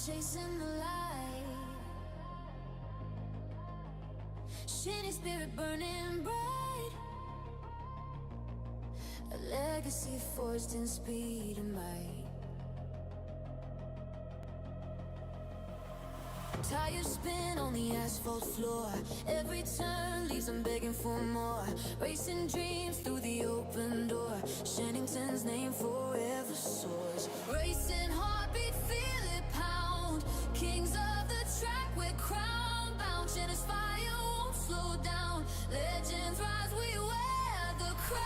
chasing the light. Shiny spirit burning bright. A legacy forged in speed and might. Tires spin on the asphalt floor. Every turn leaves them begging for more. Racing dreams through the open door. Shenington's name forever soars. Racing heartbeat, feel it pound. Kings of the track, we're crowned. Bound, Shenington's fire won't slow down. Legends rise, we wear the crown.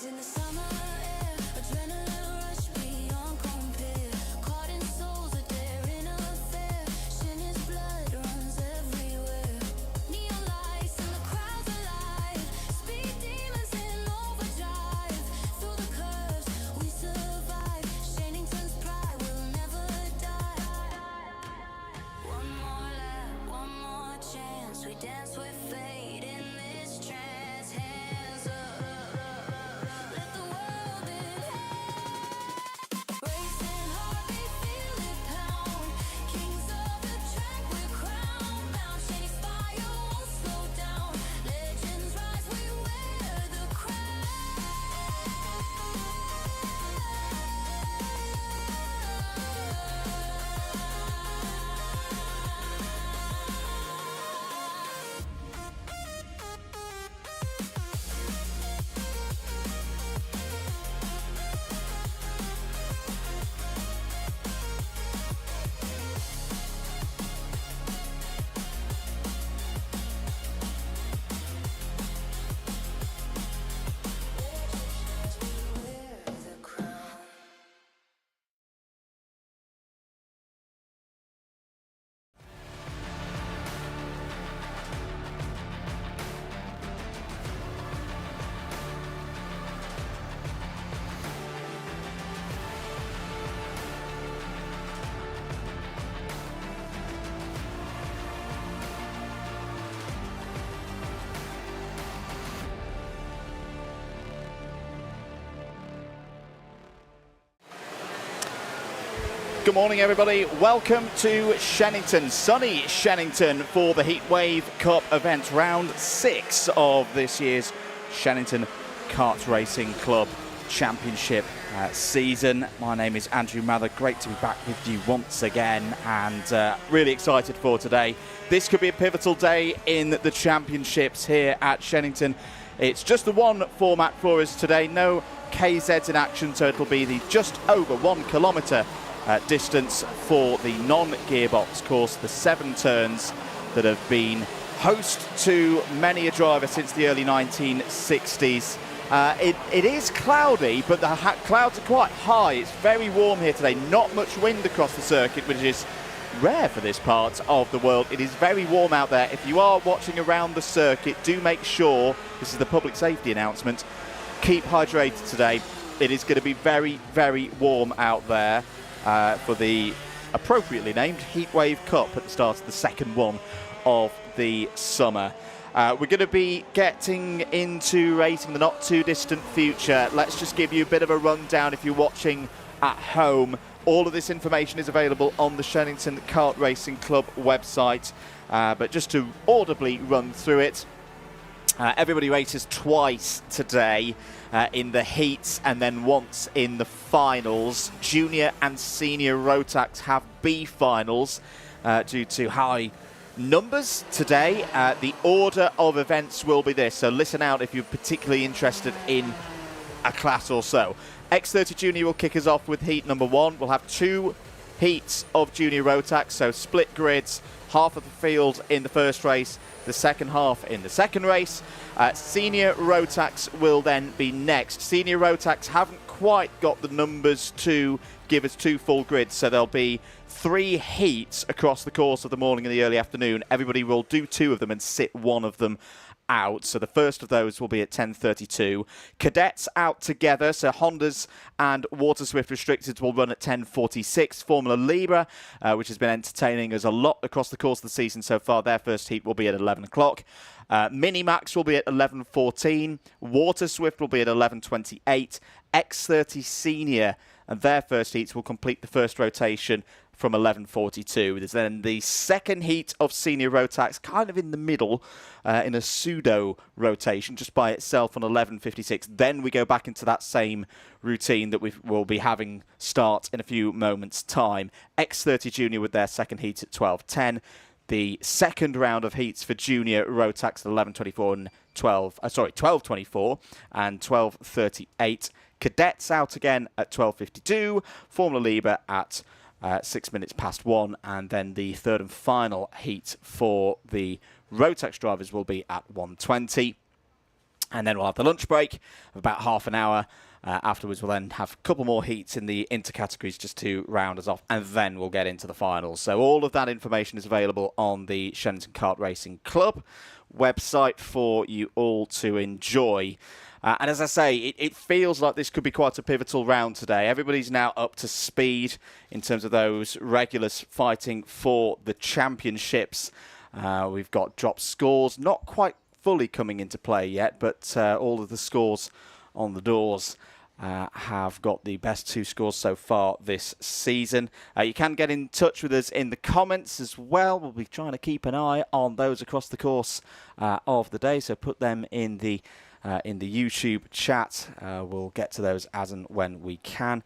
In the summer air, adrenaline rush beyond compare. Karting souls, a daring affair. Shen's blood runs everywhere. Neon lights and the crowds alive. Speed demons in overdrive. Through the curves, we survive. Shenington's pride will never die. One more lap, one more chance. We dance with fate in this trance. Hands up. Good morning, everybody. Welcome to Shenington, sunny Shenington, for the Heatwave Cup event, round 6 of this year's Shenington Kart Racing Club Championship season. My name is Andrew Mather. Great to be back with you once again, and really excited for today. This could be a pivotal day in the championships here at Shenington. It's just the one format for us today. No KZs in action, so it'll be the just over 1 kilometre distance for the non-gearbox course, the 7 turns that have been host to many a driver since the early 1960s. It is cloudy, but the clouds are quite high. It's very warm here today. Not much wind across the circuit, which is rare for this part of the world. It is very warm out there. If you are watching around the circuit, do make sure, this is the public safety announcement, keep hydrated today. It is going to be very, very warm out there for the appropriately named Heatwave Cup at the start of the second one of the summer. We're going to be getting into racing the not too distant future. Let's just give you a bit of a rundown if you're watching at home. All of this information is available on the Shenington Kart Racing Club website, but just to audibly run through it, everybody races twice today in the heats and then once in the finals. Junior and senior Rotax have B finals due to high numbers today. The order of events will be this, so listen out if you're particularly interested in a class or so. X30 Junior will kick us off with heat number 1. We'll have 2 heats of Junior Rotax, so split grids, half of the field in the first race, the second half in the second race. Senior Rotax will then be next. Senior Rotax haven't quite got the numbers to give us 2 full grids, so there'll be 3 heats across the course of the morning and the early afternoon. Everybody will do 2 of them and sit 1 of them out. So the first of those will be at 10:32. Cadets out together, so Hondas and waterswift restricted will run at 10:46. Formula Libra, which has been entertaining us a lot across the course of the season so far, their first heat will be at 11 o'clock. Minimax will be at 11:14. Waterswift will be at 11:28. X30 Senior and their first heats will complete the first rotation from 11:42. There's then the second heat of Senior Rotax, kind of in the middle, in a pseudo rotation, just by itself on 11:56. Then we go back into that same routine that we will be having start in a few moments' time. X30 Junior with their second heat at 12:10. The second round of heats for Junior Rotax at 11:24 and 12:24 and 12:38. Cadets out again at 12:52. Formula Libra at 6 minutes past 1, and then the third and final heat for the Rotax drivers will be at 1:20. And then we'll have the lunch break of about half an hour. Afterwards, we'll then have a couple more heats in the intercategories just to round us off, and then we'll get into the finals. So all of that information is available on the Shenington Kart Racing Club website for you all to enjoy. And as I say, it feels like this could be quite a pivotal round today. Everybody's now up to speed in terms of those regulars fighting for the championships. We've got drop scores, not quite fully coming into play yet, but all of the scores on the doors have got the best 2 scores so far this season. You can get in touch with us in the comments as well. We'll be trying to keep an eye on those across the course of the day, so put them in the YouTube chat. We'll get to those as and when we can.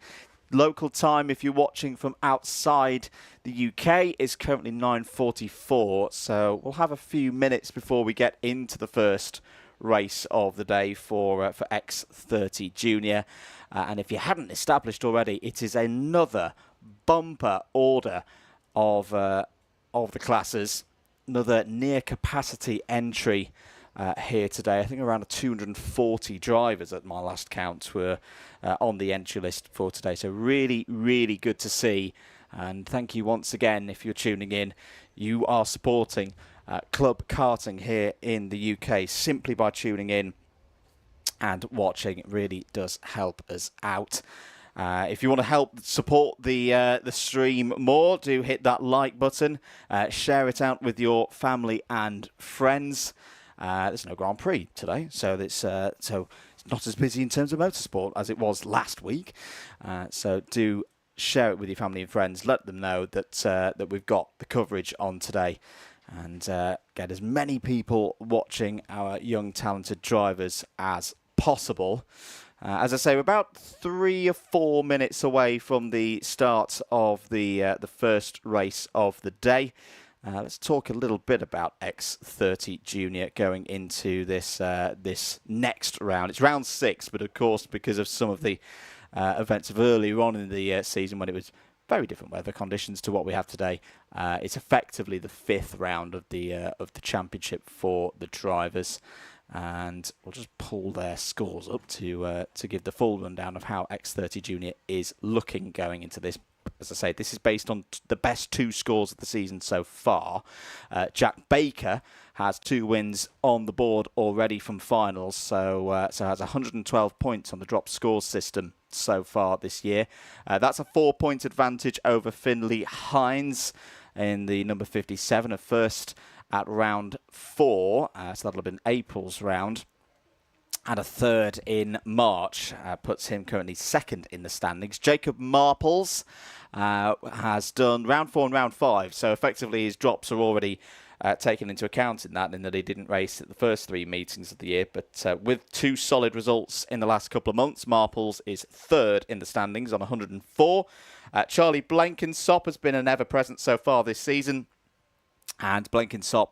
Local time, if you're watching from outside the UK, is currently 9:44, so we'll have a few minutes before we get into the first race of the day for X30 Junior. And if you hadn't established already, it is another bumper order of the classes, another near capacity entry here today. I think around 240 drivers at my last count were on the entry list for today. So really, really good to see. And thank you once again if you're tuning in. You are supporting Club Karting here in the UK simply by tuning in and watching. It really does help us out. If you want to help support the stream more, do hit that like button. Share it out with your family and friends. There's no Grand Prix today, so it's not as busy in terms of motorsport as it was last week. So do share it with your family and friends. Let them know that we've got the coverage on today, and get as many people watching our young talented drivers as possible. As I say, we're about 3 or 4 minutes away from the start of the first race of the day. Let's talk a little bit about X30 Junior going into this next round. It's round 6, but of course, because of some of the events of earlier on in the season when it was very different weather conditions to what we have today, it's effectively the 5th round of the championship for the drivers. And we'll just pull their scores up to give the full rundown of how X30 Junior is looking going into this. As I say, this is based on the best 2 scores of the season so far. Jack Baker has 2 wins on the board already from finals, so has 112 points on the drop scores system so far this year. That's a 4-point advantage over Finley Hines in the number 57, a first at round 4, so that'll have been April's round, and a third in March, puts him currently 2nd in the standings. Jacob Marples has done round 4 and round 5, so effectively his drops are already taken into account in that he didn't race at the first 3 meetings of the year, but with 2 solid results in the last couple of months, Marples is 3rd in the standings on 104. Charlie Blenkinsop has been an ever-present so far this season, and Blenkinsop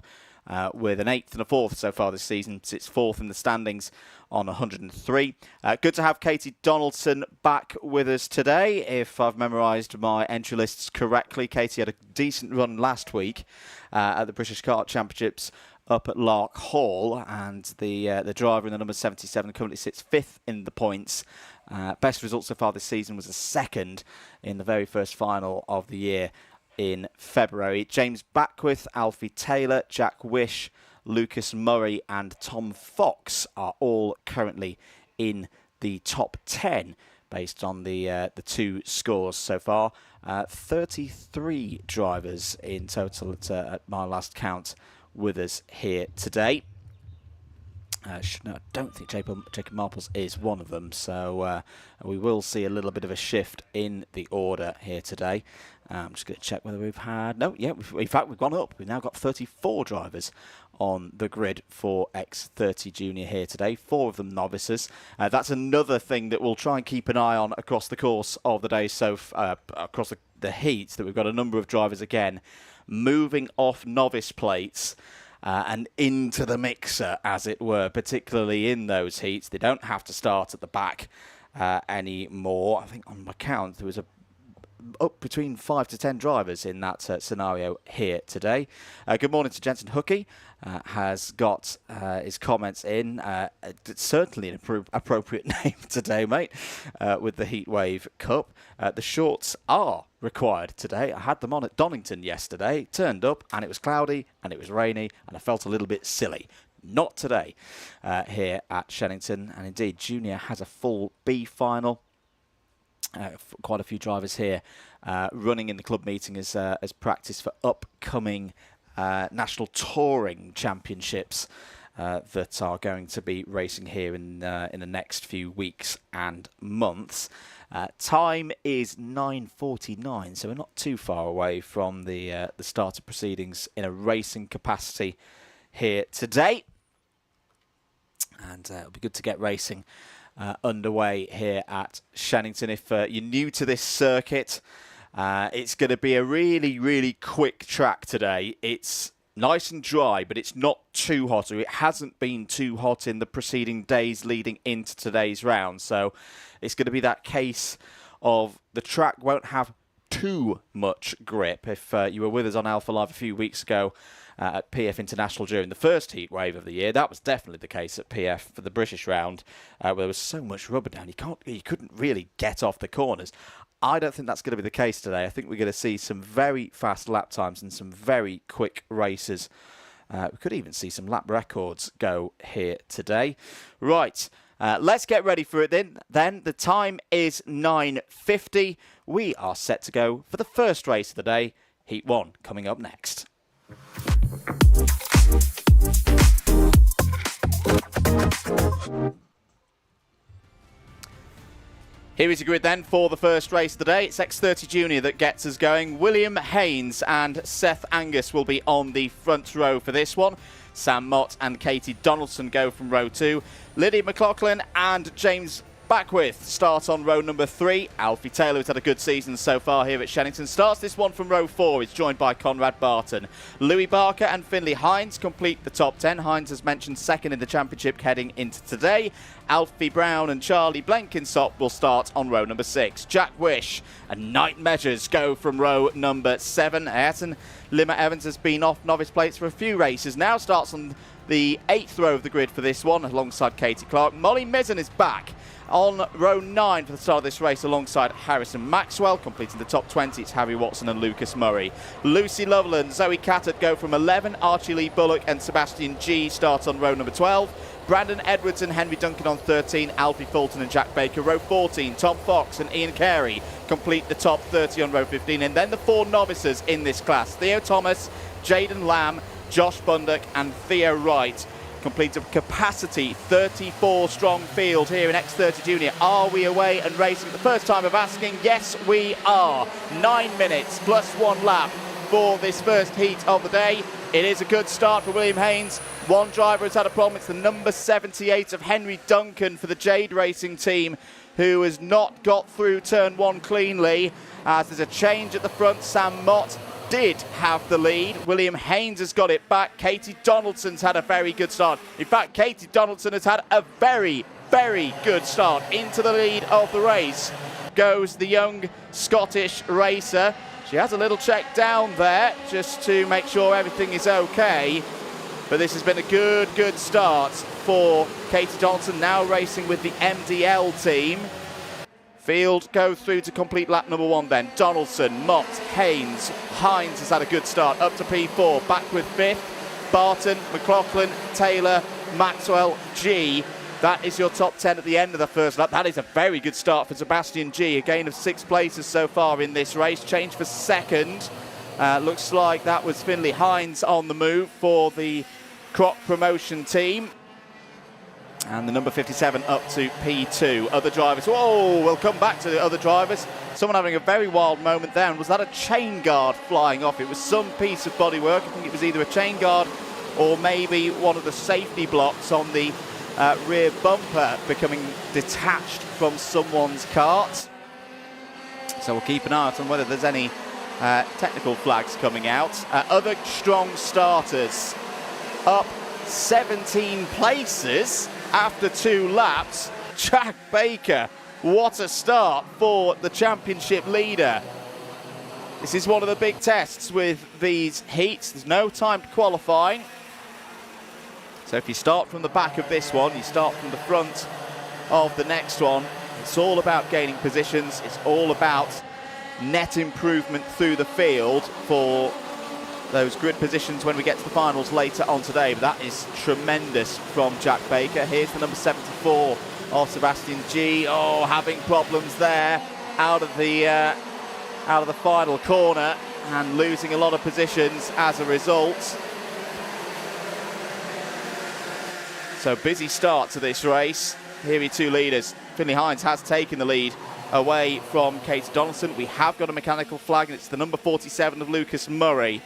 with an 8th and a 4th so far this season. Sits 4th in the standings on 103. Good to have Katie Donaldson back with us today. If I've memorised my entry lists correctly, Katie had a decent run last week at the British Kart Championships up at Lark Hall, and the driver in the number 77 currently sits 5th in the points. Best result so far this season was a 2nd in the very first final of the year in February. James Beckwith, Alfie Taylor, Jack Wish, Lucas Murray and Tom Fox are all currently in the top 10 based on the 2 scores so far. 33 drivers in total at my last count with us here today. I don't think Jacob Marples is one of them, so we will see a little bit of a shift in the order here today. I'm just going to check whether we've had... No, yeah, in fact, we've gone up. We've now got 34 drivers on the grid for X30 Junior here today, 4 of them novices. That's another thing that we'll try and keep an eye on across the course of the day, so across the heats, that we've got a number of drivers again moving off novice plates and into the mixer, as it were, particularly in those heats. They don't have to start at the back anymore. I think on my count there was up between 5 to 10 drivers in that scenario here today. Good morning to Jensen Hookie. Has got his comments in. Certainly an appropriate name today, mate, with the Heatwave Cup. The shorts are required today. I had them on at Donington yesterday, turned up, and it was cloudy, and it was rainy, and I felt a little bit silly. Not today here at Shenington, and indeed, Junior has a full B final. Quite a few drivers here running in the club meeting as practice for upcoming national touring championships that are going to be racing here in the next few weeks and months. Time is 9:49, so we're not too far away from the start of proceedings in a racing capacity here today, and it'll be good to get racing underway here at Shenington. If you're new to this circuit, it's going to be a really, really quick track today. It's nice and dry, but it's not too hot, or it hasn't been too hot in the preceding days leading into today's round. So it's going to be that case of the track won't have too much grip. If you were with us on Alpha Live a few weeks ago at PF International during the first heat wave of the year, that was definitely the case at PF for the British round, where there was so much rubber down you couldn't really get off the corners. I don't think that's going to be the case today. I think we're going to see some very fast lap times and some very quick races. We could even see some lap records go here today. Right, let's get ready for it then. The time is 9:50. We are set to go for the first race of the day, Heat 1, coming up next. Here is your grid then for the first race of the day. It's X30 Junior that gets us going. William Haynes and Seth Angus will be on the front row for this one. Sam Mott and Katie Donaldson go from row 2. Lydia McLaughlin and James Beckwith start on row number 3. Alfie Taylor, who's had a good season so far here at Shenington, starts this one from row 4. He's joined by Conrad Barton. Louis Barker and Finley Hines complete the top 10. Hines, as mentioned, second in the championship heading into today. Alfie Brown and Charlie Blenkinsop will start on row number 6. Jack Wish and Knight Measures go from row number 7. Ayrton Lima Evans has been off novice plates for a few races now. Starts on the 8th row of the grid for this one alongside Katie Clark. Molly Mizzen is back on row 9 for the start of this race alongside Harrison Maxwell. Completing the top 20, it's Harry Watson and Lucas Murray. Lucy Loveland, Zoe Cattett go from 11. Archie Lee Bullock and Sebastian G start on row number 12. Brandon Edwards and Henry Duncan on 13. Alfie Fulton and Jack Baker row 14. Tom Fox and Ian Carey complete the top 30 on row 15. And then the 4 novices in this class: Theo Thomas, Jaden Lamb, Josh Bundock and Theo Wright complete a capacity 34 strong field here in X30 Junior. Are we away and racing? The first time of asking, yes we are. 9 minutes plus 1 lap for this first heat of the day. It is a good start for William Haynes. One driver has had a problem. It's the number 78 of Henry Duncan for the Jade Racing team, who has not got through turn 1 cleanly. As there's a change at the front, Sam Mott did have the lead. William Haynes has got it back. Katie Donaldson's had a very good start. In fact, Katie Donaldson has had a very, very good start. Into the lead of the race goes the young Scottish racer. She has a little check down there just to make sure everything is okay. But this has been a good start for Katie Donaldson, now racing with the MDL team. Field go through to complete lap number 1 then. Donaldson, Mott, Haynes, Hines has had a good start up to P4. Back with 5th, Barton, McLaughlin, Taylor, Maxwell, G. That is your top 10 at the end of the first lap. That is a very good start for Sebastian G. A gain of 6 places so far in this race. Change for second. Looks like that was Finlay Hines on the move for the Croc promotion team. And the number 57 up to P2. Other drivers, whoa, we'll come back to the other drivers. Someone having a very wild moment there. And was that a chain guard flying off? It was some piece of bodywork. I think it was either a chain guard or maybe one of the safety blocks on the rear bumper becoming detached from someone's kart. So we'll keep an eye out on whether there's any technical flags coming out. Other strong starters up 17 places after 2 laps. Jack Baker, what a start for the championship leader. This is one of the big tests with these heats. There's no time to qualifying. So if you start from the back of this one, you start from the front of the next one, it's all about gaining positions. It's all about net improvement through the field for those grid positions when we get to the finals later on today. But that is tremendous from Jack Baker. Here's the number 74 of Sebastian G. Oh, having problems there out of the final corner and losing a lot of positions as a result. So busy start to this race. Here are your 2 leaders. Finlay Hines has taken the lead away from Katie Donaldson. We have got a mechanical flag, and it's the number 47 of Lucas Murray.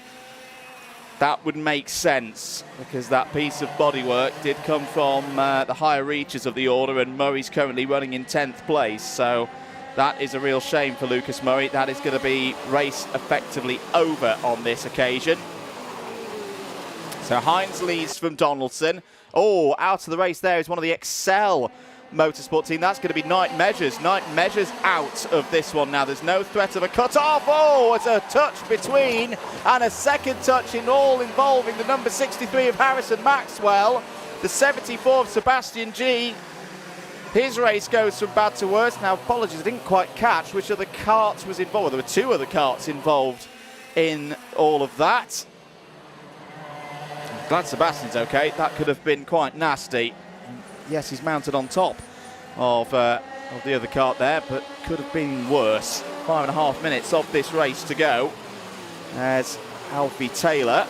That would make sense because that piece of bodywork did come from the higher reaches of the order, and Murray's currently running in 10th place. So that is a real shame for Lucas Murray. That is going to be race effectively over on this occasion. So Hines leads from Donaldson. Oh, out of the race there is one of the Excel Motorsport team. That's going to be Knight Measures. Knight Measures out of this one now. There's no threat of a cut-off. Oh, it's a touch between and a second touch in all involving the number 63 of Harrison Maxwell, the 74 of Sebastian G. His race goes from bad to worse. Now, apologies, I didn't quite catch which other karts was involved. There were 2 other karts involved in all of that. I'm glad Sebastian's okay. That could have been quite nasty. Yes, he's mounted on top of the other kart there, but could have been worse. 5.5 minutes of this race to go. There's Alfie Taylor,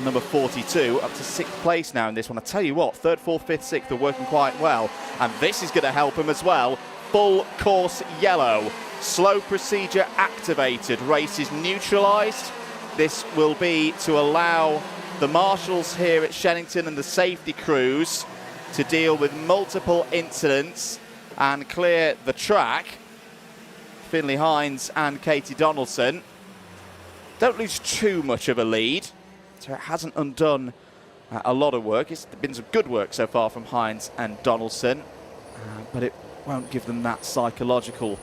number 42, up to 6th place now in this one. I tell you what, 3rd, 4th, 5th, 6th are working quite well, and this is going to help him as well. Full course yellow, slow procedure activated, race is neutralised. This will be to allow the marshals here at Shenington and the safety crews to deal with multiple incidents and clear the track. Finlay Hines and Katie Donaldson don't lose too much of a lead, so it hasn't undone a lot of work. It's been some good work so far from Hines and Donaldson, but it won't give them that psychological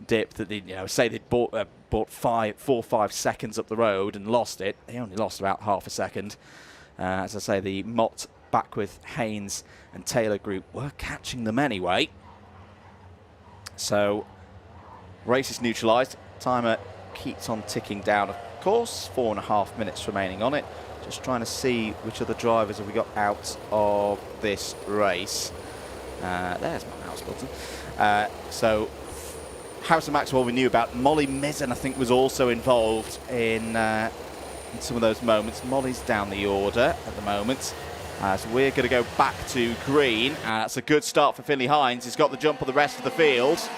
dip that they, say they'd bought 4 or 5 seconds up the road and lost it. They only lost about half a second. As I say, the Mott back with Haynes and Taylor group were catching them anyway. So race is neutralised. Timer keeps on ticking down, of course. 4.5 minutes remaining on it. Just trying to see which other drivers have we got out of this race. There's my mouse button. So Harrison Maxwell we knew about. Molly Mizzen, I think, was also involved in some of those moments. Molly's down the order at the moment. So we're going to go back to green. That's a good start for Finlay Hines. He's got the jump on the rest of the field. So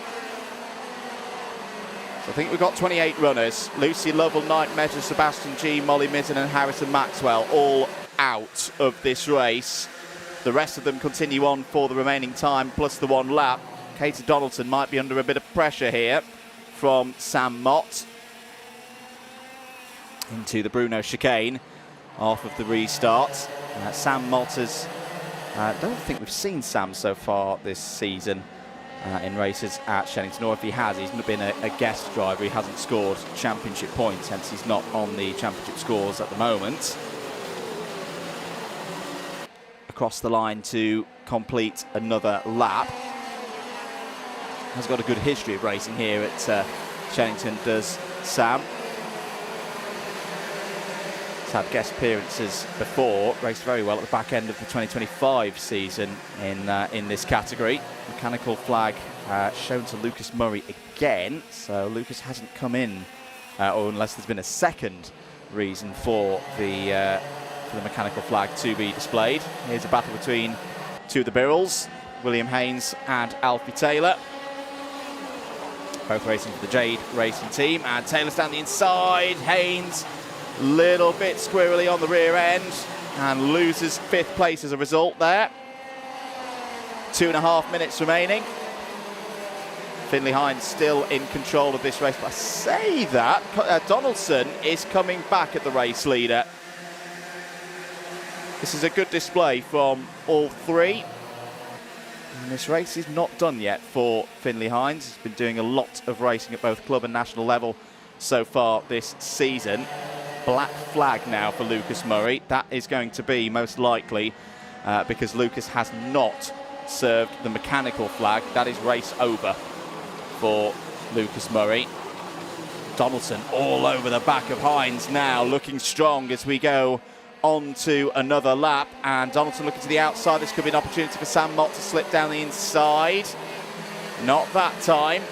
I think we've got 28 runners. Lucy Lovell, Knight Measures, Sebastian G, Molly Mizzen and Harrison Maxwell all out of this race. The rest of them continue on for the remaining time, plus the 1 lap. Katie Donaldson might be under a bit of pressure here from Sam Mott. into the Bruno chicane off of the restart. Sam Malters, I don't think we've seen Sam so far this season in races at Shenington, or if he has, he's been a guest driver. He hasn't scored championship points, hence he's not on the championship scores at the moment. Across the line to complete another lap. Has got a good history of racing here at Shenington, does Sam. He's had guest appearances before, raced very well at the back end of the 2025 season in this category. Mechanical flag shown to Lucas Murray again, so Lucas hasn't come in, or unless there's been a second reason for the mechanical flag to be displayed. Here's a battle between two of the Birrells, William Haynes and Alfie Taylor. Both racing for the Jade Racing team, and Taylor's down the inside. Haynes, little bit squirrely on the rear end, and loses 5th place as a result there. 2.5 minutes remaining. Finley Hines still in control of this race, but I say that Donaldson is coming back at the race leader. This is a good display from all three. And this race is not done yet for Finley Hines. He's been doing a lot of racing at both club and national level so far this season. Black flag now for Lucas Murray. That is going to be most likely because Lucas has not served the mechanical flag. That is race over for Lucas Murray. Donaldson all over the back of Hines now, looking strong as we go on to another lap, and Donaldson looking to the outside. This could be an opportunity for Sam Mott to slip down the inside. Not that time.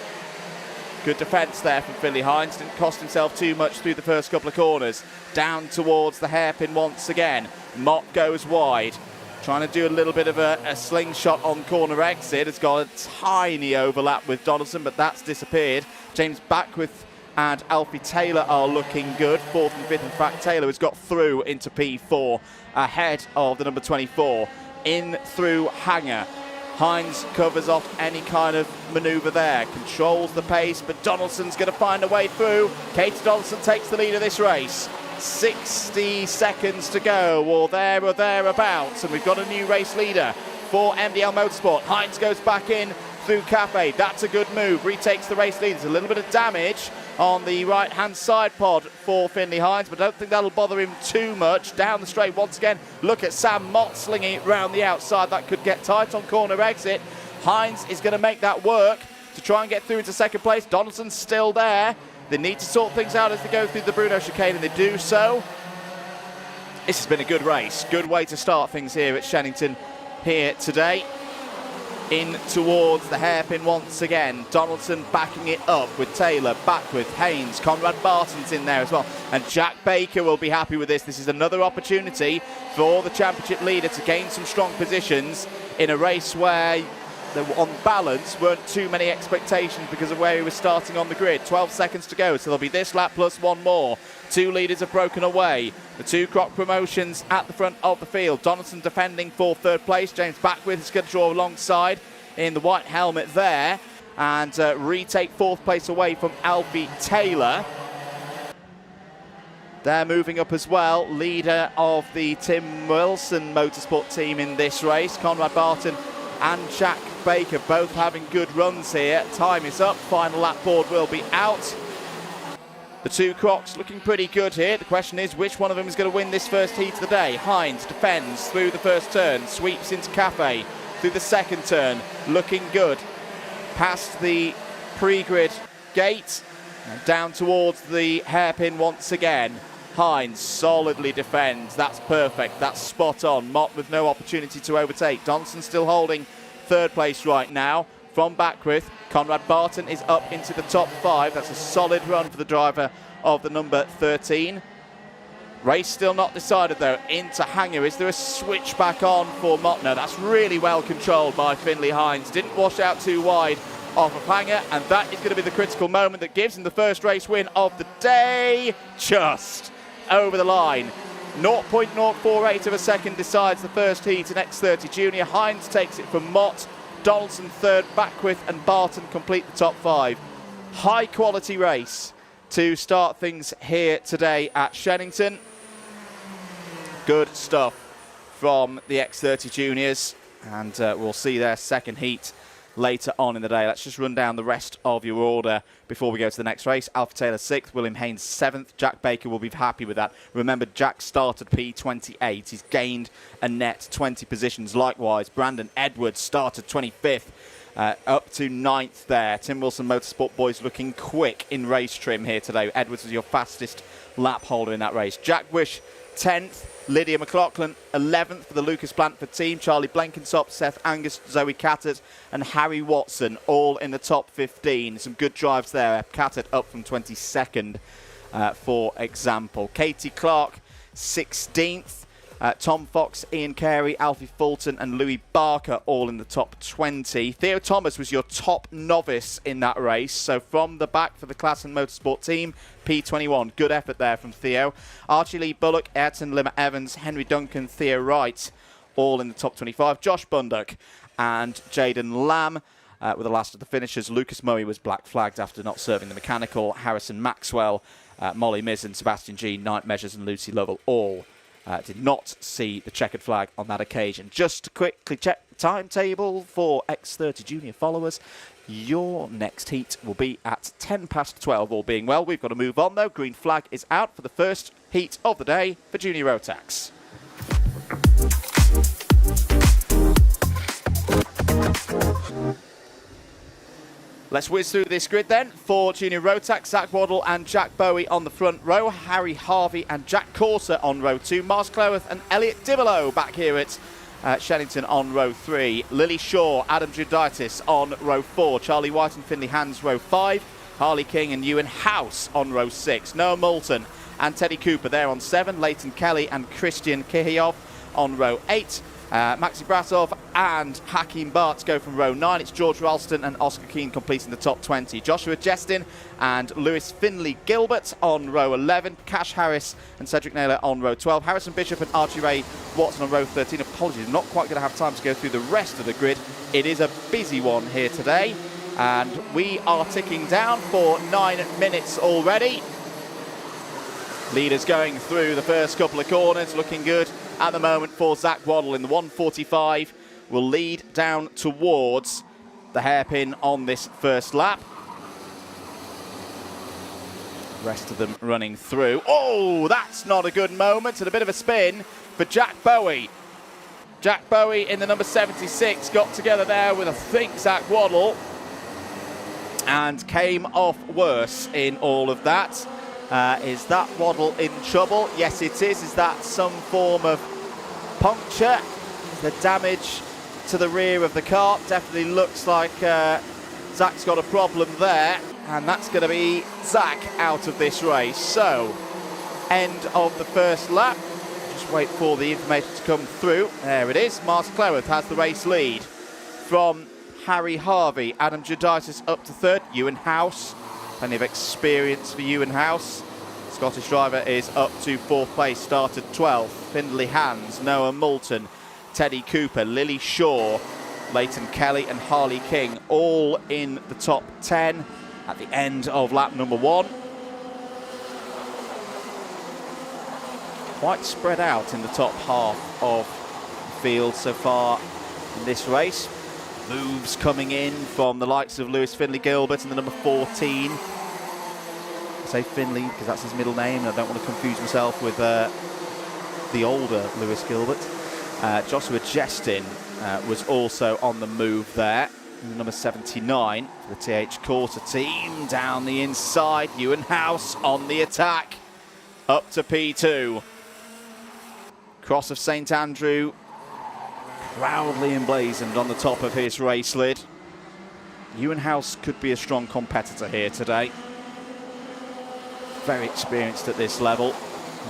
Good defence there from Finley Hines. Didn't cost himself too much through the first couple of corners. Down towards the hairpin once again. Mott goes wide. Trying to do a little bit of a slingshot on corner exit. Has got a tiny overlap with Donaldson, but that's disappeared. James Beckwith and Alfie Taylor are looking good. 4th and 5th. In fact, Taylor has got through into P4 ahead of the number 24. In through Hanger. Hines covers off any kind of manoeuvre there. Controls the pace, but Donaldson's going to find a way through. Katie Donaldson takes the lead of this race. 60 seconds to go, or thereabouts, and we've got a new race leader for MDL Motorsport. Hines goes back in through Cafe. That's a good move. Retakes the race lead. There's a little bit of damage on the right-hand side pod for Finley Hines, but I don't think that'll bother him too much. Down the straight once again. Look at Sam Mott slinging it round the outside. That could get tight on corner exit. Hines is going to make that work to try and get through into second place. Donaldson's still there. They need to sort things out as they go through the Bruno chicane, and they do so. This has been a good race. Good way to start things here at Shenington here today. In towards the hairpin once again. Donaldson backing it up with Taylor, back with Haynes. Conrad Barton's in there as well. And Jack Baker will be happy with this. This is another opportunity for the championship leader to gain some strong positions in a race where there, on balance, weren't too many expectations because of where he was starting on the grid. 12 seconds to go, so there'll be this lap plus one more. Two leaders have broken away. The two Croc promotions at the front of the field. Donaldson defending for 3rd place. James Beckwith is going to draw alongside in the white helmet there and retake 4th place away from Alfie Taylor. They're moving up as well. Leader of the Tim Wilson Motorsport team in this race, Conrad Barton and Jack Baker, both having good runs here. Time is up. Final lap board will be out. The two Crocs looking pretty good here. The question is which one of them is going to win this first heat of the day. Hines defends through the first turn, sweeps into Cafe through the second turn, looking good. Past the pre-grid gate and down towards the hairpin once again. Hines solidly defends. That's perfect. That's spot on. Mott with no opportunity to overtake. Donaldson still holding 3rd place right now. From Beckwith, Conrad Barton is up into the top 5. That's a solid run for the driver of the number 13. Race still not decided though. Into Hanger. Is there a switch back on for Mott? No, that's really well controlled by Finley Hines. Didn't wash out too wide off of Hanger, and that is going to be the critical moment that gives him the first race win of the day. Just over the line. 0.048 of a second decides the first heat in X30 Junior. Hines takes it from Mott. Donaldson 3rd, Beckwith and Barton complete the top 5. High quality race to start things here today at Shenington. Good stuff from the X30 juniors, and we'll see their second heat later on in the day. Let's just run down the rest of your order before we go to the next race. Alfie Taylor 6th, William Haynes 7th. Jack Baker will be happy with that. Remember, Jack started P28. He's gained a net 20 positions. Likewise, Brandon Edwards started 25th. Up to 9th there. Tim Wilson Motorsport boys looking quick in race trim here today. Edwards was your fastest lap holder in that race. Jack Wish 10th. Lydia McLaughlin 11th for the Lucas Blanford team. Charlie Blenkinsop, Seth Angus, Zoe Cattett and Harry Watson all in the top 15. Some good drives there. Cattett up from 22nd, for example. Katie Clark 16th. Tom Fox, Ian Carey, Alfie Fulton and Louis Barker all in the top 20. Theo Thomas was your top novice in that race. So from the back for the Class and Motorsport team, P21. Good effort there from Theo. Archie Lee Bullock, Ayrton Limmer Evans, Henry Duncan, Theo Wright all in the top 25. Josh Bundock and Jaden Lamb were the last of the finishers. Lucas Murray was black flagged after not serving the mechanical. Harrison Maxwell, Molly Mizzen, Sebastian G, Knight Measures and Lucy Lovell all did not see the checkered flag on that occasion. Just to quickly check the timetable for X30 junior followers. Your next heat will be at 12:10, all being well. We've got to move on though. Green flag is out for the first heat of the day for junior Rotax. Let's whiz through this grid then. For junior Rotax, Zach Waddle and Jack Bowie on the front row. Harry Harvey and Jack Corser on row 2. Mars Cloworth and Elliot Dibelow back here at Shenington on row 3. Lily Shaw, Adam Juditis on row 4. Charlie White and Finley Hands row 5. Harley King and Ewan House on row 6. Noah Moulton and Teddy Cooper there on 7. Leighton Kelly and Christian Kihiyov on row 8. Maxi Brasov and Hakeem Bart go from row 9. It's George Ralston and Oscar Keane completing the top 20. Joshua Jestin and Lewis Finley Gilbert on row 11. Cash Harris and Cedric Naylor on row 12. Harrison Bishop and Archie Ray Watson on row 13. Apologies, not quite going to have time to go through the rest of the grid. It is a busy one here today, and we are ticking down for 9 minutes already. Leaders going through the first couple of corners, looking good at the moment for Zach Waddle in the 1:45. Will lead down towards the hairpin on this first lap. Rest of them running through. Oh, that's not a good moment, and a bit of a spin for Jack Bowie. Jack Bowie in the number 76 got together there with, I think, Zach Waddle and came off worse in all of that. Is that Waddle in trouble? Yes, it is. Is that some form of puncture? Is there damage to the rear of the kart? Definitely looks like Zach's got a problem there, and that's going to be Zach out of this race. So, end of the first lap. Just wait for the information to come through. There it is. Mars Cleworth has the race lead from Harry Harvey. Adam Juditis up to 3rd. Ewan House. Plenty of experience for Ewan House. Scottish driver is up to 4th place, started 12th. Findley Hands, Noah Moulton, Teddy Cooper, Lily Shaw, Leighton Kelly and Harley King all in the top 10 at the end of lap number 1. Quite spread out in the top half of the field so far in this race. Moves coming in from the likes of Lewis Finley Gilbert in the number 14. I say Finley because that's his middle name. I don't want to confuse myself with the older Lewis Gilbert. Joshua Jestin was also on the move there. Number 79 for the TH Quarter team. Down the inside, Ewan House on the attack. Up to P2. Cross of St Andrew. Proudly emblazoned on the top of his race lid. Ewan House could be a strong competitor here today. Very experienced at this level.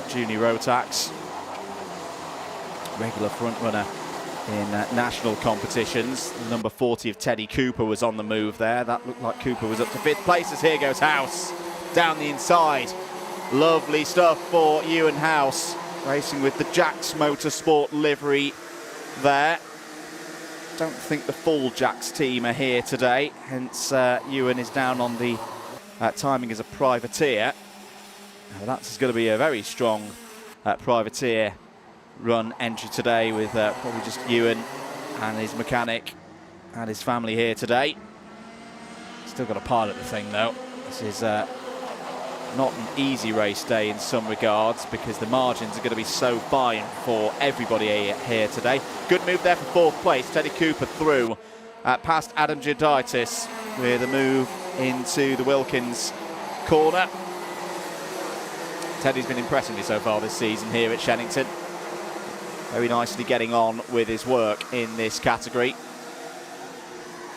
Junior Rotax. Regular front runner in national competitions. Number 40 of Teddy Cooper was on the move there. That looked like Cooper was up to 5th place as here goes House. Down the inside. Lovely stuff for Ewan House. Racing with the Jax Motorsport livery there. Don't think the full Jax team are here today, hence Ewan is down on the timing as a privateer. Now, that's going to be a very strong privateer run entry today, with probably just Ewan and his mechanic and his family here today. Still got to pilot the thing though. This is not an easy race day in some regards, because the margins are going to be so fine for everybody here today. Good move there for fourth place. Teddy Cooper through past Adam Giuditis with a move into the Wilkins corner. Teddy's been impressing me so far this season here at Shenington. Very nicely getting on with his work in this category.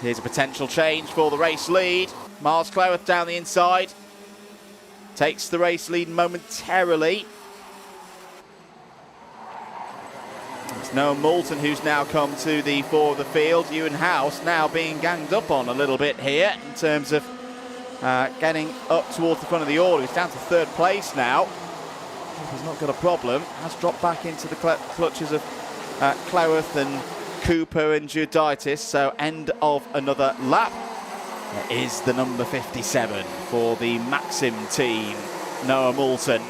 Here's a potential change for the race lead. Miles Cleworth down the inside. Takes the race lead momentarily. It's Noah Moulton who's now come to the fore of the field. Ewan House now being ganged up on a little bit here in terms of getting up towards the front of the order. He's down to third place now. He's not got a problem. Has dropped back into the clutches of Cleworth and Cooper and Giuditis. So end of another lap. There is the number 57 for the Maxim team, Noah Moulton.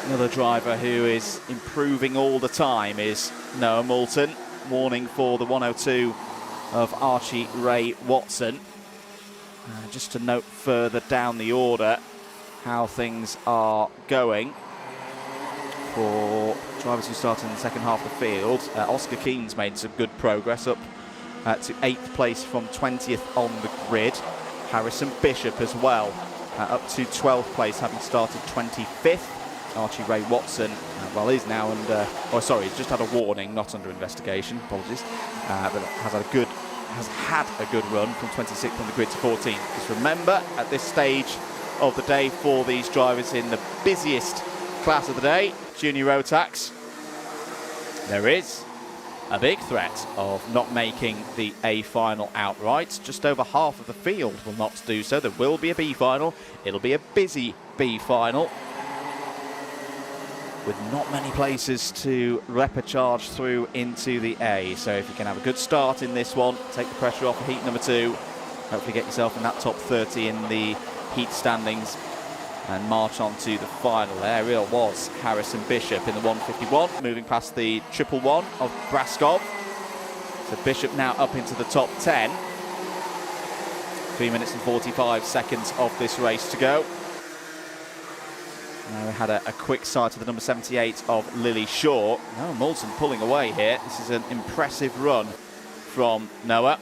Another driver who is improving all the time is Noah Moulton. Warning for the 102 of Archie Ray Watson. Just to note further down the order how things are going for drivers who started in the second half of the field. Oscar Keane's made some good progress up to 8th place from 20th on the grid. Harrison Bishop as well, up to 12th place, having started 25th. Archie Ray Watson, well, is now under, oh sorry, he's just had a warning, not under investigation, apologies, but has had a good run from 26th on the grid to 14th. Because remember, at this stage of the day for these drivers in the busiest class of the day, Junior Rotax, there is a big threat of not making the A final outright. Just over half of the field will not do so. There will be a B final. It'll be a busy B final with not many places to repecharge through into the A. So if you can have a good start in this one, take the pressure off of heat number 2, hopefully get yourself in that top 30 in the heat standings and march on to the final. There it was Harrison Bishop in the 151, moving past the 111 of Braskov. So Bishop now up into the top 10. 3 minutes and 45 seconds of this race to go. Now we had a quick sight of the number 78 of Lily Shaw. Noah Moulton pulling away here. This is an impressive run from Noah.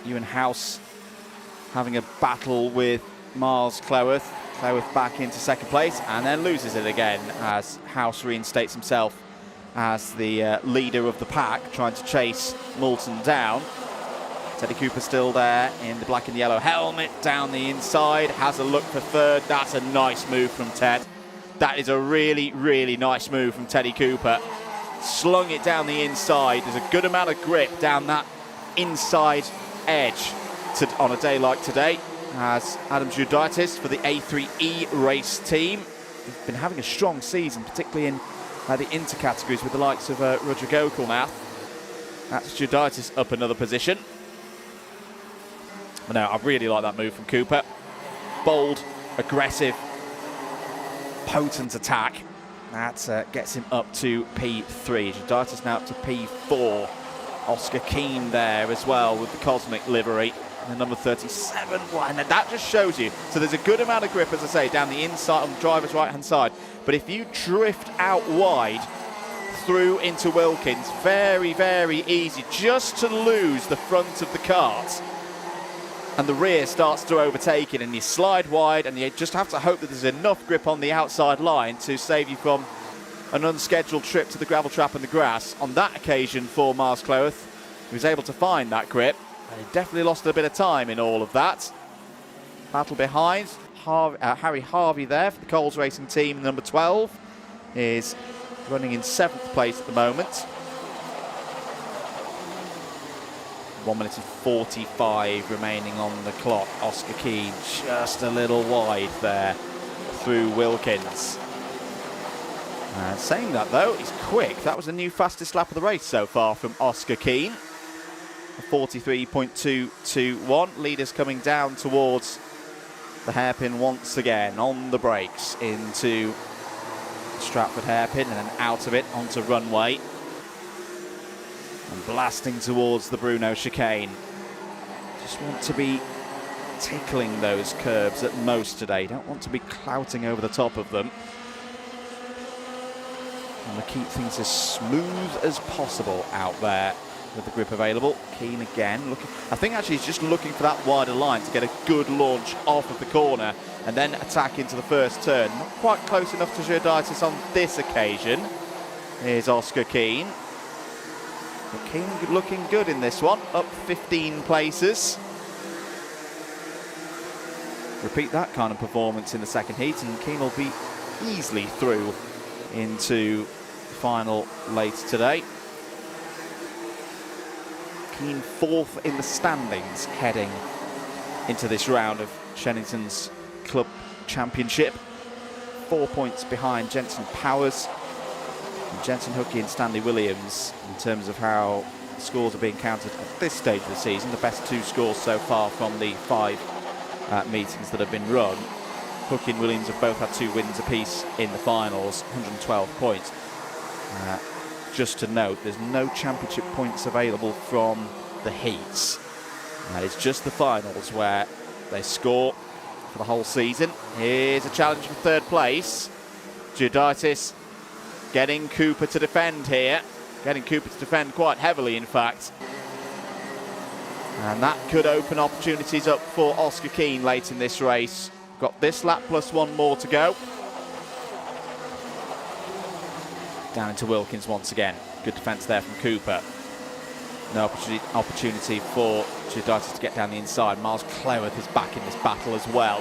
Ewan House having a battle with Miles Cleworth. Cleworth back into second place and then loses it again as House reinstates himself as the leader of the pack, trying to chase Moulton down. Teddy Cooper still there in the black and yellow helmet down the inside, has a look for third. That's a nice move from Ted. That is a really, really nice move from Teddy Cooper. Slung it down the inside. There's a good amount of grip down that inside edge on a day like today. As Adam Giuditis for the A3E race team. We've been having a strong season, particularly in the inter-categories with the likes of Roger Gokulnath. That's Giuditis up another position. But no, I really like that move from Cooper. Bold, aggressive, potent attack. That gets him up to P3. Giuditis now up to P4. Oscar Keane there as well with the Cosmic livery. And the number 37, and that just shows you. So there's a good amount of grip, as I say, down the inside on the driver's right-hand side. But if you drift out wide through into Wilkins, very, very easy just to lose the front of the kart. And the rear starts to overtake it, and you slide wide, and you just have to hope that there's enough grip on the outside line to save you from an unscheduled trip to the gravel trap and the grass. On that occasion for Miles Cleworth, he was able to find that grip. He definitely lost a bit of time in all of that. Battle behind. Harry Harvey there for the Coles Racing team, number 12, is running in 7th place at the moment. 1 minute and 45 remaining on the clock. Oscar Keane just a little wide there through Wilkins. Saying that though, he's quick. That was the new fastest lap of the race so far from Oscar Keane. 43.221. Leaders coming down towards the hairpin once again on the brakes into Stratford hairpin and then out of it onto runway. And blasting towards the Bruno chicane. Just want to be tickling those curbs at most today. Don't want to be clouting over the top of them. And to keep things as smooth as possible out there with the grip available. Keen again, looking. I think actually he's just looking for that wider line to get a good launch off of the corner and then attack into the first turn. Not quite close enough to Gearbox on this occasion. Here's Oscar Keane. But Keane looking good in this one, up 15 places. Repeat that kind of performance in the second heat and Keane will be easily through into the final later today. Keane fourth in the standings heading into this round of Shenington's Club Championship. 4 points behind Jensen Powers, and Jensen Hookie and Stanley Williams in terms of how scores are being counted at this stage of the season. The best two scores so far from the 5 meetings that have been run. Hookie and Williams have both had 2 wins apiece in the finals, 112 points. Just to note, there's no championship points available from the heats. It's just the finals where they score for the whole season. Here's a challenge for third place. Gearbox getting Cooper to defend here. Getting Cooper to defend quite heavily, in fact. And that could open opportunities up for Oscar Keane late in this race. Got this lap plus 1 more to go. Down into Wilkins once again. Good defence there from Cooper. No opportunity for Gearbox to get down the inside. Miles Cleworth is back in this battle as well.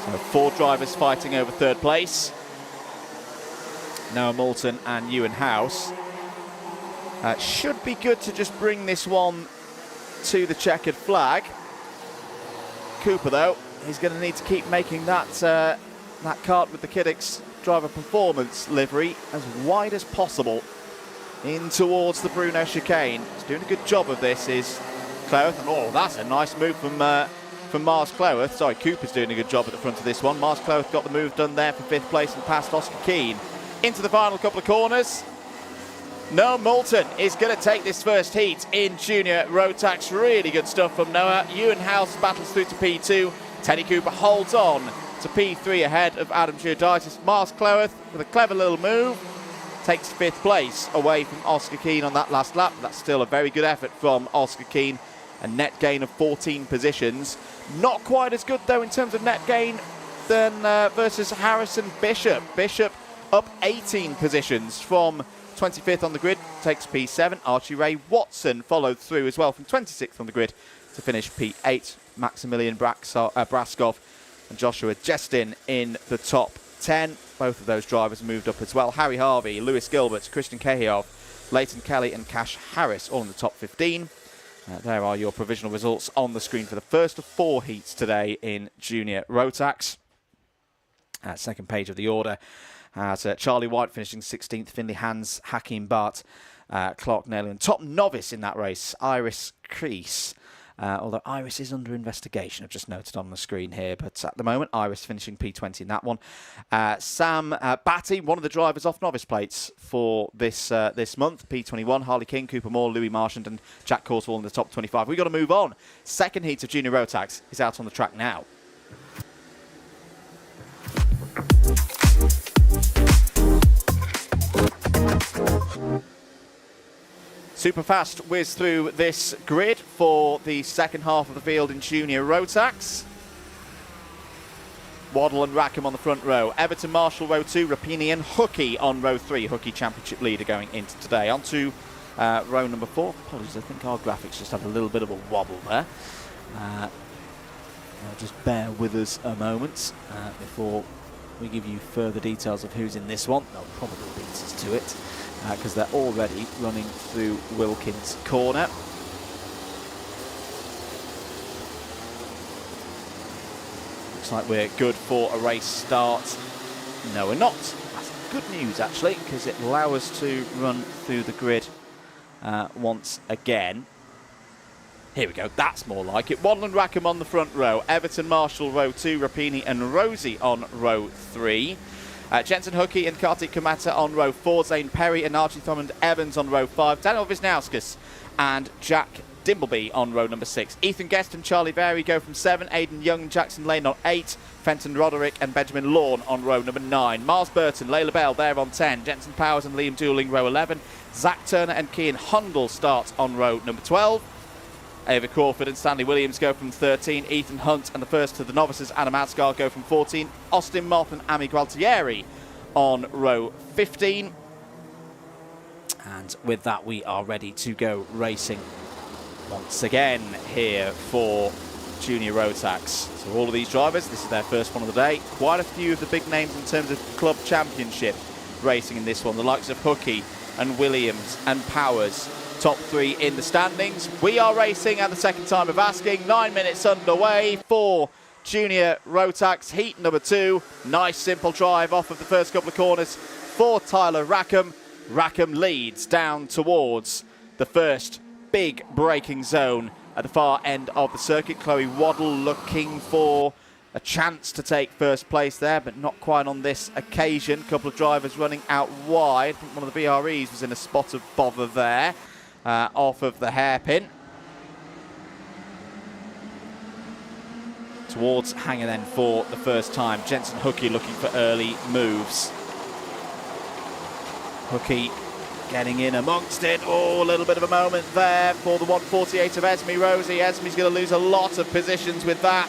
So 4 drivers fighting over third place. Noah Moulton and Ewan House. Should be good to just bring this one to the checkered flag. Cooper, though, he's going to need to keep making that that kart with the Kidix driver performance livery as wide as possible in towards the Bruno chicane. He's doing a good job of this, is Cleworth. And oh, that's a nice move from Mars Cleworth. Sorry, Cooper's doing a good job at the front of this one. Mars Cleworth got the move done there for 5th place and passed Oscar Keane into the final couple of corners. Noah Moulton is going to take this first heat in junior Rotax. Really good stuff from Noah. Ewan House battles through to P2. Teddy Cooper holds on to P3 ahead of Adam Gearbox. Mars Cleworth with a clever little move takes 5th place away from Oscar Keane on that last lap. That's still a very good effort from Oscar Keane. A net gain of 14 positions. Not quite as good, though, in terms of net gain than versus Harrison Bishop. Bishop up 18 positions from 25th on the grid, takes P7. Archie Ray Watson followed through as well from 26th on the grid to finish P8. Maximilian Braskov and Joshua Jestin in the top 10. Both of those drivers moved up as well. Harry Harvey, Lewis Gilbert, Christian Cahill, Leighton Kelly and Cash Harris all in the top 15. There are your provisional results on the screen for the first of 4 heats today in junior Rotax. Second page of the order. Charlie White finishing 16th, Finley Hans, Hakeem Bart, Clark Naylor, and top novice in that race, Iris Crease. Although Iris is under investigation, I've just noted on the screen here, but at the moment, Iris finishing P20 in that one. Sam Batty, one of the drivers off novice plates for this month, P21. Harley King, Cooper Moore, Louis Marchand, and Jack Corswell in the top 25. We've got to move on. Second heat of junior Rotax is out on the track now. Super fast whiz through this grid for the second half of the field in junior Rotax. Waddle and Rackham on the front row. Everton Marshall row 2, Rapini and Hookie on row 3. Hookie championship leader going into today. On to row number 4. Apologies, I think our graphics just had a little bit of a wobble there. Just bear with us a moment before we give you further details of who's in this one. They'll probably beat us to it, because they're already running through Wilkins corner. Looks like we're good for a race start. No, we're not. That's good news, actually, because it allows us to run through the grid once again. Here we go, that's more like it. Waddle and Rackham on the front row. Everton, Marshall, row 2. Rapini and Rosie on row 3. Jensen Hookie and Kartik Kamata on row 4. Zane Perry and Archie Thomond Evans on row 5. Daniel Wisnauskas and Jack Dimbleby on row number 6. Ethan Guest and Charlie Berry go from 7. Aidan Young and Jackson Lane on 8. Fenton Roderick and Benjamin Lawn on row number 9. Miles Burton, Layla Bell there on 10. Jensen Powers and Liam Dooling row 11. Zach Turner and Cian Hundle start on row number 12. Ava Crawford and Stanley Williams go from 13. Ethan Hunt and the first to the novices, Adam Asgar, go from 14. Austin Moth and Ami Gualtieri on row 15. And with that, we are ready to go racing once again here for Junior Rotax. So all of these drivers, this is their first one of the day. Quite a few of the big names in terms of club championship racing in this one. The likes of Hookie and Williams and Powers. Top 3 in the standings. We are racing at the second time of asking. 9 minutes underway for Junior Rotax heat number 2. Nice simple drive off of the first couple of corners for Tyler Rackham. Rackham leads down towards the first big braking zone at the far end of the circuit. Chloe Waddle looking for a chance to take first place there, but not quite on this occasion. A couple of drivers running out wide. I think one of the BREs was in a spot of bother there. Off of the hairpin. Towards Hanger then for the first time. Jensen Hookie looking for early moves. Hookie getting in amongst it. Oh, a little bit of a moment there for the 148 of Esme Rosie. Esme's going to lose a lot of positions with that.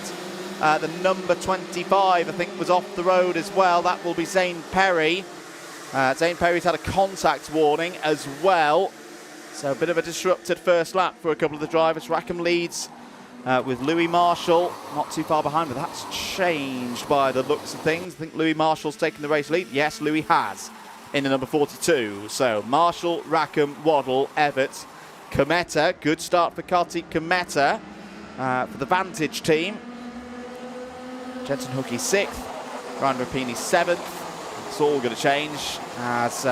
The number 25, I think, was off the road as well. That will be Zane Perry. Zane Perry's had a contact warning as well. So a bit of a disrupted first lap for a couple of the drivers. Rackham leads with Louis Marshall not too far behind, but that's changed by the looks of things. I think Louis Marshall's taken the race lead. Yes, Louis has in the number 42. So Marshall, Rackham, Waddle, Everett, Kometa. Good start for Kartik Kometa for the Vantage team. Jensen Hookie 6th. Ryan Rapini 7th. It's all going to change as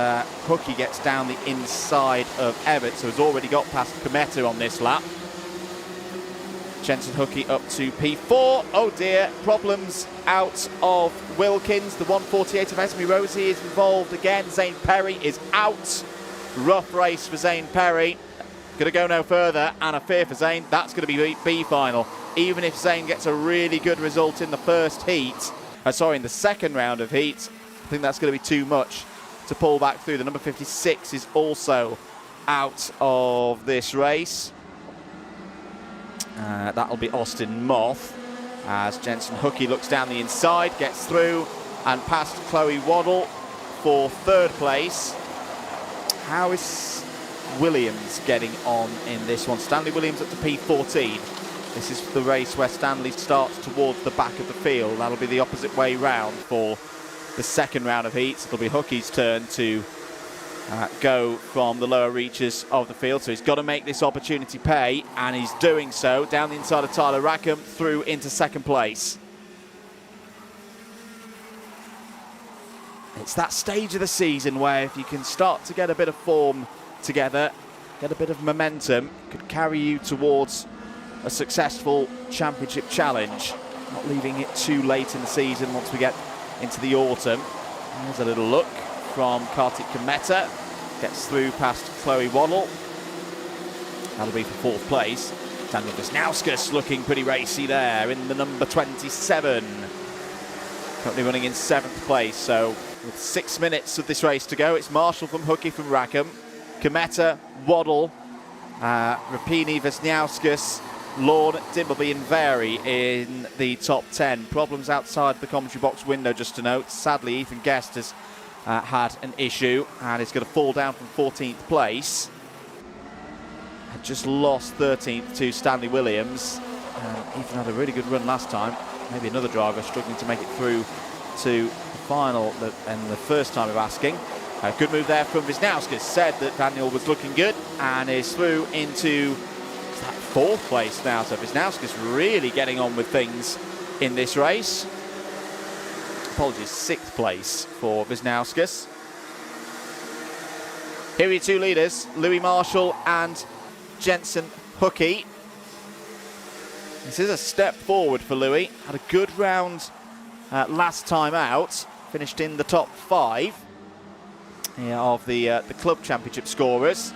Hookie gets down the inside of Everett, so has already got past Kometa on this lap. Jensen Hookie up to P4. Oh dear, problems out of Wilkins. The 148 of Esme Rosie is involved again. Zane Perry is out. Rough race for Zane Perry. Going to go no further, and a fear for Zane. That's going to be B final. Even if Zane gets a really good result in the first heat, in the second round of heats, I think that's going to be too much to pull back through. The number 56 is also out of this race. That'll be Austin Moth as Jensen Hookie looks down the inside, gets through and past Chloe Waddle for third place. How is Williams getting on in this one? Stanley Williams up to P14. This is the race where Stanley starts towards the back of the field. That'll be the opposite way round for the second round of heats. It'll be Hookie's turn to go from the lower reaches of the field. So he's got to make this opportunity pay, and he's doing so. Down the inside of Tyler Rackham, through into second place. It's that stage of the season where if you can start to get a bit of form together, get a bit of momentum, could carry you towards a successful championship challenge. Not leaving it too late in the season once we get into the autumn. There's a little look from Kartik Kometa. Gets through past Chloe Waddle. That'll be for fourth place. Daniel Wisnauskas looking pretty racy there in the number 27. Currently running in 7th place. So with 6 minutes of this race to go, it's Marshall from Hookie from Rackham, Kometa, Waddle, Rapini, Wisnauskas, Lord, Dimbleby and Vary in the top 10. Problems outside the commentary box window, just to note. Sadly, Ethan Guest has had an issue and is going to fall down from 14th place. Had just lost 13th to Stanley Williams. Ethan had a really good run last time. Maybe another driver struggling to make it through to the final and the first time of asking. A good move there from Wisnauskas. Said that Daniel was looking good and is through into that 4th place now. So Wisnauskas really getting on with things in this race. Apologies, 6th place for Wisnauskas. Here are your two leaders, Louis Marshall and Jensen Hookie. This is a step forward for Louis. Had a good round last time out. Finished in the top 5 of the club championship scorers.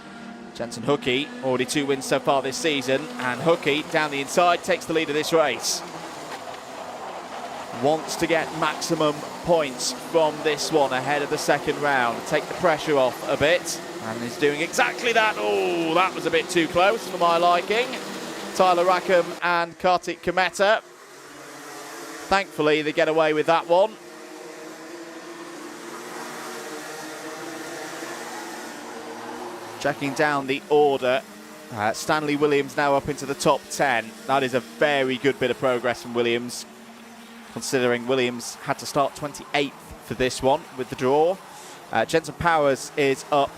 Jensen Hookey, already 2 wins so far this season. And Hookey, down the inside, takes the lead of this race. Wants to get maximum points from this one ahead of the second round. Take the pressure off a bit. And is doing exactly that. Oh, that was a bit too close for my liking. Tyler Rackham and Kartik Kometa. Thankfully, they get away with that one. Checking down the order. Stanley Williams now up into the top 10. That is a very good bit of progress from Williams, considering Williams had to start 28th for this one with the draw. Jensen Powers is up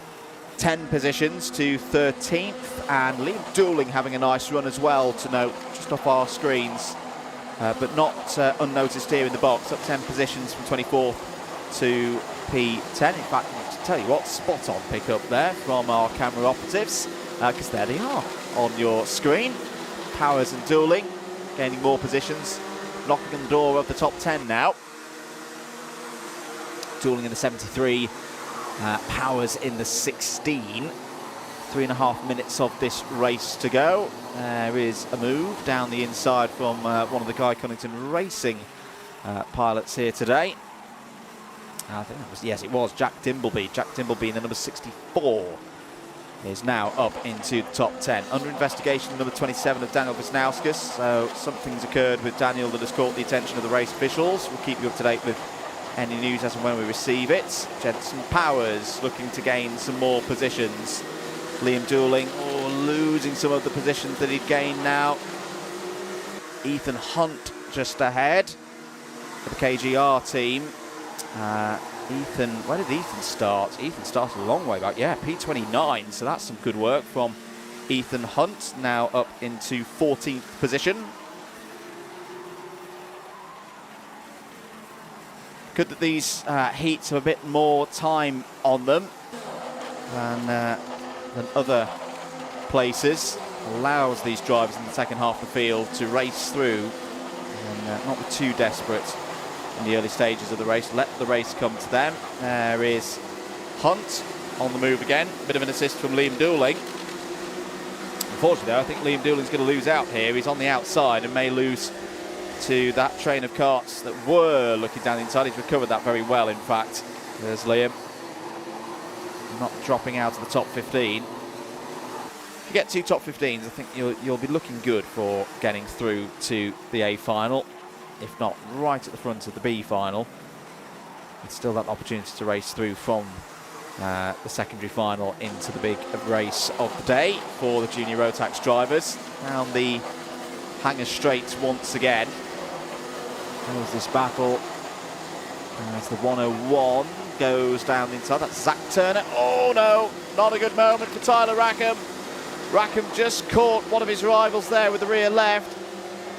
10 positions to 13th, and Liam Dooling having a nice run as well to note, just off our screens, but not unnoticed here in the box, up 10 positions from 24th to P10. In fact, to tell you what, spot on pick up there from our camera operatives, because there they are on your screen. Powers and Dooling gaining more positions, knocking on the door of the top 10 now. Dooling in the 73, Powers in the 16. 3.5 minutes of this race to go. There is a move down the inside from one of the Guy Cunnington Racing pilots here today. I think that was, yes, it was Jack Dimbleby. Jack Dimbleby in the number 64 is now up into the top 10. Under investigation, number 27 of Daniel Wisnauskas. So something's occurred with Daniel that has caught the attention of the race officials. We'll keep you up to date with any news as and when we receive it. Jensen Powers looking to gain some more positions. Liam Dooling losing some of the positions that he'd gained now. Ethan Hunt just ahead for the KGR team. Ethan, where did Ethan start? Ethan started a long way back. Yeah, P29, so that's some good work from Ethan Hunt, now up into 14th position. Good that these heats have a bit more time on them than other places. Allows these drivers in the second half of the field to race through and not be too desperate in the early stages of the race. Let the race come to them. There is Hunt on the move again. Bit of an assist from Liam Dooling. Unfortunately, though, I think Liam Dooling's going to lose out here. He's on the outside and may lose to that train of karts that were looking down the inside. He's recovered that very well, in fact. There's Liam. Not dropping out of the top 15. If you get 2 top 15s, I think you'll be looking good for getting through to the A final. If not right at the front of the B final. It's still that opportunity to race through from the secondary final into the big race of the day for the junior Rotax drivers. Down the Hanger Straight once again. There's this battle. As the 101 goes down the inside. That's Zach Turner. Oh no, not a good moment for Tyler Rackham. Rackham just caught one of his rivals there with the rear left,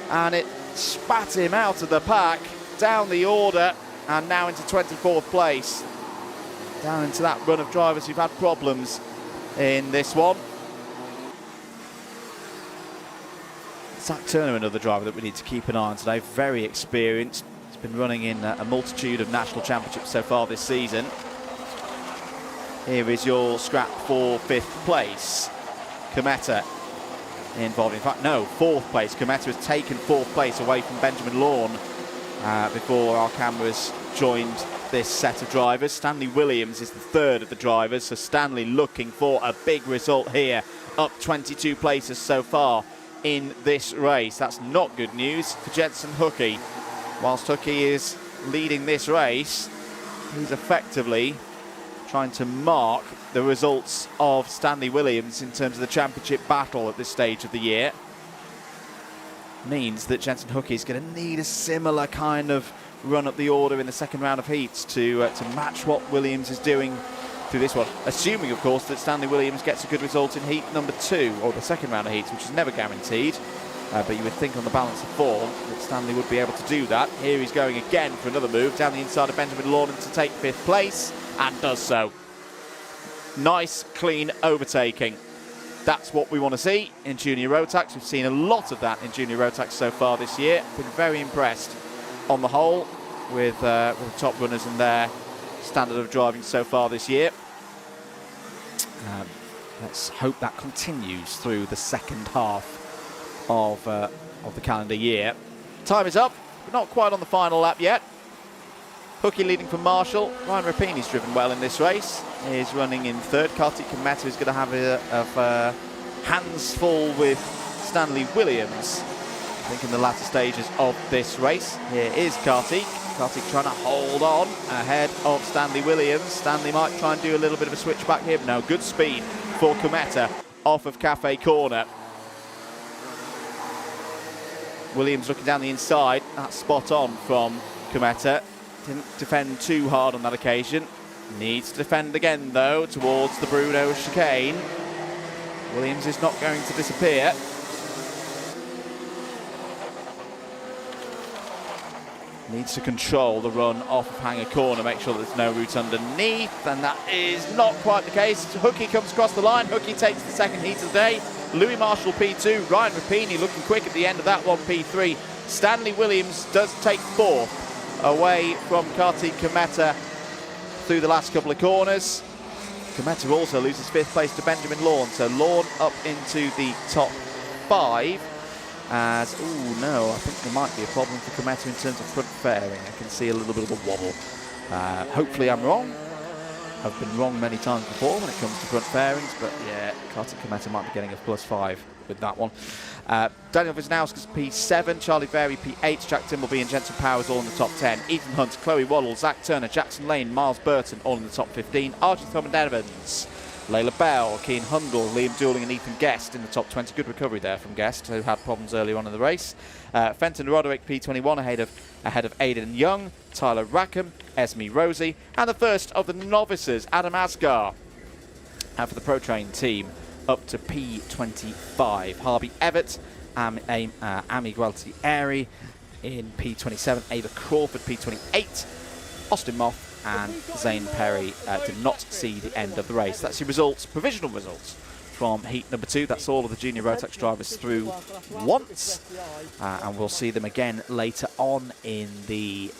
and it spat him out of the pack, down the order, and now into 24th place. Down into that run of drivers who've had problems in this one. Zach Turner, another driver that we need to keep an eye on today. Very experienced. He's been running in a multitude of national championships so far this season. Here is your scrap for 5th place. Kometa involved. In fact, no, 4th place. Kometa has taken 4th place away from Benjamin Lawn before our cameras joined this set of drivers. Stanley Williams is the 3rd of the drivers, so Stanley looking for a big result here, up 22 places so far in this race. That's not good news for Jensen Hookey. Whilst Hookey is leading this race, he's effectively trying to mark the results of Stanley Williams in terms of the championship battle at this stage of the year. Means that Jensen Hookey is going to need a similar kind of run up the order in the second round of heats to match what Williams is doing through this one. Assuming, of course, that Stanley Williams gets a good result in heat number 2, or the second round of heats, which is never guaranteed. But you would think on the balance of form that Stanley would be able to do that. Here he's going again for another move down the inside of Benjamin Lawton to take 5th place, and does so. Nice, clean overtaking. That's what we want to see in Junior Rotax. We've seen a lot of that in Junior Rotax so far this year. Been very impressed on the whole with the top runners and their standard of driving so far this year. Let's hope that continues through the second half of the calendar year. Time is up, but not quite on the final lap yet. Hooky leading from Marshall. Ryan Rapini's driven well in this race. He's running in third. Kartik Kameta is going to have a hands full with Stanley Williams, I think, in the latter stages of this race. Here is Kartik. Kartik trying to hold on ahead of Stanley Williams. Stanley might try and do a little bit of a switch back here, but no, good speed for Kameta off of Cafe Corner. Williams looking down the inside. That's spot on from Kameta. Didn't defend too hard on that occasion. Needs to defend again, though, towards the Bruno chicane. Williams is not going to disappear. Needs to control the run off of Hanger Corner, make sure there's no route underneath, and that is not quite the case. Hooky comes across the line. Hooky takes the second heat of the day. Louis Marshall P2, Ryan Rapini looking quick at the end of that one, P3. Stanley Williams does take fourth away from Kartik Kameta through the last couple of corners. Kameta also loses fifth place to Benjamin Lawn, so Lawn up into the top five. As, oh no, I think there might be a problem for Kameta in terms of front fairing. I can see a little bit of a wobble. Hopefully I'm wrong. I've been wrong many times before when it comes to front fairings, but yeah, Kartik Kameta might be getting a +5 with that one. Daniel Wisnowski's P7, Charlie Berry P8, Jack Timbleby and Jensen Powers all in the top 10. Ethan Hunt, Chloe Waddle, Zach Turner, Jackson Lane, Miles Burton all in the top 15. Archie Thurman Evans, Layla Bell, Keane Hundle, Liam Dooling and Ethan Guest in the top 20. Good recovery there from Guest, who had problems earlier on in the race. Fenton Roderick P21 ahead of Aidan Young, Tyler Rackham, Esme Rosie, and the first of the novices, Adam Asgar, for the Pro Train team, up to P25. Harvey Everett, Ami Gualtieri in P27, Ava Crawford P28, Austin Moth and Zane Perry did not see the end of the race. That's the results, provisional results from heat number 2. That's all of the Junior Rotax drivers through once, and we'll see them again later on in the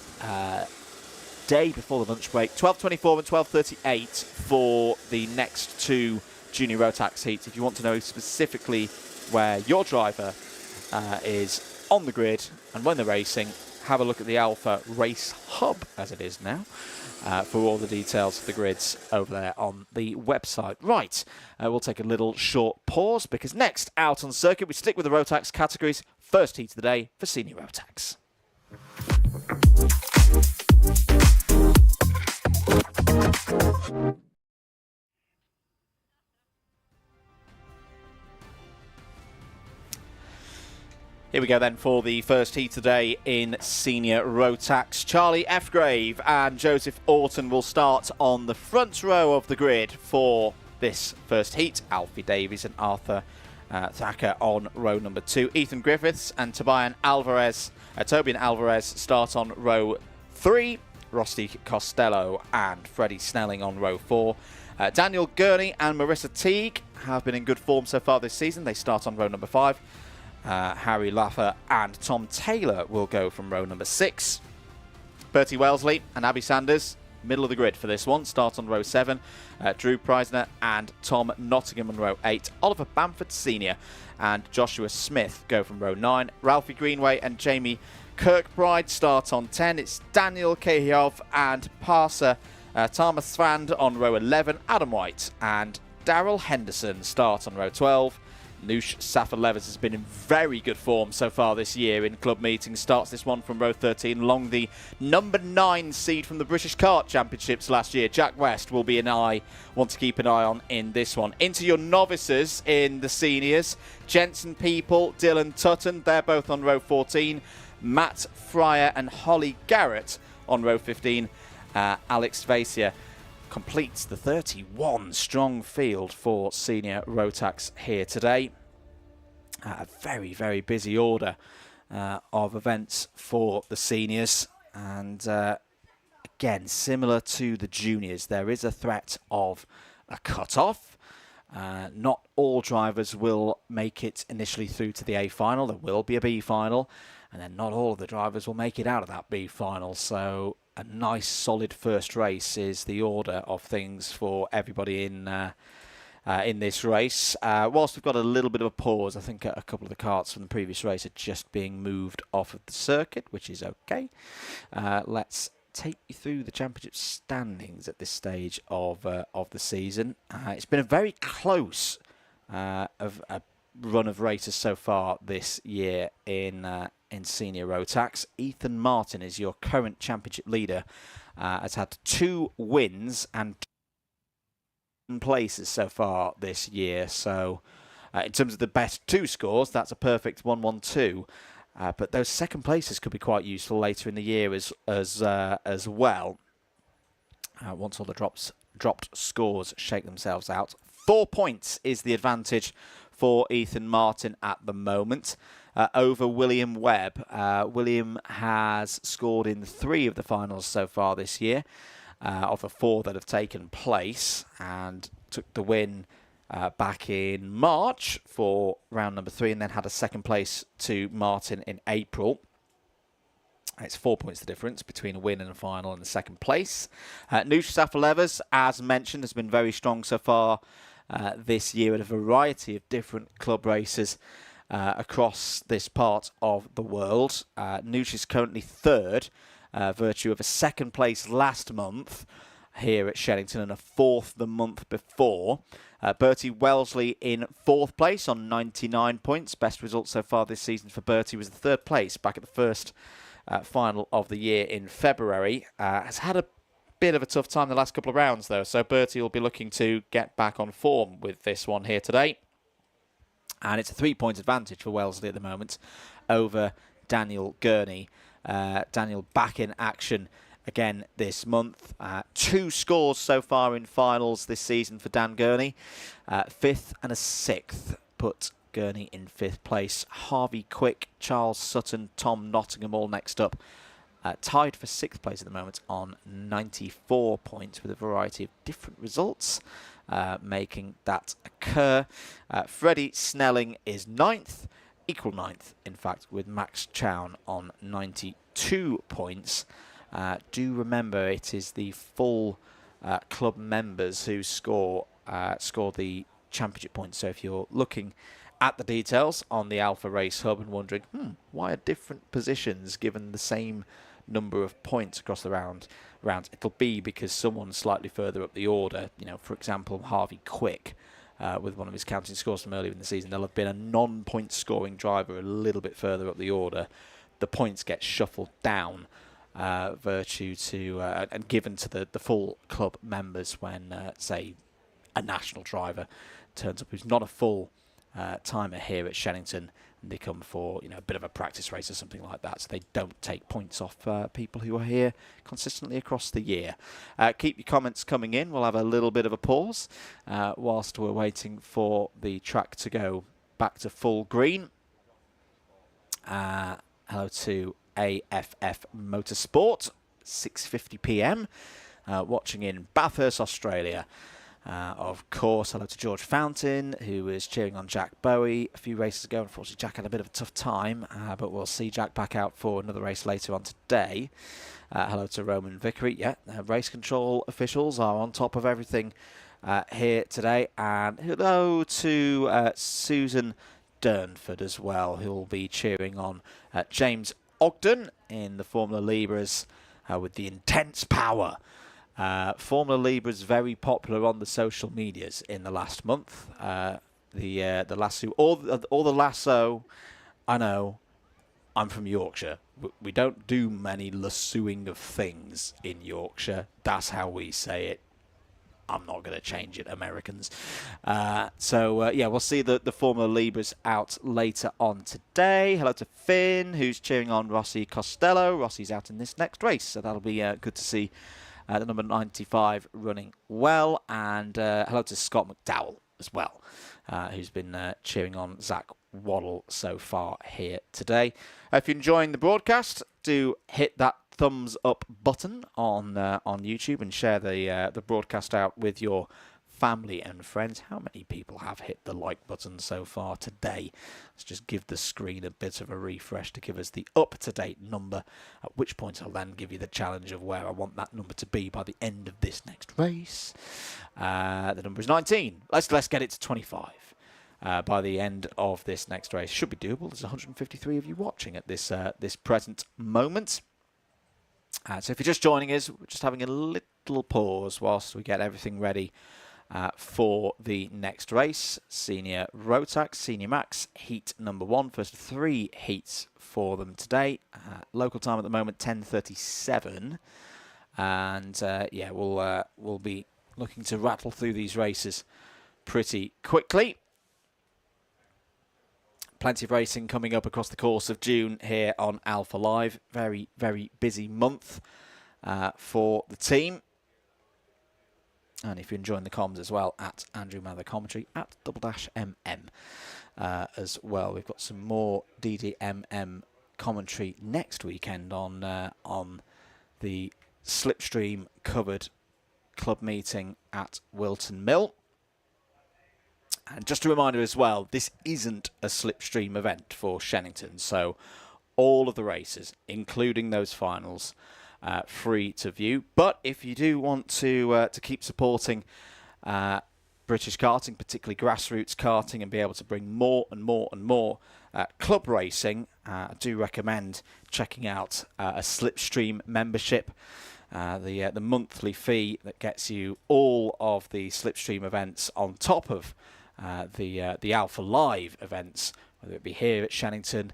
day before the lunch break. 12:24 and 12:38 for the next two Junior Rotax heats. If you want to know specifically where your driver is on the grid and when they're racing, have a look at the Alpha Race Hub, as it is now, for all the details of the grids over there on the website. Right, we'll take a little short pause, because next out on circuit we stick with the Rotax categories. First heat of the day for Senior Rotax. Here we go then for the first heat today in Senior Rotax. Charlie Fgrave and Joseph Orton will start on the front row of the grid for this first heat. Alfie Davies and Arthur Thacker on row number 2. Ethan Griffiths and Tobian Alvarez start on row 3. Rusty Costello and Freddie Snelling on row 4. Daniel Gurney and Marissa Teague have been in good form so far this season. They start on row number 5. Harry Laffer and Tom Taylor will go from row number 6. Bertie Wellesley and Abby Sanders, middle of the grid for this one, start on row 7. Drew Preisner and Tom Nottingham on row 8. Oliver Bamford Sr. and Joshua Smith go from row 9. Ralphie Greenway and Jamie Kirkbride start on 10. It's Daniel Cahiov and Parsa Tarmasvand on row 11. Adam White and Daryl Henderson start on row 12. Noosh Safa-Levis has been in very good form so far this year in club meetings. Starts this one from row 13 along the number 9 seed from the British Kart Championships last year. Jack West will be want to keep an eye on in this one. Into your novices in the seniors. Jensen People, Dylan Tutton, they're both on row 14. Matt Fryer and Holly Garrett on row 15. Alex Vasia completes the 31 strong field for Senior Rotax here today. A very, very busy order of events for the seniors, and again, similar to the juniors, there is a threat of a cut-off. Not all drivers will make it initially through to the A final. There will be a B final, and then not all of the drivers will make it out of that B final. So a nice solid first race is the order of things for everybody in this race. Whilst we've got a little bit of a pause, I think a couple of the karts from the previous race are just being moved off of the circuit, which is okay. Let's take you through the championship standings at this stage of the season. It's been a very close of a run of races so far this year in senior Rotax. Ethan Martin is your current championship leader. Has had 2 wins and 2 places so far this year. So in terms of the best 2 scores, that's a perfect 1-1-2. But those second places could be quite useful later in the year as well. Once all the dropped scores shake themselves out. 4 points is the advantage for Ethan Martin at the moment over William Webb. William has scored in 3 of the finals so far this year, of the 4 that have taken place, and took the win back in March for round number 3, and then had a second place to Martin in April. It's 4 points the difference between a win and a final and the second place. Noosh Safalevas, as mentioned, has been very strong so far this year at a variety of different club races across this part of the world. Noosh is currently 3rd, virtue of a second place last month here at Shenington and a 4th the month before. Bertie Wellesley in 4th place on 99 points. Best result so far this season for Bertie was the 3rd place back at the first final of the year in February. Has had a bit of a tough time the last couple of rounds though, so Bertie will be looking to get back on form with this one here today. And it's a 3-point advantage for Wellesley at the moment over Daniel Gurney. Daniel back in action again this month. 2 scores so far in finals this season for Dan Gurney. 5th and a 6th put Gurney in 5th place. Harvey Quick, Charles Sutton, Tom Nottingham all next up. Tied for 6th place at the moment on 94 points with a variety of different results making that occur. Freddie Snelling is 9th, equal 9th in fact, with Max Chown on 92 points. Do remember it is the full club members who score the championship points. So if you're looking at the details on the Alpha Race Hub and wondering, why are different positions given the same number of points across the rounds, it'll be because someone's slightly further up the order. You know, for example, Harvey Quick, with one of his counting scores from earlier in the season, there'll have been a non-point scoring driver a little bit further up the order. The points get shuffled down virtue to and given to the full club members when, say, a national driver turns up who's not a full timer here at Shenington, and they come for a bit of a practice race or something like that, so they don't take points off people who are here consistently across the year. Keep your comments coming in. We'll have a little bit of a pause whilst we're waiting for the track to go back to full green. Hello to AFF Motorsport, 6:50 p.m. Watching in Bathurst, Australia. Of course, hello to George Fountain, who was cheering on Jack Bowie a few races ago. Unfortunately, Jack had a bit of a tough time, but we'll see Jack back out for another race later on today. Hello to Roman Vickery. Yeah, race control officials are on top of everything here today. And hello to Susan Durnford as well, who will be cheering on James Ogden in the Formula Libras with the intense power. Formula Libra is very popular on the social medias in the last month. The lasso, or the lasso. I know, I'm from Yorkshire. We don't do many lassoing of things in Yorkshire. That's how we say it. I'm not going to change it, Americans. Yeah, we'll see the Formula Libras out later on today. Hello to Finn, who's cheering on Rossi Costello. Rossi's out in this next race, so that'll be good to see. The number 95 running well. And hello to Scott McDowell as well, who's been cheering on Zach Waddle so far here today. If you're enjoying the broadcast, do hit that thumbs up button on YouTube and share the broadcast out with your family and friends. How many people have hit the like button so far today? Let's just give the screen a bit of a refresh to give us the up-to-date number, at which point I'll then give you the challenge of where I want that number to be by the end of this next race. The number is 19. Let's get it to 25. By the end of this next race. Should be doable. There's 153 of you watching at this this present moment. So if you're just joining us, we're just having a little pause whilst we get everything ready for the next race. Senior Rotax, Senior Max, heat number 1. First 3 heats for them today. Local time at the moment, 10:37. And yeah, we'll be looking to rattle through these races pretty quickly. Plenty of racing coming up across the course of June here on Alpha Live. Very, very busy month for the team. And if you're enjoying the comms as well, at Andrew Mather Commentary, at _MM as well. We've got some more DDMM commentary next weekend on the Slipstream covered club meeting at Wilton Mill. And just a reminder as well, this isn't a Slipstream event for Shenington, so all of the races, including those finals, free to view. But if you do want to keep supporting British karting, particularly grassroots karting, and be able to bring more and more and more club racing, I do recommend checking out a Slipstream membership. The monthly fee that gets you all of the Slipstream events on top of the Alpha Live events, whether it be here at Shenington,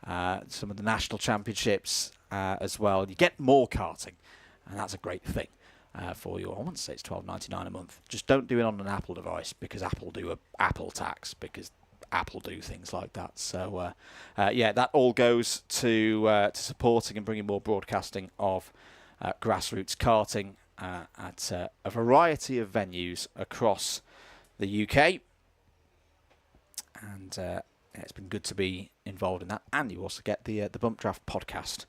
some of the national championships as well. You get more karting, and that's a great thing for you. I want to say it's $12.99 a month. Just don't do it on an Apple device, because Apple do a Apple tax, because Apple do things like that. So yeah, that all goes to supporting and bringing more broadcasting of grassroots karting at a variety of venues across the UK. And it's been good to be involved in that. And you also get the Bump Draft podcast,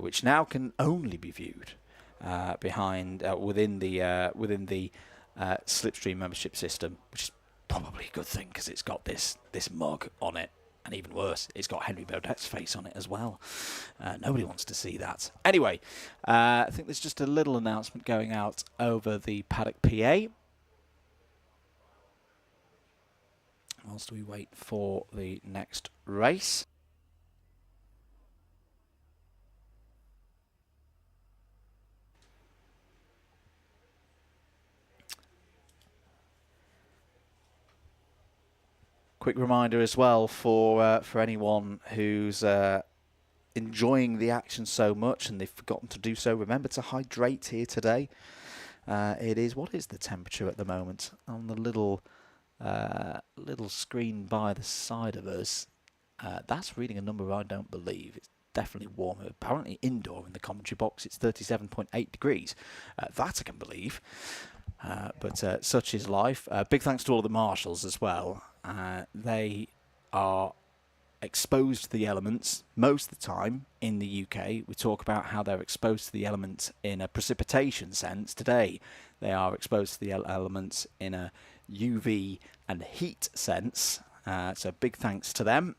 which now can only be viewed within the Slipstream membership system, which is probably a good thing, because it's got this mug on it, and even worse, it's got Henry Baudet's face on it as well. Nobody wants to see that. Anyway, I think there's just a little announcement going out over the paddock PA. Whilst we wait for the next race. Quick reminder as well for anyone who's enjoying the action so much and they've forgotten to do so. Remember to hydrate here today. What is the temperature at the moment on the little screen by the side of us? That's reading a number I don't believe. It's definitely warmer. Apparently indoor in the commentary box it's 37.8 degrees. That I can believe. But such is life. Big thanks to all of the marshals as well. They are exposed to the elements most of the time in the UK. We talk about how they're exposed to the elements in a precipitation sense. Today they are exposed to the elements in a UV and heat sense. So big thanks to them.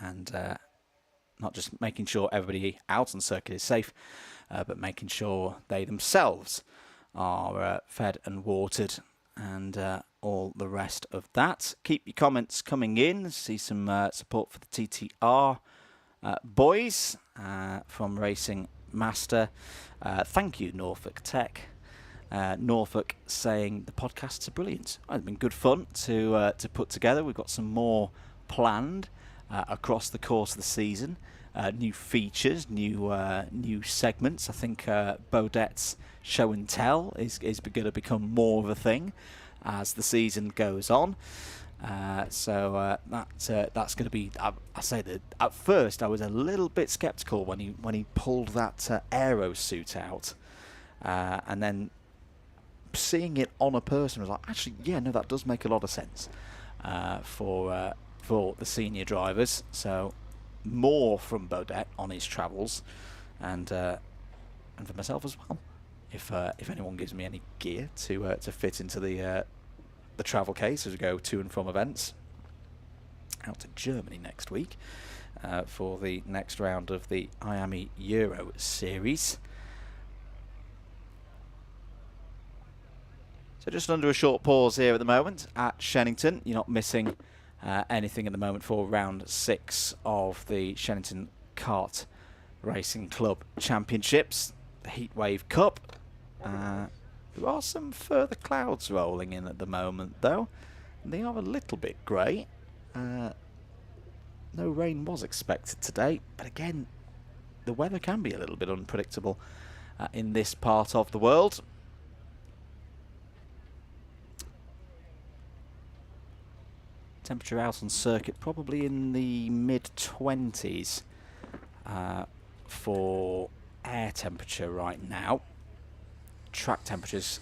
And not just making sure everybody out on circuit is safe, but making sure they themselves are fed and watered, and all the rest of that. Keep your comments coming in. See some support for the TTR boys from Racing Master. Thank you, Norfolk Tech. Norfolk saying the podcasts are brilliant. It's been good fun to put together. We've got some more planned across the course of the season. New features, new segments. I think Baudet's show and tell is going to become more of a thing as the season goes on. So that's going to be. I say that at first I was a little bit sceptical when he pulled that aero suit out, and then seeing it on a person was like, actually, yeah, no, that does make a lot of sense for the senior drivers. So more from Baudet on his travels, and for myself as well. if anyone gives me any gear to fit into the travel case as we go to and from events. Out to Germany next week for the next round of the Miami Euro Series. So just under a short pause here at the moment at Shenington. You're not missing anything at the moment for round 6 of the Shenington Kart Racing Club Championships, the Heatwave Cup. There are some further clouds rolling in at the moment though. They are a little bit grey. No rain was expected today, but again, the weather can be a little bit unpredictable in this part of the world. Temperature out on circuit probably in the mid-20s for air temperature right now. Track temperatures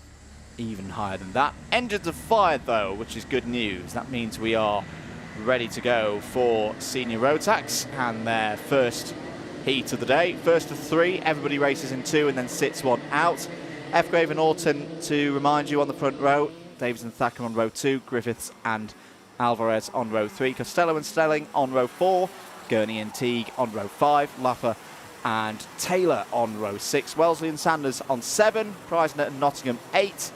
even higher than that. Engines are fired though, which is good news. That means we are ready to go for senior Rotax and their first heat of the day. First of 3, everybody races in 2 and then sits 1 out. F-Grave and Orton, to remind you, on the front row. Davies and Thacker on row 2, Griffiths and Alvarez on row 3, Costello and Stelling on row 4, Gurney and Teague on row 5, Laffer and Taylor on row 6, Wellesley and Sanders on 7, Preisner and Nottingham 8,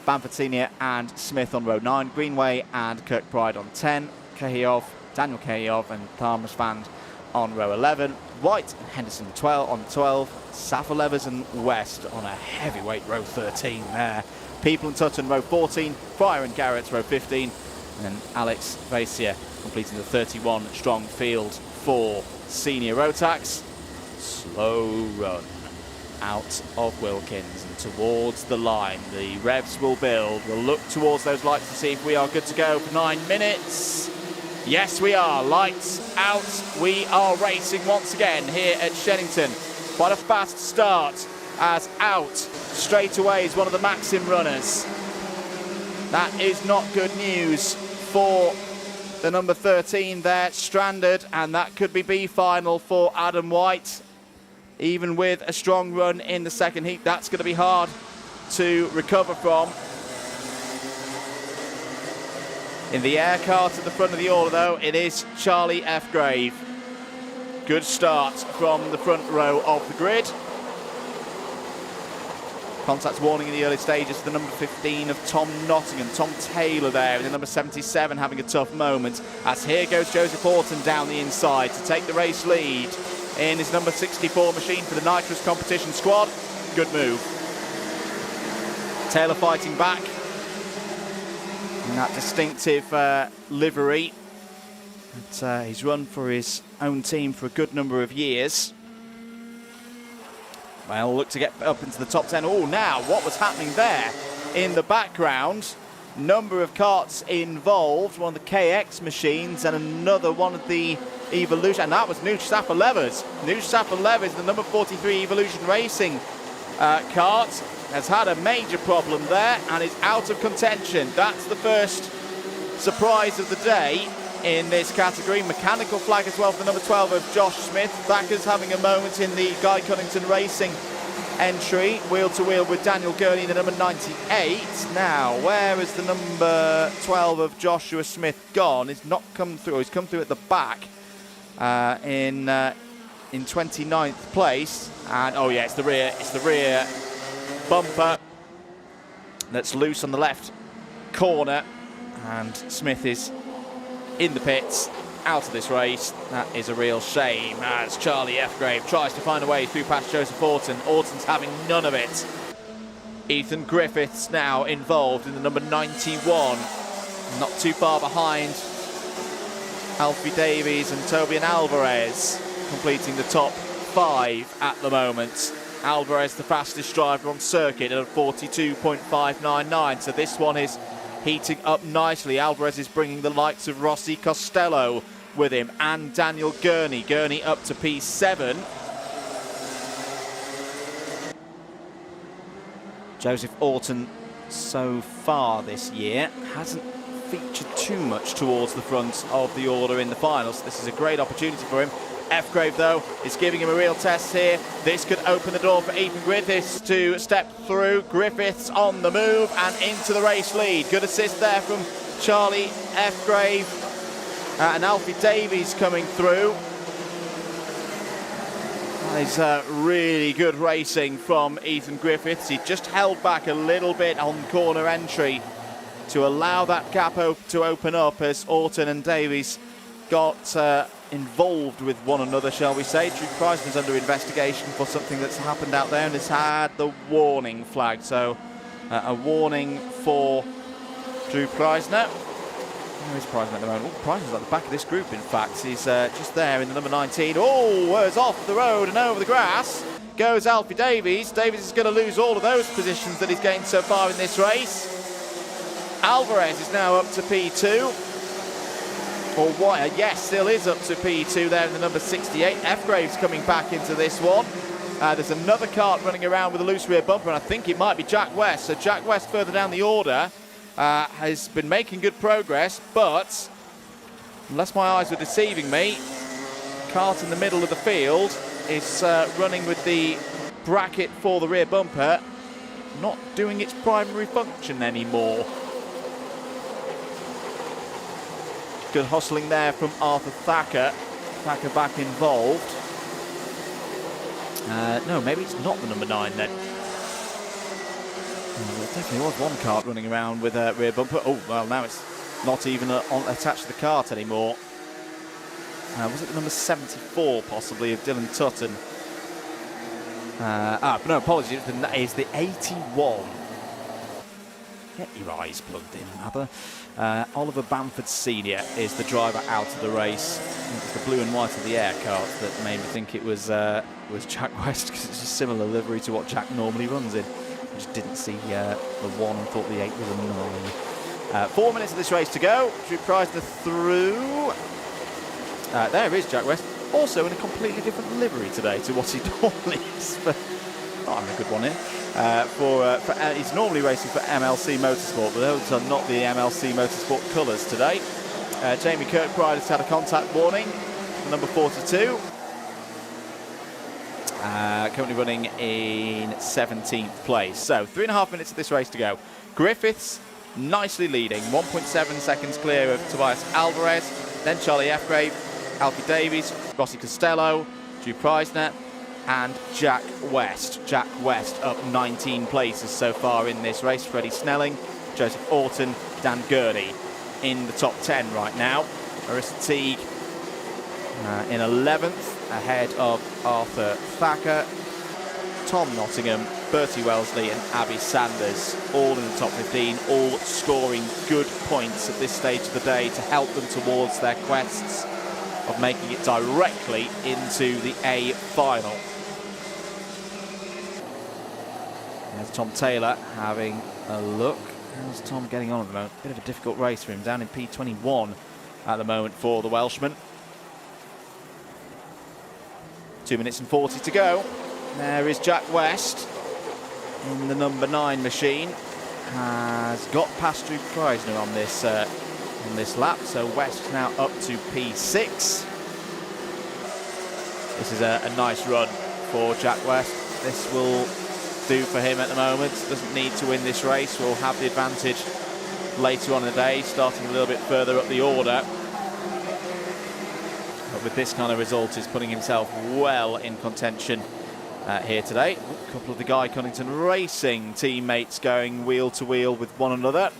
Bamford Senior and Smith on row 9, Greenway and Kirkbride on 10, Daniel Cahill and Thomas Vand on row 11, White and Henderson on 12, Safford Levers and West on a heavyweight row 13 there, People and Tutton row 14, Fryer and Garrett row 15, and Alex Vacia completing the 31 strong field for senior Rotax. Slow run out of Wilkins and towards the line. The revs will build. We'll look towards those lights to see if we are good to go for 9 minutes. Yes, we are. Lights out. We are racing once again here at Shenington. Quite a fast start, as out straight away is one of the Maxim runners. That is not good news for the number 13 there, stranded, and that could be B final for Adam White. Even with a strong run in the second heat, that's going to be hard to recover from. In the air cart at the front of the order though, it is Charlie F. Grave. Good start from the front row of the grid. Contact warning in the early stages for the number 15 of Tom Nottingham. Tom Taylor there, and the number 77 having a tough moment. As here goes Joseph Horton down the inside to take the race lead in his number 64 machine for the Nitrous competition squad. Good move. Taylor fighting back in that distinctive livery that he's run for his own team for a good number of years. Well, look to get up into the top 10. Oh, now, what was happening there in the background? Number of karts involved. One of the KX machines and another one of the Evolution. And that was Noosh Safa-Levers. Noosh Safa-Levers, the number 43 Evolution Racing kart, has had a major problem there and is out of contention. That's the first surprise of the day in this category. Mechanical flag as well for the number 12 of Josh Smith. Thacker's having a moment in the Guy Cunnington Racing entry, wheel to wheel with Daniel Gurney, the number 98. Now, where is the number 12 of Joshua Smith gone? He's not come through. He's come through at the back in 29th place. And oh yeah, it's the rear bumper that's loose on the left corner, and Smith is in the pits, out of this race. That is a real shame, as Charlie F. Grave tries to find a way through past Joseph Orton. Orton's having none of it. Ethan Griffiths now involved in the number 91, not too far behind Alfie Davies and Tobian Alvarez, completing the top 5 at the moment. Alvarez the fastest driver on circuit at 42.599, so this one is heating up nicely. Alvarez is bringing the likes of Rossi Costello with him and Daniel Gurney. Gurney up to P7. Joseph Orton so far this year hasn't featured too much towards the front of the order in the finals. This is a great opportunity for him. F-Grave, though, is giving him a real test here. This could open the door for Ethan Griffiths to step through. Griffiths on the move and into the race lead. Good assist there from Charlie F-Grave. And Alfie Davies coming through. That is really good racing from Ethan Griffiths. He just held back a little bit on corner entry to allow that gap to open up as Orton and Davies got involved with one another, shall we say. Drew Preisner's under investigation for something that's happened out there and has had the warning flag. So a warning for Drew Preisner. Where is Preisner at the moment? Oh, Preisner's at the back of this group, in fact. He's just there in the number 19. Oh, was off the road and over the grass goes Alfie Davies. Davies is going to lose all of those positions that he's gained so far in this race. Alvarez is now up to P2. Or what? Yes, still is up to P2 there in the number 68. F-Grave's coming back into this one. There's another kart running around with a loose rear bumper, and I think it might be Jack West. So Jack West further down the order has been making good progress, but unless my eyes were deceiving me, kart in the middle of the field is running with the bracket for the rear bumper, not doing its primary function anymore. Good hustling there from Arthur Thacker. Thacker back involved. No, maybe it's not the number 9 then. There definitely was one kart running around with a rear bumper. Oh, well, now it's not even attached to the kart anymore. Was it the number 74, possibly, of Dylan Tutton? No, apologies, it's the 81. Get your eyes plugged in, Mather. Oliver Bamford Sr. is the driver out of the race. It's the blue and white of the air kart that made me think it was Jack West, because it's a similar livery to what Jack normally runs in. I just didn't see the 1 and thought the 8 was a 9. 4 minutes of this race to go. Drew Preisner through. There is Jack West, also in a completely different livery today to what he normally is. But not having a good one here. He's normally racing for MLC Motorsport, but those are not the MLC Motorsport colours today. Jamie Kirkbride has had a contact warning, number 42. Currently running in 17th place. So 3.5 minutes of this race to go. Griffiths nicely leading, 1.7 seconds clear of Tobias Alvarez, then Charlie F-Grave, Alfie Davies, Rossi Costello, Drew Preisner, and Jack West. Jack West up 19 places so far in this race. Freddie Snelling, Joseph Orton, Dan Gurney in the top 10 right now. Marissa Teague in 11th, ahead of Arthur Thacker, Tom Nottingham, Bertie Wellesley and Abby Sanders, all in the top 15, all scoring good points at this stage of the day to help them towards their quests of making it directly into the A final. There's Tom Taylor having a look. How's Tom getting on at the moment? Bit of a difficult race for him, down in P21 at the moment for the Welshman. 2 minutes and 40 to go. There is Jack West in the number 9 machine. Has got past Drew Preisner on this lap, so West now up to P6. This is a nice run for Jack West. This will do for him at the moment. Doesn't need to win this race. Will have the advantage later on in the day, starting a little bit further up the order. But with this kind of result, he's putting himself well in contention here today. A couple of the Guy Cunnington Racing teammates going wheel to wheel with one another.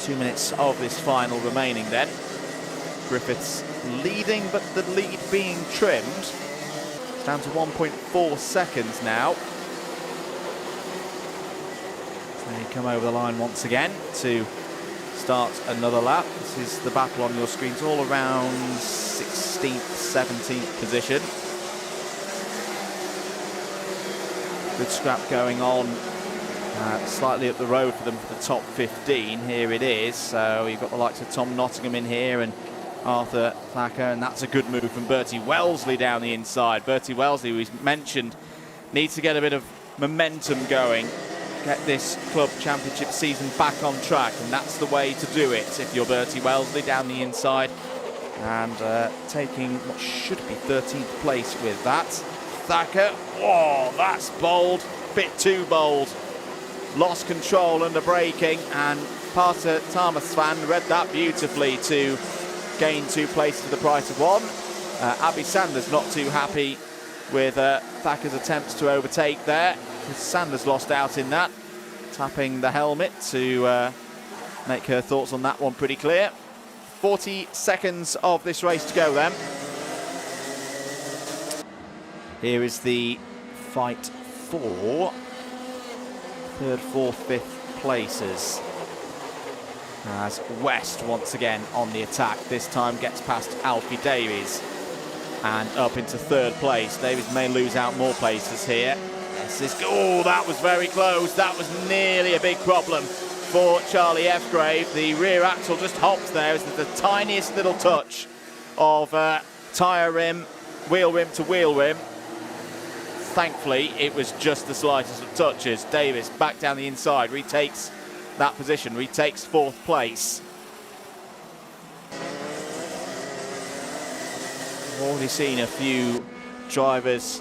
2 minutes of this final remaining then. Griffiths leading, but the lead being trimmed. It's down to 1.4 seconds now. So you come over the line once again to start another lap. This is the battle on your screens, all around 16th, 17th position. Good scrap going on. Slightly up the road for them for the top 15. Here it is. So you've got the likes of Tom Nottingham in here and Arthur Thacker, and that's a good move from Bertie Wellesley down the inside. Bertie Wellesley, who we've mentioned, needs to get a bit of momentum going get this club championship season back on track, and that's the way to do it. If you're Bertie Wellesley down the inside and taking what should be 13th place with that. Thacker, oh, that's bold, bit too bold. Lost control under braking, and Parter Tamasvan read that beautifully to gain 2 places for the price of 1. Abby Sanders not too happy with Thacker's attempts to overtake there. Sanders lost out in that, tapping the helmet to make her thoughts on that one pretty clear. 40 seconds of this race to go then. Here is the fight for 3rd, 4th, 5th places. As West once again on the attack, this time gets past Alfie Davies and up into 3rd place. Davies may lose out more places here. Oh, that was very close. That was nearly a big problem for Charlie Fgrave. The rear axle just hops there. It's the tiniest little touch of tyre rim, wheel rim to wheel rim. Thankfully, it was just the slightest of touches. Davis back down the inside, retakes that position, retakes 4th place. I've already seen a few drivers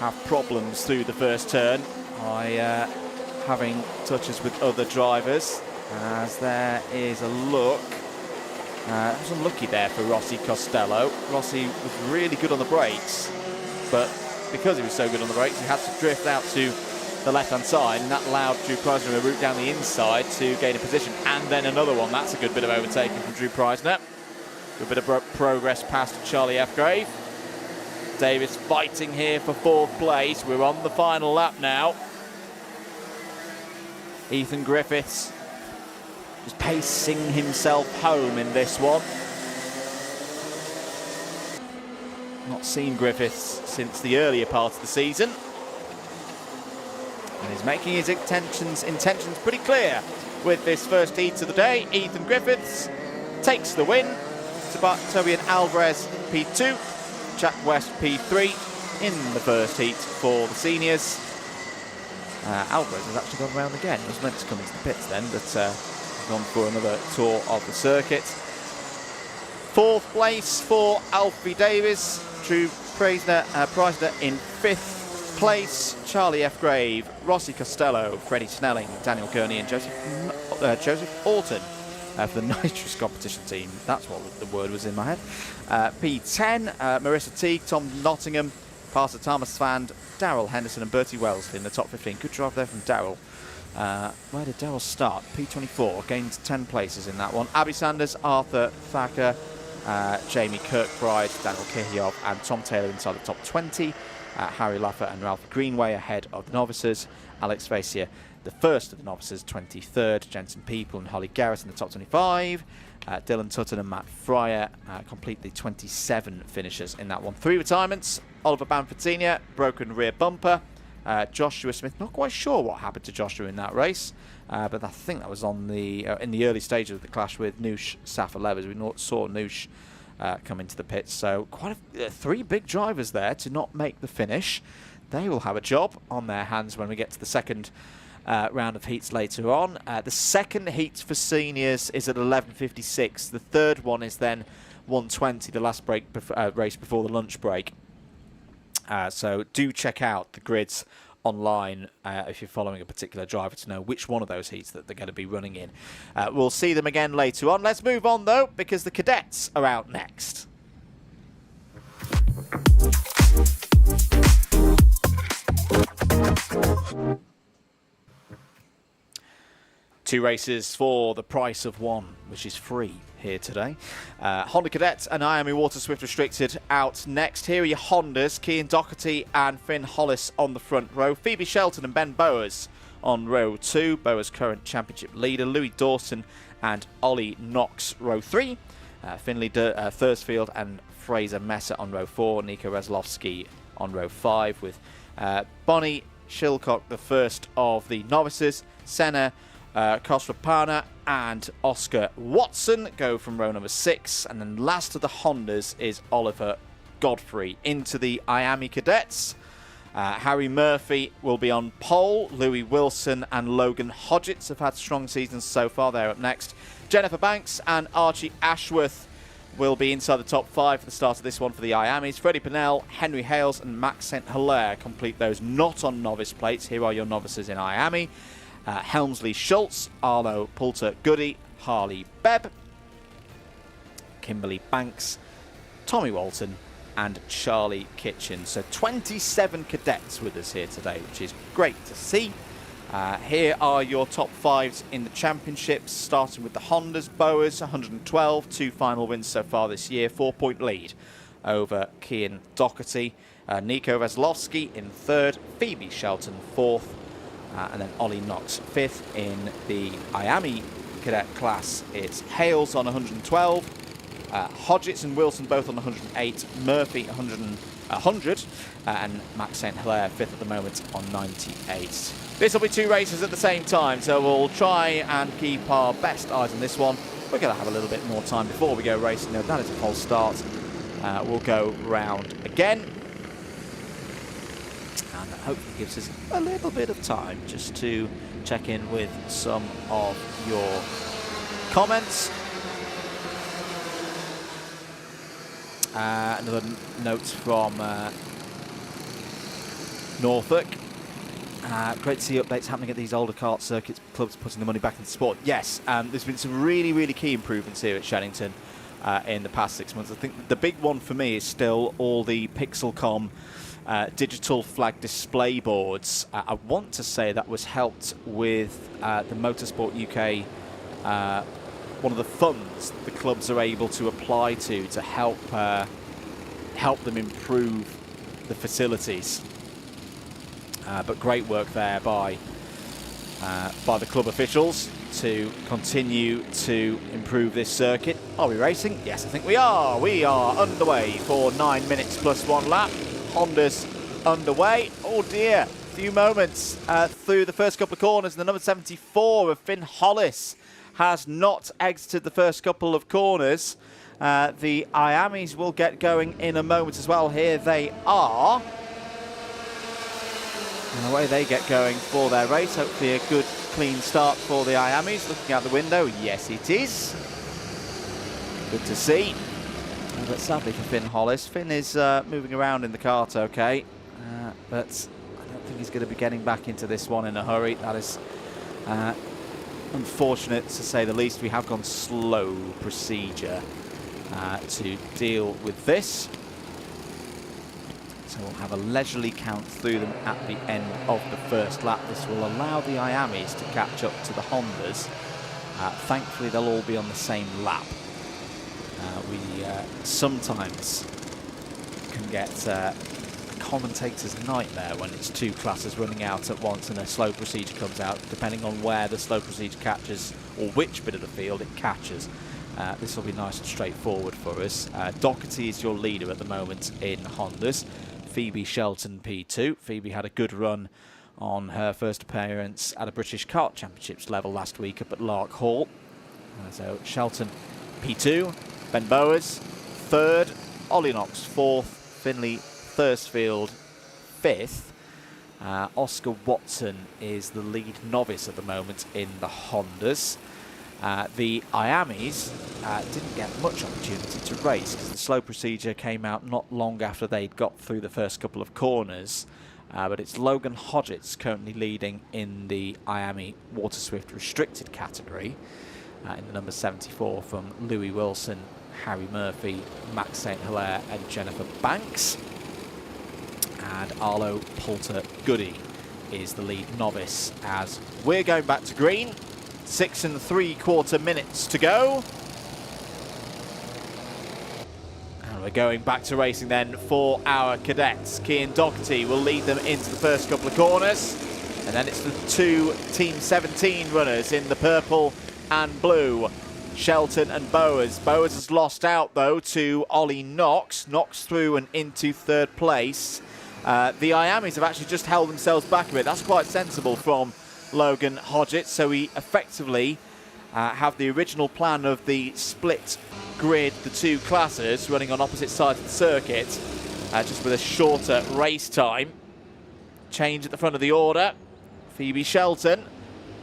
have problems through the first turn by having touches with other drivers, as there is a look. It was unlucky there for Rossi Costello. Rossi was really good on the brakes, but because he was so good on the brakes, he had to drift out to the left-hand side, and that allowed Drew Preisner a route down the inside to gain a position, and then another one. That's a good bit of overtaking from Drew Preisner. Good bit of progress past Charlie Fgrave. Davis fighting here for 4th place. We're on the final lap now. Ethan Griffiths just pacing himself home in this one. Not seen Griffiths since the earlier part of the season. And he's making his intentions pretty clear with this first heat of the day. Ethan Griffiths takes the win. Tobian Alvarez P2, Jack West P3 in the first heat for the seniors. Alvarez has actually gone around again. He was meant to come into the pits then, but gone for another tour of the circuit. 4th place for Alfie Davis. Drew Preisner in 5th place. Charlie Fgrave, Rossi Costello, Freddie Snelling, Daniel Gurney and Joseph Alton for the nitrous competition team. That's what the word was in my head. P10, Marissa Teague, Tom Nottingham, Parter Tamasvan, Darrell Henderson and Bertie Wellesley in the top 15. Good drive there from Darrell. Where did Darrell start? P24, gained 10 places in that one. Abby Sanders, Arthur Thacker, Jamie Kirkbride, Daniel Kihiov and Tom Taylor inside the top 20. Harry Laffer and Ralph Greenway ahead of the novices. Alex Facier, the first of the novices, 23rd. Jensen People and Holly Garrett in the top 25. Dylan Tutton and Matt Fryer complete the 27 finishers in that one. 3 retirements. Oliver Bamford Sr., broken rear bumper. Joshua Smith, not quite sure what happened to Joshua in that race, but I think that was on the in the early stages of the clash with Noosh Safa-Levers. We saw Noosh come into the pits, so quite 3 big drivers there to not make the finish. They will have a job on their hands when we get to the second round of heats later on. The second heat for seniors is at 11:56. The third one is then 1:20, the last race before the lunch break. So do check out the grids online if you're following a particular driver to know which one of those heats that they're going to be running in. We'll see them again later on. Let's move on though, because the cadets are out next. Two races for the price of one, which is free here today. Honda Cadets and Miami Waterswift Restricted out next. Here are your Hondas, Cian Doherty and Finn Hollis on the front row. Phoebe Shelton and Ben Bowers on row 2. Bowers current championship leader. Louis Dawson and Ollie Knox row 3. Finley Thursfield and Fraser Messer on row 4. Nico Reslovsky on row 5 with Bonnie Shilcock, the first of the novices. Senna Kosrapana and Oscar Watson go from row number 6, and then last of the Hondas is Oliver Godfrey into the Miami Cadets. Harry Murphy will be on pole. Louis Wilson and Logan Hodgetts have had strong seasons so far. They're up next. Jennifer Banks and Archie Ashworth will be inside the top 5 for the start of this one for the Iamis. Freddie Pennell, Henry Hales and Max St. Hilaire complete those not on novice plates. Here are your novices in Iami. Helmsley Schultz, Arlo Poulter Goody, Harley Bebb, Kimberly Banks, Tommy Walton and Charlie Kitchen. So 27 cadets with us here today, which is great to see. Here are your top 5s in the championships, starting with the Hondas. Bowers, 112, 2 final wins so far this year, 4-point lead over Kian Doherty. Nico Veslovsky in 3rd, Phoebe Shelton 4th, and then Ollie Knox 5th. In the Iami cadet class, it's Hales on 112, Hodgetts and Wilson both on 108, Murphy 100, and Max St. Hilaire 5th at the moment on 98. This will be 2 races at the same time, so we'll try and keep our best eyes on this one. We're going to have a little bit more time before we go racing. No, that is a false start. We'll go round again. And that hopefully gives us a little bit of time just to check in with some of your comments. Another note from Norfolk. Great to see updates happening at these older kart circuits, clubs putting the money back into sport. Yes, there's been some really, really key improvements here at Shenington in the past 6 months. I think the big one for me is still all the Pixelcom digital flag display boards. I want to say that was helped with the Motorsport UK, one of the funds the clubs are able to apply to help them improve the facilities. But great work there by the club officials to continue to improve this circuit. Are we racing? Yes, I think we are. We are underway for 9 minutes plus 1 lap. Honda's underway. Oh dear, a few moments through the first couple of corners. And the number 74 of Finn Hollis has not exited the first couple of corners. The Iamis will get going in a moment as well. Here they are. And away they get going for their race. Hopefully a good, clean start for the Iamis. Looking out the window, yes it is. Good to see. But sadly for Finn Hollis, Finn is moving around in the kart okay. But I don't think he's going to be getting back into this one in a hurry. That is unfortunate to say the least. We have gone slow procedure to deal with this. So we'll have a leisurely count through them at the end of the first lap. This will allow the Iamis to catch up to the Hondas. Thankfully, they'll all be on the same lap. We sometimes can get a commentator's nightmare when it's 2 classes running out at once and a slow procedure comes out, depending on where the slow procedure catches or which bit of the field it catches. This will be nice and straightforward for us. Doherty is your leader at the moment in Hondas. Phoebe Shelton P2. Phoebe had a good run on her first appearance at a British Kart Championships level last week up at Lark Hall. So Shelton P2, Ben Bowers 3rd, Ollie Knox 4th, Finley Thursfield 5th. Oscar Watson is the lead novice at the moment in the Hondas. The Iamis didn't get much opportunity to race because the slow procedure came out not long after they'd got through the first couple of corners. But it's Logan Hodgetts currently leading in the Iami waterswift restricted category in the number 74 from Louis Wilson, Harry Murphy, Max St. Hilaire and Jennifer Banks. And Arlo Poulter Goody is the lead novice as we're going back to green. 6 3/4 minutes to go. And we're going back to racing then for our cadets. Kian Doherty will lead them into the first couple of corners. And then it's the 2 Team 17 runners in the purple and blue. Shelton and Bowers. Bowers has lost out though to Ollie Knox. Knox through and into 3rd place. The Iamis have actually just held themselves back a bit. That's quite sensible from Logan Hodgetts. So we effectively have the original plan of the split grid, the 2 classes running on opposite sides of the circuit, just with a shorter race time. change at the front of the order. Phoebe Shelton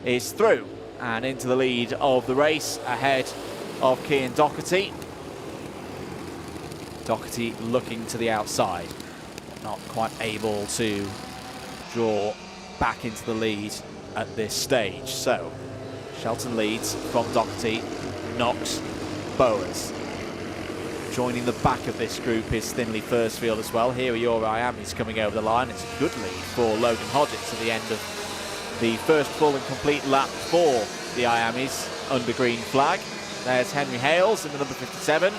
is through and into the lead of the race ahead of Cian Doherty. Doherty looking to the outside, not quite able to draw back into the lead at this stage. So Shelton leads from Doherty, Knox, Bowers. Joining the back of this group is Thinley Firstfield as well. Here are your Iamis coming over the line. It's a good lead for Logan Hodgetts at the end of the first full and complete lap for the Iamis under green flag. There's Henry Hales in the number 57,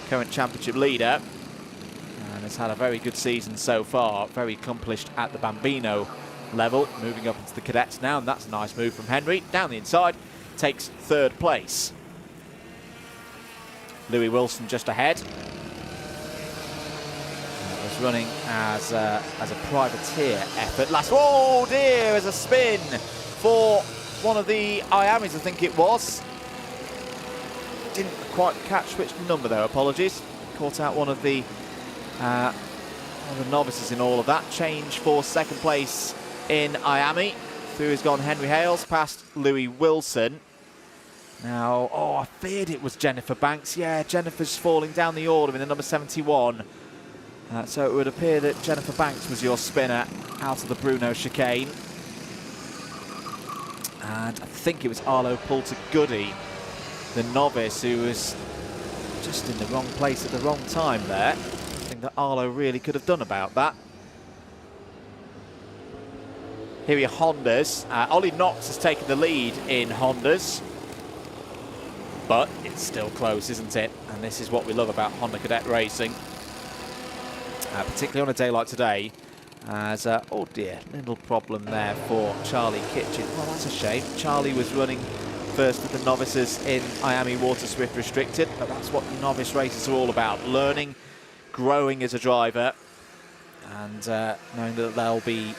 current championship leader, and has had a very good season so far. Very accomplished at the Bambino level, moving up into the cadets now, and that's a nice move from Henry. Down the inside, takes third place. Louis Wilson just ahead. Was running as a privateer effort. Oh dear, as a spin for one of the Iamis, I think it was. Didn't quite catch which number though, apologies. Caught out one of the novices in all of that. Change for second place in Iami. Through has gone Henry Hales past Louis Wilson. Now, I feared it was Jennifer Banks. Yeah, Jennifer's falling down the order in the number 71. So it would appear that Jennifer Banks was your spinner out of the Bruno chicane. And I think it was Arlo Poulter-Goody, the novice, who was just in the wrong place at the wrong time there. I think that Arlo really could have done about that. Here are your Hondas. Ollie Knox has taken the lead in Hondas. But it's still close, isn't it? And this is what we love about Honda Cadet Racing. Particularly on a day like today. As, oh dear, little problem there for Charlie Kitchen. Well, that's a shame. Charlie was running first with the novices in Miami Waterswift Restricted. But that's what novice races are all about. Learning, growing as a driver. And knowing that there'll be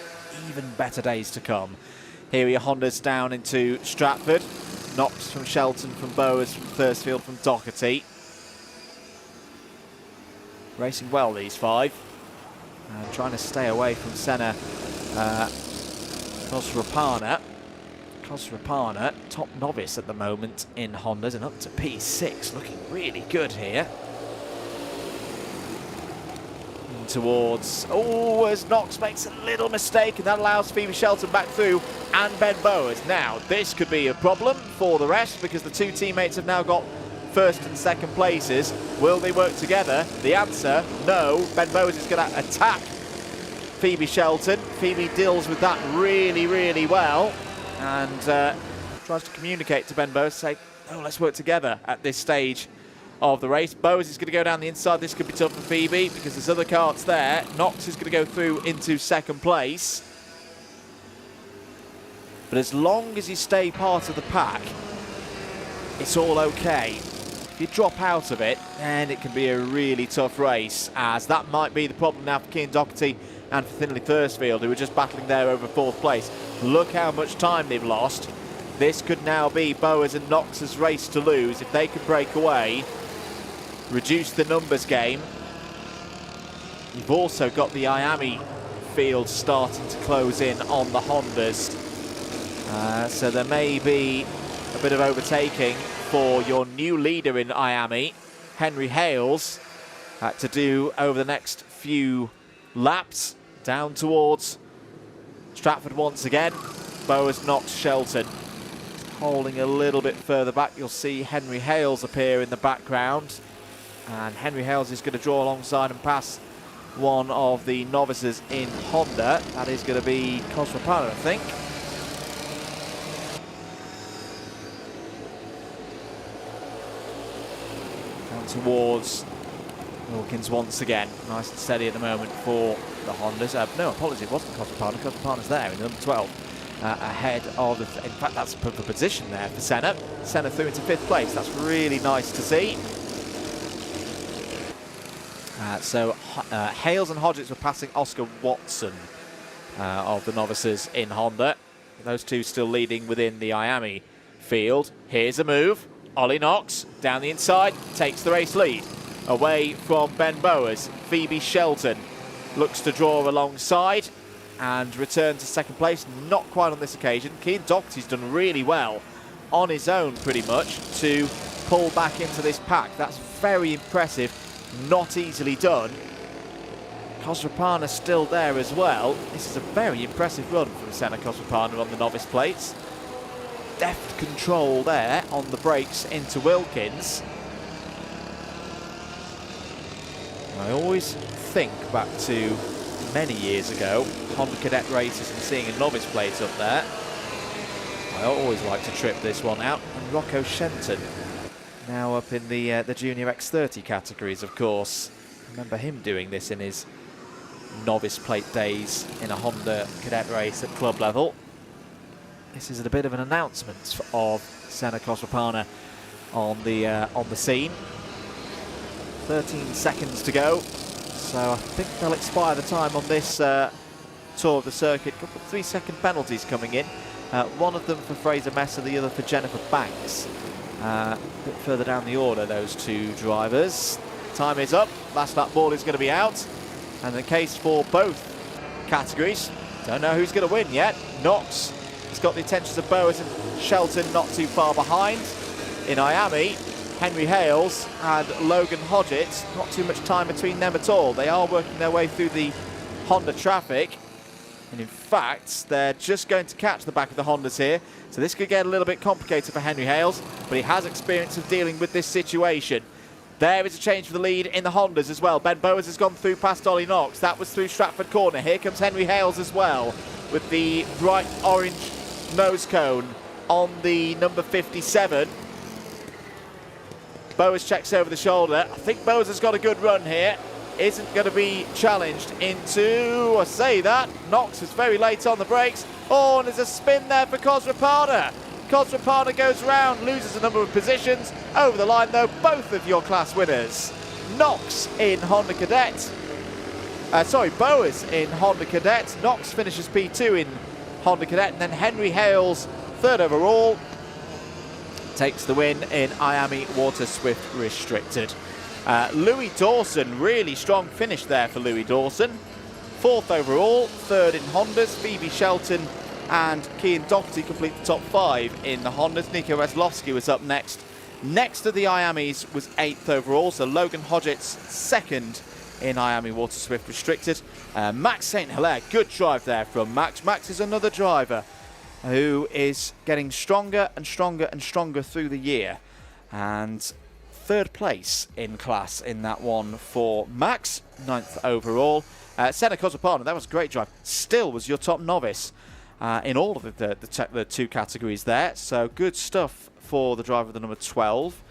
even better days to come. Here are your Hondas down into Stratford. Knox from Shelton, from Bowers, from Firstfield, from Doherty. Racing well, these five. And trying to stay away from Senna Khosrapana. Khosrapana, top novice at the moment in Hondas and up to P6. Looking really good here. Towards, as Knox makes a little mistake, and that allows Phoebe Shelton back through, and Ben Bowers. Now, this could be a problem for the rest, because the two teammates have now got first and second places. Will they work together? The answer, no. Ben Bowers is going to attack Phoebe Shelton. Phoebe deals with that really, really well, and tries to communicate to Ben Bowers, say, no, let's work together at this stage of the race. Bowes is going to go down the inside. This could be tough for Phoebe because there's other karts there. Knox is going to go through into second place. But as long as you stay part of the pack, it's all okay. If you drop out of it, then it can be a really tough race, as that might be the problem now for Cian Doherty and for Thinley Firstfield, who are just battling there over fourth place. Look how much time they've lost. This could now be Bowers and Knox's race to lose. If they can break away, reduce the numbers game. You've also got the Iami field starting to close in on the Hondas. So there may be a bit of overtaking for your new leader in Iami, Henry Hales, to do over the next few laps. Down towards Stratford once again. Bowers, Knox, Shelton. Holding a little bit further back, you'll see Henry Hales appear in the background. And Henry Hales is going to draw alongside and pass one of the novices in Honda. That is going to be Khosrapana, I think. Down towards Wilkins once again. Nice and steady at the moment for the Hondas. No, apologies, it wasn't Khosrapana. Khosrapana's there in number 12. Ahead of the... in fact, that's the position there for Senna. Senna through into fifth place. That's really nice to see. So Hales and Hodgetts were passing Oscar Watson of the novices in Honda. Those two still leading within the Iami field. Here's a move. Ollie Knox down the inside, takes the race lead. Away from Ben Bowers. Phoebe Shelton looks to draw alongside. and return to second place. Not quite on this occasion. Keane Doherty's done really well on his own, pretty much, to pull back into this pack. That's very impressive. Not easily done. Kosrapana still there as well. This is a very impressive run from Senna Kosrapana on the novice plates. Deft control there on the brakes into Wilkins. I always think back to many years ago, Honda Cadet races, and seeing a novice plate up there. I always like to trip this one out. And Rocco Shenton, now up in the Junior X30 categories, of course. I remember him doing this in his novice plate days in a Honda Cadet race at club level. This is a bit of an announcement of Senna Kosrapana on the scene. 13 seconds to go, so I think they'll expire the time on this tour of the circuit. A couple of 3-second penalties coming in. One of them for Fraser Messer, the other for Jennifer Banks. A bit further down the order, those two drivers. Time is up. Last lap ball is going to be out. And the case for both categories. Don't know who's going to win yet. Knox has got the attentions of Bowers and Shelton not too far behind. In Miami, Henry Hales and Logan Hodgetts, not too much time between them at all. They are working their way through the Honda traffic. And in fact, they're just going to catch the back of the Hondas here. So this could get a little bit complicated for Henry Hales, but he has experience of dealing with this situation. There is a change for the lead in the Hondas as well. Ben Bowers has gone through past Ollie Knox. That was through Stratford Corner. Here comes Henry Hales as well with the bright orange nose cone on the number 57. Bowers checks over the shoulder. I think Bowers has got a good run here. Isn't going to be challenged into, I say that, Knox is very late on the brakes. Oh, and there's a spin there for Kosrapana. Kosrapana goes round, loses a number of positions. Over the line though, both of your class winners. Knox in Honda Cadet. Bowers in Honda Cadet. Knox finishes P2 in Honda Cadet, and then Henry Hales, third overall, takes the win in Miami waterswift restricted. Louis Dawson, really strong finish there for Louis Dawson. Fourth overall, third in Hondas. Phoebe Shelton and Keane Doherty complete the top 5 in the Hondas. Nico Weslowski was up next. Next to the Miamis was 8th overall, so Logan Hodgetts second in Miami waterswift restricted. Max St. Hilaire, good drive there from Max. Max is another driver who is getting stronger and stronger and stronger through the year. And third place in class in that one for Max, 9th overall. Senna Kosrapana, that was a great drive. Still was your top novice in all of the two categories there. So good stuff for the driver of the number 12,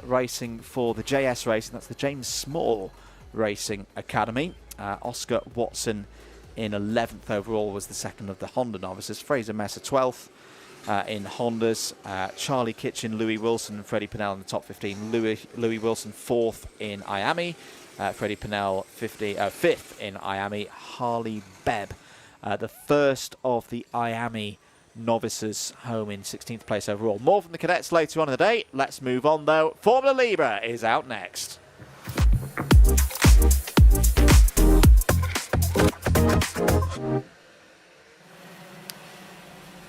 racing for the JS Racing. That's the James Small Racing Academy. Oscar Watson in 11th overall was the second of the Honda novices. Fraser Messer 12th in Hondas. Charlie Kitchen, Louis Wilson and Freddie Pennell in the top 15. Louis Wilson 4th in Miami. Freddie Pennell 5th in Miami. Harley Bebb, the first of the Miami novices, home in 16th place overall. More from the cadets later on in the day. Let's move on though. Formula Libra is out next.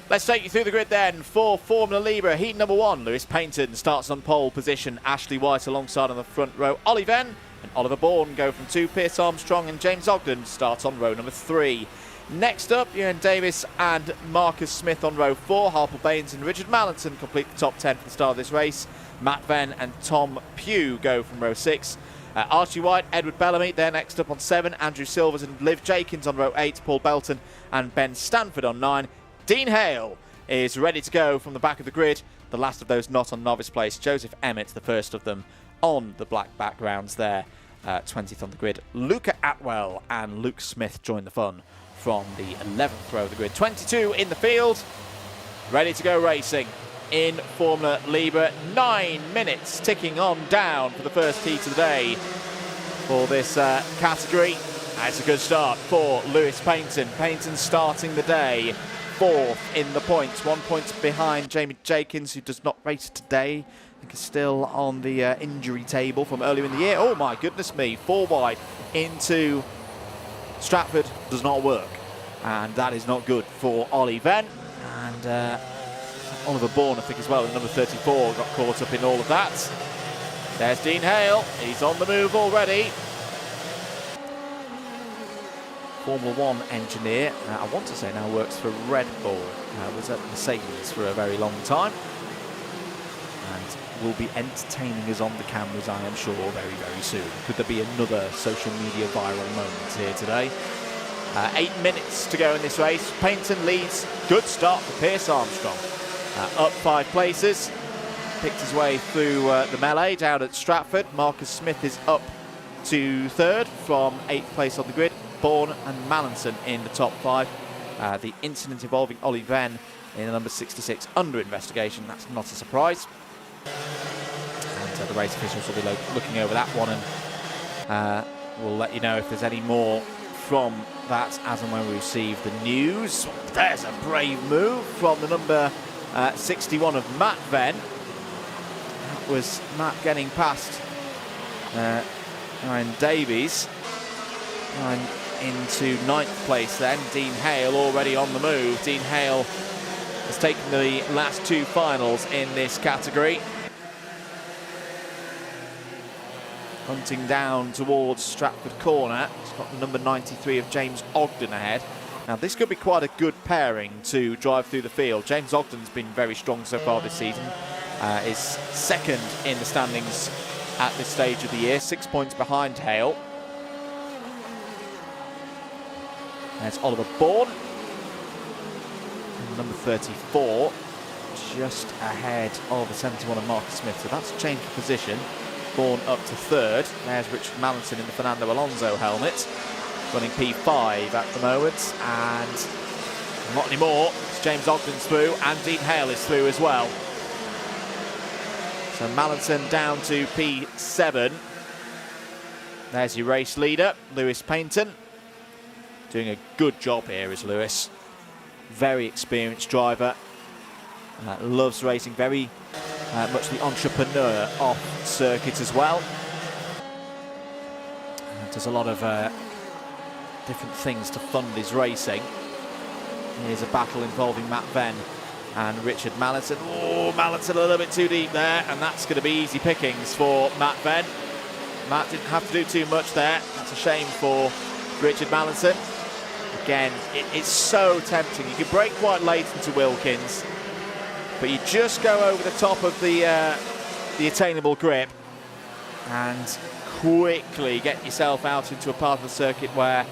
Let's take you through the grid then for Formula Libra. Heat number 1, Lewis Paynton starts on pole position. Ashley White alongside on the front row. Ollie Venn and Oliver Bourne go from 2. Pierce Armstrong and James Ogden start on row number 3. Next up, Ewan Davis and Marcus Smith on row 4. Harper Baines and Richard Mallinson complete the top 10 for the start of this race. Matt Venn and Tom Pugh go from row 6. Archie White, Edward Bellamy, they're next up on 7. Andrew Silvers and Liv Jakins on row 8. Paul Belton and Ben Stanford on 9. Dean Hale is ready to go from the back of the grid. The last of those not on novice place. Joseph Emmett, the first of them on the black backgrounds there. 20th on the grid. Luca Atwell and Luke Smith join the fun from the 11th row of the grid. 22 in the field. Ready to go racing in Formula Libra. 9 minutes ticking on down for the first heat of the day for this category. It's a good start for Lewis Paynton. Paynton starting the day 4th in the points. 1 point behind Jamie Jakins, who does not race today. I think is still on the injury table from earlier in the year. Oh my goodness me, 4 wide into Stratford does not work. and that is not good for Ollie Venn. And Oliver Bourne, I think, as well, at number 34, got caught up in all of that. There's Dean Hale, he's on the move already. Formula One engineer, I want to say now works for Red Bull, was at Mercedes for a very long time, and will be entertaining us on the cameras, I am sure, very, very soon. Could there be another social media viral moment here today? 8 minutes to go in this race. Payton leads. Good start for Pierce Armstrong. Up 5 places. Picked his way through the melee down at Stratford. Marcus Smith is up to 3rd from 8th place on the grid. Bourne and Mallinson in the top 5. The incident involving Ollie Venn in the number 66 under investigation. That's not a surprise. And the race officials will be looking over that one, and we'll let you know if there's any more from that as and when we receive the news. There's a brave move from the number 61 of Matt Venn. That was Matt getting past Ryan Davies. And into 9th place then. Dean Hale already on the move. Dean Hale has taken the last 2 finals in this category. Hunting down towards Stratford Corner. He's got the number 93 of James Ogden ahead. Now this could be quite a good pairing to drive through the field. James Ogden's been very strong so far this season. Is 2nd in the standings at this stage of the year, 6 points behind Hale. There's Oliver Bourne, number 34, just ahead of the 71 of Marcus Smith. So that's a change of position. Bourne up to 3rd. There's Richard Mallinson in the Fernando Alonso helmet, running P5 at the moment, and not anymore. It's James Ogden's through, and Dean Hale is through as well. So Mallinson down to P7. There's your race leader, Lewis Payton. Doing a good job here is Lewis. Very experienced driver. Loves racing, very much the entrepreneur off circuit as well. Does a lot of different things to fund his racing. Here's a battle involving Matt Venn and Richard Mallinson. Oh, Mallinson a little bit too deep there, and that's going to be easy pickings for Matt Venn. Matt didn't have to do too much there. That's a shame for Richard Mallinson. Again, it's so tempting. You can brake quite late into Wilkins, but you just go over the top of the attainable grip and quickly get yourself out into a part of the circuit where,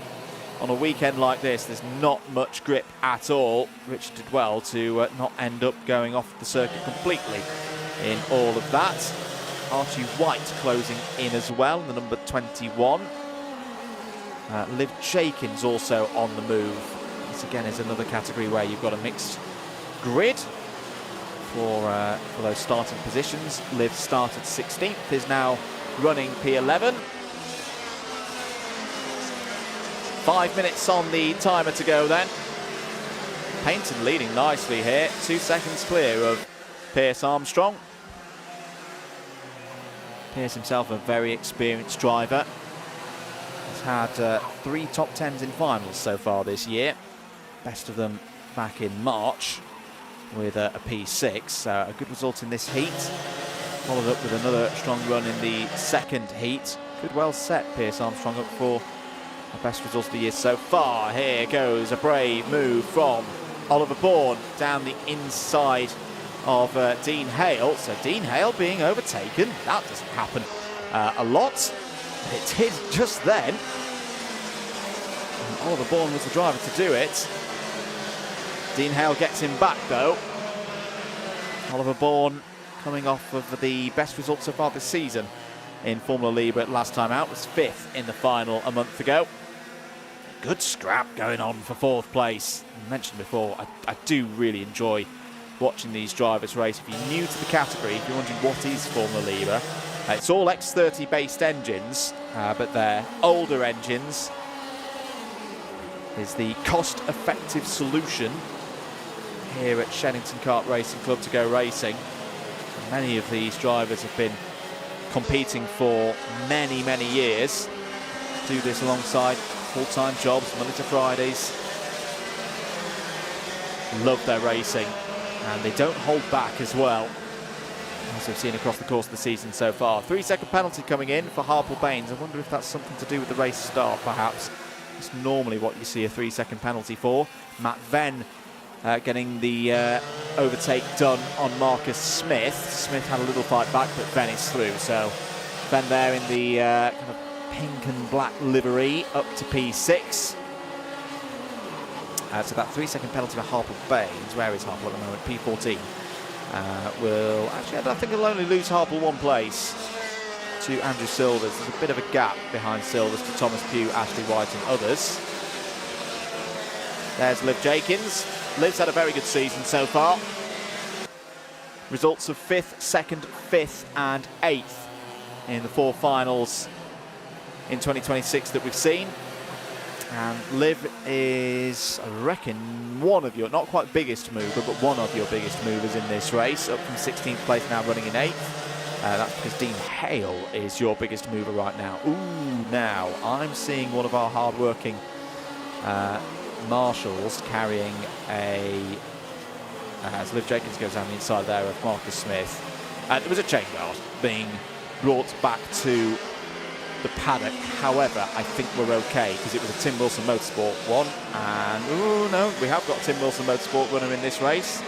on a weekend like this, there's not much grip at all. Richard did well to not end up going off the circuit completely in all of that. Archie White closing in as well, the number 21. Liv Jenkins also on the move. This again is another category where you've got a mixed grid for those starting positions. Liv started 16th, is now running P11. 5 minutes on the timer to go then. Payton leading nicely here, 2 seconds clear of Pierce Armstrong. Pierce himself a very experienced driver. He's had 3 top 10s in finals so far this year. Best of them back in March with a P6. A good result in this heat. Followed up with another strong run in the 2nd heat. Good well set Pierce Armstrong up for the best result of the year so far. Here goes a brave move from Oliver Bourne down the inside of Dean Hale. So Dean Hale being overtaken. That doesn't happen a lot. It did just then. And Oliver Bourne was the driver to do it. Dean Hale gets him back though. Oliver Bourne coming off of the best result so far this season in Formula Libra last time out, was 5th in the final a month ago. Good scrap going on for 4th place. I mentioned before, I do really enjoy watching these drivers race. If you're new to the category, if you're wondering what is Formula Libra, it's all X30 based engines, but they're older engines. Is the cost-effective solution here at Shenington Kart Racing Club to go racing. Many of these drivers have been competing for many, many years. Do this alongside full-time jobs, Monday to Fridays. love their racing, and they don't hold back as well, as we've seen across the course of the season so far. 3-second penalty coming in for Harple Baines. I wonder if that's something to do with the race start, perhaps. It's normally what you see a 3-second penalty for. Matt Venn getting the overtake done on Marcus Smith. Smith had a little fight back, but Venn is through. So Venn there in the kind of pink and black livery up to P6. So that 3-second penalty for Harple Baines. Where is Harple at the moment? P14. Will actually, I think he'll only lose Harple one place to Andrew Silvers. There's a bit of a gap behind Silvers to Thomas Pugh, Ashley White and others. There's Liv Jenkins. Liv's had a very good season so far. Results of 5th, 2nd, 5th and 8th in the 4 finals in 2026 that we've seen. And Liv is, I reckon, one of your, not quite biggest mover, but one of your biggest movers in this race, up from 16th place now running in 8th. That's because Dean Hale is your biggest mover right now. Ooh, now I'm seeing one of our hard-working marshals carrying a, as Liv Jenkins goes down the inside there of Marcus Smith. There was a chain guard being brought back to the paddock. However, I think we're okay because it was a Tim Wilson Motorsport one, and ooh, no, we have got a Tim Wilson Motorsport runner in this race,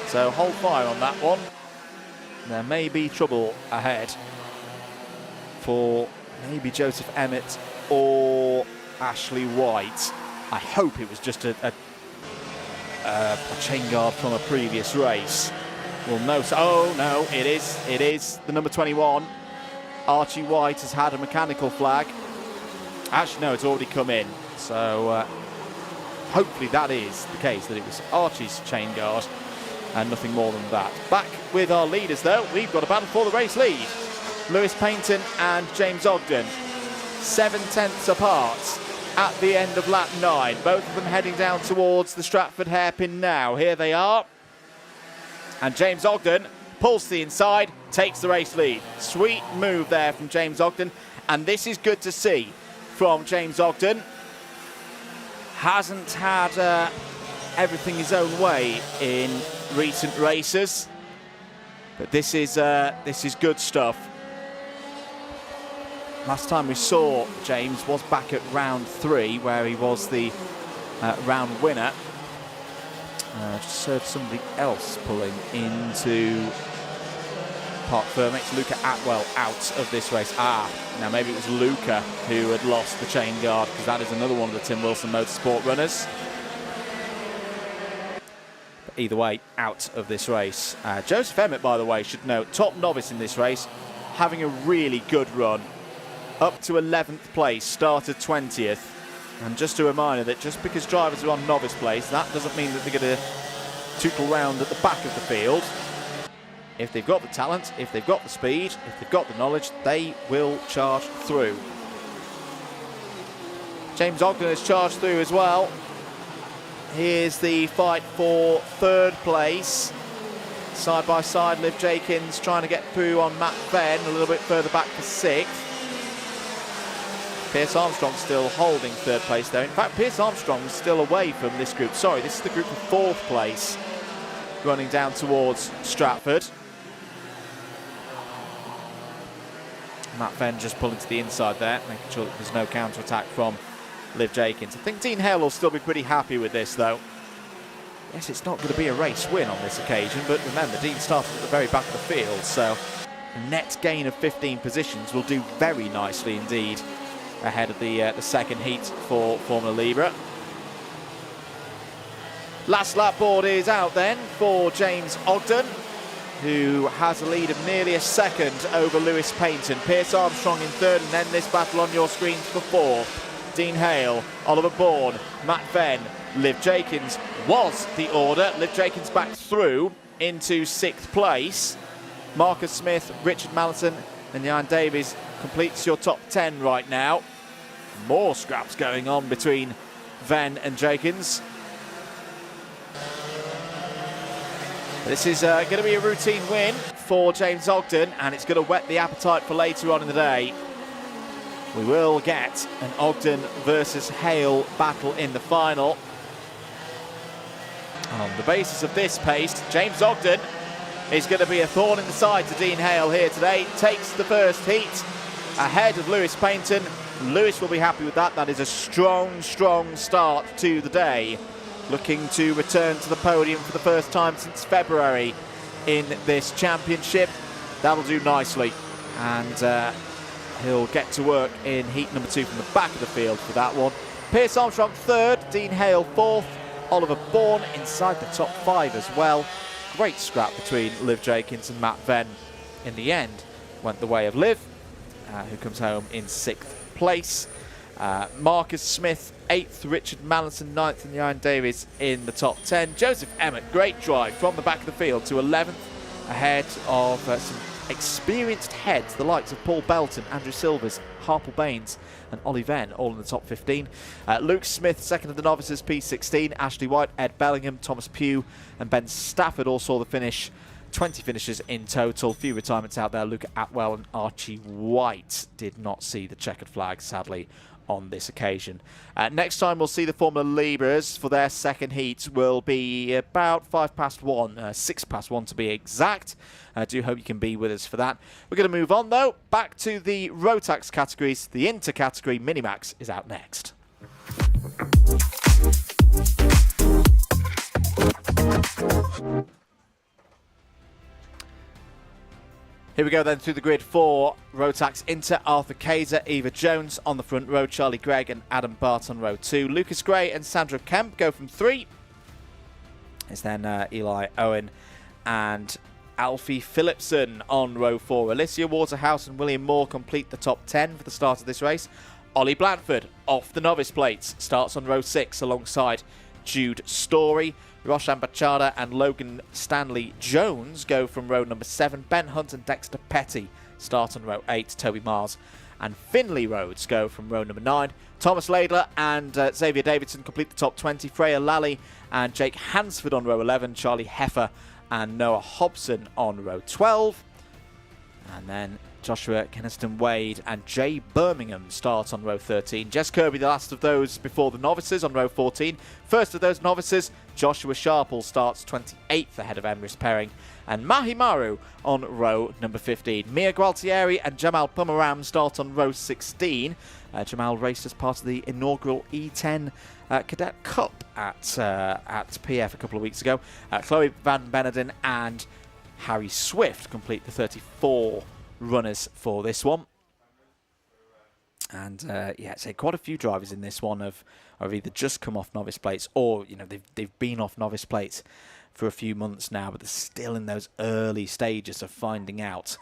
so hold fire on that one. There may be trouble ahead for maybe Joseph Emmett or Ashley White. I hope it was just a chain guard from a previous race. Well, no, so, oh no, it is the number 21. Archie White has had a mechanical flag. Actually, no, it's already come in. So hopefully that is the case, that it was Archie's chain guard and nothing more than that. Back with our leaders, though. We've got a battle for the race lead. Lewis Payton and James Ogden, 7/10 apart at the end of lap 9. Both of them heading down towards the Stratford hairpin now. Here they are. And James Ogden pulls to the inside, takes the race lead. Sweet move there from James Ogden, and this is good to see from James Ogden. Hasn't had everything his own way in recent races, but this is good stuff. Last time we saw James was back at round 3, where he was the round winner. Just heard somebody else pulling into Park Fermex. Luca Atwell out of this race. Now maybe it was Luca who had lost the chain guard, because that is another one of the Tim Wilson Motorsport runners. But either way, out of this race. Joseph Emmett, by the way, should note, top novice in this race, having a really good run. Up to 11th place, started 20th. And just a reminder that just because drivers are on novice place, that doesn't mean that they're going to tootle round at the back of the field. If they've got the talent, if they've got the speed, if they've got the knowledge, they will charge through. James Ogden has charged through as well. Here's the fight for 3rd place. Side by side, Liv Jenkins trying to get through on Matt Venn, a little bit further back for 6th. Pierce Armstrong still holding 3rd place there. In fact, Pierce Armstrong's still away from this group. Sorry, this is the group of 4th place, running down towards Stratford. Matt Venn just pulling to the inside there, making sure that there's no counter-attack from Liv Jenkins. I think Dean Hale will still be pretty happy with this, though. Yes, it's not going to be a race win on this occasion, but remember, Dean started at the very back of the field, so a net gain of 15 positions will do very nicely indeed ahead of the 2nd heat for Formula Libra. Last lap board is out then for James Ogden, who has a lead of nearly a second over Lewis Payton. Pierce Armstrong in 3rd, and then this battle on your screens for 4th. Dean Hale, Oliver Bourne, Matt Venn, Liv Jenkins was the order. Liv Jenkins back through into 6th place. Marcus Smith, Richard Mallison and Jan Davies completes your top 10 right now. More scraps going on between Venn and Jenkins. This is going to be a routine win for James Ogden, and it's going to whet the appetite for later on in the day. We will get an Ogden versus Hale battle in the final. On the basis of this pace, James Ogden is going to be a thorn in the side to Dean Hale here today. Takes the first heat ahead of Lewis Paynton. Lewis will be happy with that. That is a strong, strong start to the day. Looking to return to the podium for the first time since February in this championship. That'll do nicely. And he'll get to work in heat number 2 from the back of the field for that one. Pierce Armstrong third, Dean Hale fourth, Oliver Bourne inside the top 5 as well. Great scrap between Liv Jenkins and Matt Venn. In the end, went the way of Liv, who comes home in 6th place. Marcus Smith 8th, Richard Mallinson 9th, and Ryan Davies in the top 10. Joseph Emmett, great drive from the back of the field to 11th, ahead of some experienced heads, the likes of Paul Belton, Andrew Silvers, Harple Baines and Ollie Venn, all in the top 15. Luke Smith, second of the novices, P16. Ashley White, Ed Bellingham, Thomas Pugh and Ben Stafford all saw the finish. 20 finishes in total. Few retirements out there. Luca Atwell and Archie White did not see the checkered flag, sadly, on this occasion. Next time we'll see the Formula Libras for their second heat will be about 1:05, 6:01 to be exact. I do hope you can be with us for that. We're going to move on though, back to the Rotax categories. The inter-category Minimax is out next. Here we go then through the grid for Rotax Inter. Arthur Kaiser, Eva Jones on the front row, Charlie Gregg and Adam Bart on row 2. Lucas Gray and Sandra Kemp go from 3. It's then Eli Owen and Alfie Phillipson on row 4. Alicia Waterhouse and William Moore complete the top 10 for the start of this race. Ollie Blanford off the novice plates starts on row 6 alongside Jude Story. Roshan Bachada and Logan Stanley Jones go from row number 7. Ben Hunt and Dexter Petty start on row 8. Toby Mars and Finley Rhodes go from row number 9. Thomas Laidler and Xavier Davidson complete the top 20. Freya Lally and Jake Hansford on row 11. Charlie Heffer and Noah Hobson on row 12. And then Joshua Kenniston Wade and Jay Birmingham start on row 13. Jess Kirby, the last of those before the novices, on row 14. First of those novices, Joshua Sharple starts 28th ahead of Emrys Perring. And Mahi Maru on row number 15. Mia Gualtieri and Jamal Pumaram start on row 16. Jamal raced as part of the inaugural E10 Cadet Cup at PF a couple of weeks ago. Chloe Van Beneden and Harry Swift complete the 34 runners for this one. And yeah, so quite a few drivers in this one have either just come off novice plates or they've been off novice plates for a few months now, but they're still in those early stages of finding out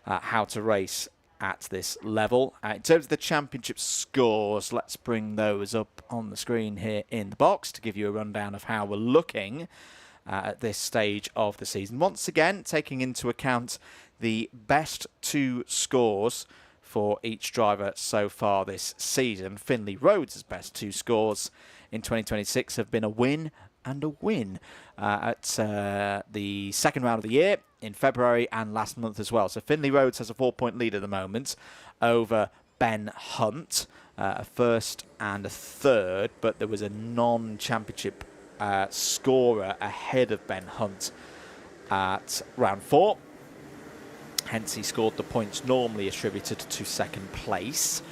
how to race at this level. In terms of the championship scores, let's bring those up on the screen here in the box to give you a rundown of how we're looking at this stage of the season. Once again, taking into account the best 2 scores for each driver so far this season. Finley Rhodes' best 2 scores in 2026 have been a win and a win at the second round of the year in February and last month as well. So Finley Rhodes has a 4-point lead at the moment over Ben Hunt, a first and a third, but there was a non-championship scorer ahead of Ben Hunt at round 4. Hence, he scored the points normally attributed to second place.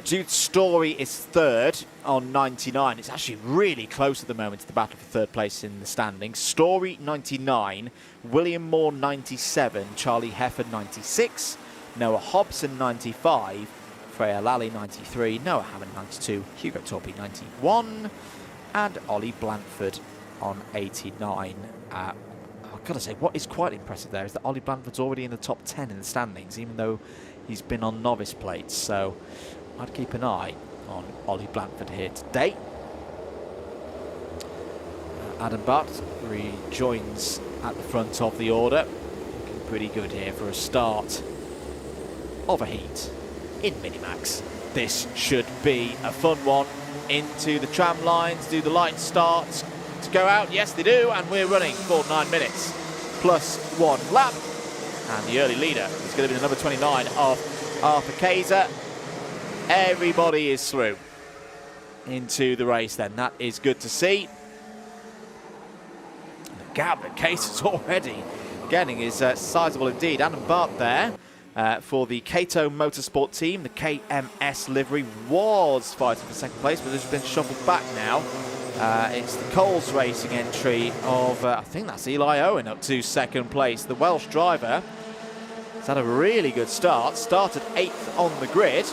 Jude Story is third on 99. It's actually really close at the moment to the battle for third place in the standings. Story 99, William Moore 97, Charlie Heffer 96, Noah Hobson 95, Freya Lally 93, Noah Hammond 92, Hugo Torpy 91, and Ollie Blanford on 89. I've got to say, what is quite impressive there is that Ollie Blanford's already in the top 10 in the standings, even though he's been on novice plates. So I'd keep an eye on Ollie Blanford here today. Adam Butt rejoins at the front of the order. Looking pretty good here for a start of a heat in Minimax. This should be a fun one. Into the tram lines, do the lights start to go out? Yes, they do, and we're running for 9 minutes plus 1 lap. And the early leader is going to be the number 29 of Arthur Kaiser. Everybody is through into the race then. That is good to see. gap that Case is already getting is sizable indeed. Adam Bart there for the Kato Motorsport team. The KMS livery was fighting for second place, but has been shuffled back now. It's the Coles Racing entry of, I think that's Eli Owen up to second place. The Welsh driver has had a really good start. Started 8th on the grid.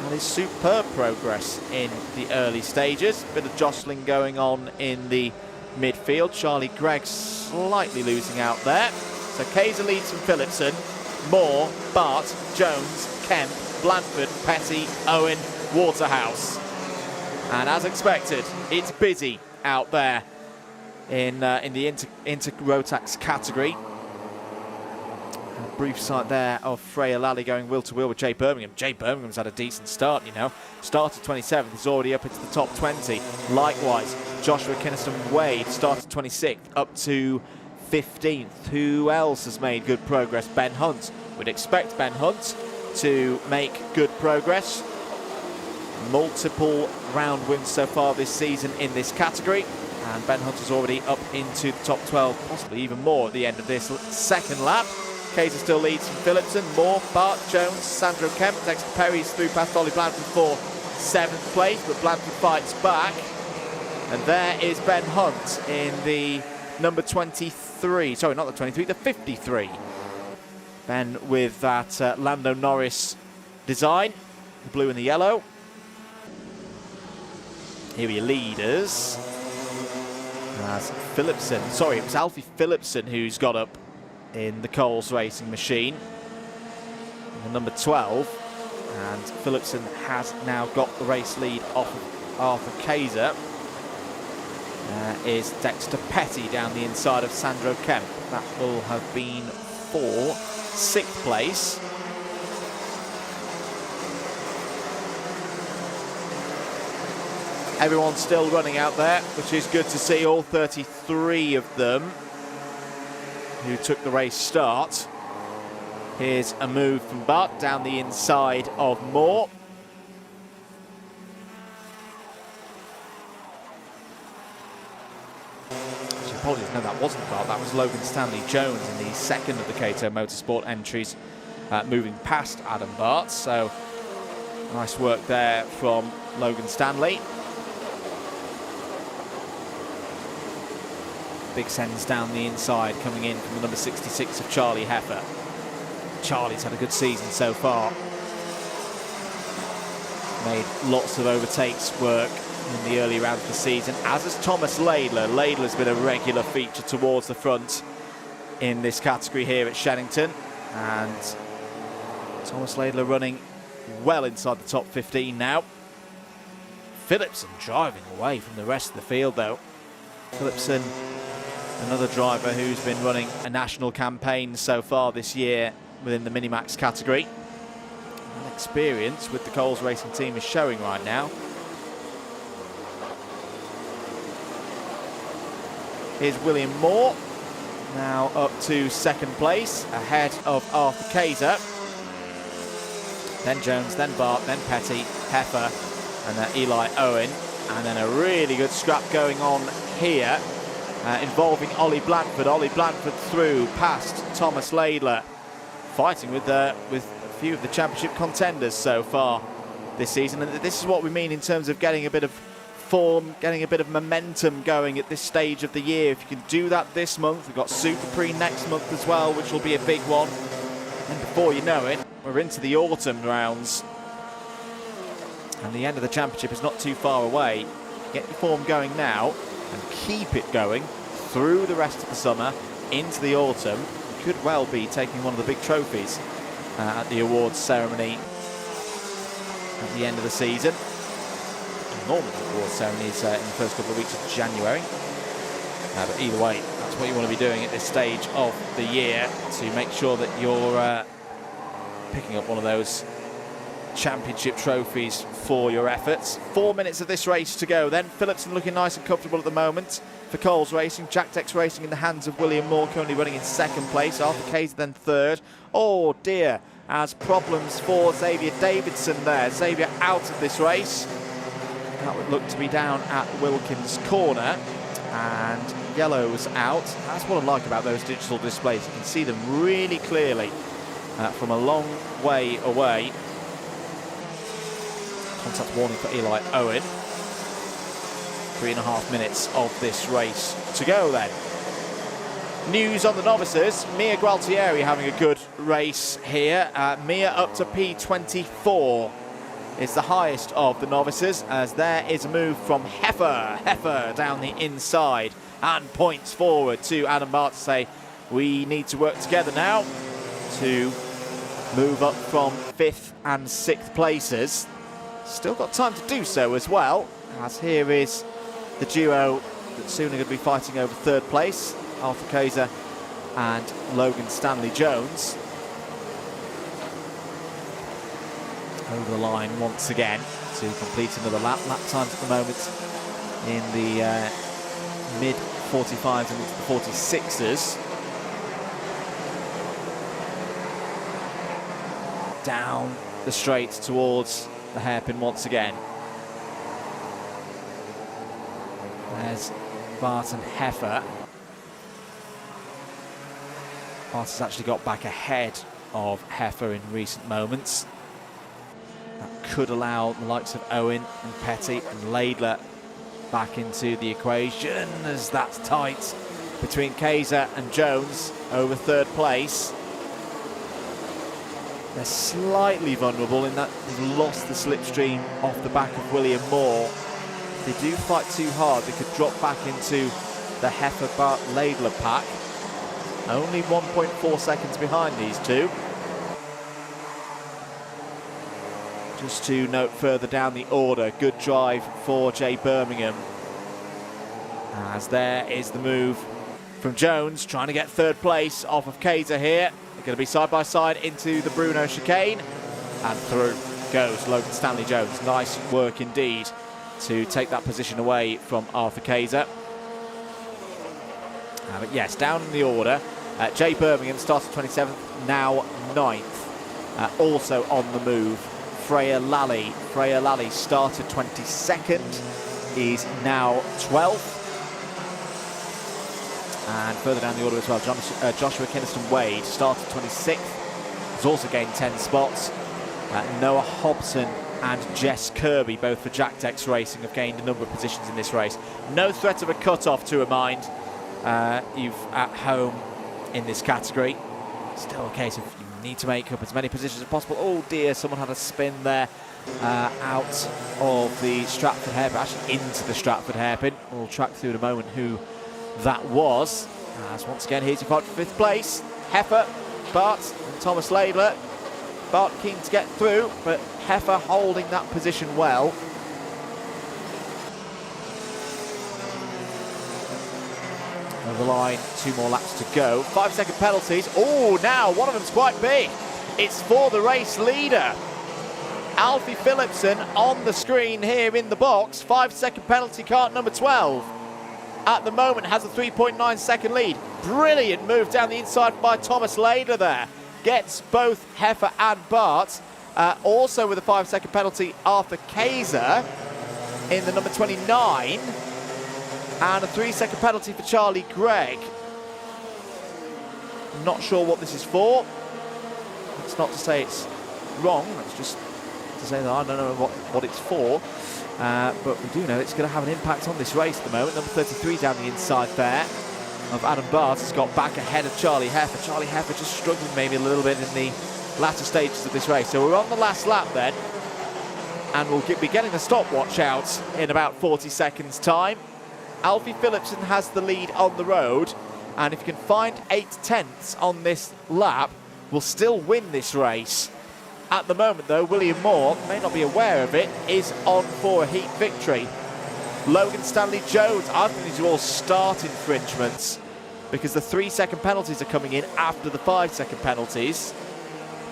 That is superb progress in the early stages. Bit of jostling going on in the midfield. Charlie Gregg slightly losing out there. So Kaiser leads from Phillipson. Moore, Bart, Jones, Kemp, Blandford, Petty, Owen, Waterhouse. And as expected, it's busy out there in the inter Rotax category. A brief sight there of Freya Lally going wheel to wheel with Jay Birmingham. Jay Birmingham's had a decent start, you know. Started 27th, he's already up into the top 20. Likewise, Joshua Kinniston Wade started 26th, up to 15th. Who else has made good progress? Ben Hunt. We'd expect Ben Hunt to make good progress. Multiple round wins so far this season in this category, and Ben Hunt is already up into the top 12, possibly even more at the end of this second lap. Kaiser still leads from Phillipson. Moore, Bart, Jones, Sandro Kemp, Dexter Perry's through past Ollie Blandford for 7th place, but Blandford fights back. And there is Ben Hunt in the number 23, sorry, not the 23, the 53. Ben with that Lando Norris design, the blue and the yellow. Here are your leaders. As Phillipson, sorry, it was Alfie Phillipson who's got up in the Coles Racing machine. The number 12. And Phillipson has now got the race lead off of Arthur Kaiser. Is Dexter Petty down the inside of Sandro Kemp. That will have been for 6th place. Everyone's still running out there, which is good to see. All 33 of them who took the race start. Here's a move from Bart down the inside of Moore. So apologies, no, that wasn't Bart. That was Logan Stanley Jones in the second of the Kato Motorsport entries, moving past Adam Bart. So nice work there from Logan Stanley. Big sends down the inside, coming in from the number 66 of Charlie Heffer. Charlie's had a good season so far. Made lots of overtakes work in the early rounds of the season, as has Thomas Laidler. Laidler's been a regular feature towards the front in this category here at Shenington. And Thomas Laidler running well inside the top 15 now. Phillipson driving away from the rest of the field though. Phillipson, another driver who's been running a national campaign so far this year within the minimax category. And experience with the Coles Racing team is showing right now. Here's William Moore, now up to 2nd place, ahead of Arthur Kaiser. Then Jones, then Bart, then Petty, Heffer, and then Eli Owen. And then a really good scrap going on here, involving Ollie Blandford. Ollie Blandford through past Thomas Laidler, fighting with a few of the championship contenders so far this season. And this is what we mean in terms of getting a bit of form, getting a bit of momentum going at this stage of the year. If you can do that this month, we've got Super Prix next month as well, which will be a big one. And before you know it, we're into the autumn rounds. And the end of the championship is not too far away. Get your form going now and keep it going through the rest of the summer into the autumn. You could well be taking one of the big trophies at the awards ceremony at the end of the season. Normally the awards ceremony is in the first couple of weeks of January. But either way, that's what you want to be doing at this stage of the year to make sure that you're picking up one of those championship trophies for your efforts. 4 minutes of this race to go then. Phillipson looking nice and comfortable at the moment for Coles Racing. Jack Dex Racing in the hands of William Moore, currently running in 2nd place. Arthur Kaiser then 3rd. Oh dear, as problems for Xavier Davidson there. Xavier out of this race. That would look to be down at Wilkins Corner. and yellow's out. That's what I like about those digital displays. You can see them really clearly from a long way away. Contact warning for Eli Owen. 3.5 minutes of this race to go then. News on the novices. Mia Gualtieri having a good race here. Mia up to P24 is the highest of the novices, as there is a move from Heifer down the inside and points forward to Adam Bart to say we need to work together now to move up from 5th and 6th places. Still got time to do so as well, as here is the duo that's soon going to be fighting over 3rd place, Arthur Kaiser and Logan Stanley Jones. Over the line once again to complete another lap. Lap times at the moment in the mid 45s and into the 46s. Down the straight towards the hairpin once again. There's Bart and Heifer. Bart has actually got back ahead of Heifer in recent moments. That could allow the likes of Owen and Petty and Laidler back into the equation, as that's tight between Kaiser and Jones over 3rd place. They're slightly vulnerable in that they've lost the slipstream off the back of William Moore. If they do fight too hard, they could drop back into the Heifer Bart Laidler pack. Only 1.4 seconds behind these two. Just to note further down the order, good drive for Jay Birmingham, as there is the move from Jones, trying to get 3rd place off of Kaiser here. They're going to be side by side into the Bruno chicane, and through goes Logan Stanley Jones. Nice work indeed to take that position away from Arthur Kaiser. But yes, down in the order, Jay Birmingham started 27th, now 9th. Also on the move, Freya Lally. Freya Lally started 22nd, is now 12th. And further down the order as well, Joshua Kinniston Wade started 26th, has also gained 10 spots. Noah Hobson and Jess Kirby, both for Jack Dex Racing, have gained a number of positions in this race. No threat of a cut-off to a mind. You've at home in this category. Still a case of you need to make up as many positions as possible. Oh dear, someone had a spin there out of the Stratford hairpin, actually into the Stratford hairpin. We'll track through in a moment who that was. As once again, here's your fight for 5th place. Heifer, Bart and Thomas Laidler. Bart keen to get through, but Heifer holding that position well. Over the line, 2 more laps to go. 5-second penalties. Oh, now one of them's quite big. It's for the race leader. Alfie Phillipson on the screen here in the box. 5-second penalty, kart number 12. At the moment has a 3.9 second lead. Brilliant move down the inside by Thomas Laidler there. Gets both Heifer and Bart. Also with a 5-second penalty, Arthur Kaiser in the number 29. And a 3-second penalty for Charlie Gregg. Not sure what this is for. It's not to say it's wrong, it's just to say that I don't know what it's for. But we do know it's going to have an impact on this race at the moment. Number 33 down the inside there of Adam Bart has got back ahead of Charlie Heifer. Charlie Heifer just struggling maybe a little bit in the latter stages of this race. So we're on the last lap then, and we'll be getting the stopwatch out in about 40 seconds time. Alfie Phillipson has the lead on the road, and if you can find 8/10ths on this lap, we'll still win this race. At the moment though, William Moore, may not be aware of it, is on for a heat victory. Logan Stanley Jones, I think these are all start infringements, because the 3-second penalties are coming in after the 5-second penalties.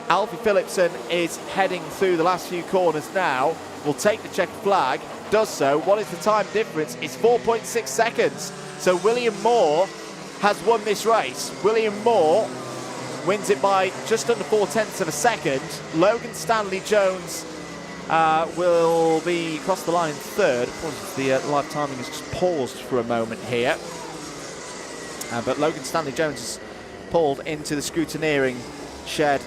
Alfie Phillipson is heading through the last few corners now, will take the checkered flag, does so. What is the time difference? It's 4.6 seconds. So William Moore has won this race. William Moore wins it by just under 0.4 of a second. Logan Stanley Jones will be across the line in third. Apologies, the live timing has just paused for a moment here. But Logan Stanley Jones has pulled into the scrutineering shed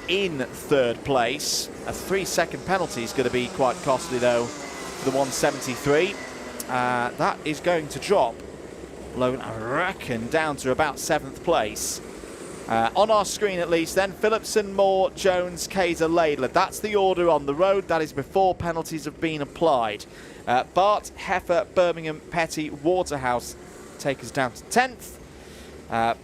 in third place. A 3-second penalty is going to be quite costly, though, for the 173. That is going to drop Logan, I reckon, down to about 7th place. On our screen, at least, then, Phillipson, Moore, Jones, Kaiser, Laidler. That's the order on the road. That is before penalties have been applied. Bart, Heffer, Birmingham, Petty, Waterhouse take us down to 10th.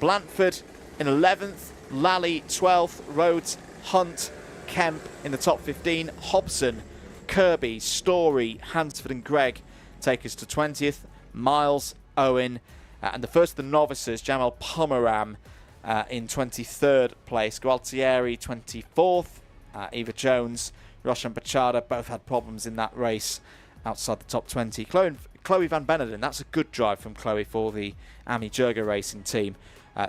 Blandford in 11th. Lally, 12th. Rhodes, Hunt, Kemp in the top 15. Hobson, Kirby, Story, Hansford and Gregg take us to 20th. Miles, Owen, and the first of the novices, Jamal Pomeram, in 23rd place. Gualtieri 24th. Eva Jones, Roshan Bachada both had problems in that race outside the top 20. Chloe Van Beneden, that's a good drive from Chloe for the Ami Jurga Racing team.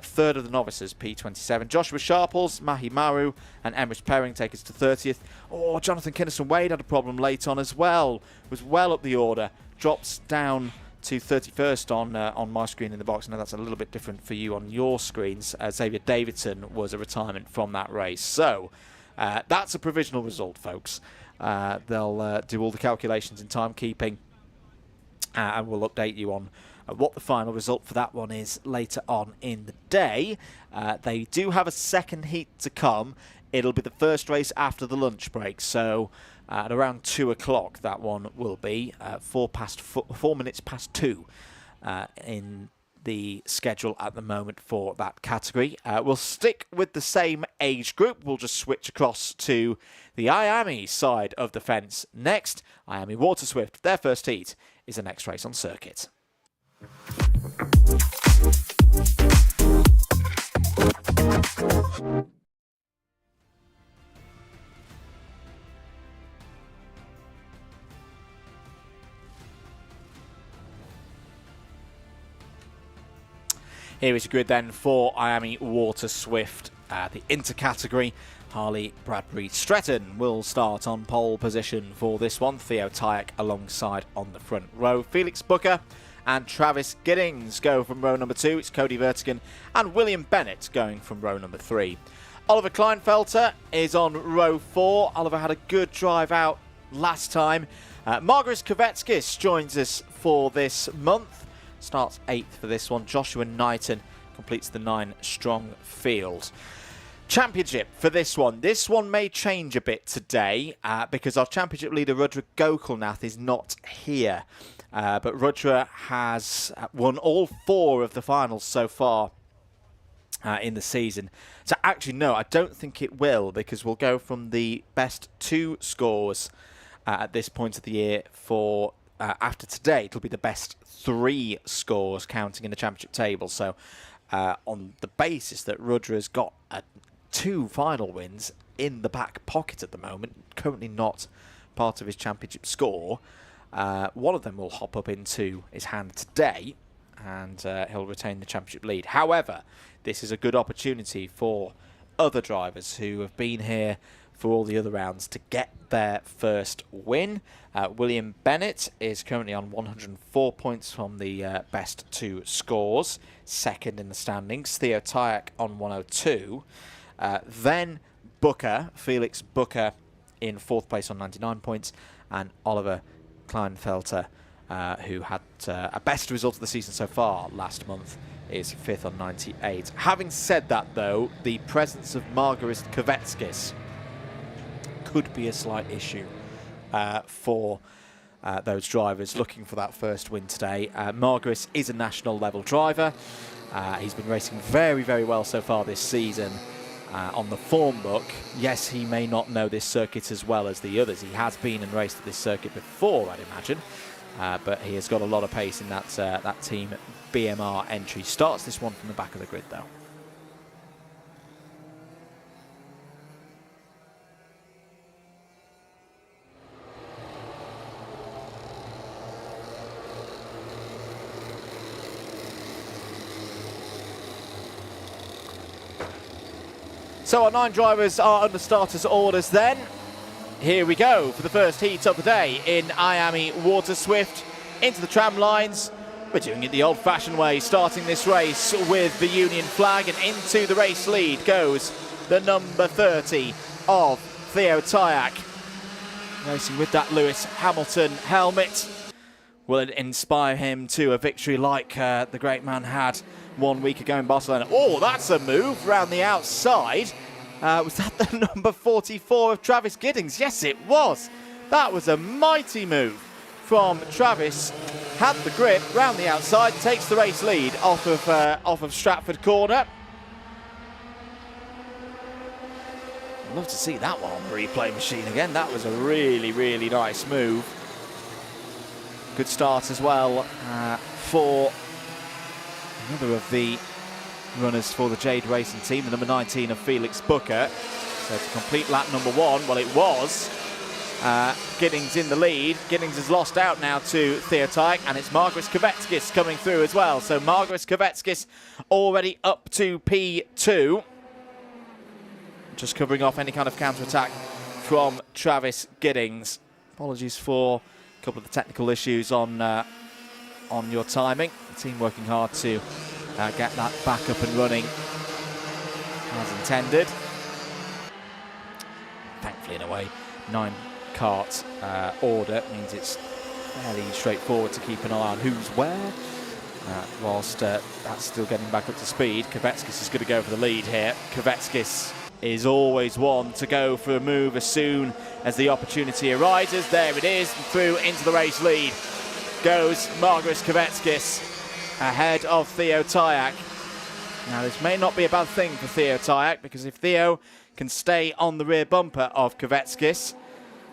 Third of the novices, P27. Joshua Sharples, Mahi Maru and Emrich Perring take us to 30th. Oh, Jonathan Kinnerson-Wade had a problem late on as well. Was well up the order. Drops down to 31st on my screen in the box. I know that's a little bit different for you on your screens. Xavier Davidson was a retirement from that race. So that's a provisional result, folks. They'll do all the calculations in timekeeping, and we'll update you on what the final result for that one is later on in the day. They do have a second heat to come. It'll be the first race after the lunch break, so at around 2 o'clock that one will be 4 minutes past 2 in the schedule at the moment for that category. We'll stick with the same age group. We'll just switch across to the IAMI side of the fence next. IAMI Waterswift, their first heat is the next race on circuit. Here is a grid then for IAMI Waterswift. The intercategory, Harley Bradbury Stretton will start on pole position for this one. Theo Tyack alongside on the front row. Felix Booker and Travis Giddings go from row number 2. It's Cody Vertigan and William Bennett going from row number 3. Oliver Kleinfelter is on row 4. Oliver had a good drive out last time. Margaret Kovetskis joins us for this month. Starts 8th for this one. Joshua Knighton completes the 9-strong field. Championship for this one. This one may change a bit today because our championship leader Rudra Gokulnath is not here. But Rudra has won all 4 of the finals so far in the season. So actually, no, I don't think it will, because we'll go from the best 2 scores at this point of the year for after today. It'll be the best 3 scores counting in the championship table. So on the basis that Rudra's got 2 final wins in the back pocket at the moment, currently not part of his championship score, one of them will hop up into his hand today, and he'll retain the championship lead. However, this is a good opportunity for other drivers who have been here for all the other rounds to get their first win. William Bennett is currently on 104 points from the best 2 scores, second in the standings. Theo Tyack on 102. Then Booker, Felix Booker, in 4th place on 99 points, and Oliver Kleinfelter, who had a best result of the season so far last month, is 5th on 98. Having said that, though, the presence of Margaret Kovetskis could be a slight issue for those drivers looking for that first win today. Margaret is a national level driver. He's been racing very, very well so far this season on the form book. Yes, he may not know this circuit as well as the others. He has been and raced at this circuit before, I'd imagine. But he has got a lot of pace in that Team BMR entry. Starts this one from the back of the grid, though. So our 9 drivers are under starters orders then. here we go for the first heat of the day in Miami Waterswift. Into the tram lines. We're doing it the old-fashioned way, starting this race with the Union flag, and into the race lead goes the number 30 of Theo Tyack. Racing with that Lewis Hamilton helmet. Will it inspire him to a victory like the great man had 1 week ago in Barcelona? Oh, that's a move round the outside. Was that the number 44 of Travis Giddings? Yes, it was. That was a mighty move from Travis. Had the grip round the outside, takes the race lead off of Stratford Corner. I'd love to see that one on the replay machine again. That was a really, really nice move. Good start as well for another of the runners for the Jade Racing team, the number 19 of Felix Booker. So to complete lap number 1, well, it was Giddings in the lead. Giddings has lost out now to Theo Tyack, and it's Margaret Kvetskis coming through as well. So Margaret Kvetskis already up to P2. Just covering off any kind of counter-attack from Travis Giddings. Apologies for a couple of the technical issues on your timing. The team working hard to get that back up and running as intended. Thankfully, in a way, 9-kart order means it's fairly straightforward to keep an eye on who's where. Whilst that's still getting back up to speed, Kvetskis is going to go for the lead here. Kvetskis is always one to go for a move as soon as the opportunity arises. There it is, and through into the race lead goes Margaret Kvetskis ahead of Theo Tyack. Now, this may not be a bad thing for Theo Tyack, because if Theo can stay on the rear bumper of Kvetskis,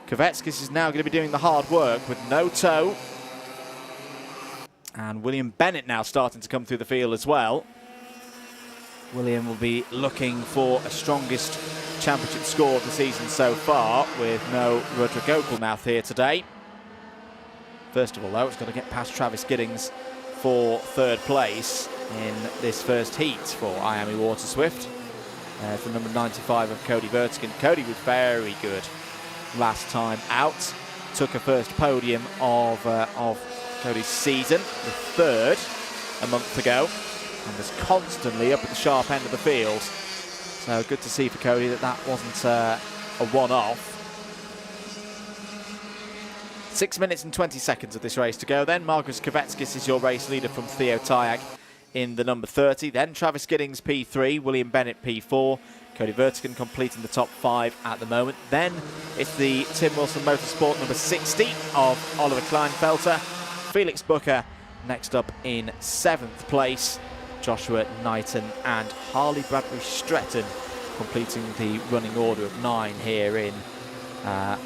Kvetskis is now going to be doing the hard work with no toe. And William Bennett now starting to come through the field as well. William will be looking for a strongest championship score of the season so far, with no Rudra Gokul here today. First of all, though, it's got to get past Travis Giddings for third place in this first heat for Miami Waterswift. For number 95 of Cody Vertigan. Cody was very good last time out. Took a first podium of Cody's season, the third a month ago, and was constantly up at the sharp end of the field. So good to see for Cody that wasn't a one-off. 6 minutes and 20 seconds of this race to go then. Margaret Kvetskis is your race leader from Theo Tyack in the number 30. Then Travis Giddings P3, William Bennett P4, Cody Vertigan completing the top 5 at the moment. Then it's the Tim Wilson Motorsport number 60 of Oliver Kleinfelter. Felix Booker next up in 7th place. Joshua Knighton and Harley Bradbury Stretton completing the running order of 9 here in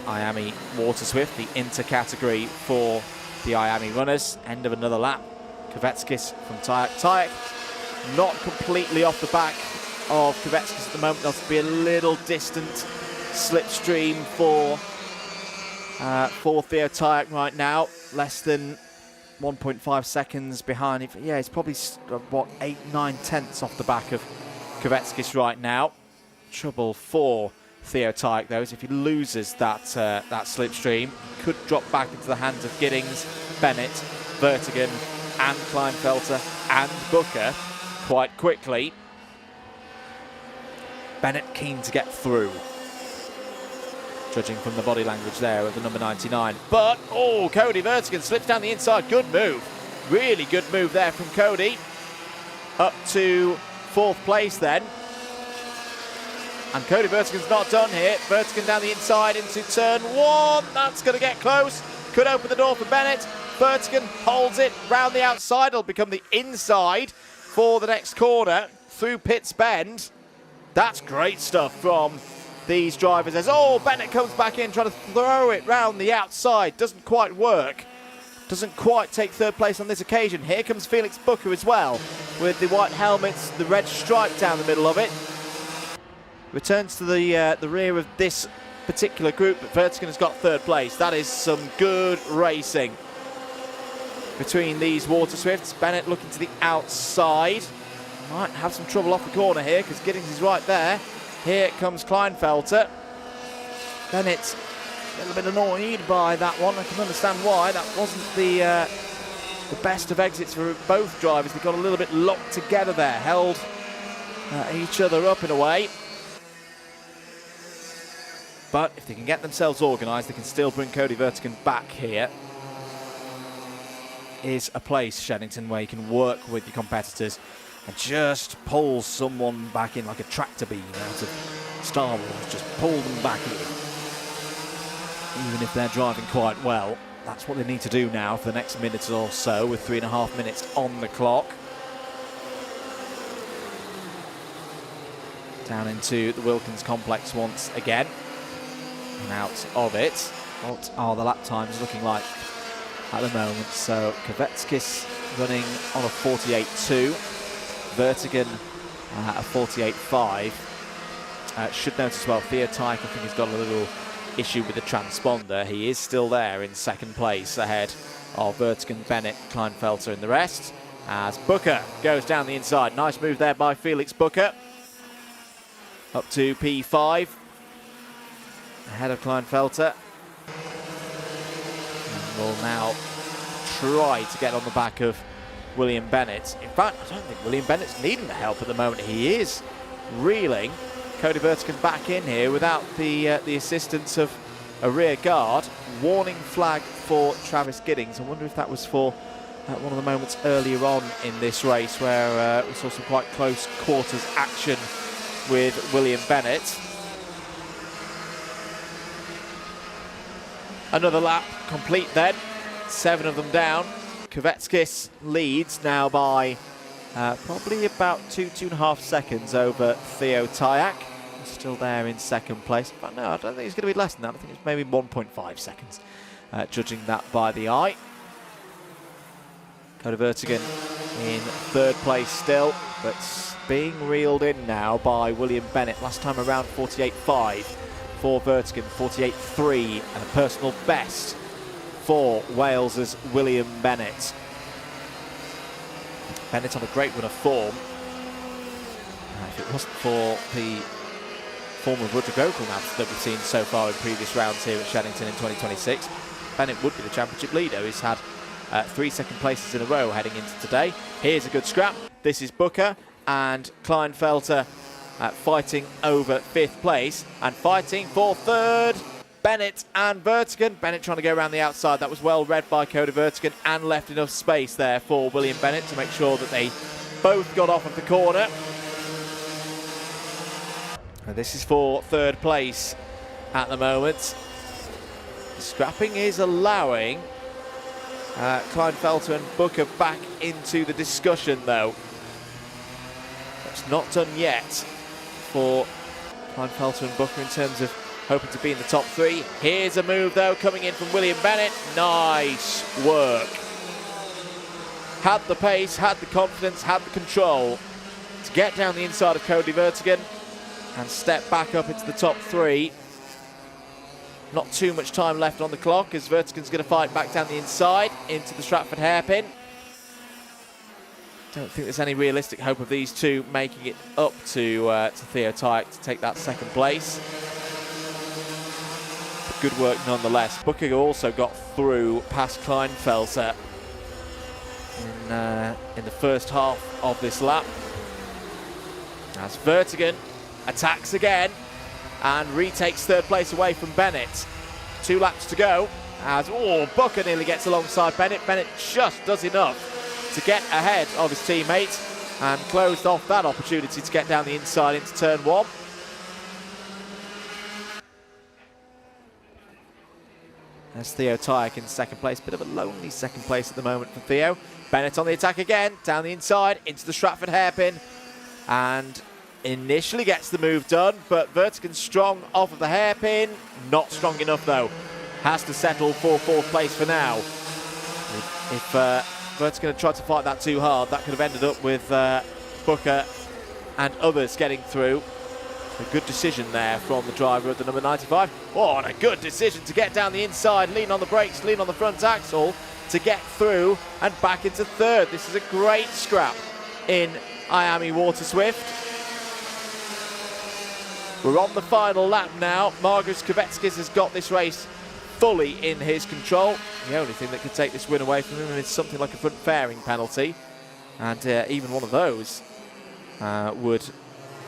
Miami Waterswift, the inter-category for the Miami runners. End of another lap. Kvetskis from Tyack. Tyack not completely off the back of Kvetskis at the moment. There'll be a little distant slipstream for Theo Tyack right now. Less than 1.5 seconds behind. Yeah, it's probably, what, 8-9 tenths off the back of Kvetskis right now. Trouble for Theo Tyack, though, is if he loses that slipstream, could drop back into the hands of Giddings, Bennett, Vertigan, and Kleinfelter and Booker quite quickly. Bennett keen to get through, judging from the body language there of the number 99. But, oh, Cody Vertigan slips down the inside. Good move. Really good move there from Cody. Up to 4th place then. And Cody Vertigan's not done here. Vertigan down the inside into turn 1. That's going to get close. Could open the door for Bennett. Vertigan holds it round the outside. It'll become the inside for the next corner through Pitts Bend. That's great stuff from these drivers. As Bennett comes back in, trying to throw it round the outside. Doesn't quite work. Doesn't quite take 3rd place on this occasion. Here comes Felix Booker as well, with the white helmets, the red stripe down the middle of it. Returns to the rear of this particular group, but Vertigan has got 3rd place. That is some good racing between these Water Swifts. Bennett looking to the outside. Might have some trouble off the corner here because Giddings is right there. Here comes Kleinfelter. Bennett a little bit annoyed by that one. I can understand why. That wasn't the best of exits for both drivers. They got a little bit locked together there, held each other up in a way. But if they can get themselves organised, they can still bring Cody Vertigan back here. Is a place, Shenington, where you can work with your competitors and just pull someone back in like a tractor beam out of Star Wars. Just pull them back in. Even if they're driving quite well. That's what they need to do now for the next minute or so, with 3.5 minutes on the clock. Down into the Wilkins complex once again. And out of it. What are the lap times looking like at the moment? So Kvetskis running on a 48.2. Vertigan a 48.5. Should note as well, Theo Tyke, I think, has got a little issue with the transponder. He is still there in second place ahead of Vertigan, Bennett, Kleinfelter and the rest, as Booker goes down the inside. Nice move there by Felix Booker. Up to P5 ahead of Kleinfelter. And will now try to get on the back of William Bennett. In fact, I don't think William Bennett's needing the help at the moment. He is reeling. Cody Vertigan back in here without the assistance of a rear guard. Warning flag for Travis Giddings. I wonder if that was for one of the moments earlier on in this race where we saw some quite close quarters action with William Bennett. Another lap complete then. 7 of them down. Kvetskis leads now by probably about 2.5 seconds over Theo Tyak. Still there in second place. But no, I don't think it's going to be less than that. I think it's maybe 1.5 seconds, judging that by the eye. Cody Vertigan in third place still, but being reeled in now by William Bennett. Last time around 48.5 for Vertigan, 48.3, and a personal best for Wales's William Bennett. Bennett on a great run of form. If it wasn't for the form of Rudra Gokul maps that we've seen so far in previous rounds here at Shenington in 2026, Bennett would be the championship leader. He's had 3 second places in a row heading into today. Here's a good scrap. This is Booker and Kleinfelter fighting over 5th place, and fighting for 3rd, Bennett and Vertigan. Bennett trying to go around the outside. That was well read by Cody Vertigan and left enough space there for William Bennett to make sure that they both got off of the corner. And this is for 3rd place at the moment. Scrapping is allowing Kleinfelter and Booker back into the discussion, though. That's not done yet for Kleinfelter and Booker in terms of hoping to be in the top 3. Here's a move, though, coming in from William Bennett. Nice work. Had the pace, had the confidence, had the control to get down the inside of Cody Vertigan and step back up into the top 3. Not too much time left on the clock as Vertigan's going to fight back down the inside into the Stratford hairpin. Don't think there's any realistic hope of these two making it up to Theo Tyak to take that 2nd place. But good work nonetheless. Booker also got through past Kleinfelter in the first half of this lap. As Vertigan attacks again and retakes 3rd place away from Bennett. 2 laps to go as Booker nearly gets alongside Bennett. Bennett just does enough to get ahead of his teammate and closed off that opportunity to get down the inside into turn 1. There's Theo Tyak in 2nd place. Bit of a lonely 2nd place at the moment for Theo. Bennett on the attack again, down the inside into the Stratford hairpin, and initially gets the move done, but Vertigan's strong off of the hairpin. Not strong enough, though. Has to settle for 4th place for now. If Vertigan had tried to fight that too hard, that could have ended up with Booker and others getting through. A good decision there from the driver of the number 95. Oh, and a good decision to get down the inside, lean on the brakes, lean on the front axle to get through and back into 3rd. This is a great scrap in Miami Waterswift. We're on the final lap now. Margus Kvetskis has got this race fully in his control. The only thing that could take this win away from him is something like a front fairing penalty, and even one of those would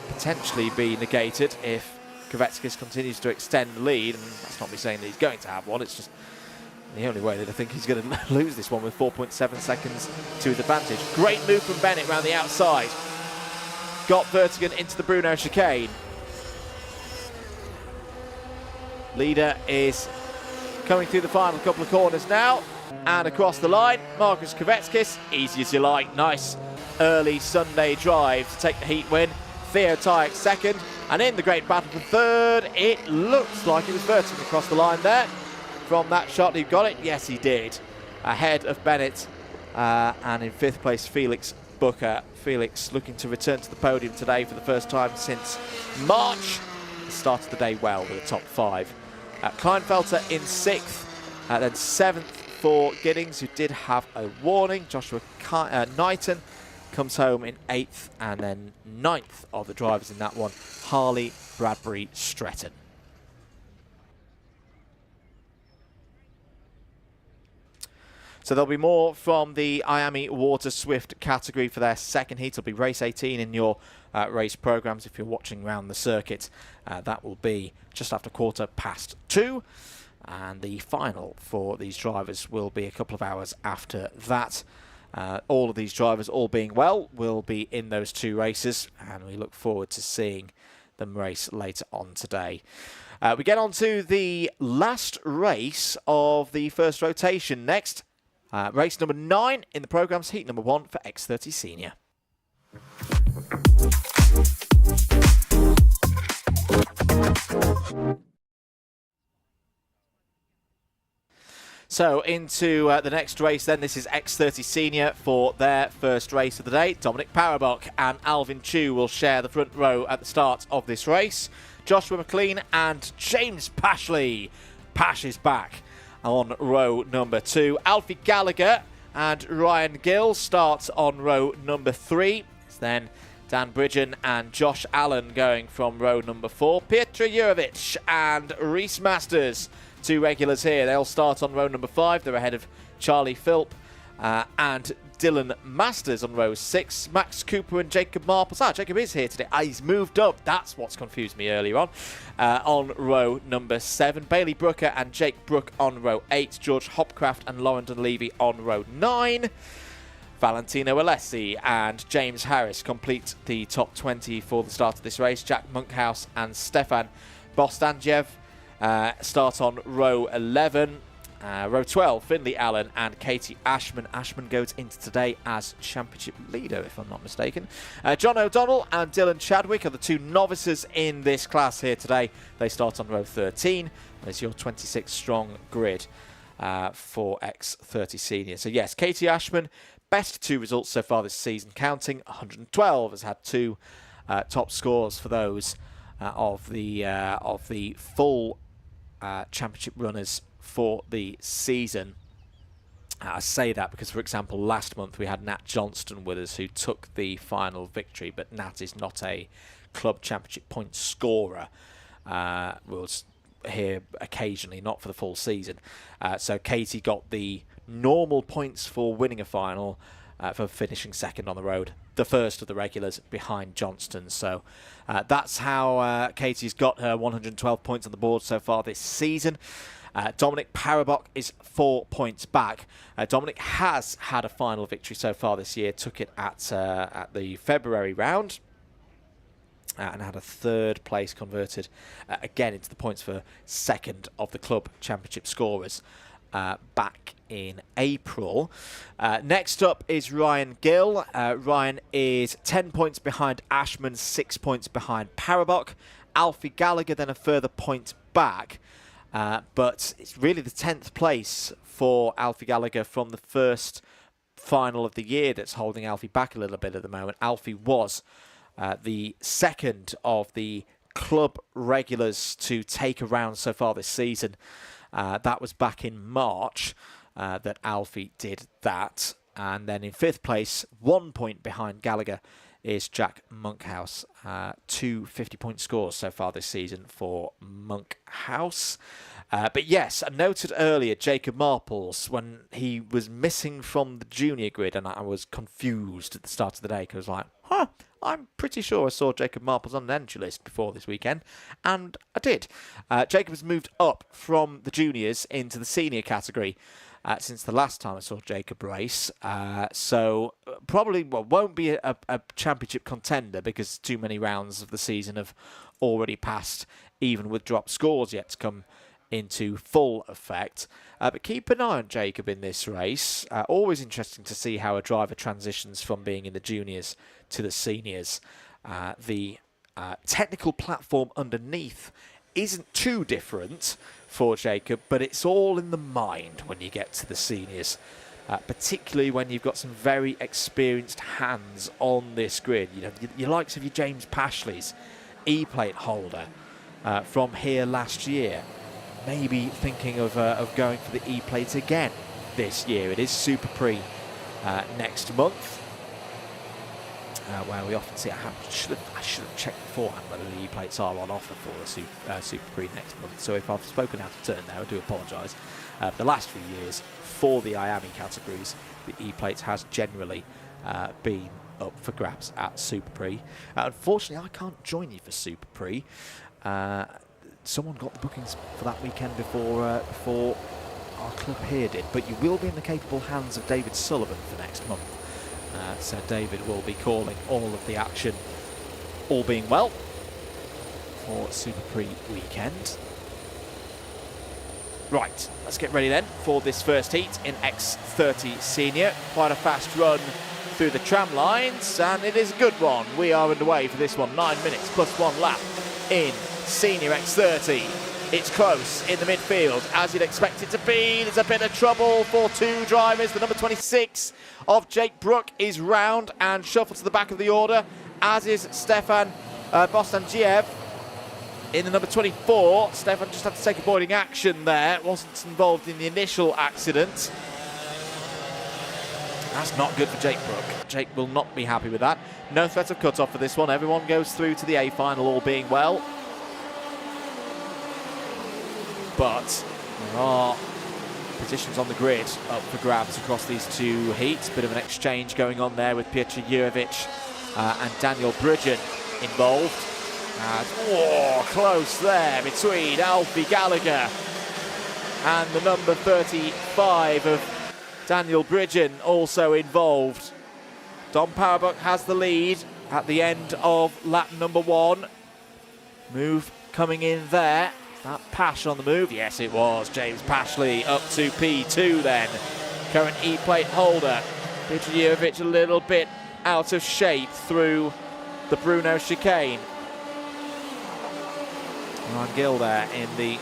potentially be negated if Kvetskis continues to extend the lead, and that's not me saying that he's going to have one, it's just the only way that I think he's going to lose this one with 4.7 seconds to his advantage. Great move from Bennett around the outside. Got Vertigan into the Bruno chicane. Leader is coming through the final couple of corners now, and across the line, Marcus Kvetskis, easy as you like, nice early Sunday drive to take the heat win. Theo Tajek second, and in the great battle for third, it looks like it was Vertigan across the line there. From that shot, he got it? Yes, he did. Ahead of Bennett, and in fifth place, Felix Booker. Felix looking to return to the podium today for the first time since March. Started the day well with a top 5. Kleinfelter in 6th, then 7th for Giddings, who did have a warning. Joshua Knighton comes home in 8th, and then 9th of the drivers in that one, Harley Bradbury Stretton. So there'll be more from the Miami waterswift category for their second heat. It'll be race 18 in your race programs if you're watching around the circuit. That will be just after 2:15. And the final for these drivers will be a couple of hours after that. All of these drivers, all being well, will be in those 2 races, and we look forward to seeing them race later on today. We get on to the last race of the first rotation next. Race number 9 in the programme's heat number 1 for X30 Senior. So into the next race then. This is X30 Senior for their first race of the day. Dominic Parabok and Alvin Chu will share the front row at the start of this race. Joshua McLean and James Pashley. Pash is back on row number 2. Alfie Gallagher and Ryan Gill starts on row number 3. It's then Dan Bridgen and Josh Allen going from row number 4. Pietro Jurovic and Reese Masters, 2 regulars here. They'll start on row number 5. They're ahead of Charlie Philp and Dylan Masters on row 6. Max Cooper and Jacob Marples. Jacob is here today. He's moved up. That's what's confused me earlier on. On row number 7. Bailey Brooker and Jake Brook on row 8. George Hopcraft and Lauren Dunleavy on row 9. Valentino Alessi and James Harris complete the top 20 for the start of this race. Jack Monkhouse and Stefan Bostanjev start on row 11. Row 12, Finley Allen and Katie Ashman. Ashman goes into today as championship leader, if I'm not mistaken. John O'Donnell and Dylan Chadwick are the 2 novices in this class here today. They start on row 13. There's your 26-strong grid for X30 Senior. So yes, Katie Ashman, best 2 results so far this season, counting 112. Has had 2 top scores for those of the full championship runners for the season. I say that because, for example, last month we had Nat Johnston with us, who took the final victory, but Nat is not a club championship point scorer. We'll hear occasionally, not for the full season. So Katie got the normal points for winning a final, for finishing second on the road, the first of the regulars behind Johnston. So that's how Katie's got her 112 points on the board so far this season. Dominic Parabok is 4 points back. Dominic has had a final victory so far this year, took it at the February round, and had a 3rd place converted again into the points for second of the club championship scorers back in April. Next up is Ryan Gill. Ryan is 10 points behind Ashman, 6 points behind Parabok. Alfie Gallagher then a further point back. But it's really the 10th place for Alfie Gallagher from the first final of the year that's holding Alfie back a little bit at the moment. Alfie was the second of the club regulars to take a round so far this season. That was back in March that Alfie did that. And then in 5th place, 1 point behind Gallagher, is Jack Monkhouse. 2 50-point scores so far this season for Monkhouse. But yes, I noted earlier Jacob Marples when he was missing from the junior grid, and I was confused at the start of the day because I was like, I'm pretty sure I saw Jacob Marples on an entry list before this weekend, and I did. Jacob has moved up from the juniors into the senior category since the last time I saw Jacob race. So probably won't be a championship contender because too many rounds of the season have already passed, even with drop scores yet to come into full effect. But keep an eye on Jacob in this race. Always interesting to see how a driver transitions from being in the juniors to the seniors. The technical platform underneath isn't too different for Jacob, but it's all in the mind when you get to the seniors, particularly when you've got some very experienced hands on this grid. You know, your likes of your James Pashleys, E-plate holder from here last year, maybe thinking of going for the E-plate again this year. It is Super Prix next month, where we often see. I should have checked beforehand whether the E-plates are on offer for the Super Prix next month. So if I've spoken out of turn there, I do apologise. The last few years for the IAMI categories, the E-plates has generally been up for grabs at Super Prix. Unfortunately, I can't join you for Super Prix. Someone got the bookings for that weekend before our club here did, but you will be in the capable hands of David Sullivan for next month. So David will be calling all of the action, all being well, for Super Prix weekend. Right, let's get ready then for this first heat in X30 Senior. Quite a fast run through the tram lines, and it is a good one. We are underway for this one, 9 minutes plus 1 lap in Senior X30. It's close in the midfield, as you'd expect it to be. There's a bit of trouble for two drivers. The number 26 of Jake Brook is round and shuffled to the back of the order, as is Stefan Bostangiev in the number 24. Stefan just had to take avoiding action there. Wasn't involved in the initial accident. That's not good for Jake Brook. Jake will not be happy with that. No threat of cut-off for this one. Everyone goes through to the A final, all being well. But there are positions on the grid up for grabs across these two heats. Bit of an exchange going on there with Piotr Jurovic and Daniel Bridgen involved. Close there between Alfie Gallagher and the number 35 of Daniel Bridgen, also involved. Dom Powerbuck has the lead at the end of lap number 1. Move coming in there. That Pash on the move? Yes, it was. James Pashley up to P2 then. Current E-plate holder. Piotr Jurovic a little bit out of shape through the Bruno chicane. Ryan Gill there in the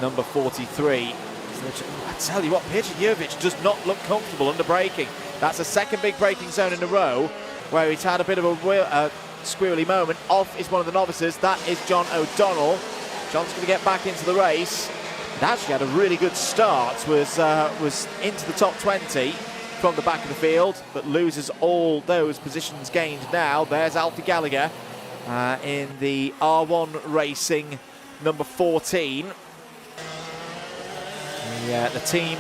number 43. I tell you what, Piotr Jurovic does not look comfortable under braking. That's a second big braking zone in a row where he's had a bit of a squirrely moment. Off is one of the novices. That is John O'Donnell. John's going to get back into the race. It actually had a really good start, was into the top 20 from the back of the field, but loses all those positions gained now. There's Alfie Gallagher in the R1 Racing number 14. The team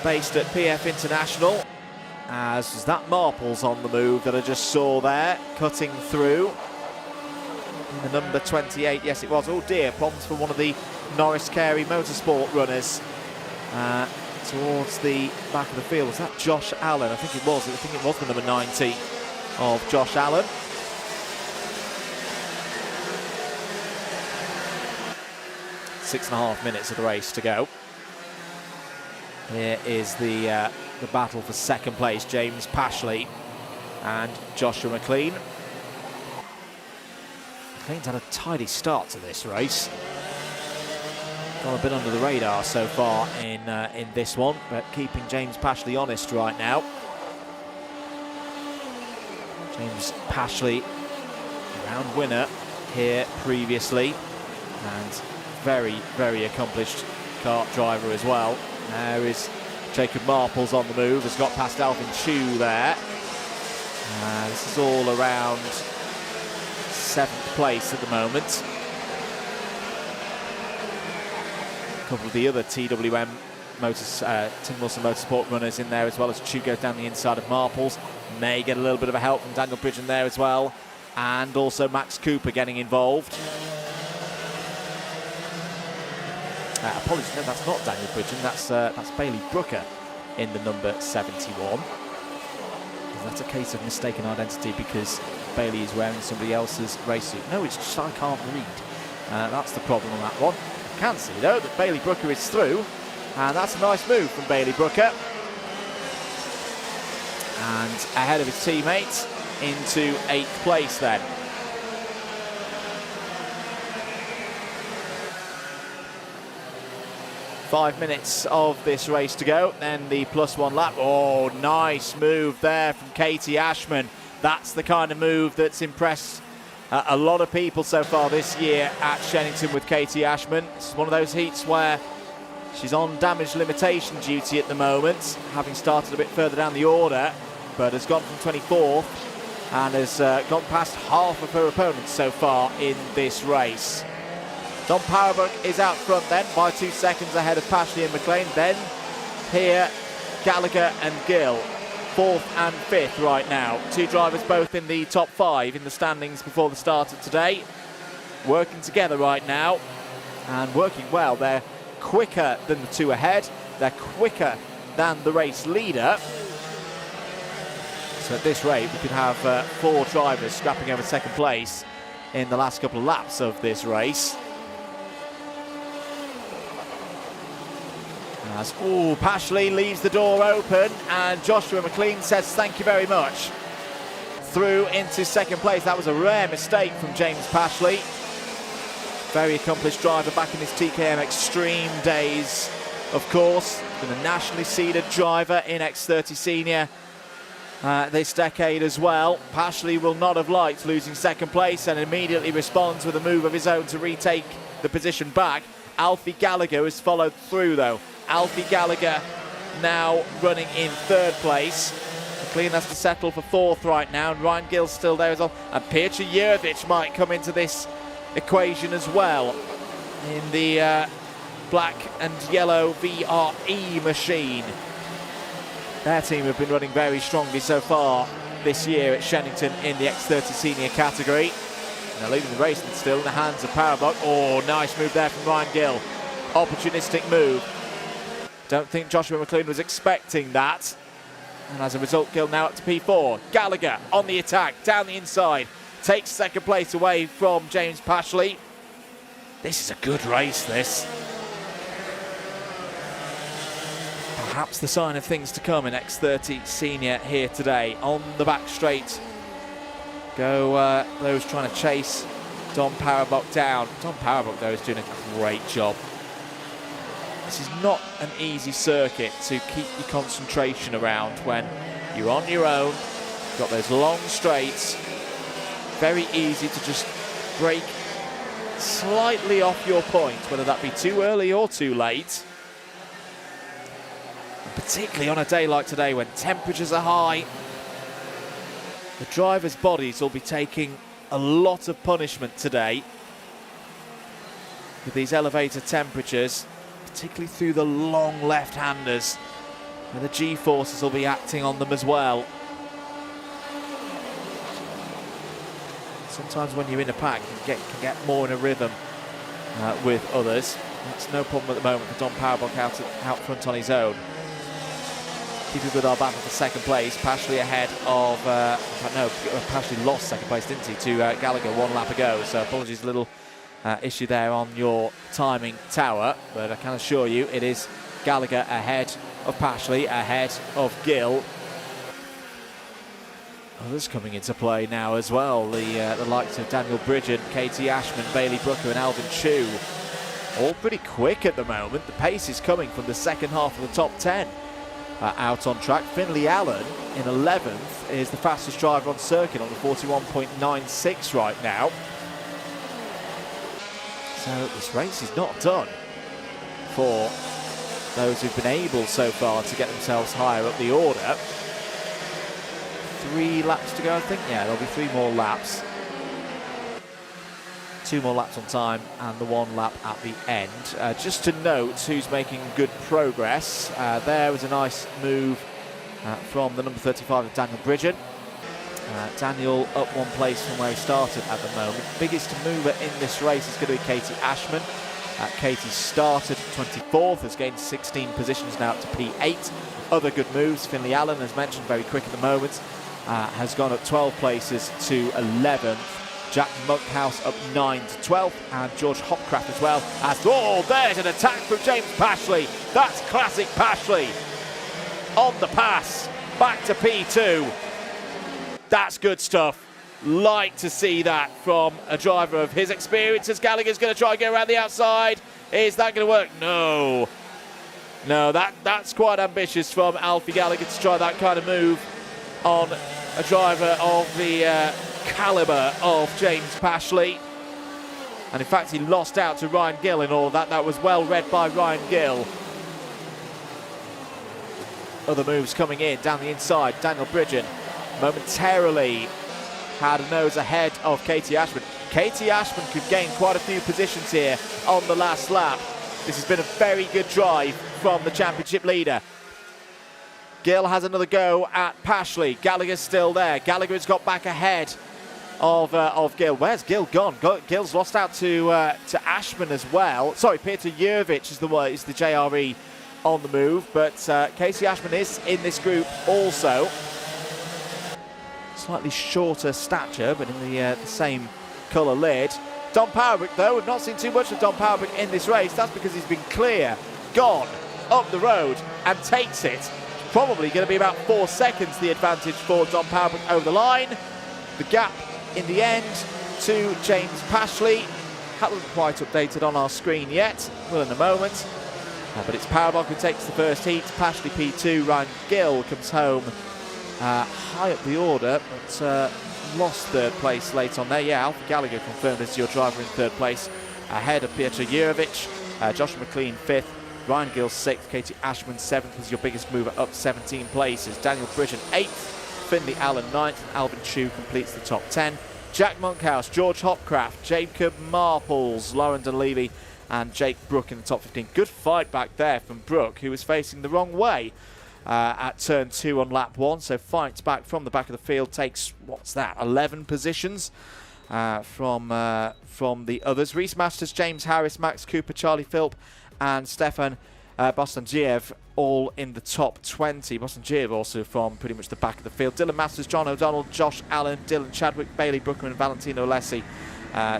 based at PF International, as is that Marples on the move that I just saw there, cutting through. The number 28, yes it was. Oh dear, problems for one of the Norris Carey Motorsport runners towards the back of the field. Was that Josh Allen? I think it was. I think it was the number 90 of Josh Allen. Six and a half minutes of the race to go. Here is the battle for second place. James Pashley and Joshua McLean. McLean's had a tidy start to this race. Gone a bit under the radar so far in this one, but keeping James Pashley honest right now. James Pashley, round winner here previously, and very, very accomplished kart driver as well. There is Jacob Marples on the move, has got past Alvin Chu there. This is all around 7th place at the moment. A couple of the other TWM Tim Wilson Motorsport runners in there as well, as Chu goes down the inside of Marples. May get a little bit of a help from Daniel Bridgen there as well, and also Max Cooper getting involved. Apologies, no, that's not Daniel Bridgen, that's Bailey Brooker in the number 71. That's a case of mistaken identity because Bailey is wearing somebody else's race suit. No, it's just I can't read. That's the problem on that one. I can see though that Bailey Brooker is through, and that's a nice move from Bailey Brooker. And ahead of his teammates into 8th place then. Five minutes of this race to go, then the +1 lap. Oh, nice move there from Katie Ashman. That's the kind of move that's impressed a lot of people so far this year at Shenington with Katie Ashman. This is one of those heats where she's on damage limitation duty at the moment, having started a bit further down the order, but has gone from 24th and has gone past half of her opponents so far in this race. Dom Powerbrook is out front then by 2 seconds ahead of Pashley and McLean. Then here Gallagher and Gill, 4th and 5th right now. Two drivers both in the top 5 in the standings before the start of today. Working together right now and working well. They're quicker than the two ahead. They're quicker than the race leader. So at this rate we could have 4 drivers scrapping over 2nd place in the last couple of laps of this race. As Pashley leaves the door open and Joshua McLean says thank you very much. Through into 2nd place. That was a rare mistake from James Pashley. Very accomplished driver back in his TKM Extreme days, of course. Been a nationally seeded driver in X30 Senior this decade as well. Pashley will not have liked losing 2nd place and immediately responds with a move of his own to retake the position back. Alfie Gallagher has followed through though. Alfie Gallagher now running in 3rd place. McLean has to settle for 4th right now, and Ryan Gill's still there as well. And Pircha Jurvic might come into this equation as well in the black and yellow VRE machine. Their team have been running very strongly so far this year at Shenington in the X30 Senior category. And they're leaving the race still in the hands of Powerblock. Oh, nice move there from Ryan Gill. Opportunistic move. Don't think Joshua McLean was expecting that. And as a result, Gill now up to P4. Gallagher on the attack, down the inside. Takes 2nd place away from James Pashley. This is a good race, this. Perhaps the sign of things to come in X30 Senior here today. On the back straight go those trying to chase Dom Powerblock down. Dom Powerblock, though, is doing a great job. This is not an easy circuit to keep your concentration around when you're on your own. You've got those long straights. Very easy to just break slightly off your point, whether that be too early or too late. And particularly on a day like today when temperatures are high, the drivers' bodies will be taking a lot of punishment today with these elevator temperatures, particularly through the long left-handers, where the G-forces will be acting on them as well. Sometimes when you're in a pack, you can get more in a rhythm with others. It's no problem at the moment for Dom Powerblock out front on his own. Keeping with our battle for 2nd place. Pashley ahead of, Pashley lost 2nd place, didn't he, to Gallagher 1 lap ago. So apologies, a little issue there on your timing tower. But I can assure you it is Gallagher ahead of Pashley, ahead of Gill. Others coming into play now as well. The likes of Daniel Bridgen, Katie Ashman, Bailey Brooker and Alvin Chu. All pretty quick at the moment. The pace is coming from the 2nd half of the top 10. Out on track. Finley Allen in 11th is the fastest driver on circuit on the 41.96 right now. So this race is not done for those who've been able so far to get themselves higher up the order. 3 laps to go, I think. Yeah, there'll be 3 more laps. 2 more laps on time and the 1 lap at the end. Just to note who's making good progress. There was a nice move from the number 35 of Daniel Bridgen. Daniel up 1 place from where he started at the moment. Biggest mover in this race is going to be Katie Ashman. Katie started 24th, has gained 16 positions now up to P8. Other good moves, Finley Allen, as mentioned, very quick at the moment, has gone up 12 places to 11th. Jack Monkhouse up 9 to 12th, and George Hopcraft as well. Oh, there's an attack from James Pashley. That's classic Pashley. On the pass, back to P2. That's good stuff. Like to see that from a driver of his experience. As Gallagher's going to try and get around the outside. Is that going to work? No. No, that's quite ambitious from Alfie Gallagher to try that kind of move on a driver of the calibre of James Pashley. And in fact, he lost out to Ryan Gill in all of that. That was well read by Ryan Gill. Other moves coming in down the inside. Daniel Bridgen momentarily had a nose ahead of Katie Ashman. Katie Ashman could gain quite a few positions here on the last lap. This has been a very good drive from the championship leader. Gill has another go at Pashley. Gallagher's still there. Gallagher has got back ahead of Gill. Where's Gill gone? Gill's lost out to Ashman as well. Sorry, Peter Jurvic is the JRE on the move, but Casey Ashman is in this group also. Slightly shorter stature, but in the same colour lid. Don Powerbrick, though, we've not seen too much of Don Powerbrick in this race. That's because he's been clear, gone up the road, and takes it. Probably going to be about 4 seconds the advantage for Don Powerbrick over the line. The gap in the end to James Pashley. Hasn't quite updated on our screen yet. Well, in a moment. But it's Powerbrick who takes the first heat. Pashley P2. Ryan Gill comes home high up the order, but lost 3rd place late on there. Yeah, Alfie Gallagher confirmed as your driver in 3rd place, ahead of Pietro Jurvic. Joshua McLean 5th, Ryan Gill 6th, Katie Ashman 7th was your biggest mover, up 17 places. Daniel Bridgen 8th, Finley Allen 9th, and Alvin Chu completes the top 10. Jack Monkhouse, George Hopcraft, Jacob Marples, Lauren Dunleavy, and Jake Brook in the top 15. Good fight back there from Brook, who was facing the wrong way at turn 2 on lap 1, so fights back from the back of the field, takes, what's that, 11 positions from the others. Reese Masters, James Harris, Max Cooper, Charlie Philp, and Stefan Bostangiev all in the top 20. Bostangiev also from pretty much the back of the field. Dylan Masters, John O'Donnell, Josh Allen, Dylan Chadwick, Bailey Brooker, and Valentino Lessie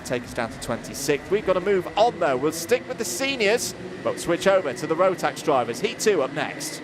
take us down to 26th. We've got to move on though. We'll stick with the seniors, but switch over to the Rotax drivers. Heat 2 up next.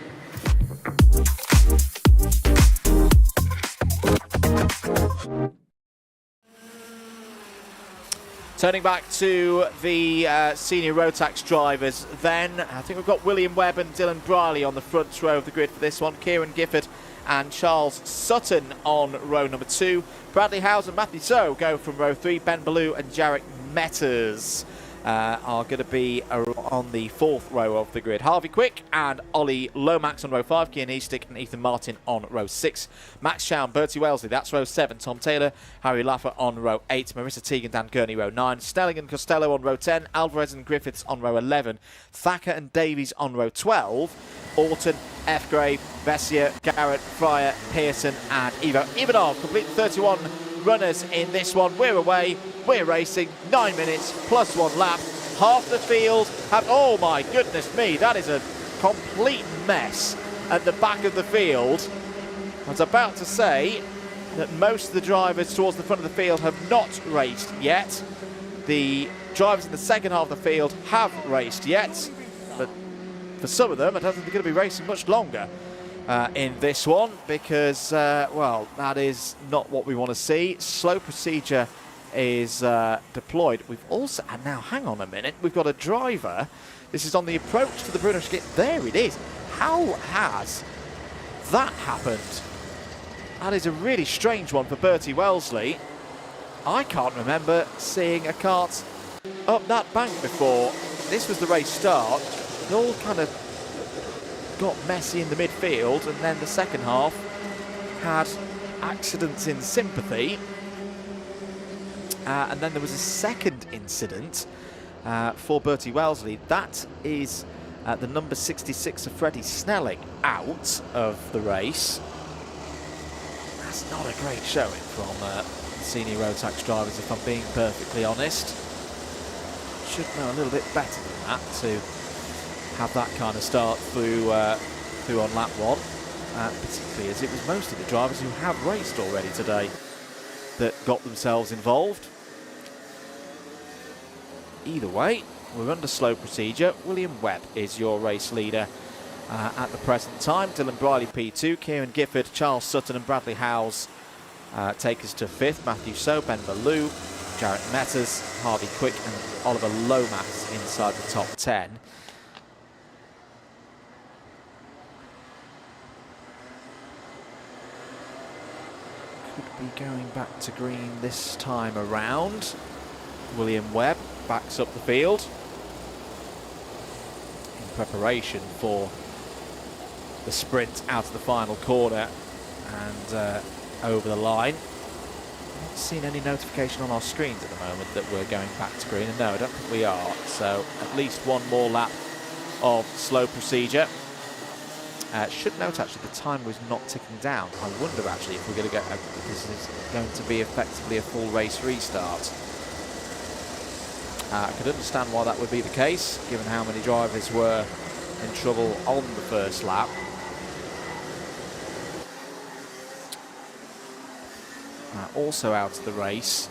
Turning back to the senior Rotax drivers then, I think we've got William Webb and Dylan Briley on the front row of the grid for this one. Kieran Gifford and Charles Sutton on row number 2. Bradley Howes and Matthew So go from row 3. Ben Ballou and Jarek Metters are going to be on the 4th row of the grid. Harvey Quick and Ollie Lomax on row 5. Kian Eastick and Ethan Martin on row 6. Max Chow and Bertie Wellesley, that's row 7. Tom Taylor, Harry Laffer on row 8. Marissa Teague and Dan Gurney row 9. Snelling and Costello on row 10. Alvarez and Griffiths on row 11. Thacker and Davies on row 12. Orton, F. Gray, Vessier, Garrett, Fryer, Pearson and Ivo Ivanov complete 31 runners in this one. We're away, we're racing, 9 minutes plus 1 lap. Half the field have, oh my goodness me, that is a complete mess at the back of the field. I was about to say that most of the drivers towards the front of the field have not raced yet. The drivers in the second half of the field have raced yet, but for some of them, I don't think they're going to be racing much longer in this one because, well, that is not what we want to see. Slow procedure is deployed. We've also, and now hang on a minute, we've got a driver. This is on the approach to the Brunner skip. There it is. How has that happened? That is a really strange one for Bertie Wellesley. I can't remember seeing a kart up that bank before. This was the race start. It all kind of got messy in the midfield, and then the second half had accidents in sympathy. And then there was a second incident for Bertie Wellesley. That is the number 66 of Freddie Snelling out of the race. That's not a great showing from senior Rotax drivers, if I'm being perfectly honest. Should know a little bit better than that to have that kind of start through on lap 1, particularly as it was most of the drivers who have raced already today that got themselves involved. Either way, we're under slow procedure. William Webb is your race leader at the present time. Dylan Briley P2, Kieran Gifford, Charles Sutton and Bradley Howes take us to 5th. Matthew So, Ben Ballou, Jarrett Metters, Harvey Quick and Oliver Lomas inside the top 10. Could be going back to green this time around. William Webb backs up the field in preparation for the sprint out of the final corner and over the line. Not seen any notification on our screens at the moment that we're going back to green, and no, I don't think we are. So at least one more lap of slow procedure. Should note actually the time was not ticking down. I wonder actually if we're going to get this is going to be effectively a full race restart. I could understand why that would be the case, given how many drivers were in trouble on the first lap. Also out of the race,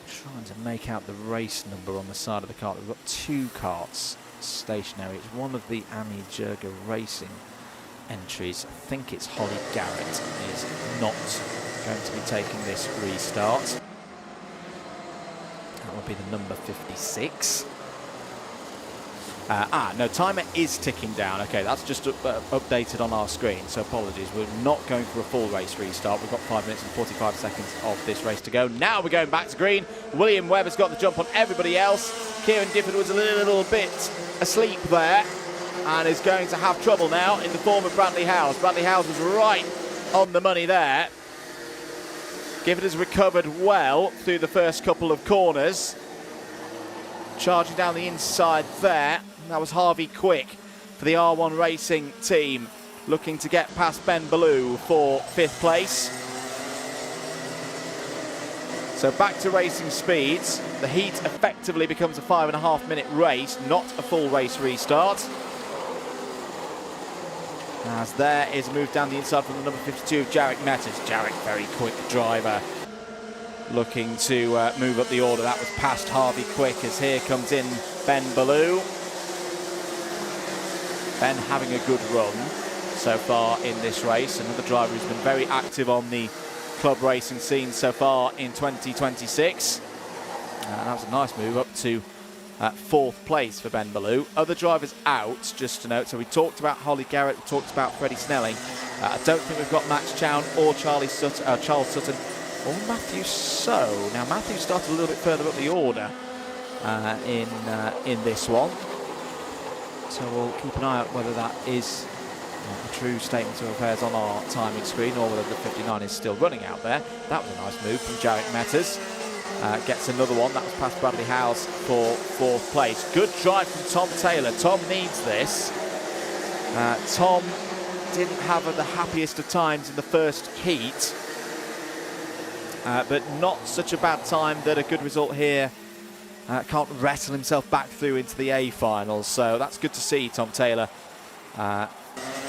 trying to make out the race number on the side of the cart. We've got 2 carts stationary. It's one of the Ami Jurga Racing entries. I think it's Holly Garrett is not going to be taking this restart. That will be the number 56. No, timer is ticking down. Okay, that's just updated on our screen, so apologies. We're not going for a full race restart. We've got 5 minutes and 45 seconds of this race to go. Now we're going back to green. William Webb has got the jump on everybody else. Kieran Gifford was a little bit asleep there and is going to have trouble now in the form of Bradley Howes. Bradley Howes was right on the money there. Gifford has recovered well through the first couple of corners. Charging down the inside there. That was Harvey Quick for the R1 Racing team, looking to get past Ben Ballou for 5th place. So back to racing speeds. The heat effectively becomes a 5.5-minute race, not a full race restart. As there is a move down the inside from the number 52 of Jarek Metters. Jarek, very quick driver, looking to move up the order. That was past Harvey Quick as here comes in Ben Ballou. Ben having a good run so far in this race. Another driver who's been very active on the club racing scene so far in 2026. That was a nice move up to 4th place for Ben Ballou. Other drivers out, just to note. So we talked about Holly Garrett, we talked about Freddie Snelling. I don't think we've got Max Chown or Charles Sutton or Matthew So. Now Matthew started a little bit further up the order in this one. So we'll keep an eye out whether that is a true statement of affairs on our timing screen or whether the 59 is still running out there. That was a nice move from Jarek Metters. Gets another one. That was past Bradley Howes for 4th place. Good drive from Tom Taylor. Tom needs this. Tom didn't have the happiest of times in the first heat, but not such a bad time that a good result here can't wrestle himself back through into the A finals. So that's good to see Tom Taylor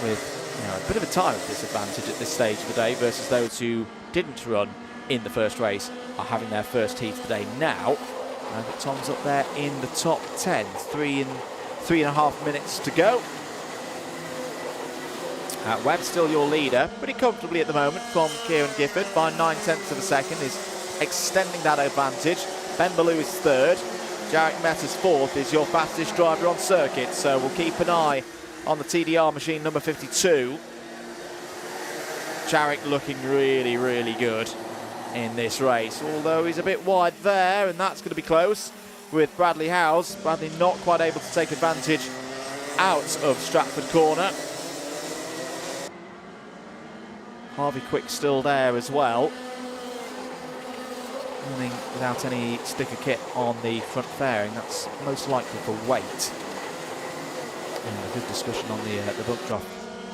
with a bit of a time disadvantage at this stage of the day versus those who didn't run in the first race are having their first heat of the day now. But Tom's up there in the top 10. 3.5 minutes to go. Webb still your leader, pretty comfortably at the moment from Kieran Gifford by 9/10 of a second, is extending that advantage. Ben Ballou is 3rd. Jarek Metters 4th, is your fastest driver on circuit. So we'll keep an eye on the TDR machine number 52. Jarek looking really, really good in this race, although he's a bit wide there, and that's going to be close with Bradley Howes. Bradley not quite able to take advantage out of Stratford Corner. Harvey Quick still there as well. Running without any sticker kit on the front fairing. That's most likely for weight. And a good discussion on the Bump Drop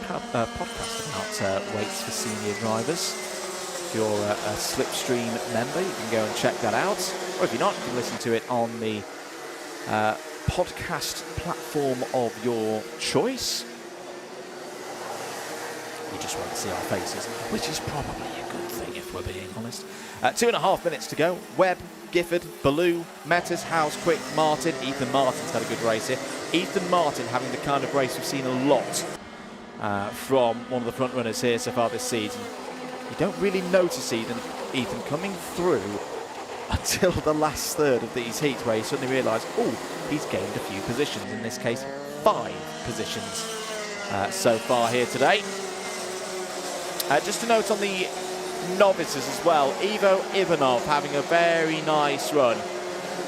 podcast about weights for senior drivers. If you're a Slipstream member, you can go and check that out. Or if you're not, you can listen to it on the podcast platform of your choice. You just won't see our faces, which is probably a good thing if we're being honest. 2.5 minutes to go. Webb, Gifford, Ballou, Metters, Howes, Quick, Martin. Ethan Martin's had a good race here. Ethan Martin having the kind of race we've seen a lot from one of the front runners here so far this season. You don't really notice Ethan coming through until the last third of these heats, where you suddenly realise, oh, he's gained a few positions, in this case 5 positions so far here today. Just a note on the novices as well. Ivo Ivanov having a very nice run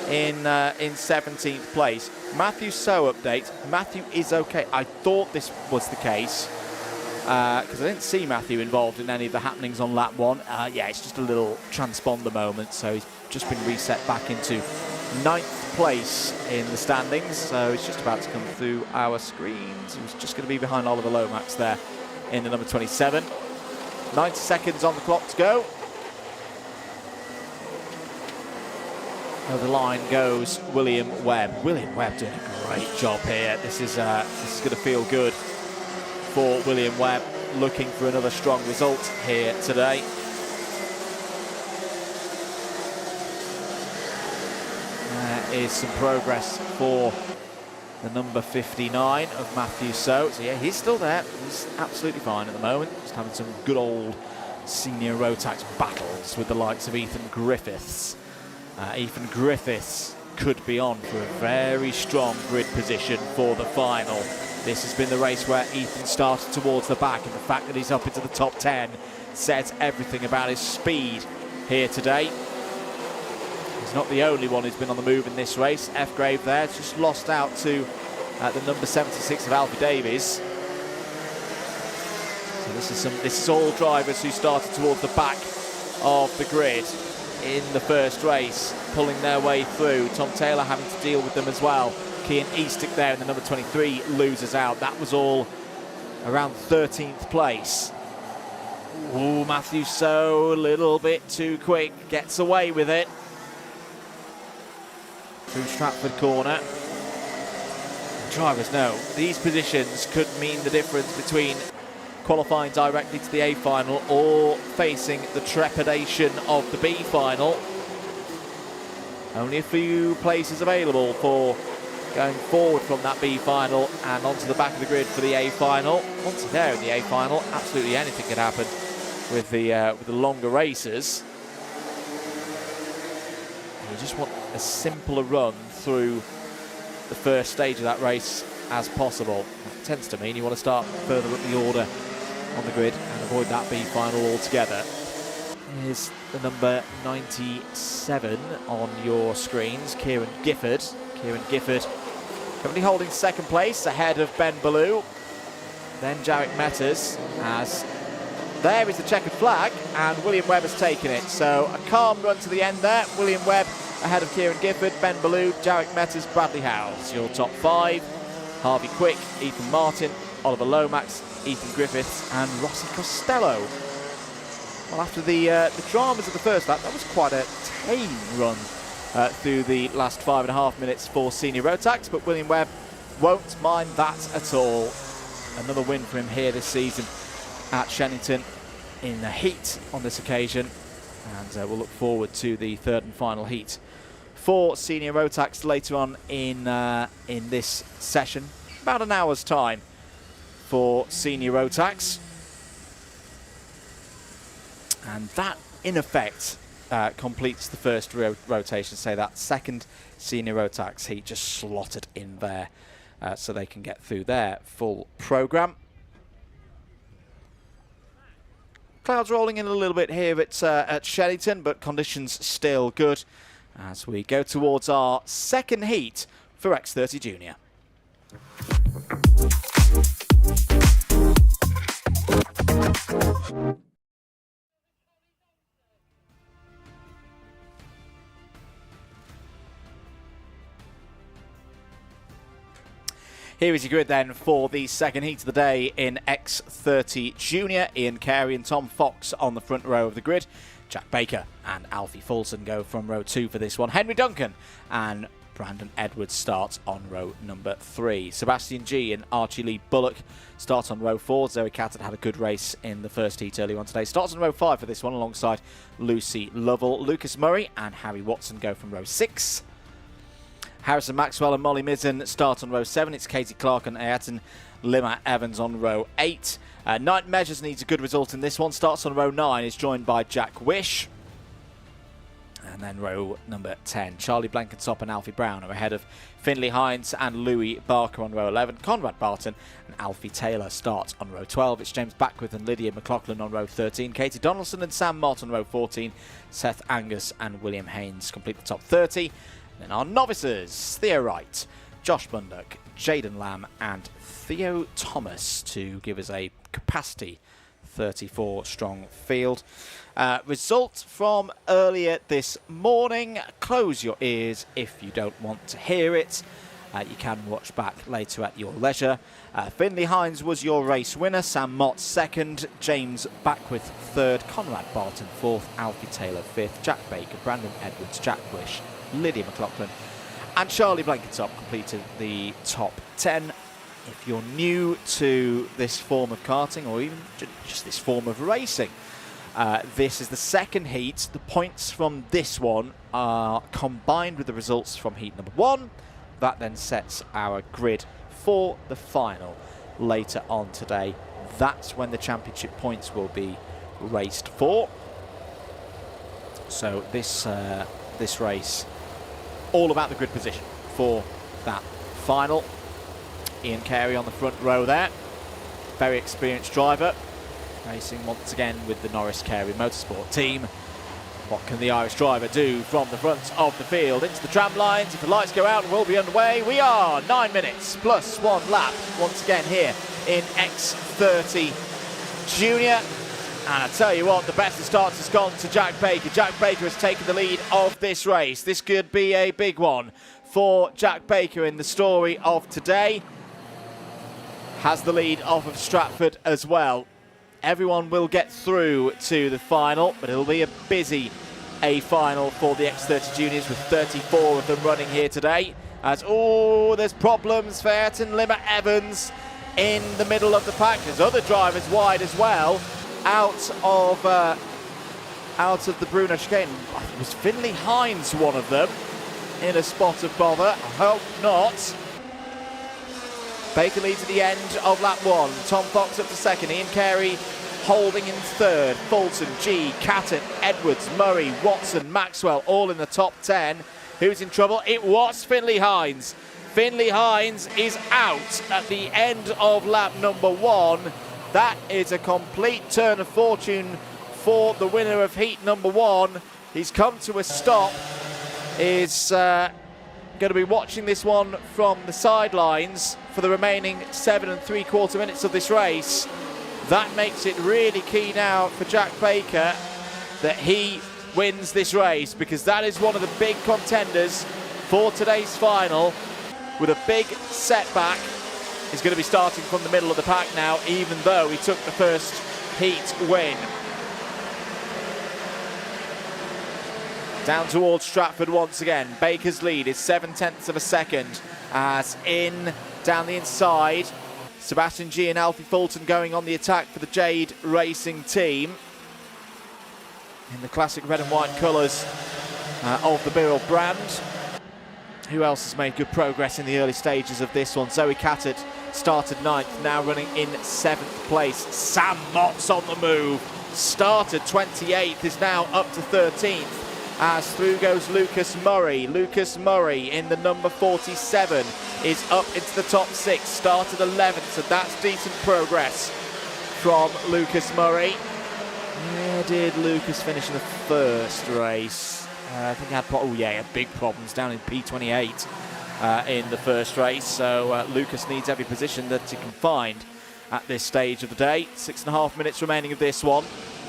in 17th place. Matthew So update. Matthew is okay. I thought this was the case because I didn't see Matthew involved in any of the happenings on lap 1. Yeah, it's just a little transponder moment, so he's just been reset back into 9th place in the standings, so he's just about to come through our screens. He was just going to be behind Oliver Lomax there in the number 27. 90 seconds on the clock to go. Over the line goes William Webb. William Webb doing a great job here. This is going to feel good for William Webb, looking for another strong result here today. There is some progress for the number 59 of Matthew So. So yeah, he's still there. He's absolutely fine at the moment. Just having some good old senior Rotax battles with the likes of Ethan Griffiths. Ethan Griffiths could be on for a very strong grid position for the final. This has been the race where Ethan started towards the back, and the fact that he's up into the top 10 says everything about his speed here today. He's not the only one who's been on the move in this race. F. Grave there, just lost out to the number 76 of Alfie Davies. So this is all drivers who started towards the back of the grid in the first race, pulling their way through. Tom Taylor having to deal with them as well. Cian Eastick there in the number 23 loses out. That was all around 13th place. Ooh, Matthew So, a little bit too quick, gets away with it. Through Stratford corner. Drivers know these positions could mean the difference between qualifying directly to the A final or facing the trepidation of the B final. Only a few places available for going forward from that B final and onto the back of the grid for the A final. Once you're there in the A final, absolutely anything could happen with the longer races. You just want a simpler run through the first stage of that race as possible. That tends to mean you want to start further up the order on the grid and avoid that B final altogether. Here's the number 97 on your screens, Kieran Gifford. Kieran Gifford currently holding second place ahead of Ben Ballou. Then Jarek Metters, as there is the checkered flag, and William Webb has taken it. So a calm run to the end there. William Webb ahead of Kieran Gifford, Ben Ballou, Jarek Metters, Bradley Howes. Your top 5, Harvey Quick, Ethan Martin, Oliver Lomax, Ethan Griffiths and Rossi Costello. Well, after the dramas of the first lap, that was quite a tame run through the last 5.5 minutes for senior Rotax, but William Webb won't mind that at all. Another win for him here this season at Shenington in the heat on this occasion, and we'll look forward to the third and final heat for senior Rotax later on in this session, about an hour's time for senior Rotax. And that, in effect, completes the first rotation. Say that second senior Rotax heat just slotted in there so they can get through their full programme. Clouds rolling in a little bit here at Shenington, but conditions still good as we go towards our second heat for X30 Junior. Here is your grid then for the second heat of the day in X30 Junior. Ian Carey and Tom Fox on the front row of the grid. Jack Baker and Alfie Fulton go from row 2 for this one. Henry Duncan and Brandon Edwards start on row number 3. Sebastian G and Archie Lee Bullock start on row 4. Zoe Catt had a good race in the first heat earlier on today. Starts on row 5 for this one alongside Lucy Lovell. Lucas Murray and Harry Watson go from row 6. Harrison Maxwell and Molly Mizzen start on row 7. It's Katie Clark and Ayatan Lima Evans on row 8. Knight Measures needs a good result in this one. Starts on row 9. Is joined by Jack Wish. And then row number 10. Charlie Blankensop and Alfie Brown are ahead of Finley Hines and Louis Barker on row 11. Conrad Barton and Alfie Taylor start on row 12. It's James Backworth and Lydia McLaughlin on row 13. Katie Donaldson and Sam Mott on row 14. Seth Angus and William Haynes complete the top 30. And then our novices, Theo Wright, Josh Bundock, Jaden Lamb and Theo Thomas to give us a capacity 34 strong field. Result from earlier this morning. Close your ears if you don't want to hear it. You can watch back later at your leisure. Finley Hines was your race winner. Sam Mott second. James Backworth third. Conrad Barton fourth. Alfie Taylor fifth. Jack Baker, Brandon Edwards, Jack Wish, Lydia McLaughlin and Charlie Blankensop completed the top 10. If you're new to this form of karting or even just this form of racing, this is the second heat. The points from this one are combined with the results from heat number 1. That then sets our grid for the final later on today. That's when the championship points will be raced for. So this race, all about the grid position for that final. Ian Carey on the front row there. Very experienced driver. Racing once again with the Norris Carey Motorsport team. What can the Irish driver do from the front of the field? Into the tram lines. If the lights go out, we'll be underway. We are 9 minutes plus 1 lap once again here in X30 Junior. And I tell you what, the best of starts has gone to Jack Baker. Jack Baker has taken the lead of this race. This could be a big one for Jack Baker in the story of today. Has the lead off of Stratford as well. Everyone will get through to the final, but it'll be a busy A final for the X30 Juniors with 34 of them running here today. As, there's problems for Ayrton Lima Evans in the middle of the pack. There's other drivers wide as well. Out of the Bruno chicane. Was Finley Hines one of them in a spot of bother? I hope not. Baker leads at the end of lap 1. Tom Fox up to second. Ian Carey holding in third. Fulton, G, Catton, Edwards, Murray, Watson, Maxwell all in the top 10. Who's in trouble? It was Finley Hines. Finley Hines is out at the end of lap number 1. That is a complete turn of fortune for the winner of heat number 1. He's come to a stop. Is going to be watching this one from the sidelines for the remaining 7 3/4 minutes of this race. That makes it really key now for Jack Baker that he wins this race, because that is one of the big contenders for today's final. With a big setback, he's going to be starting from the middle of the pack now, even though he took the first heat win. Down towards Stratford once again. Baker's lead is 7/10 of a second as in down the inside. Sebastian G and Alfie Fulton going on the attack for the Jade Racing team in the classic red and white colours of the Birrell brand. Who else has made good progress in the early stages of this one? Zoe Catt started 9th, now running in 7th place. Sam Mott's on the move. Started 28th, is now up to 13th. As through goes Lucas Murray. Lucas Murray in the number 47 is up into the top 6. Started 11th, so that's decent progress from Lucas Murray. Where did Lucas finish in the first race? I think he had big problems down in P28 in the first race. So Lucas needs every position that he can find at this stage of the day. 6.5 minutes remaining of this one.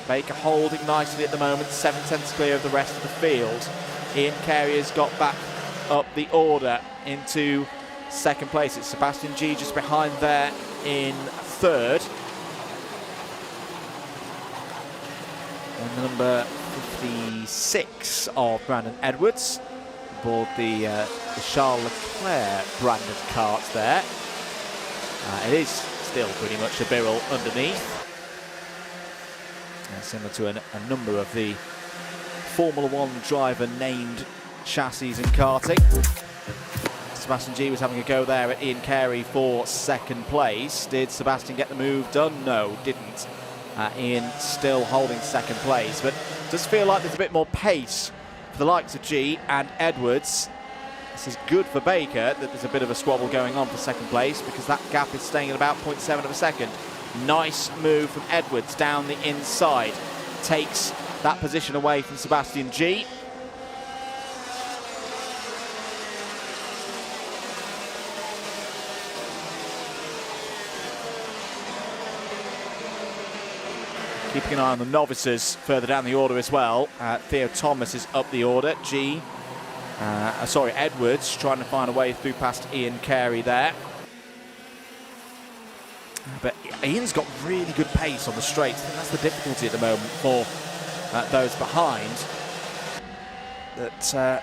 Baker holding nicely at the moment, 7/10 clear of the rest of the field. Ian Carey has got back up the order into second place. It's Sebastian G just behind there in third. And the number 56 of Brandon Edwards aboard the Charles Leclerc branded kart there. It is still pretty much a Birrell underneath. Similar to a number of the Formula One driver named chassis in karting. Sebastian G was having a go there at Ian Carey for second place. Did Sebastian get the move done? No, didn't. Ian still holding second place, but does feel like there's a bit more pace for the likes of G and Edwards. This is good for Baker that there's a bit of a squabble going on for second place, because that gap is staying at about 0.7 of a second. Nice move from Edwards down the inside. Takes that position away from Sebastian G. Keeping an eye on the novices further down the order as well. Theo Thomas is up the order. Edwards trying to find a way through past Ian Carey there. But Ian's got really good pace on the straights. I think that's the difficulty at the moment for those behind. That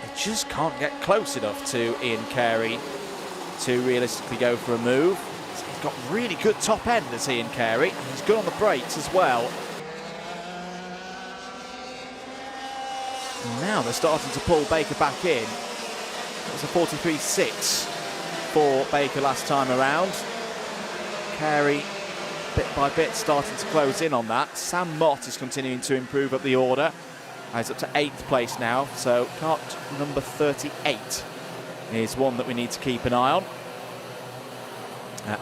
they just can't get close enough to Ian Carey to realistically go for a move. He's got really good top end as Ian Carey, and he's good on the brakes as well. And now they're starting to pull Baker back in. It was a 43.6 for Baker last time around. Carey, bit by bit, starting to close in on that. Sam Mott is continuing to improve up the order. He's up to 8th place now, so kart number 38 is one that we need to keep an eye on.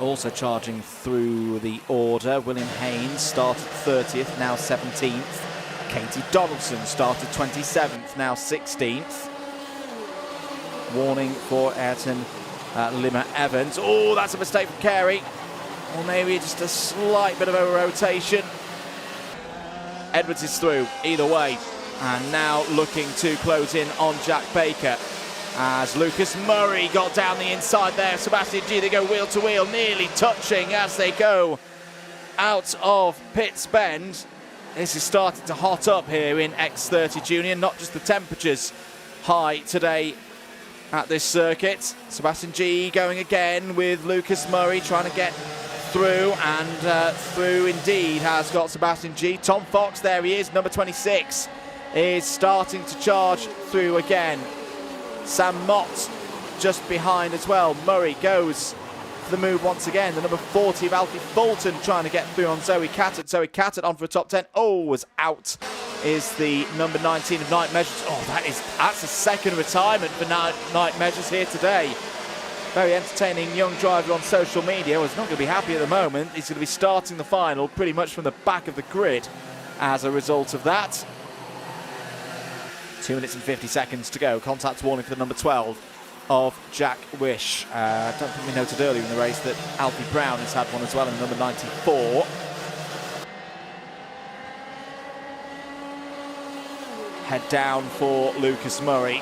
Also charging through the order, William Haynes started 30th, now 17th. Katie Donaldson started 27th, now 16th. Warning for Ayrton Lima Evans. Oh, that's a mistake from Carey. Or maybe just a slight bit of a rotation. Edwards is through, either way. And now looking to close in on Jack Baker. As Lucas Murray got down the inside there. Sebastian G, they go wheel to wheel, nearly touching as they go out of Pitts Bend. This is starting to hot up here in X30 Junior, not just the temperatures high today at this circuit. Sebastian G going again with Lucas Murray trying to get through, and through indeed has got Sebastian G. Tom Fox, there he is, number 26, is starting to charge through again. Sam Mott just behind as well. Murray goes for the move once again. The number 40 of Alfie Fulton trying to get through on Zoe Cattett. Zoe Cattett on for a top 10. Oh, was out is the number 19 of Night Measures. Oh, that's a second retirement for Night Measures here today. Very entertaining young driver on social media. Was not going to be happy at the moment. He's going to be starting the final pretty much from the back of the grid as a result of that. 2 minutes and 50 seconds to go. Contact warning for the number 12 of Jack Wish. I don't think we noted earlier in the race that Alfie Brown has had one as well in number 94. Head down for Lucas Murray.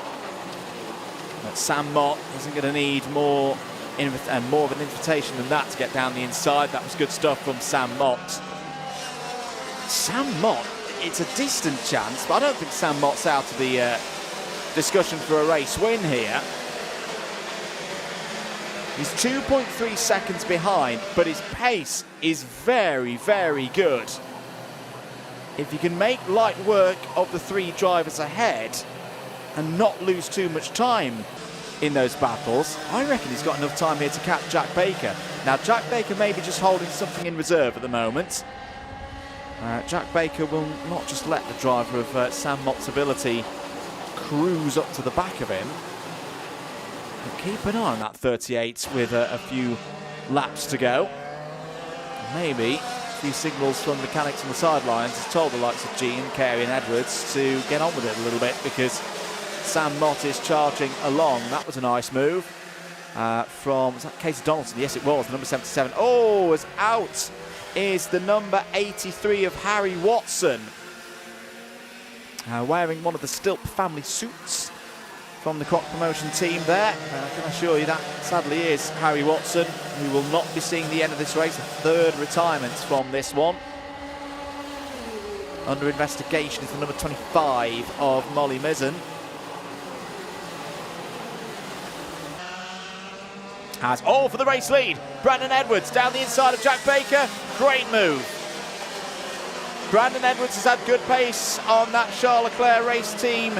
But Sam Mott isn't going to need more of an invitation than that to get down the inside. That was good stuff from Sam Mott. Sam Mott, it's a distant chance, but I don't think Sam Mott's out of the discussion for a race win here. He's 2.3 seconds behind, but his pace is very, very good. If you can make light work of the 3 drivers ahead and not lose too much time in those battles, I reckon he's got enough time here to catch Jack Baker. Now, Jack Baker may be just holding something in reserve at the moment. Jack Baker will not just let the driver of Sam Mott's ability cruise up to the back of him. But keep an eye on that 38 with a few laps to go. Maybe a few signals from mechanics on the sidelines has told the likes of G and Carey and Edwards to get on with it a little bit, because Sam Mott is charging along. That was a nice move from, was that Casey Donaldson? Yes, it was, the number 77. Oh, was out is the number 83 of Harry Watson. Wearing one of the Stilp family suits. from the Croc Promotion team there. And I can assure you that sadly is Harry Watson, who will not be seeing the end of this race. A third retirement from this one. Under investigation is the number 25 of Molly Mizzen. Has all for the race lead. Brandon Edwards down the inside of Jack Baker. Great move. Brandon Edwards has had good pace on that Charles Leclerc race team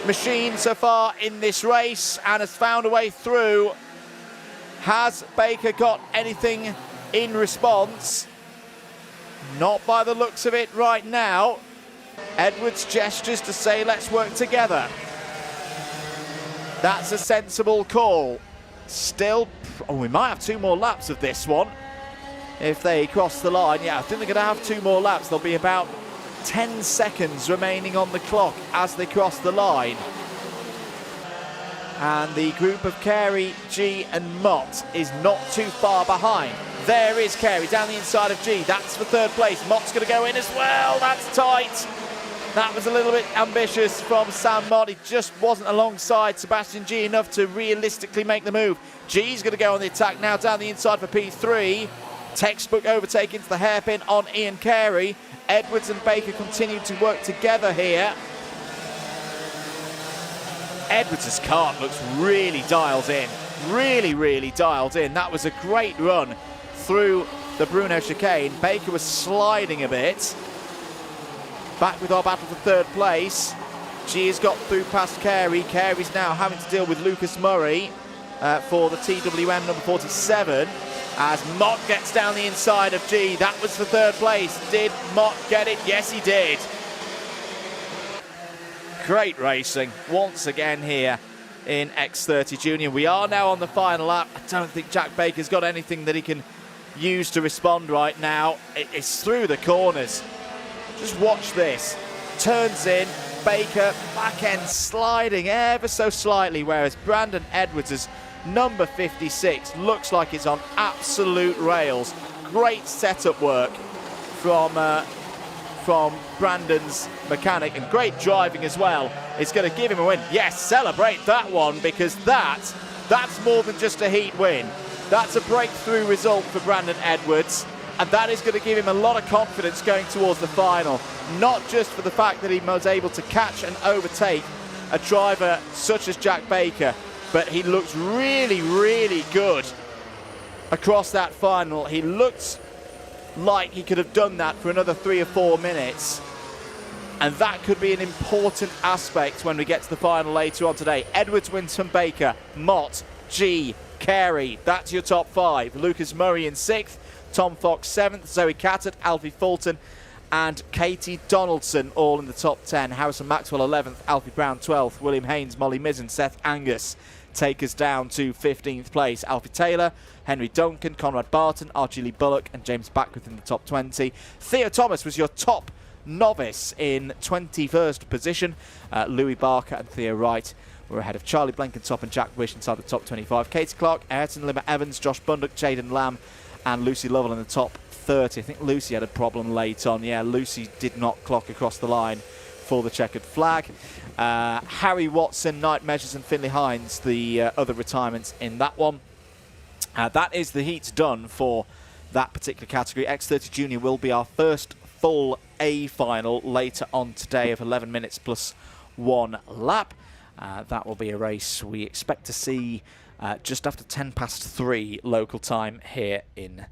machine so far in this race and has found a way through. Has Baker got anything in response? Not by the looks of it right now. Edwards gestures to say, let's work together. That's a sensible call. Still, we might have 2 more laps of this one if they cross the line. Yeah, I think they're going to have 2 more laps. There'll be about 10 seconds remaining on the clock as they cross the line. And the group of Carey, G and Mott is not too far behind. There is Carey down the inside of G. That's for 3rd place. Mott's going to go in as well. That's tight. That was a little bit ambitious from Sam Mott. He just wasn't alongside Sebastian G enough to realistically make the move. G's going to go on the attack now down the inside for P3. Textbook overtake into the hairpin on Ian Carey. Edwards and Baker continue to work together here. Edwards' kart looks really dialed in. Really dialed in. That was a great run through the Bruno chicane. Baker was sliding a bit. Back with our battle for 3rd place. G has got through past Carey. Carey's now having to deal with Lucas Murray for the TWM number 47. As Mott gets down the inside of G. That was for 3rd place. Did Mott get it? Yes, he did. Great racing once again here in X30 Junior. We are now on the final lap. I don't think Jack Baker's got anything that he can use to respond right now. It's through the corners. Just watch this. Turns in. Baker back end sliding ever so slightly, whereas Brandon Edwards' number 56 looks like it's on absolute rails. Great setup work from Brandon's mechanic, and great driving as well. It's going to give him a win. Yes, celebrate that one, because that's more than just a heat win. That's a breakthrough result for Brandon Edwards, and that is going to give him a lot of confidence going towards the final. Not just for the fact that he was able to catch and overtake a driver such as Jack Baker, but he looks really good across that final. He looked like he could have done that for another 3 or 4 minutes, and that could be an important aspect when we get to the final later on today. Edwards wins from Baker, Mott, G, Carey. That's your top 5. Lucas Murray in 6th, Tom Fox 7th, Zoe Cattett, Alfie Fulton and Katie Donaldson all in the top 10. Harrison Maxwell 11th, Alfie Brown 12th, William Haynes, Molly Mizzen, Seth Angus take us down to 15th place. Alfie Taylor, Henry Duncan, Conrad Barton, Archie Lee Bullock and James Backworth in the top 20. Theo Thomas was your top novice in 21st position. Louis Barker and Theo Wright were ahead of Charlie Blenkinsop and Jack Wish inside the top 25. Katie Clark, Ayrton Limmer Evans, Josh Bundock, Jaden Lamb and Lucy Lovell in the top 30. I think Lucy had a problem late on. Yeah, Lucy did not clock across the line for the checkered flag. Harry Watson, Knight Measures and Finley Hines, the other retirements in that one. That is the heats done for that particular category. X30 Junior will be our first full A final later on today of 11 minutes plus 1 lap. That will be a race we expect to see just after 10 past 3 local time here in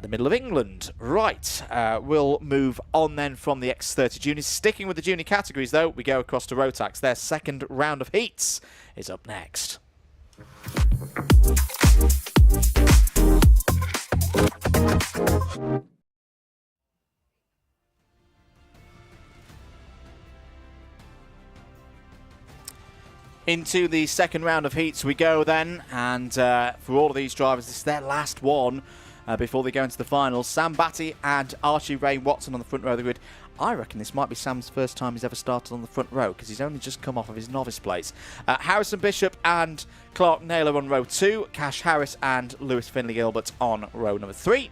the middle of England. Right, we'll move on then from the X30 Juniors. Sticking with the junior categories though, we go across to Rotax. Their second round of heats is up next. Into the second round of heats we go then, and for all of these drivers, this is their last one before they go into the finals. Sam Batty and Archie Ray Watson on the front row of the grid. I reckon this might be Sam's first time he's ever started on the front row, because he's only just come off of his novice place. Harrison Bishop and Clark Naylor on row 2. Cash Harris and Lewis Finley Gilbert on row number 3.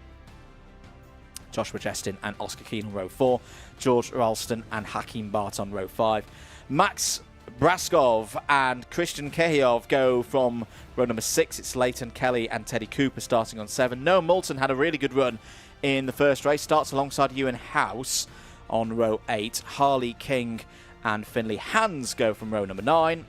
Joshua Jestin and Oscar Keane on row 4. George Ralston and Hakeem Bart on row 5. Max Braskov and Christian Kehiov go from row number 6. It's Leighton Kelly and Teddy Cooper starting on 7. Noah Moulton had a really good run in the first race. Starts alongside Ewan House on row 8. Harley King and Finley Hans go from row number 9.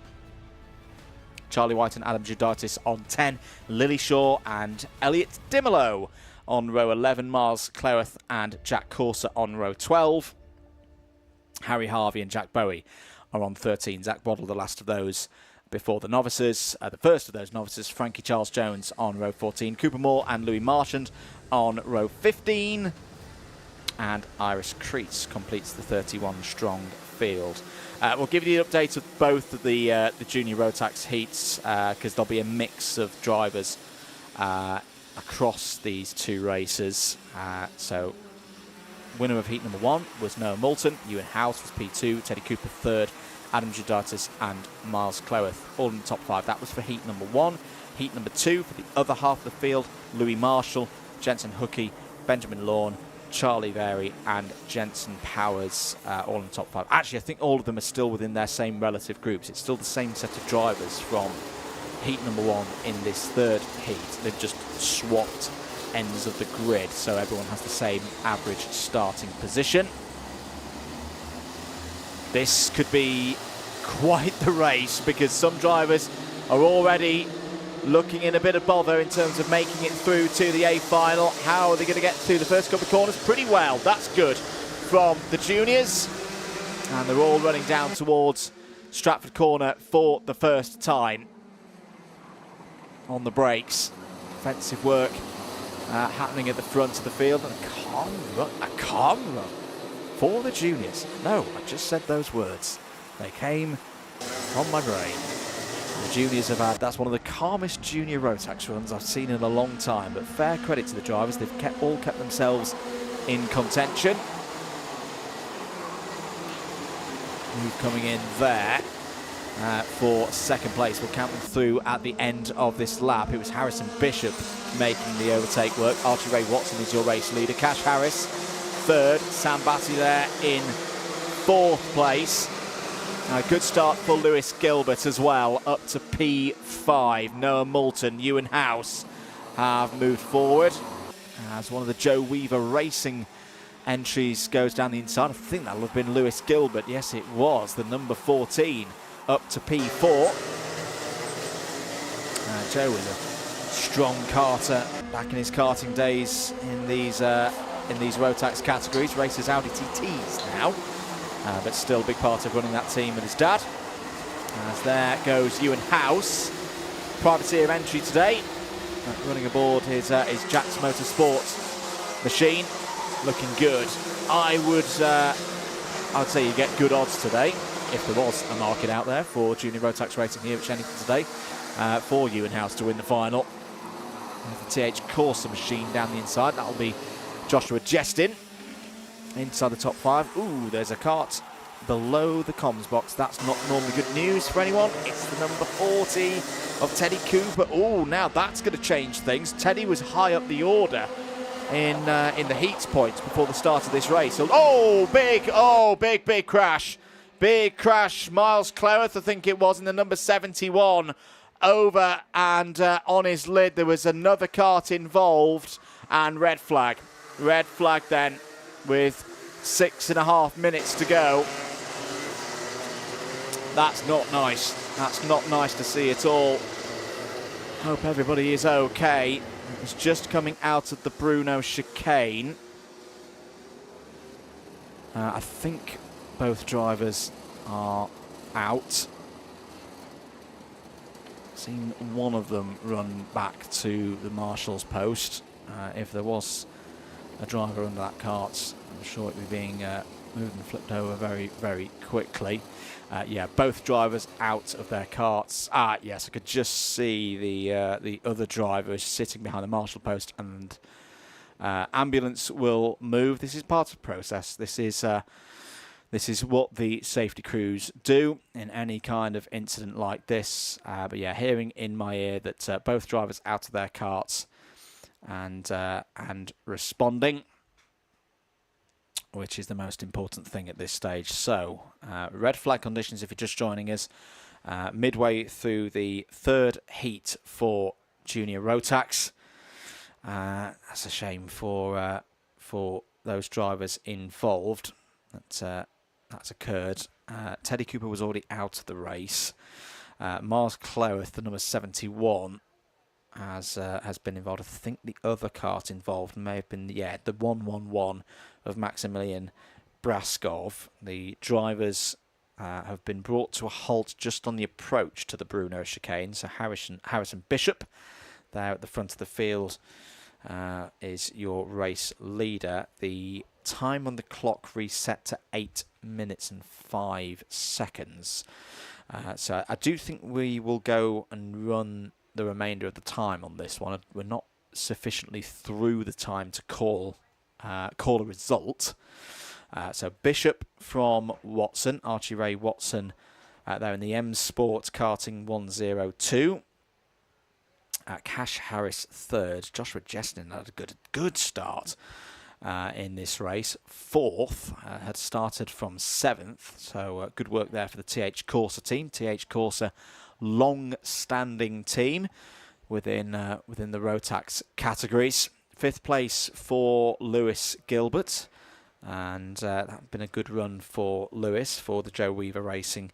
Charlie White and Adam Juditis on 10. Lily Shaw and Elliot Dimolo on row 11. Miles Cleworth and Jack Corser on row 12. Harry Harvey and Jack Bowie are on 13. Zach Waddle, the last of those before the novices. The first of those novices, Frankie Charles Jones on row 14. Cooper Moore and Louis Marchand on row 15. And Iris Crease completes the 31-strong field. We'll give you the update of both of the junior Rotax heats because there'll be a mix of drivers across these two races. So winner of heat number 1 was Noah Moulton. Ewan House was P2. Teddy Cooper 3rd. Adam Juditis and Miles Cleworth all in the top 5. That was for heat number 1. Heat number 2 for the other half of the field, Louis Marshall, Jensen Hookey, Benjamin Lawn, Charlie Vary and Jensen Powers all in the top 5. Actually, I think all of them are still within their same relative groups. It's still the same set of drivers from heat number 1 in this third heat. They've just swapped ends of the grid, so everyone has the same average starting position. This could be quite the race because some drivers are already looking in a bit of bother in terms of making it through to the A final. How are they going to get through the first couple of corners? Pretty well. That's good from the juniors. And they're all running down towards Stratford Corner for the first time. On the brakes. Offensive work happening at the front of the field. And a calm run for the juniors. No, I just said those words. They came from my brain. The juniors have had, that's one of the calmest junior Rotax runs I've seen in a long time, but fair credit to the drivers, they've all kept themselves in contention. Move coming in there for second place. We'll count them through at the end of this lap. It was Harrison Bishop making the overtake work. Archie Ray Watson is your race leader. Cash Harris, 3rd. Sam Batty there in 4th place. A good start for Lewis Gilbert as well, up to P5. Noah Moulton, Ewan House have moved forward as one of the Joe Weaver Racing entries goes down the inside. I think that'll have been Lewis Gilbert. Yes, it was. The number 14 up to P4. Joe was a strong karter back in his karting days in these Rotax categories. Races Audi TTs now. But still a big part of running that team with his dad. As there goes Ewan House, privateer entry today. Running aboard his Jack's Motorsports machine, looking good. I would say you get good odds today, if there was a market out there for junior Rotax racing here at Shenington today, for Ewan House to win the final. With the TH Corsa machine down the inside, that'll be Joshua Jestin. Inside the top 5. Ooh, there's a kart below the comms box. That's not normally good news for anyone. It's the number 40 of Teddy Cooper. Ooh, now that's going to change things. Teddy was high up the order in the heats points before the start of this race. Big crash. Big crash. Miles Cleworth, I think it was, in the number 71 over, and on his lid there was another kart involved, and red flag. Red flag then, with 6.5 minutes to go. That's not nice. That's not nice to see at all. Hope everybody is okay. It was just coming out of the Bruno chicane. I think both drivers are out. Seen one of them run back to the marshal's post. If there was a driver under that kart, I'm sure it would be being moved and flipped over very, very quickly. Yeah, both drivers out of their karts. Yes, I could just see the other driver sitting behind the marshal post, and ambulance will move. This is part of the process. This is what the safety crews do in any kind of incident like this. But yeah, hearing in my ear that both drivers out of their karts and responding. which is the most important thing at this stage. So, red flag conditions if you're just joining us. Midway through the third heat for Junior Rotax. That's a shame for those drivers involved. That's occurred. Teddy Cooper was already out of the race. Mars Cloweth, the number 71, has been involved. I think the other kart involved may have been the 111 of Maximilian Braskov. The drivers have been brought to a halt just on the approach to the Bruno chicane. So Harrison Bishop, there at the front of the field, is your race leader. The time on the clock reset to 8 minutes and 5 seconds. So I do think we will go and run the remainder of the time on this one. We're not sufficiently through the time to call a result. So Bishop from Watson, Archie Ray Watson, there in the M Sport Karting 102. Cash Harris third. Joshua Jesnin had a good start in this race. Fourth, had started from 7th, so good work there for the TH Corsa team. TH Corsa, long-standing team within the Rotax categories. 5th place for Lewis Gilbert, and that's been a good run for Lewis, for the Joe Weaver Racing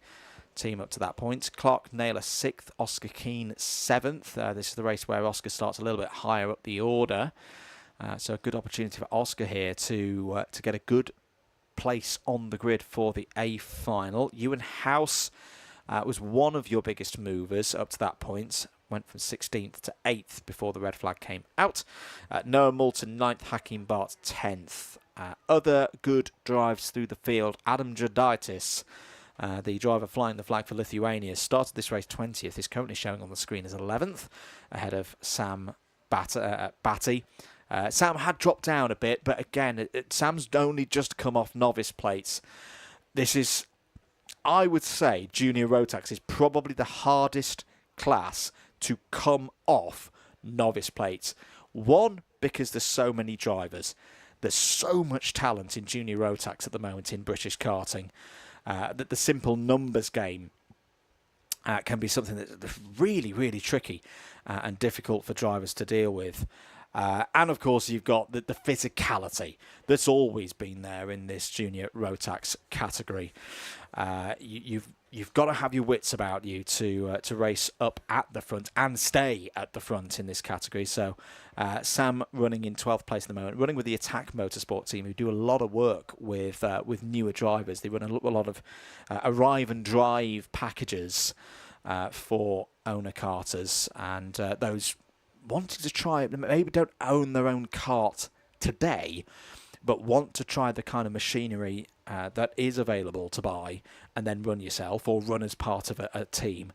team up to that point. Clark Naylor 6th, Oscar Keane 7th. This is the race where Oscar starts a little bit higher up the order. So a good opportunity for Oscar here to get a good place on the grid for the A final. Ewan House was one of your biggest movers up to that point. Went from 16th to 8th before the red flag came out. Noah Moulton 9th, Hakeem Bart 10th. Other good drives through the field. Adam Judaitis, the driver flying the flag for Lithuania, started this race 20th. Is currently showing on the screen as 11th, ahead of Sam Batty. Sam had dropped down a bit, but again, Sam's only just come off novice plates. This is, I would say, Junior Rotax is probably the hardest class to come off novice plates. One, because there's so many drivers. There's so much talent in Junior Rotax at the moment in British karting that the simple numbers game can be something that's really, really tricky and difficult for drivers to deal with. And of course, you've got the physicality that's always been there in this Junior Rotax category. You've got to have your wits about you to race up at the front and stay at the front in this category. So Sam running in 12th place at the moment, running with the Attack Motorsport team, who do a lot of work with newer drivers. They run a lot of arrive and drive packages for owner karters, and those wanting to try, maybe don't own their own kart today, but want to try the kind of machinery that is available to buy and then run yourself or run as part of a team.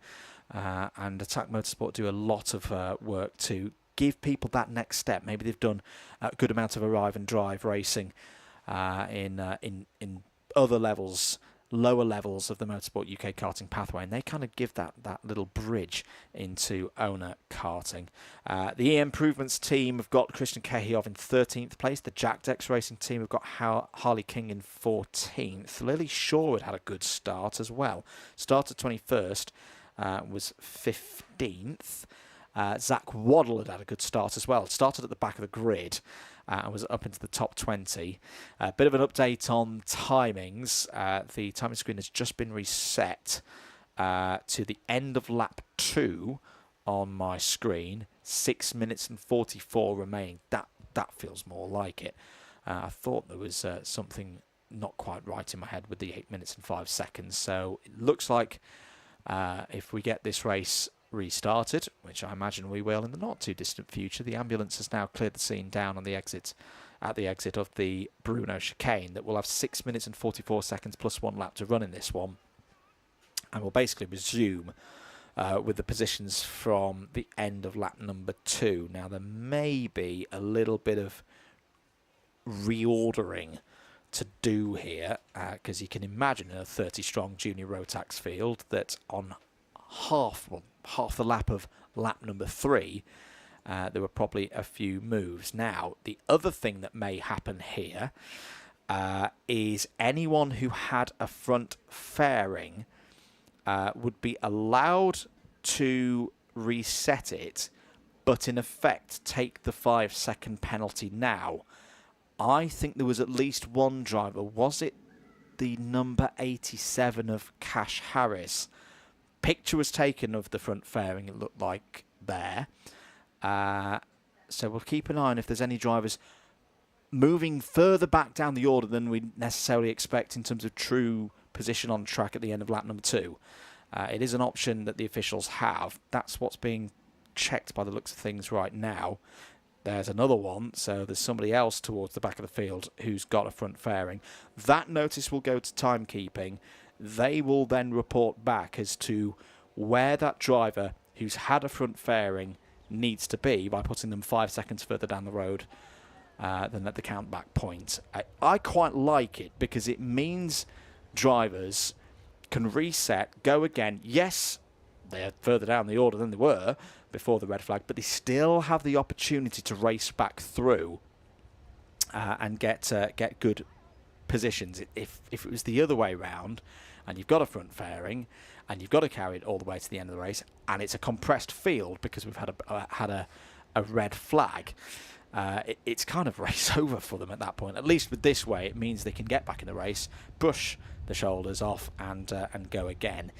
And Attack Motorsport do a lot of work to give people that next step. Maybe they've done a good amount of arrive and drive racing in other levels, lower levels of the Motorsport UK karting pathway, and they kind of give that little bridge into owner karting. The Improvements team have got Christian Cahill in 13th place. The Jack Dex Racing team have got Harley King in 14th. Lily Shaw had a good start as well. Started 21st, was 15th. Zach Waddle had a good start as well. Started at the back of the grid and was up into the top 20. A bit of an update on timings. The timing screen has just been reset to the end of lap 2 on my screen. 6 minutes and 44 remaining. That feels more like it. I thought there was something not quite right in my head with the 8 minutes and 5 seconds. So it looks like if we get this race restarted, which I imagine we will in the not too distant future, the ambulance has now cleared the scene down on the exit, at the exit of the Bruno chicane, that will have 6 minutes and 44 seconds plus 1 lap to run in this one, and we'll basically resume with the positions from the end of lap number 2. Now there may be a little bit of reordering to do here, because you can imagine in a 30 strong Junior Rotax field that on half the lap of lap number 3, there were probably a few moves. Now, the other thing that may happen here is anyone who had a front fairing would be allowed to reset it, but in effect take the 5-second penalty now. I think there was at least one driver, was it the number 87 of Cash Harris? Picture was taken of the front fairing, it looked like there. So we'll keep an eye on if there's any drivers moving further back down the order than we necessarily expect in terms of true position on track at the end of lap number 2. It is an option that the officials have. That's what's being checked by the looks of things right now. There's another one, so there's somebody else towards the back of the field who's got a front fairing. That notice will go to timekeeping. They will then report back as to where that driver who's had a front fairing needs to be by putting them 5 seconds further down the road than at the countback point. I quite like it because it means drivers can reset, go again. Yes, they're further down the order than they were before the red flag, but they still have the opportunity to race back through and get good positions. If it was the other way round, and you've got a front fairing, and you've got to carry it all the way to the end of the race, and it's a compressed field because we've had a red flag, it's kind of race over for them at that point. At least with this way, it means they can get back in the race, brush the shoulders off, and go again.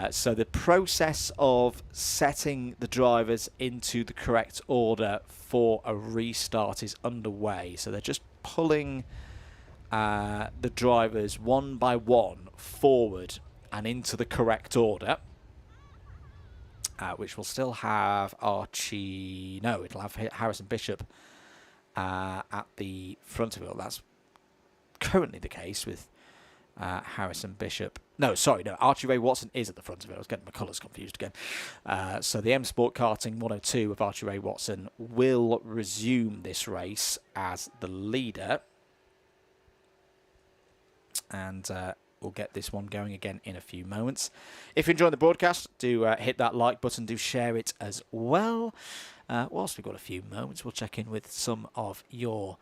So the process of setting the drivers into the correct order for a restart is underway. So they're just pulling the drivers one by one forward and into the correct order, which will still have Archie... No, it'll have Harrison Bishop at the front of it. That's currently the case with Harrison Bishop. No, sorry, no, Archie Ray Watson is at the front of it. I was getting my colours confused again. So the M Sport Karting 102 of Archie Ray Watson will resume this race as the leader. And we'll get this one going again in a few moments. If you enjoyed the broadcast, do hit that like button, do share it as well. Whilst we've got a few moments, we'll check in with some of your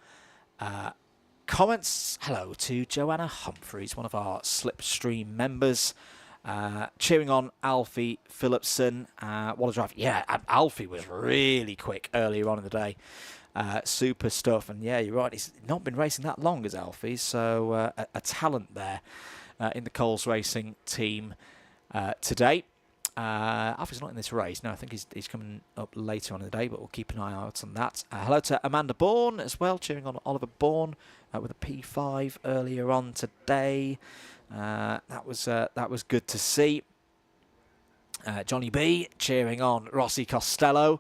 comments. Hello to Joanna Humphreys, one of our Slipstream members, cheering on Alfie Phillipson. What a drive. Yeah, Alfie was really quick earlier on in the day. Super stuff. And yeah, you're right, he's not been racing that long as Alfie, so a talent there in the Coles Racing team today. Alfie's not in this race. No, I think he's coming up later on in the day, but we'll keep an eye out on that. Hello to Amanda Bourne as well, cheering on Oliver Bourne with a P5 earlier on today. That was good to see. Johnny B cheering on Rossi Costello.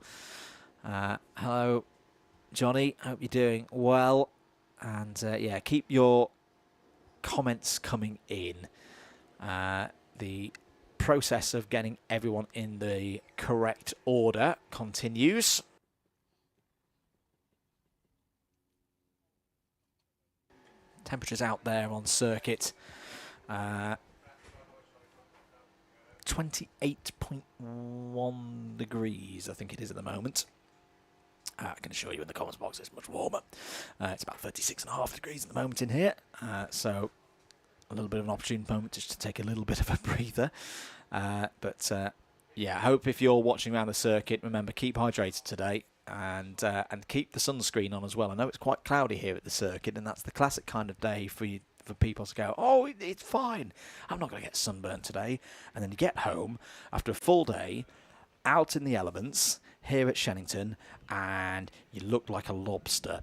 Hello, Johnny. Hope you're doing well. And yeah, keep your comments coming in. The process of getting everyone in the correct order continues. Temperatures out there on circuit. 28.1 degrees, I think it is at the moment. I can assure you in the comments box it's much warmer. It's about 36.5 degrees at the moment in here. So a little bit of an opportune moment just to take a little bit of a breather. But yeah, I hope if you're watching around the circuit, remember, keep hydrated today and keep the sunscreen on as well. I know it's quite cloudy here at the circuit, and that's the classic kind of day for people to go, oh, it's fine, I'm not going to get sunburned today. And then you get home after a full day out in the elements here at Shenington and you look like a lobster.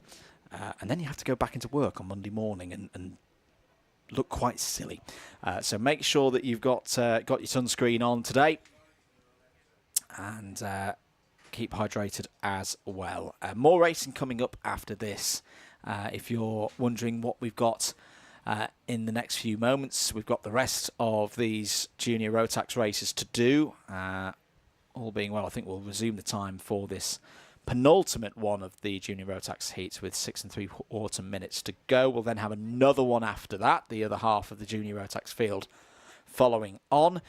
And then you have to go back into work on Monday morning and look quite silly. So make sure that you've got your sunscreen on today and keep hydrated as well. More racing coming up after this. If you're wondering what we've got in the next few moments, we've got the rest of these junior Rotax races to do. All being well, I think we'll resume the time for this penultimate one of the junior Rotax heats with 6 3/4 minutes to go. We'll then have another one after that, the other half of the junior Rotax field following on.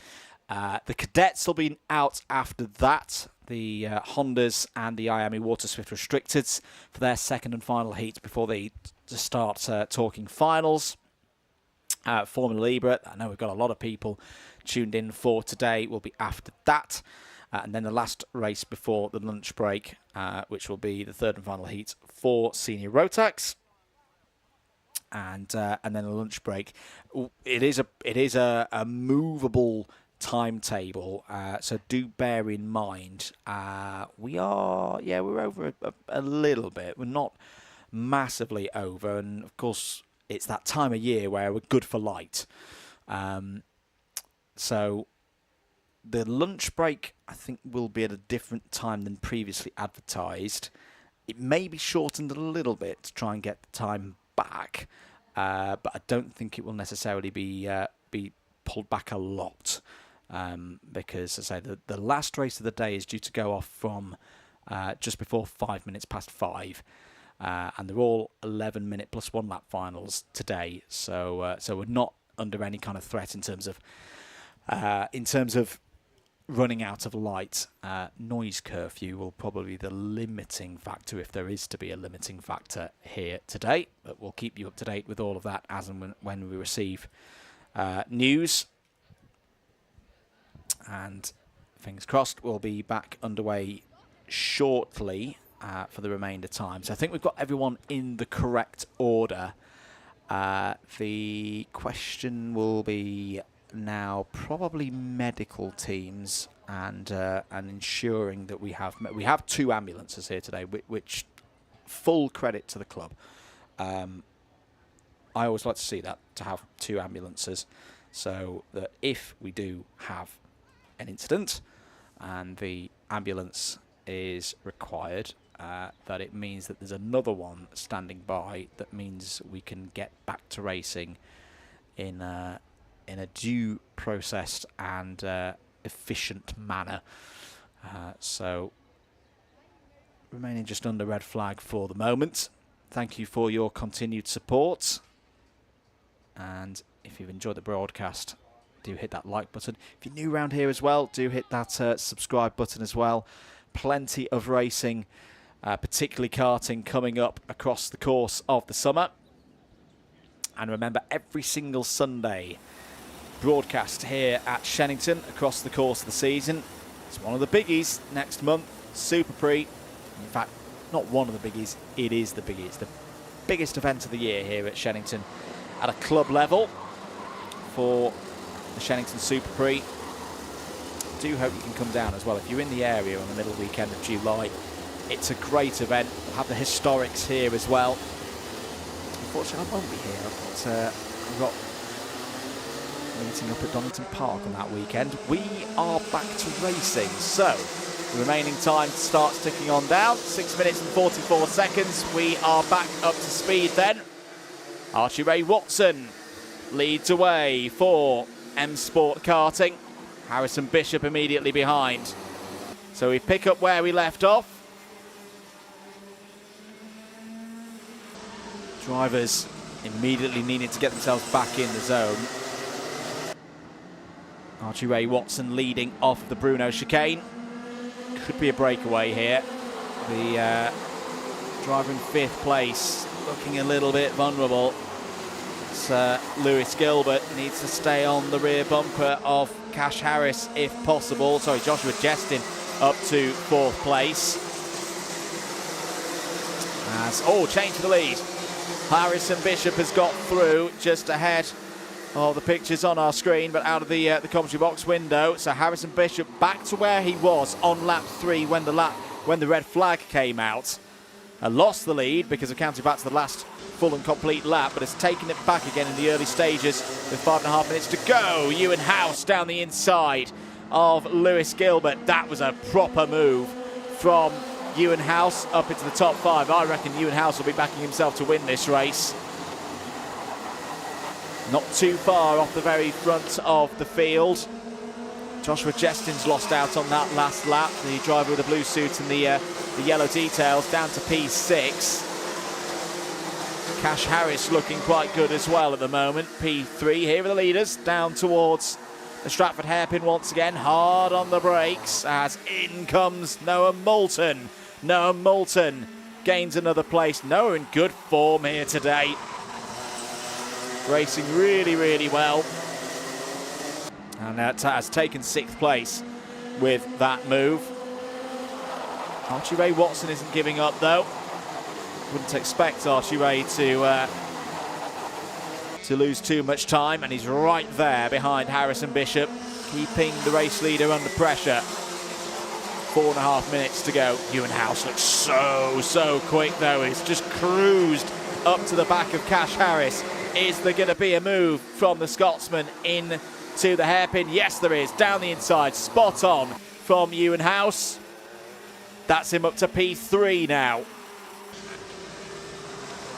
The cadets will be out after that. The Hondas and the IAME waterswift restricteds for their second and final heat before they to start talking finals. Formula Libra, I know we've got a lot of people tuned in for today, will be after that. And then the last race before the lunch break, which will be the third and final heat for senior Rotax. And then the lunch break. It is a movable timetable, so do bear in mind. We're over a little bit. We're not massively over, and of course it's that time of year where we're good for light. So the lunch break, I think, will be at a different time than previously advertised. It may be shortened a little bit to try and get the time back, but I don't think it will necessarily be pulled back a lot, because, as I say, the last race of the day is due to go off from just before 5 minutes past 5. And they're all 11-minute plus 1 lap finals today, so we're not under any kind of threat in terms of running out of light. Noise curfew will probably be the limiting factor, if there is to be a limiting factor here today. But we'll keep you up to date with all of that as and when we receive news. And fingers crossed, we'll be back underway shortly. For the remainder time. So I think we've got everyone in the correct order. The question will be now probably medical teams and ensuring that we have 2 ambulances here today, which full credit to the club. I always like to see that, to have 2 ambulances, so that if we do have an incident and the ambulance is required, that it means that there's another one standing by. That means we can get back to racing in a due processed and efficient manner. So remaining just under red flag for the moment. Thank you for your continued support, and if you've enjoyed the broadcast, do hit that like button. If you're new around here as well, do hit that subscribe button as well. Plenty of racing, particularly karting, coming up across the course of the summer. And remember, every single Sunday, broadcast here at Shenington across the course of the season. It's one of the biggies next month, Super Prix. In fact, not one of the biggies, it is the biggie. It's the biggest event of the year here at Shenington at a club level for the Shenington Super Prix. Do hope you can come down as well if you're in the area on the middle weekend of July. It's a great event. We'll have the historics here as well. Unfortunately, I won't be here. I've got a meeting up at Donington Park on that weekend. We are back to racing, so the remaining time starts ticking on down. 6 minutes and 44 seconds. We are back up to speed then. Archie Ray Watson leads away for M Sport Karting. Harrison Bishop immediately behind. So we pick up where we left off. Drivers immediately needed to get themselves back in the zone. Archie Ray Watson leading off the Bruno chicane. Could be a breakaway here. The driver in 5th place looking a little bit vulnerable. Lewis Gilbert needs to stay on the rear bumper of Cash Harris if possible. Sorry, Joshua Jestin up to 4th place. Change for the lead. Harrison Bishop has got through just ahead of the pictures on our screen, but out of the commentary box window. So Harrison Bishop back to where he was on lap 3 when the red flag came out. Lost the lead because of counting back to the last full and complete lap, but has taken it back again in the early stages with 5.5 minutes to go. Ewan House down the inside of Lewis Gilbert. That was a proper move from Ewan House up into the top 5. I reckon Ewan House will be backing himself to win this race. Not too far off the very front of the field. Joshua Jestin's lost out on that last lap. The driver with the blue suit and the yellow details down to P6. Cash Harris looking quite good as well at the moment. P3, here are the leaders, down towards the Stratford hairpin once again. Hard on the brakes as in comes Noah Moulton. Noah Moulton gains another place. Noah in good form here today. Racing really, really well. And has taken 6th place with that move. Archie Ray Watson isn't giving up though. Wouldn't expect Archie Ray to lose too much time, and he's right there behind Harrison Bishop, keeping the race leader under pressure. 4.5 minutes to go. Ewan House looks so quick though. He's just cruised up to the back of Cash Harris. Is there going to be a move from the Scotsman in to the hairpin? Yes, there is. Down the inside, spot on from Ewan House. That's him up to P3 now.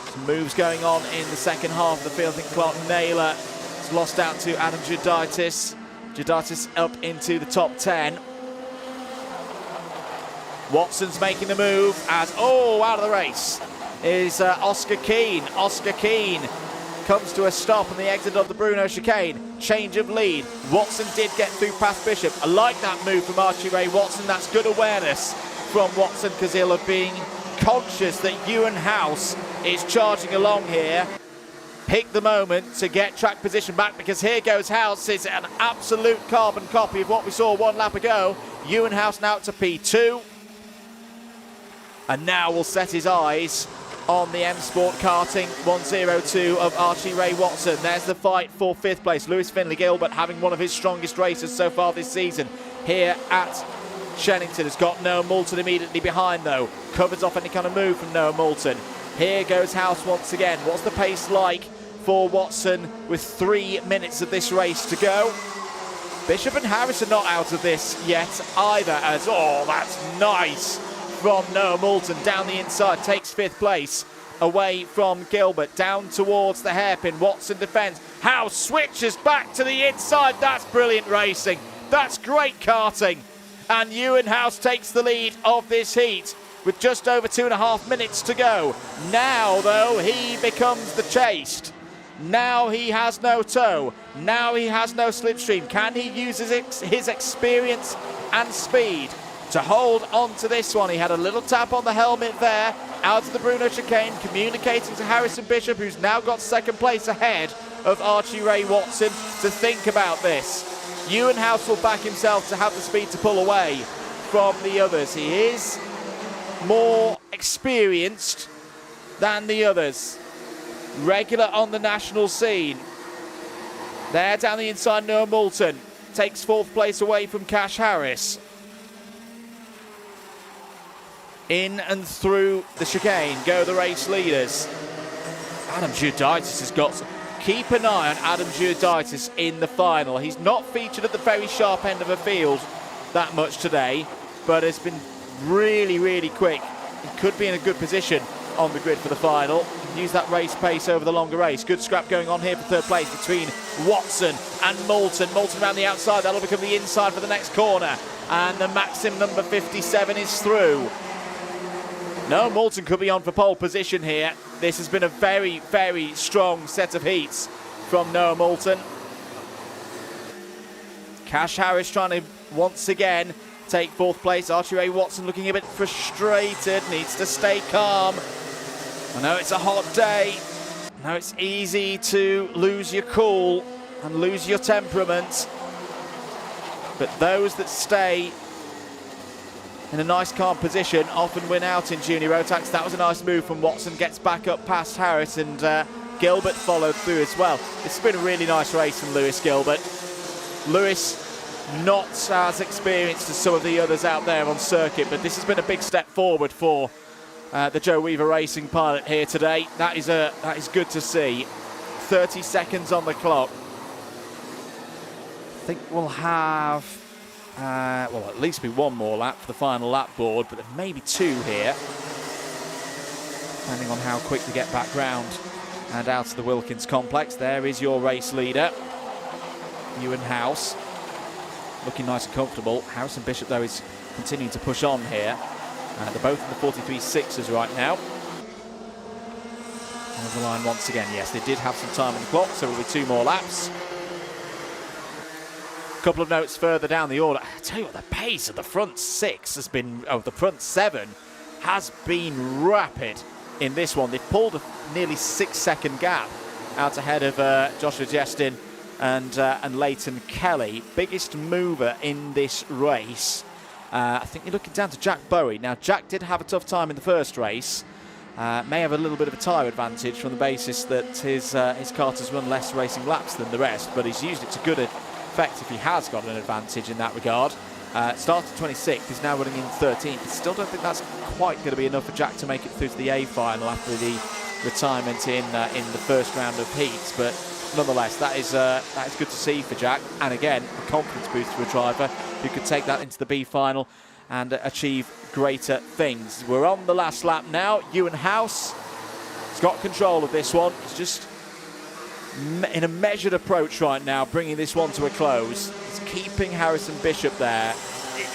Some moves going on in the second half of the field. I think Clark Naylor has lost out to Adam Judaitis. Judaitis up into the top 10. Watson's making the move as, out of the race is Oscar Keane. Oscar Keane comes to a stop on the exit of the Bruno chicane. Change of lead. Watson did get through past Bishop. I like that move from Archie Ray Watson. That's good awareness from Watson, because he'll have been conscious that Ewan House is charging along here. Pick the moment to get track position back, because here goes House. It's an absolute carbon copy of what we saw 1 lap ago. Ewan House now up to P2. And now will set his eyes on the M Sport Karting 102 of Archie Ray Watson. There's the fight for 5th place. Lewis Finley Gilbert having one of his strongest races so far this season here at Shenington. Has got Noah Moulton immediately behind though. Covers off any kind of move from Noah Moulton. Here goes House once again. What's the pace like for Watson with 3 minutes of this race to go? Bishop and Harris are not out of this yet either, as, that's nice from Noah Moulton down the inside, takes 5th place away from Gilbert, down towards the hairpin. Watson defends. House switches back to the inside. That's brilliant racing. That's great karting. And Ewan House takes the lead of this heat with just over 2.5 minutes to go. Now, though, he becomes the chased. Now he has no toe. Now he has no slipstream. Can he use his experience and speed to hold on to this one? He had a little tap on the helmet there, out of the Bruno chicane, communicating to Harrison Bishop, who's now got 2nd place ahead of Archie Ray Watson, to think about this. Ewan House will back himself to have the speed to pull away from the others. He is more experienced than the others. Regular on the national scene. There down the inside, Noah Moulton takes 4th place away from Cash Harris. In and through the chicane go the race leaders. Adam Judaitis has got... Keep an eye on Adam Judaitis in the final. He's not featured at the very sharp end of the field that much today, but has been really, really quick. He could be in a good position on the grid for the final. Use that race pace over the longer race. Good scrap going on here for 3rd place between Watson and Moulton. Moulton around the outside. That'll become the inside for the next corner. And the Maxim number 57 is through. No, Moulton could be on for pole position here. This has been a very, very strong set of heats from Noah Moulton. Cash Harris trying to once again take 4th place. Archie Ray Watson looking a bit frustrated, needs to stay calm. I know it's a hot day. I know it's easy to lose your cool and lose your temperament. But those that stay in a nice calm position often win out in junior Rotax. That was a nice move from Watson. Gets back up past Harris, and Gilbert followed through as well. It's been a really nice race from Lewis Gilbert. Lewis not as experienced as some of the others out there on circuit, but this has been a big step forward for the Joe Weaver Racing pilot here today. That is good to see. 30 seconds on the clock. I think we'll have at least be 1 more lap for the final lap board, but maybe 2 here, depending on how quick we get back round and out of the Wilkins complex. There is your race leader, Ewan House, looking nice and comfortable. Harrison Bishop, though, is continuing to push on here. They're both in the 43.6s right now. Over the line once again. Yes, they did have some time on the clock, so it will be 2 more laps. Couple of notes further down the order. I tell you what, the pace of the front 6 has been, the front 7 has been rapid in this one. They've pulled a nearly 6-second gap out ahead of Joshua Jestin and Leighton Kelly. Biggest mover in this race. I think you're looking down to Jack Bowie. Now, Jack did have a tough time in the first race. May have a little bit of a tyre advantage from the basis that his kart has run less racing laps than the rest, but he's used it to good effect if he has got an advantage in that regard. Started 26th, he's now running in 13th. But still don't think that's quite going to be enough for Jack to make it through to the A final after the retirement in the first round of heats. But nonetheless, that is good to see for Jack. And again, a confidence boost for a driver who could take that into the B final and achieve greater things. We're on the last lap now. Ewan House has got control of this one. He's just in a measured approach right now, bringing this one to a close. He's keeping Harrison Bishop there.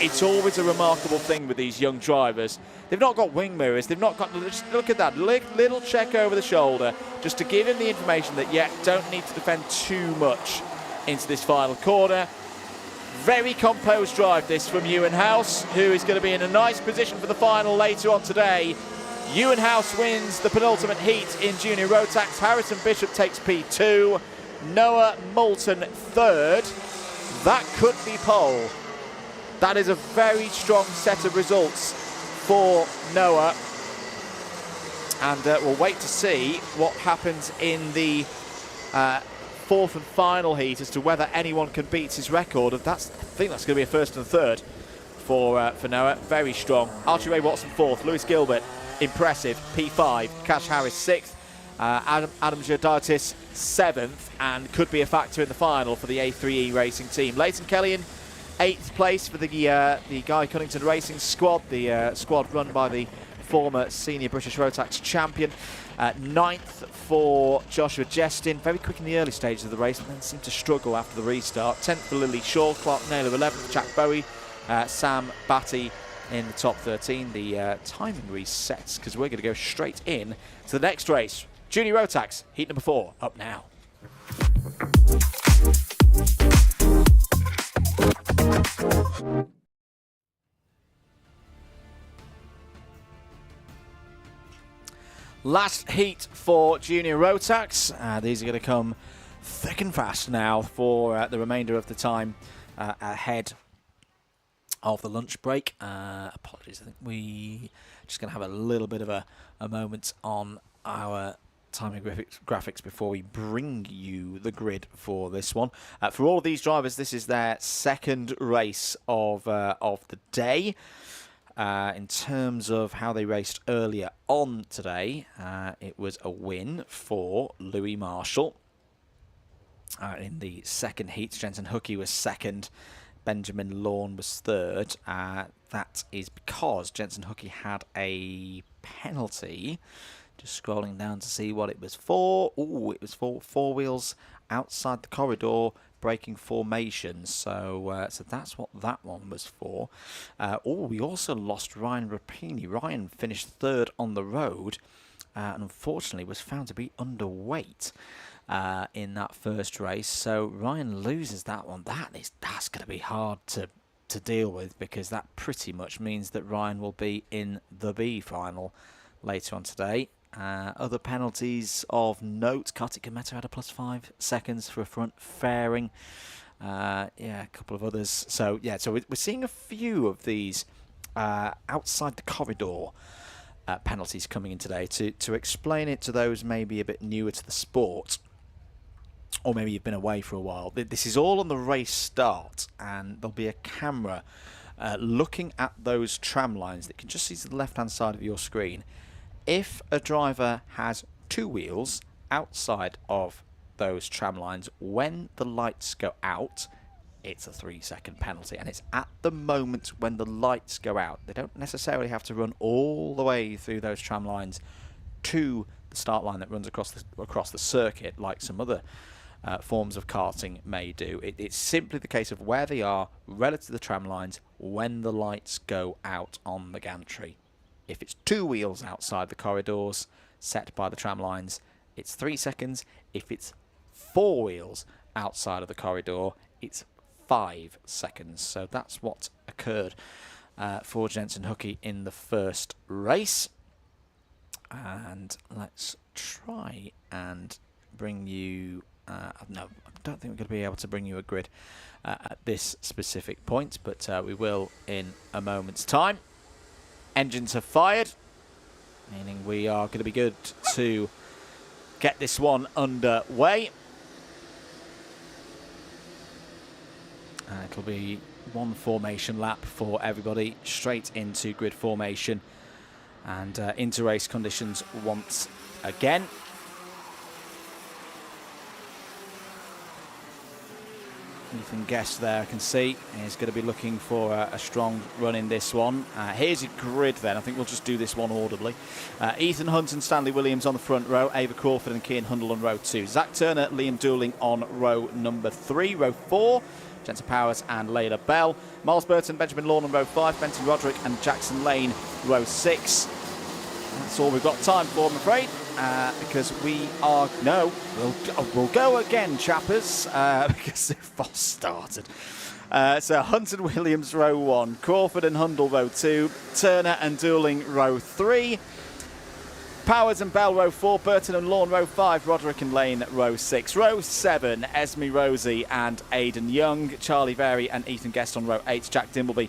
It's always a remarkable thing with these young drivers. They've not got wing mirrors. They've not got, just look at that, little check over the shoulder, just to give him the information that, yeah, don't need to defend too much into this final corner. Very composed drive this from Ewan House, who is going to be in a nice position for the final later on today. Ewan House wins the penultimate heat in Junior Rotax. Harrison Bishop takes P2. Noah Moulton third. That could be pole. That is a very strong set of results for Noah. And we'll wait to see what happens in the fourth and final heat as to whether anyone can beat his record. I think that's going to be a first and third for Noah. Very strong. Archie Ray Watson fourth. Lewis Gilbert, impressive, P5. Cash Harris sixth. Adam Giordaitis seventh, and could be a factor in the final for the A3E racing team. Leighton Kelly in eighth place for the Guy Cunnington Racing squad, the squad run by the former senior British Rotax champion. Ninth for Joshua Jestin, very quick in the early stages of the race, but then seemed to struggle after the restart. 10th for Lily Shaw, Clark Naylor 11th, Jack Bowie, Sam Batty in the top 13. The timing resets because we're going to go straight in to the next race. Junior Rotax, heat number 4, up now. Last heat for Junior Rotax. These are going to come thick and fast now for the remainder of the time ahead of the lunch break. Apologies, I think we just going to have a little bit of a moment on our timing graphics before we bring you the grid for this one. For all of these drivers, this is their second race of the day. In terms of how they raced earlier on today, it was a win for Louis Marshall in the second heat. Jensen Hookey was second. Benjamin Lawn was third. That is because Jensen Hookey had a penalty. Just scrolling down to see what it was for. Ooh, it was for four wheels outside the corridor, breaking formations. So that's what that one was for. We also lost Ryan Rapini. Ryan finished third on the road and unfortunately was found to be underweight in that first race. So Ryan loses that one. That's going to be hard to deal with, because that pretty much means that Ryan will be in the B final later on today. Other penalties of note: Kartik Gameto had a +5 seconds for a front fairing. A couple of others. So we're seeing a few of these outside the corridor penalties coming in today. To explain it to those maybe a bit newer to the sport, or maybe you've been away for a while, this is all on the race start, and there'll be a camera looking at those tram lines that you can just see to the left-hand side of your screen. If a driver has two wheels outside of those tram lines, when the lights go out, it's a 3-second penalty. And it's at the moment when the lights go out. They don't necessarily have to run all the way through those tram lines to the start line that runs across the circuit, like some other forms of karting may do. It's simply the case of where they are relative to the tram lines when the lights go out on the gantry. If it's two wheels outside the corridors set by the tram lines, it's 3 seconds. If it's four wheels outside of the corridor, it's 5 seconds. So that's what occurred for Jensen Hookie in the first race. And let's try and bring you... no, I don't think we're going to be able to bring you a grid at this specific point, but we will in a moment's time. Engines have fired, meaning we are going to be good to get this one underway. It'll be one formation lap for everybody, straight into grid formation and into race conditions once again. Ethan Guest there, I can see, is going to be looking for a strong run in this one. Here's your grid then. I think we'll just do this one audibly. Ethan Hunt and Stanley Williams on the front row. Ava Crawford and Cian Hundle on row 2. Zach Turner, Liam Dooling on row number 3. Row 4, Jensen Powers and Layla Bell. Miles Burton, Benjamin Lawn on row 5. Benton Roderick and Jackson Lane, row 6. That's all we've got time for, I'm afraid. Because we are... No, we'll go again, chappers, because the false started. So Hunt and Williams, row 1. Crawford and Hundle, row 2. Turner and Dooling, row 3. Powers and Bell, row 4. Burton and Lawn, row 5. Roderick and Lane, row 6. Row 7, Esme Rosie and Aidan Young. Charlie Very and Ethan Guest on row 8. Jack Dimbleby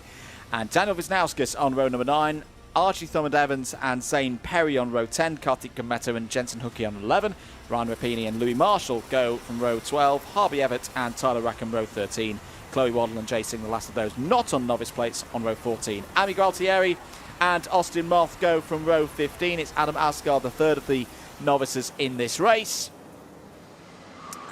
and Daniel Wisnauskas on row number 9. Archie Thurmond Evans and Zane Perry on row 10, Kartik Gumeta and Jensen Hookie on 11, Ryan Rapini and Louis Marshall go from row 12, Harvey Everett and Tyler Rackham row 13, Chloe Waddle and Jay Singh, the last of those not on novice plates, on row 14. Amy Gualtieri and Austin Moth go from row 15. It's Adam Asgard, the third of the novices in this race.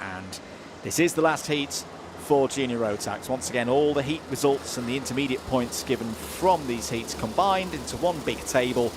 And this is the last heat for Junior Rotax. Once again, all the heat results and the intermediate points given from these heats combined into one big table.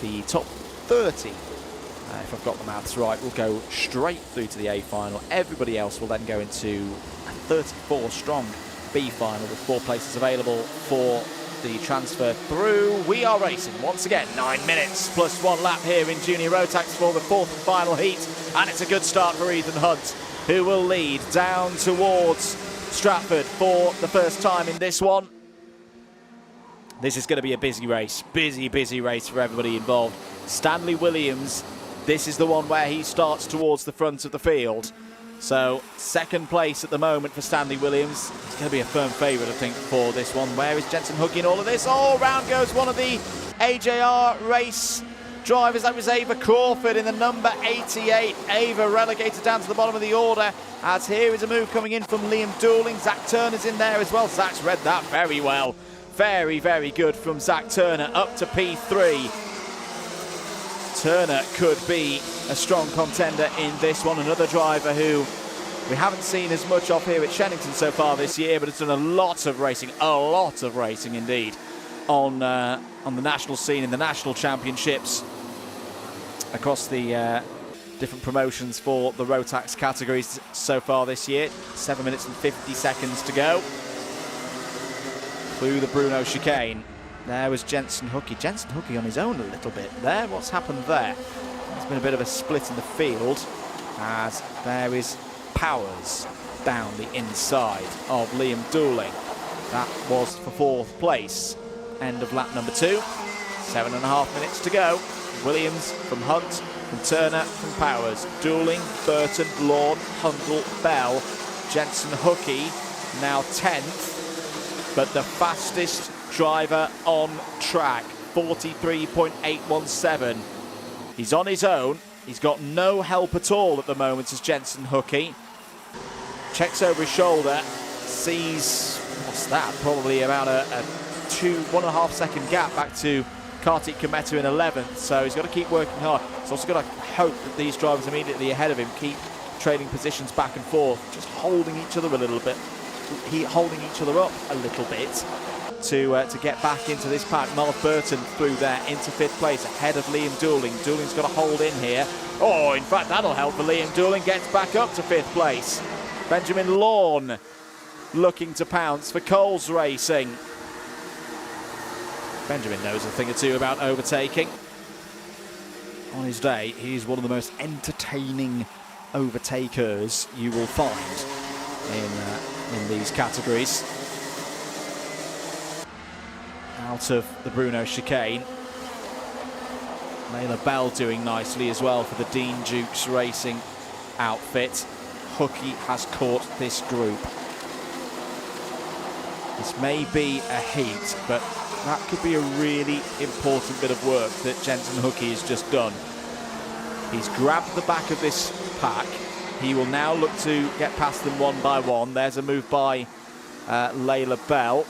The top 30, if I've got the maths right, will go straight through to the A final. Everybody else will then go into a 34-strong B final with 4 places available for the transfer through. We are racing once again, 9 minutes plus 1 lap here in Junior Rotax for the 4th and final heat, and it's a good start for Ethan Hunt, who will lead down towards Stratford for the first time in this one. This is going to be a busy race. Busy race for everybody involved. Stanley Williams, this is the one where he starts towards the front of the field. So, second place at the moment for Stanley Williams. It's going to be a firm favourite, I think, for this one. Where is Jensen Hookie in all of this? Oh, round goes one of the AJR race drivers. That was Ava Crawford in the number 88. Ava relegated down to the bottom of the order, as here is a move coming in from Liam Dooling. Zach Turner's in there as well. Zach's read that very well. Very good from Zach Turner, up to P3. Turner could be a strong contender in this one. Another driver who we haven't seen as much of here at Shenington so far this year, but has done a lot of racing indeed, on the national scene, in the national championships, across the different promotions for the Rotax categories so far this year. 7 minutes and 50 seconds to go through the Bruno chicane. There was Jensen Hookie. Jensen Hookie on his own a little bit there. What's happened there? There's been a bit of a split in the field, as there is Powers down the inside of Liam Dooling. That was for 4th place. End of lap number 2. 7.5 minutes to go. Williams from Hunt, from Turner, from Powers. Dooling, Burton, Lawn, Hundle, Bell. Jensen Hookie now 10th, but the fastest driver on track, 43.817. He's on his own. He's got no help at all at the moment as Jensen Hookie. Checks over his shoulder, sees, what's that, probably about a 1.5 second gap back to Kartik Gumeta in 11th, so he's got to keep working hard. He's also got to hope that these drivers immediately ahead of him keep trading positions back and forth, just holding each other a little bit, holding each other up a little bit to get back into this pack. Miles Burton through there into 5th place ahead of Liam Dooling. Dooling's got to hold in here. Oh, in fact, that'll help for Liam Dooling. Gets back up to 5th place. Benjamin Lawn looking to pounce for Coles Racing. Benjamin knows a thing or two about overtaking. On his day, he's one of the most entertaining overtakers you will find in these categories. out of the Bruno chicane. Layla Bell doing nicely as well for the Dean Dukes Racing outfit. Hooky has caught this group. This may be a heat, but that could be a really important bit of work that Jensen Hooky has just done. He's grabbed the back of this pack. He will now look to get past them one by one. There's a move by Layla Bell.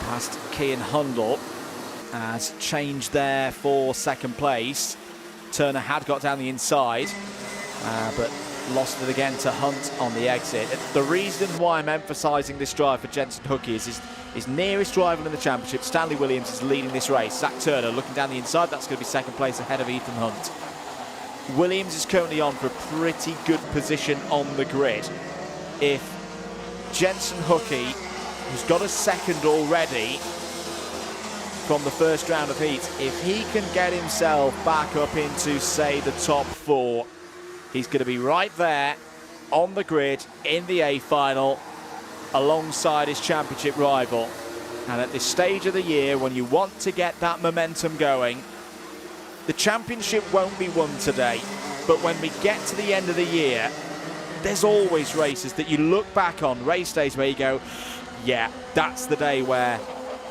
Past Kian Hundle. Has changed there for second place. Turner had got down the inside, but lost it again to Hunt on the exit. The reason why I'm emphasising this drive for Jensen Hooky is his nearest rival in the championship, Stanley Williams, is leading this race. Zach Turner looking down the inside, that's going to be second place ahead of Ethan Hunt. Williams is currently on for a pretty good position on the grid. If Jensen Hooky, who's got a second already from the first round of heats, if he can get himself back up into, say, the top 4, he's going to be right there on the grid in the A final alongside his championship rival. And at this stage of the year, when you want to get that momentum going, the championship won't be won today, but when we get to the end of the year, there's always races that you look back on, race days where you go, yeah, that's the day where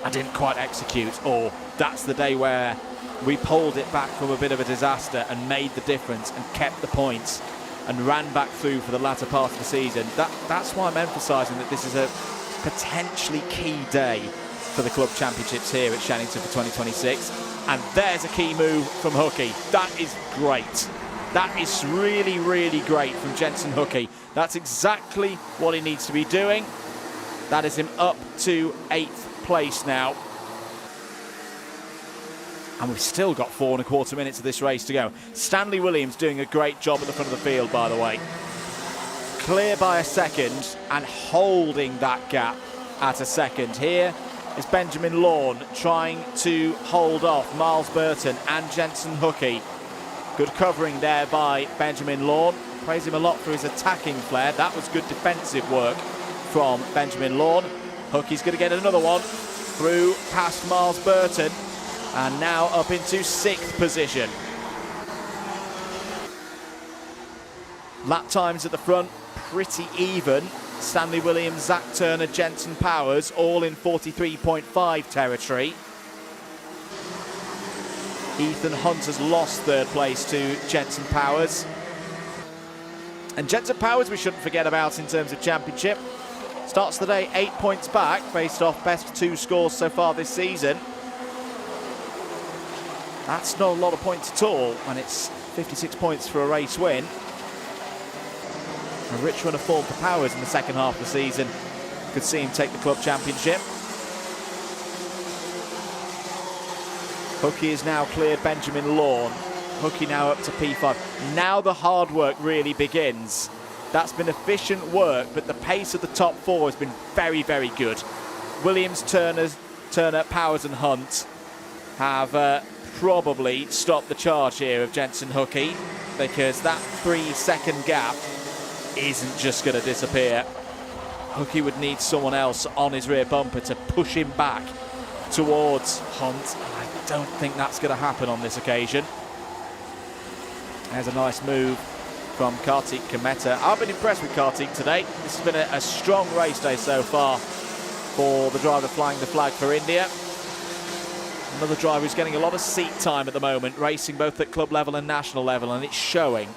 I didn't quite execute, or that's the day where we pulled it back from a bit of a disaster and made the difference and kept the points and ran back through for the latter part of the season. That's why I'm emphasising that this is a potentially key day for the club championships here at Shenington for 2026. And there's a key move from Hooky. That is great. That is really, really great from Jensen Hooky. That's exactly what he needs to be doing. That is him up to 8th place now. And we've still got 4¼ minutes of this race to go. Stanley Williams doing a great job at the front of the field, by the way. Clear by a second and holding that gap at a second. Here is Benjamin Lawn trying to hold off Miles Burton and Jensen Hooky. Good covering there by Benjamin Lawn. Praise him a lot for his attacking flair. That was good defensive work from Benjamin Lawn. Hooky's going to get another one through past Miles Burton. And now up into 6th position. Lap times at the front, pretty even. Stanley Williams, Zach Turner, Jensen Powers, all in 43.5 territory. Ethan Hunt has lost 3rd place to Jensen Powers. And Jensen Powers we shouldn't forget about in terms of championship. Starts the day 8 points back, based off best 2 scores so far this season. That's not a lot of points at all, and it's 56 points for a race win. A rich run of form for Powers in the second half of the season. Could see him take the club championship. Hooky has now cleared Benjamin Lawn. Hooky now up to P5. Now the hard work really begins. That's been efficient work, but the pace of the top 4 has been very, very good. Williams, Turner, Powers and Hunt have probably stopped the charge here of Jensen Hooky, because that 3-second gap isn't just going to disappear. Hooky would need someone else on his rear bumper to push him back towards Hunt. I don't think that's going to happen on this occasion. There's a nice move from Kartik Kameta. I've been impressed with Kartik today. This has been a strong race day so far for the driver flying the flag for India. Another driver who's getting a lot of seat time at the moment, racing both at club level and national level, and it's showing.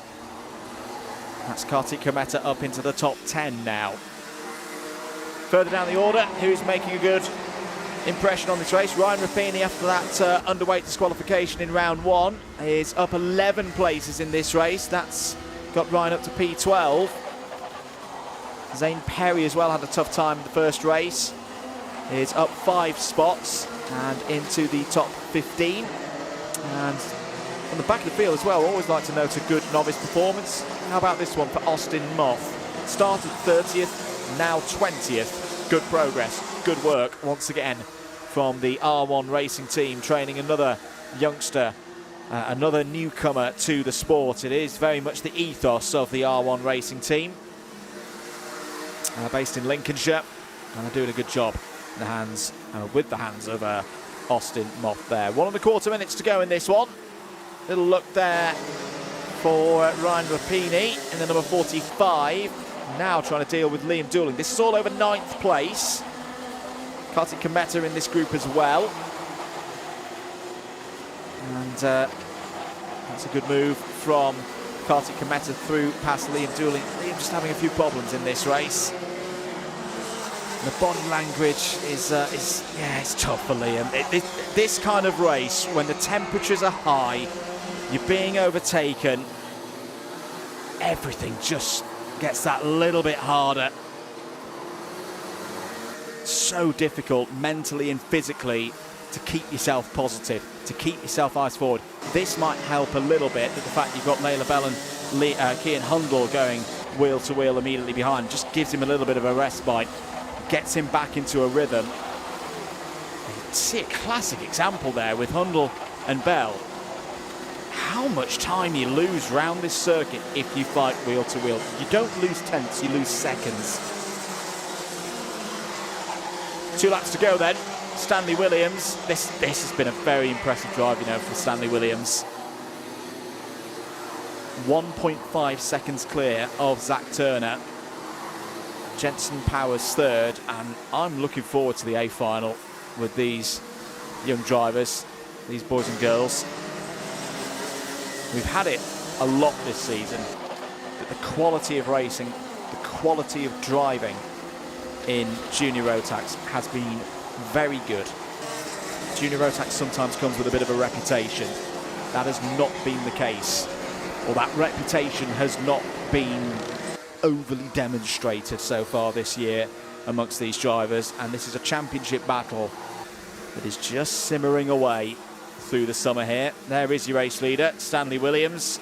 That's Kartik Kameta up into the top 10 now. Further down the order, who's making a good impression on this race? Ryan Rapini, after that underweight disqualification in round 1, is up 11 places in this race. That's got Ryan up to P12. Zane Perry as well had a tough time in the first race. Is up 5 spots and into the top 15. And on the back of the field as well, always like to note a good novice performance. How about this one for Austin Moth? Started 30th, now 20th. Good progress, good work once again from the R1 Racing team, training another youngster, another newcomer to the sport. It is very much the ethos of the R1 Racing team, based in Lincolnshire, and they're doing a good job. in the hands, with the hands of Austin Moth there. 1.25 minutes to go in this one. Little look there for Ryan Rapini in the number 45. Now trying to deal with Liam Dooling. This is all over 9th place. Kartik Kometa in this group as well. And that's a good move from Kartik Kometa through past Liam Dooling. Liam just having a few problems in this race. The body language is it's tough for Liam. This kind of race, when the temperatures are high, you're being overtaken, everything just gets that little bit harder. So difficult mentally and physically to keep yourself positive, to keep yourself eyes forward. This might help a little bit, but the fact you've got Layla Bell and Cian Hundle going wheel to wheel immediately behind just gives him a little bit of a respite, gets him back into a rhythm. You see a classic example there with Hundle and Bell. How much time you lose round this circuit if you fight wheel to wheel. You don't lose tenths, you lose seconds. 2 laps to go then. Stanley Williams. This has been a very impressive drive, you know, for Stanley Williams. 1.5 seconds clear of Zach Turner. Jensen Powers third, and I'm looking forward to the A final with these young drivers, these boys and girls. We've had it a lot this season, but the quality of racing, the quality of driving in Junior Rotax has been very good. Junior Rotax sometimes comes with a bit of a reputation. That has not been the case, or that reputation has not been overly demonstrated so far this year amongst these drivers, and this is a championship battle that is just simmering away through the summer here. There is your race leader, Stanley Williams.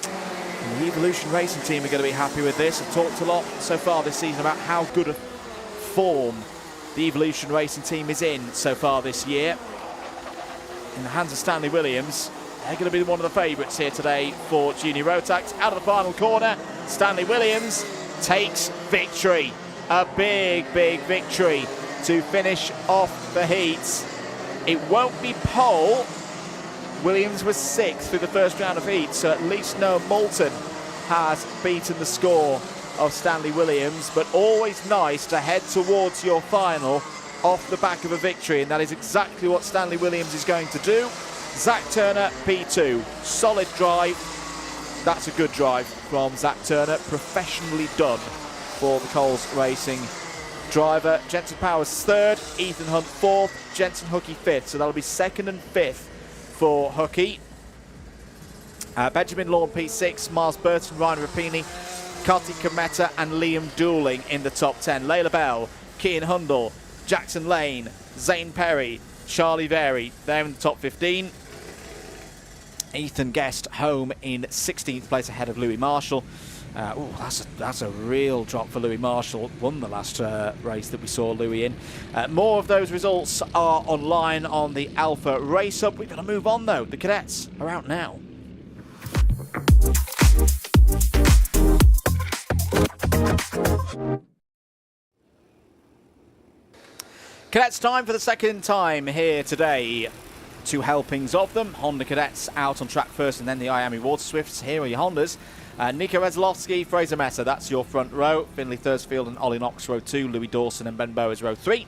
And the Evolution Racing team are going to be happy with this. I've talked a lot so far this season about how good a form the Evolution Racing team is in so far this year. In the hands of Stanley Williams, they're going to be one of the favourites here today for Junior Rotax. Out of the final corner, Stanley Williams takes victory. A big, big victory to finish off the heats. It won't be pole. Williams was 6th through the first round of heats, so at least Noah Moulton has beaten the score of Stanley Williams, but always nice to head towards your final off the back of a victory, and that is exactly what Stanley Williams is going to do. Zach Turner, P2. Solid drive. That's a good drive from Zach Turner. Professionally done for the Coles Racing driver. Jensen Powers 3rd, Ethan Hunt 4th, Jensen Hookie 5th. So that'll be 2nd and 5th for Hookie. Benjamin Lawn P6, Miles Burton, Ryan Rapini, Kartik Kometa and Liam Dooling in the top 10. Layla Bell, Cian Hundle, Jackson Lane, Zane Perry, Charlie Very, they're in the top 15. Ethan Guest home in 16th place ahead of Louis Marshall. That's a real drop for Louis Marshall. Won the last race that we saw Louis in. More of those results are online on the Alpha Race Hub. We've got to move on though. The cadets are out now. Cadets time for the second time here today. 2 helpings of them. Honda cadets out on track first, and then the Miami Water Swifts. Here are your Hondas. Nico Rezlowski, Fraser Mesa, that's your front row. Finley Thursfield and Ollie Knox, row 2. Louis Dawson and Ben Bowers, row 3.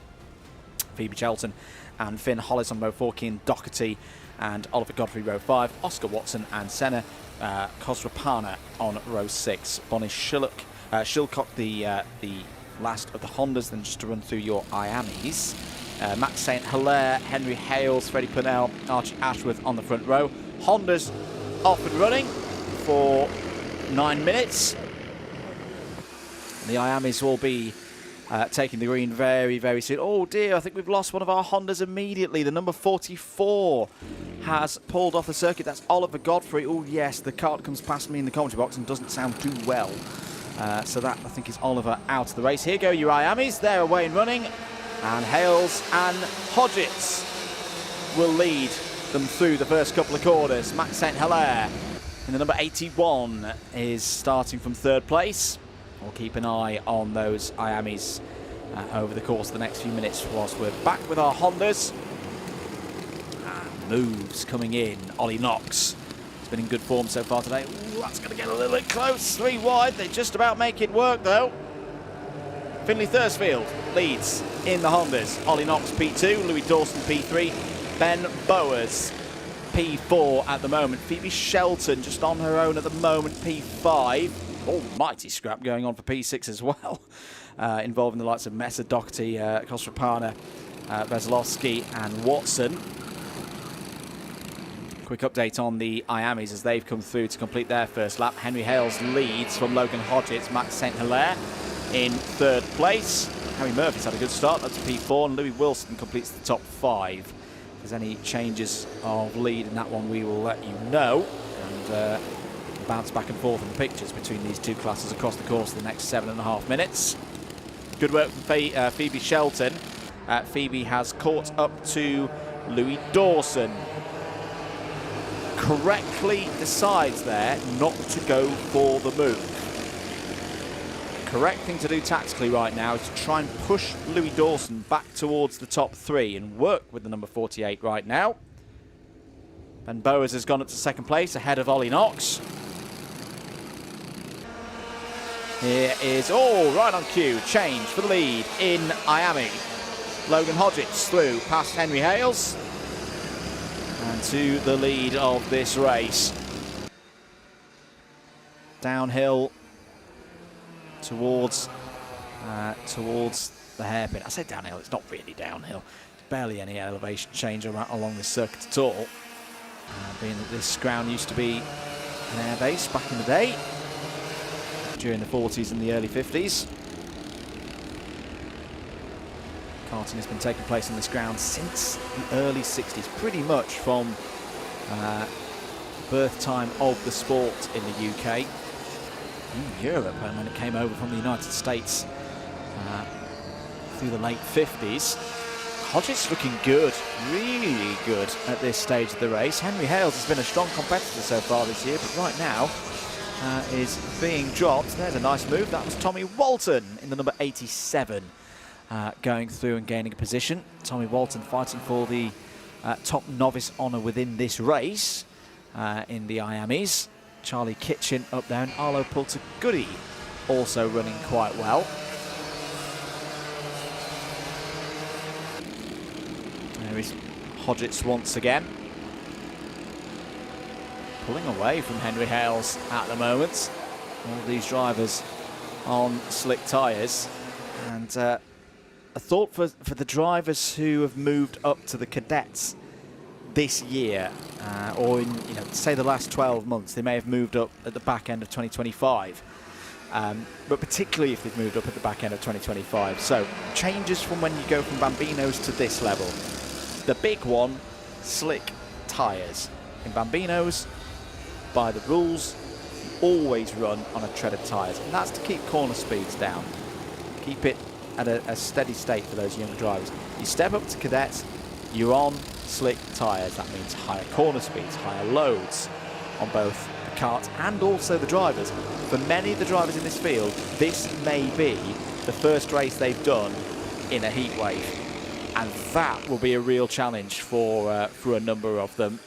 Phoebe Shelton and Finn Hollis on row 4. Keane Doherty and Oliver Godfrey, row 5. Oscar Watson and Senna Kosrapana on row 6. Bonnie Shilcock, the last of the Hondas. Then just to run through your Iamis. Matt St. Hilaire, Henry Hales, Freddie Purnell, Archie Ashworth on the front row. Hondas off and running for 9 minutes. The Iamis will be taking the green very, very soon. Oh dear, I think we've lost one of our Hondas immediately. The number 44 has pulled off the circuit. That's Oliver Godfrey. Oh yes, the cart comes past me in the commentary box and doesn't sound too well. So that, I think, is Oliver out of the race. Here go your Iamis. They're away and running. And Hales and Hodgetts will lead them through the first couple of corners. Matt St. Hilaire in the number 81 is starting from 3rd place. We'll keep an eye on those Iamis over the course of the next few minutes whilst we're back with our Hondas. Moves coming in. Ollie Knox has been in good form so far today. Ooh, that's going to get a little bit close. 3 wide. They just about make it work though. Finley Thursfield leads in the Hondas. Ollie Knox P2, Louis Dawson P3, Ben Bowers P4 at the moment. Phoebe Shelton just on her own at the moment, P5. Almighty scrap going on for P6 as well, involving the likes of Messer, Doherty, Kosrapana, Veselowski and Watson. Quick update on the Iamis as they've come through to complete their first lap. Henry Hales leads from Logan Hodgetts. Max St. Hilaire in 3rd place. Harry Murphy's had a good start, that's P4, and Louis Wilson completes the top 5. If there's any changes of lead in that one, we will let you know. And bounce back and forth in the pictures between these two classes across the course of the next 7.5 minutes. Good work from Phoebe Shelton. Phoebe has caught up to Louis Dawson. Correctly decides there not to go for the move. Correct thing to do tactically right now is to try and push Louis Dawson back towards the top 3 and work with the number 48 right now. Ben Bowers has gone up to 2nd place ahead of Ollie Knox. Here is, right on cue, change for the lead in Miami. Logan Hodgetts through past Henry Hales and to the lead of this race. Downhill towards the hairpin. I say downhill, it's not really downhill. There's barely any elevation change along this circuit at all. Being that this ground used to be an air base back in the day, during the 40s and the early 50s. Karting has been taking place on this ground since the early 60s, pretty much from birth time of the sport in the UK. In Europe, and when it came over from the United States through the late 50s. Hodgetts looking good, really good at this stage of the race. Henry Hales has been a strong competitor so far this year, but right now is being dropped. There's a nice move. That was Tommy Walton in the number 87 going through and gaining a position. Tommy Walton fighting for the top novice honour within this race in the Iamis. Charlie Kitchen up there, and Arlo Pulter-Goody also running quite well. There is Hodgetts once again, pulling away from Henry Hales at the moment. All these drivers on slick tyres, and a thought for the drivers who have moved up to the cadets this year, or in say the last 12 months. They may have moved up at the back end of 2025, but particularly if they've moved up at the back end of 2025. So changes from when you go from Bambinos to this level. The big one, slick tyres. In Bambinos, by the rules, you always run on a treaded tyres, and that's to keep corner speeds down, keep it at a steady state for those younger drivers. You step up to cadets, you're on slick tyres. That means higher corner speeds, higher loads on both the kart and also the drivers. For many of the drivers in this field, this may be the first race they've done in a heat wave, and that will be a real challenge for a number of them.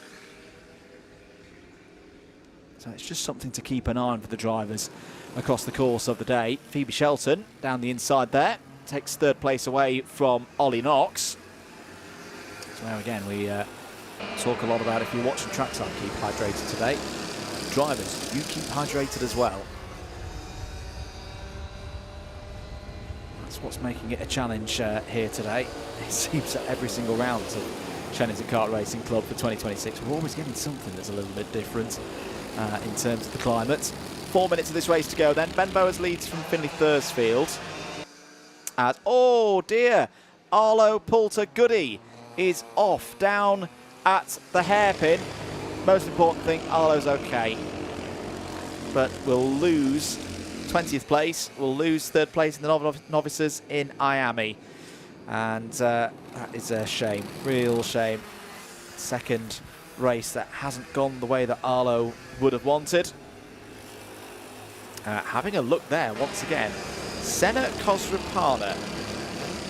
So it's just something to keep an eye on for the drivers across the course of the day. Phoebe Shelton down the inside there takes 3rd place away from Ollie Knox. So now again, we talk a lot about, if you're watching trackside, keep hydrated today. Drivers, you keep hydrated as well. That's what's making it a challenge here today. It seems that every single round of Shenington Kart Racing Club for 2026, we're always getting something that's a little bit different in terms of the climate. 4 minutes of this race to go then. Ben Bowers leads from Finley Thursfield. As, oh dear, Arlo Pulter-Goody is off down at the hairpin. Most important thing, Arlo's okay, but we'll lose 20th place. We'll lose 3rd place in the novices in Miami, and that is a shame, real shame. 2nd race that hasn't gone the way that Arlo would have wanted. Having a look there once again, Senna Kosrapana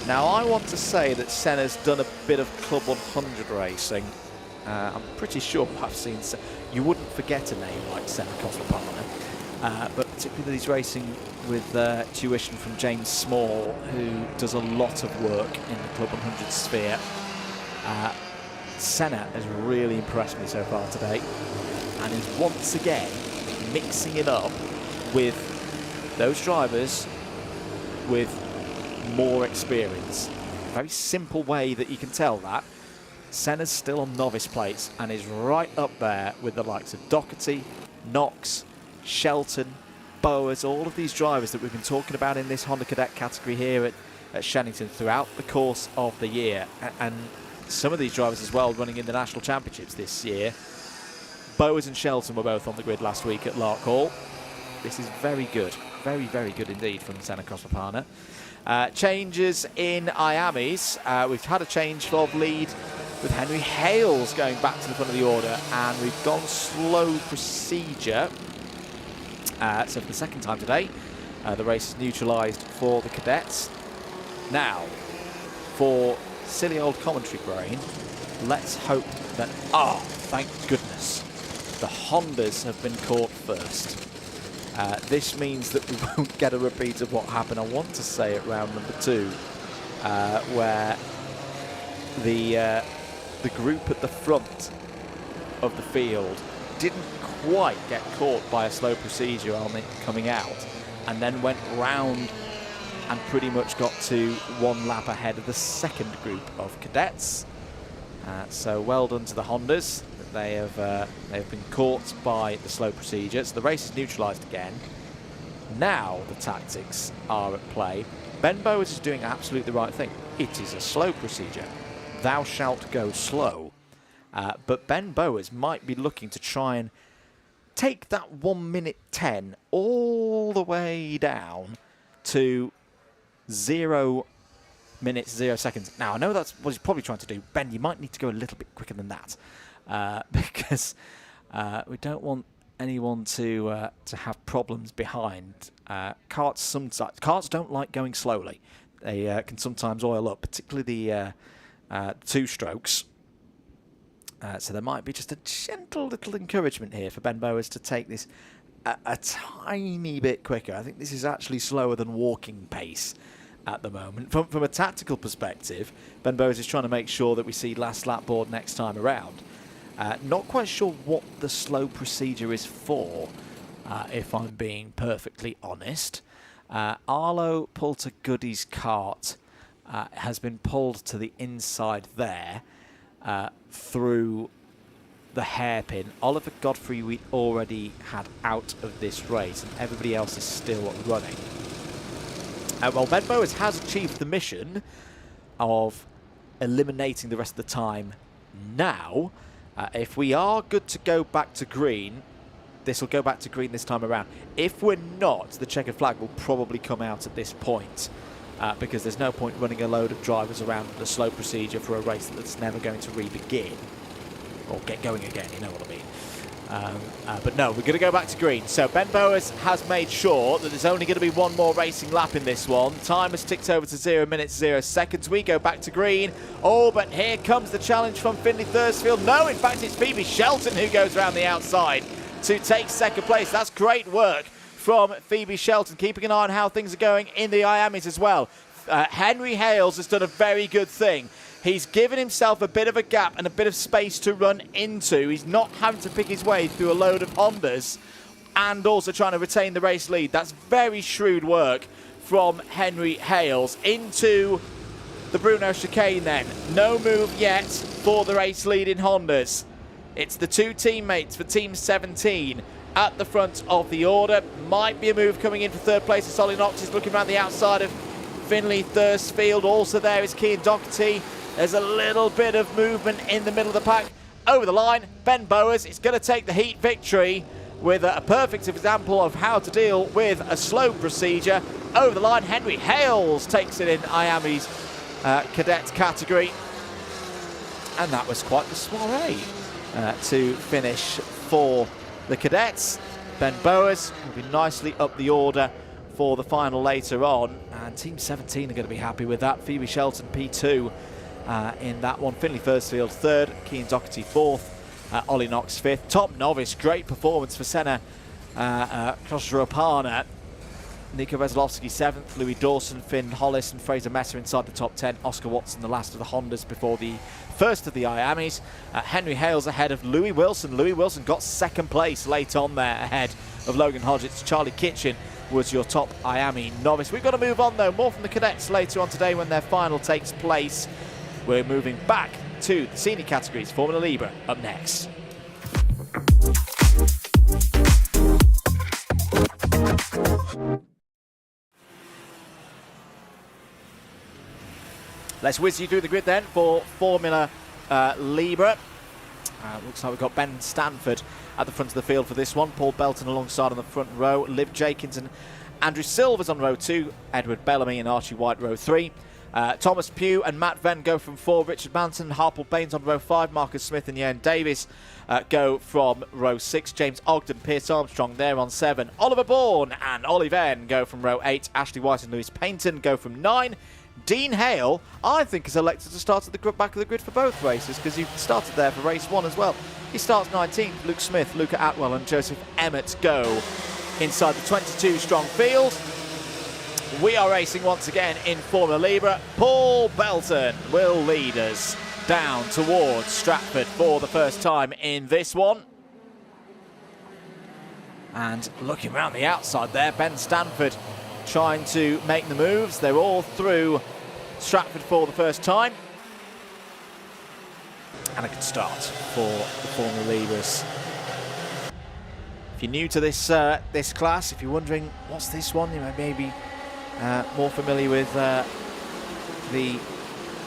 Now, I want to say that Senna's done a bit of Club 100 racing. I'm pretty sure I've seen... You wouldn't forget a name like Senna Cosmopana, but particularly he's racing with tuition from James Small, who does a lot of work in the Club 100 sphere. Senna has really impressed me so far today, and is once again mixing it up with those drivers with more experience. Very simple way that you can tell that. Senna's still on novice plates and is right up there with the likes of Doherty, Knox, Shelton, Bowers, all of these drivers that we've been talking about in this Honda Cadet category here at Shenington throughout the course of the year. And some of these drivers as well running in the national championships this year. Bowers and Shelton were both on the grid last week at Lark Hall. This is very good. Very, very good indeed from Senna Cosmopana. Changes in IAMIs. We've had a change of lead with Henry Hales going back to the front of the order, and we've gone slow procedure. So for the second time today, the race is neutralised for the cadets. Now, for silly old commentary brain, let's hope that, thank goodness, the Hondas have been caught first. This means that we won't get a repeat of what happened, I want to say, at round number 2, where the group at the front of the field didn't quite get caught by a slow procedure on it coming out, and then went round and pretty much got to 1 lap ahead of the second group of cadets. So well done to the Hondas. They have been caught by the slow procedure. So the race is neutralised again. Now the tactics are at play. Ben Bowers is doing absolutely the right thing. It is a slow procedure. Thou shalt go slow. But Ben Bowers might be looking to try and take that 1 minute 10 all the way down to 0 minutes, 0 seconds. Now, I know that's what he's probably trying to do. Ben, you might need to go a little bit quicker than that, because we don't want anyone to have problems behind. Karts don't like going slowly. They can sometimes oil up, particularly the 2 strokes. So there might be just a gentle little encouragement here for Ben Bowers to take this a tiny bit quicker. I think this is actually slower than walking pace at the moment. From a tactical perspective, Ben Bowers is trying to make sure that we see last lap board next time around. Not quite sure what the slow procedure is for, if I'm being perfectly honest. Arlo Pulter-Goody's kart has been pulled to the inside there through the hairpin. Oliver Godfrey we already had out of this race, and everybody else is still running. Well, Ben Bowers has achieved the mission of eliminating the rest of the time now. If we are good to go back to green, this will go back to green this time around. If we're not, the checkered flag will probably come out at this point, because there's no point running a load of drivers around the slow procedure for a race that's never going to re-begin. Or get going again, you know what I mean. But no, we're going to go back to green. So Ben Bowers has made sure that there's only going to be 1 more racing lap in this one. Time has ticked over to 0 minutes, 0 seconds. We go back to green. Oh, but here comes the challenge from Finley Thursfield. No, in fact, it's Phoebe Shelton who goes around the outside to take second place. That's great work from Phoebe Shelton, keeping an eye on how things are going in the IAMIs as well. Henry Hales has done a very good thing. He's given himself a bit of a gap and a bit of space to run into. He's not having to pick his way through a load of Hondas and also trying to retain the race lead. That's very shrewd work from Henry Hales. Into the Bruno chicane then. No move yet for the race lead in Hondas. It's the 2 teammates for Team 17 at the front of the order. Might be a move coming in for 3rd place. Solly Knox is looking around the outside of Finley Thursfield. Also there is Kean Doherty. There's a little bit of movement in the middle of the pack. Over the line, Ben Bowers is going to take the heat victory with a perfect example of how to deal with a slow procedure. Over the line, Henry Hales takes it in IAMI's cadet category. And that was quite the soiree to finish for the cadets. Ben Bowers will be nicely up the order for the final later on, and Team 17 are going to be happy with that. Phoebe Shelton P2 in that one. Finley Firsfield third, Keane Doherty fourth, Ollie Knox fifth. Top novice, great performance for Senna Krosropana. Nico Veselovsky 7th, Louis Dawson, Finn Hollis and Fraser Messer inside the top 10. Oscar Watson, the last of the Hondas before the first of the Iamis. Henry Hales ahead of Louis Wilson. Louis Wilson got second place late on there ahead of Logan Hodgetts. Charlie Kitchen was your top Iami novice. We've got to move on though. More from the cadets later on today when their final takes place. We're moving back to the senior categories. Formula Libra up next. Let's whiz you through the grid then for Formula Libra. Looks like we've got Ben Stanford at the front of the field for this one. Paul Belton alongside on the front row. Liv Jenkins and Andrew Silvers on row 2. Edward Bellamy and Archie White row 3. Thomas Pugh and Matt Venn go from 4. Richard Manson and Harple Baines on row 5. Marcus Smith and Ian Davis go from row 6. James Ogden, Pierce Armstrong there on 7. Oliver Bourne and Ollie Venn go from row 8. Ashley White and Lewis Paynton go from 9. Dean Hale, I think, is elected to start at the back of the grid for both races because he started there for race 1 as well. He starts 19th. Luke Smith, Luca Atwell and Joseph Emmett go inside the 22 strong field. We are racing once again in Formula Libra. Paul Belton will lead us down towards Stratford for the first time in this one. And looking around the outside there, Ben Stanford trying to make the moves. They're all through Stratford for the first time. And a good start for the Formula Libras. If you're new to this this class, if you're wondering what's this one, you may be more familiar with the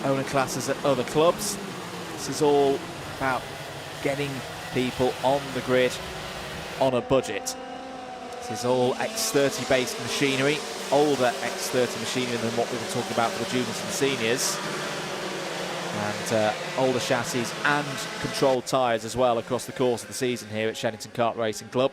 owner classes at other clubs. This is all about getting people on the grid on a budget. This is all X30 based machinery, older X30 machinery than what we were talking about for the juniors and seniors. And older chassis and controlled tyres as well across the course of the season here at Shenington Kart Racing Club.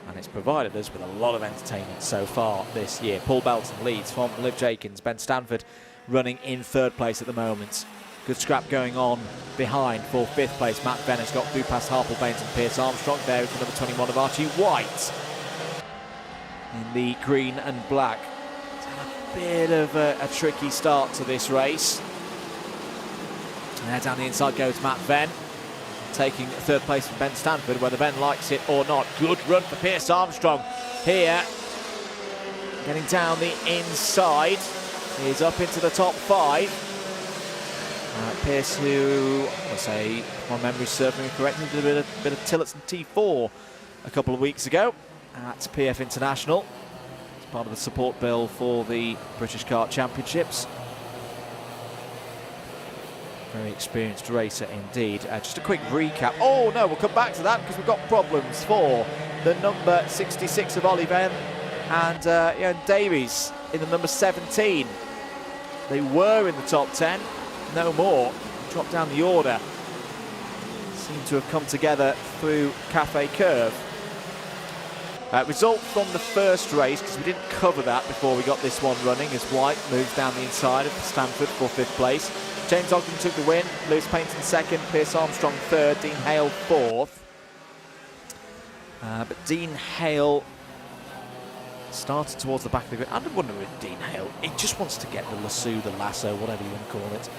And it's provided us with a lot of entertainment so far this year. Paul Belton leads from Liv Jenkins. Ben Stanford running in 3rd place at the moment. Good scrap going on behind for 5th place. Matt Venn has got through past Harple Baines and Pierce Armstrong. There is the number 21 of Archie White in the green and black. It's had a bit of a tricky start to this race. And there down the inside goes Matt Venn, taking 3rd place from Ben Stanford, whether Ben likes it or not. Good run for Pierce Armstrong here. Getting down the inside. He's up into the top 5. Pierce, who, I say, if my memory serves me correctly, did a bit of Tillotson T4 a couple of weeks ago at PF International. It's part of the support bill for the British Kart Championships. Very experienced racer indeed. Just a quick recap. Oh no, we'll come back to that because we've got problems for the number 66 of Ollie Venn and Ian Davies in the number 17. They were in the top 10. No more. Dropped down the order. Seem to have come together through Cafe Curve. Result from the first race, because we didn't cover that before we got this one running, as White moves down the inside of Stanford for 5th place. James Ogden took the win. Lewis Paynton 2nd. Pierce Armstrong 3rd. Dean Hale 4th. But Dean Hale started towards the back of the grid. I wonder with Dean Hale, he just wants to get the lasso, whatever you want to call it,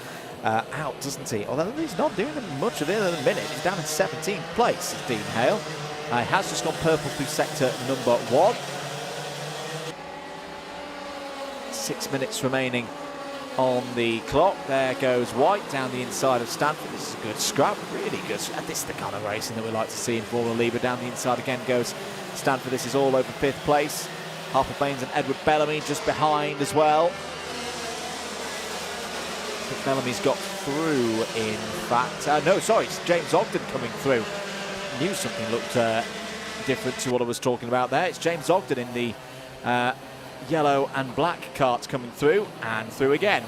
out, doesn't he? Although he's not doing much of it at the minute. He's down in 17th place, is Dean Hale. He has just gone purple through sector number 1. 6 minutes remaining on the clock. There goes White down the inside of Stanford. This is a good scrap, really good. This is the kind of racing that we like to see in Formula Libra. Down the inside again goes Stanford. This is all over 5th place. Harple Baines and Edward Bellamy just behind as well. I think Bellamy's got through, in fact. No, sorry, it's James Ogden coming through. Knew something looked different to what I was talking about there. It's James Ogden in the yellow and black karts coming through, and through again.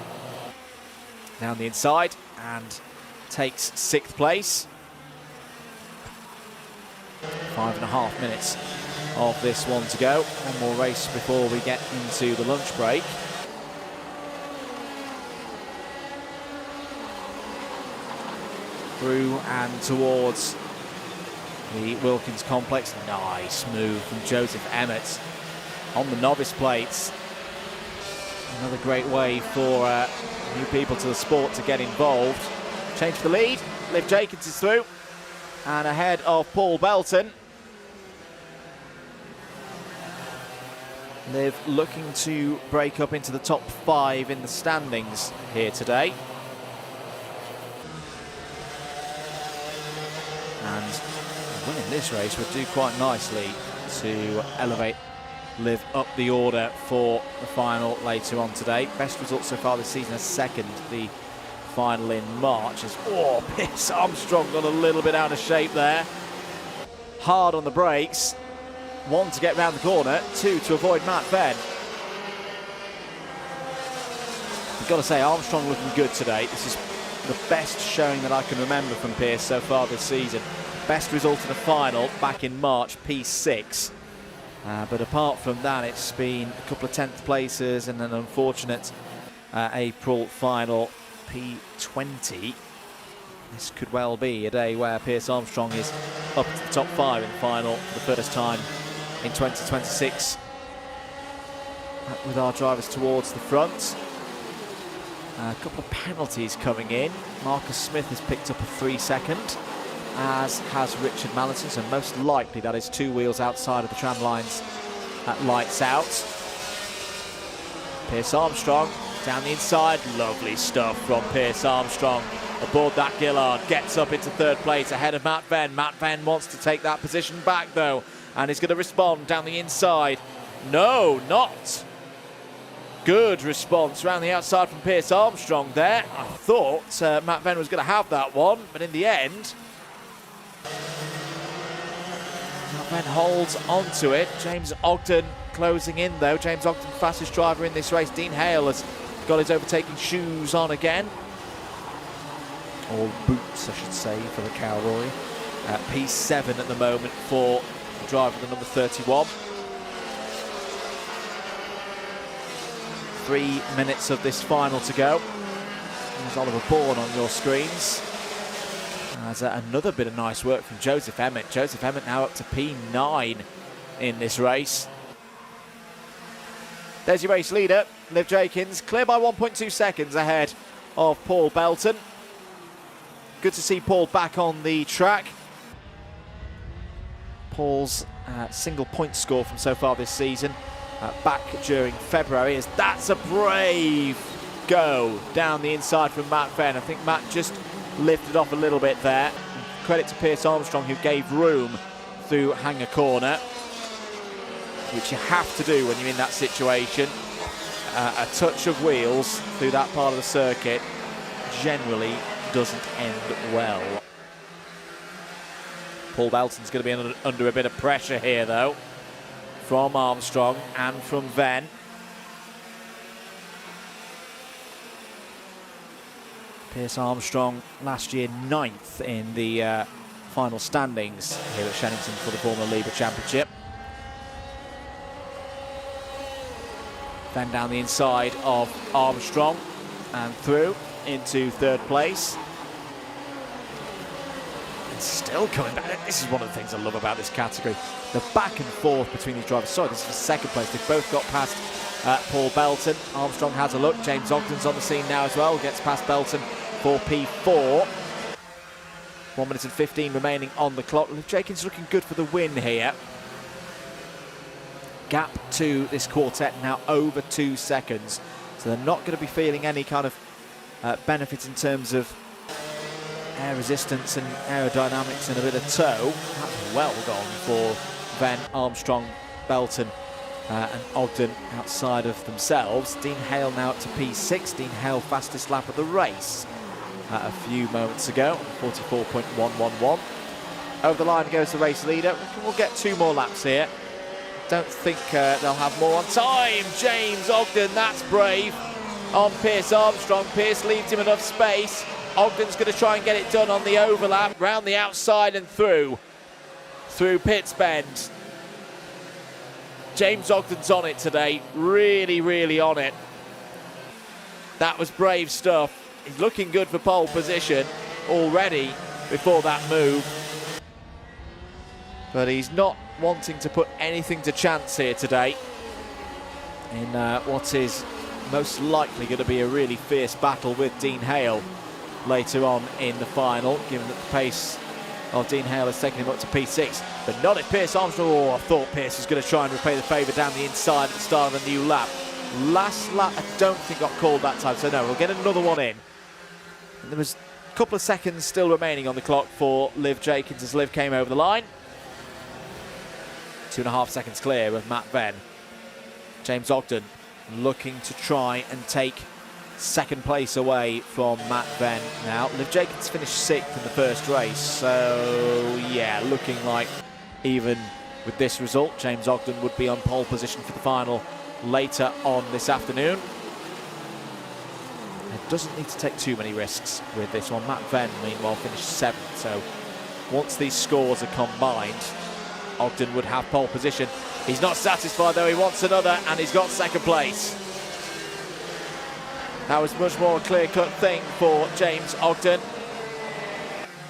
Down the inside, and takes 6th place. 5.5 minutes of this one to go. One more race before we get into the lunch break. Through and towards the Wilkins complex. Nice move from Joseph Emmett on the novice plates. Another great way for new people to the sport to get involved. Change for the lead. Liv Jenkins is through and ahead of Paul Belton. Liv looking to break up into the top 5 in the standings here today. And winning this race would do quite nicely to elevate Liv up the order for the final later on today. Best result so far this season, a second, the final in March. As Pierce Armstrong got a little bit out of shape there. Hard on the brakes. 1 to get round the corner, 2 to avoid Matt Venn. You've got to say, Armstrong looking good today. This is the best showing that I can remember from Pierce so far this season. Best result in the final back in March, P6. But apart from that, it's been a couple of 10th places and an unfortunate April final, P20. This could well be a day where Pierce Armstrong is up to the top 5 in the final for the first time in 2026. With our drivers towards the front. A couple of penalties coming in. Marcus Smith has picked up a 3-second, as has Richard Mallinson, so most likely that is 2 wheels outside of the tram lines at lights out. Pierce Armstrong down the inside. Lovely stuff from Pierce Armstrong. Aboard that Gillard, gets up into 3rd place ahead of Matt Venn. Matt Venn wants to take that position back though, and is going to respond down the inside. No, not. Good response around the outside from Pierce Armstrong there. I thought Matt Venn was going to have that one, but in the end, Matt Venn holds onto it. James Ogden closing in though. James Ogden, fastest driver in this race. Dean Hale has got his overtaking shoes on again. Or boots, I should say, for the cowboy. P7 at the moment for the driver, the number 31. 3 minutes of this final to go. There's Oliver Bourne on your screens. There's another bit of nice work from Joseph Emmett. Joseph Emmett now up to P9 in this race. There's your race leader, Liv Jenkins, clear by 1.2 seconds ahead of Paul Belton. Good to see Paul back on the track. Paul's single point score from so far this season back during February, as that's a brave go down the inside from Matt Venn. I think Matt just lifted off a little bit there. Credit to Pierce Armstrong, who gave room through Hanger Corner, which you have to do when you're in that situation. A touch of wheels through that part of the circuit generally doesn't end well. Paul Belton's going to be under a bit of pressure here though, from Armstrong and from Venn. Pierce Armstrong last year 9th in the final standings here at Shenington for the former Libra Championship. Venn down the inside of Armstrong and through into 3rd place. And still coming back. This is one of the things I love about this category. The back and forth between these drivers. Sorry, this is for 2nd place. They've both got past Paul Belton. Armstrong has a look. James Ogden's on the scene now as well. Gets past Belton for P4. 1 minute and 15 remaining on the clock. Jenkins looking good for the win here. Gap to this quartet now over 2 seconds. So they're not going to be feeling any kind of benefits in terms of air resistance and aerodynamics and a bit of tow. That's well gone for Venn, Armstrong, Belton and Ogden outside of themselves. Dean Hale now up to P6. Dean Hale fastest lap of the race a few moments ago, 44.111. Over the line goes the race leader. We'll get 2 more laps here. Don't think they'll have more on time. James Ogden, that's brave. On Pierce Armstrong. Pierce leaves him enough space. Ogden's going to try and get it done on the overlap, round the outside and through Pitts Bend. James Ogden's on it today, really, really on it. That was brave stuff. He's looking good for pole position already before that move. But he's not wanting to put anything to chance here today in what is most likely going to be a really fierce battle with Dean Hale later on in the final, given that the pace of Dean Hale has taken him up to P6, but not if Pierce Armstrong. Oh, I thought Pierce was going to try and repay the favour down the inside at the start of the new lap. Last lap, I don't think got called that time, so no, we'll get another one in. And there was a couple of seconds still remaining on the clock for Liv Jenkins as Liv came over the line. 2.5 seconds clear of Matt Venn. James Ogden looking to try and take second place away from Matt Venn now. Liv Jenkins finished 6th in the first race, so yeah, looking like even with this result, James Ogden would be on pole position for the final later on this afternoon. It doesn't need to take too many risks with this one. Matt Venn, meanwhile, finished 7th, so once these scores are combined, Ogden would have pole position. He's not satisfied though, he wants another, and he's got second place. That was much more a clear-cut thing for James Ogden.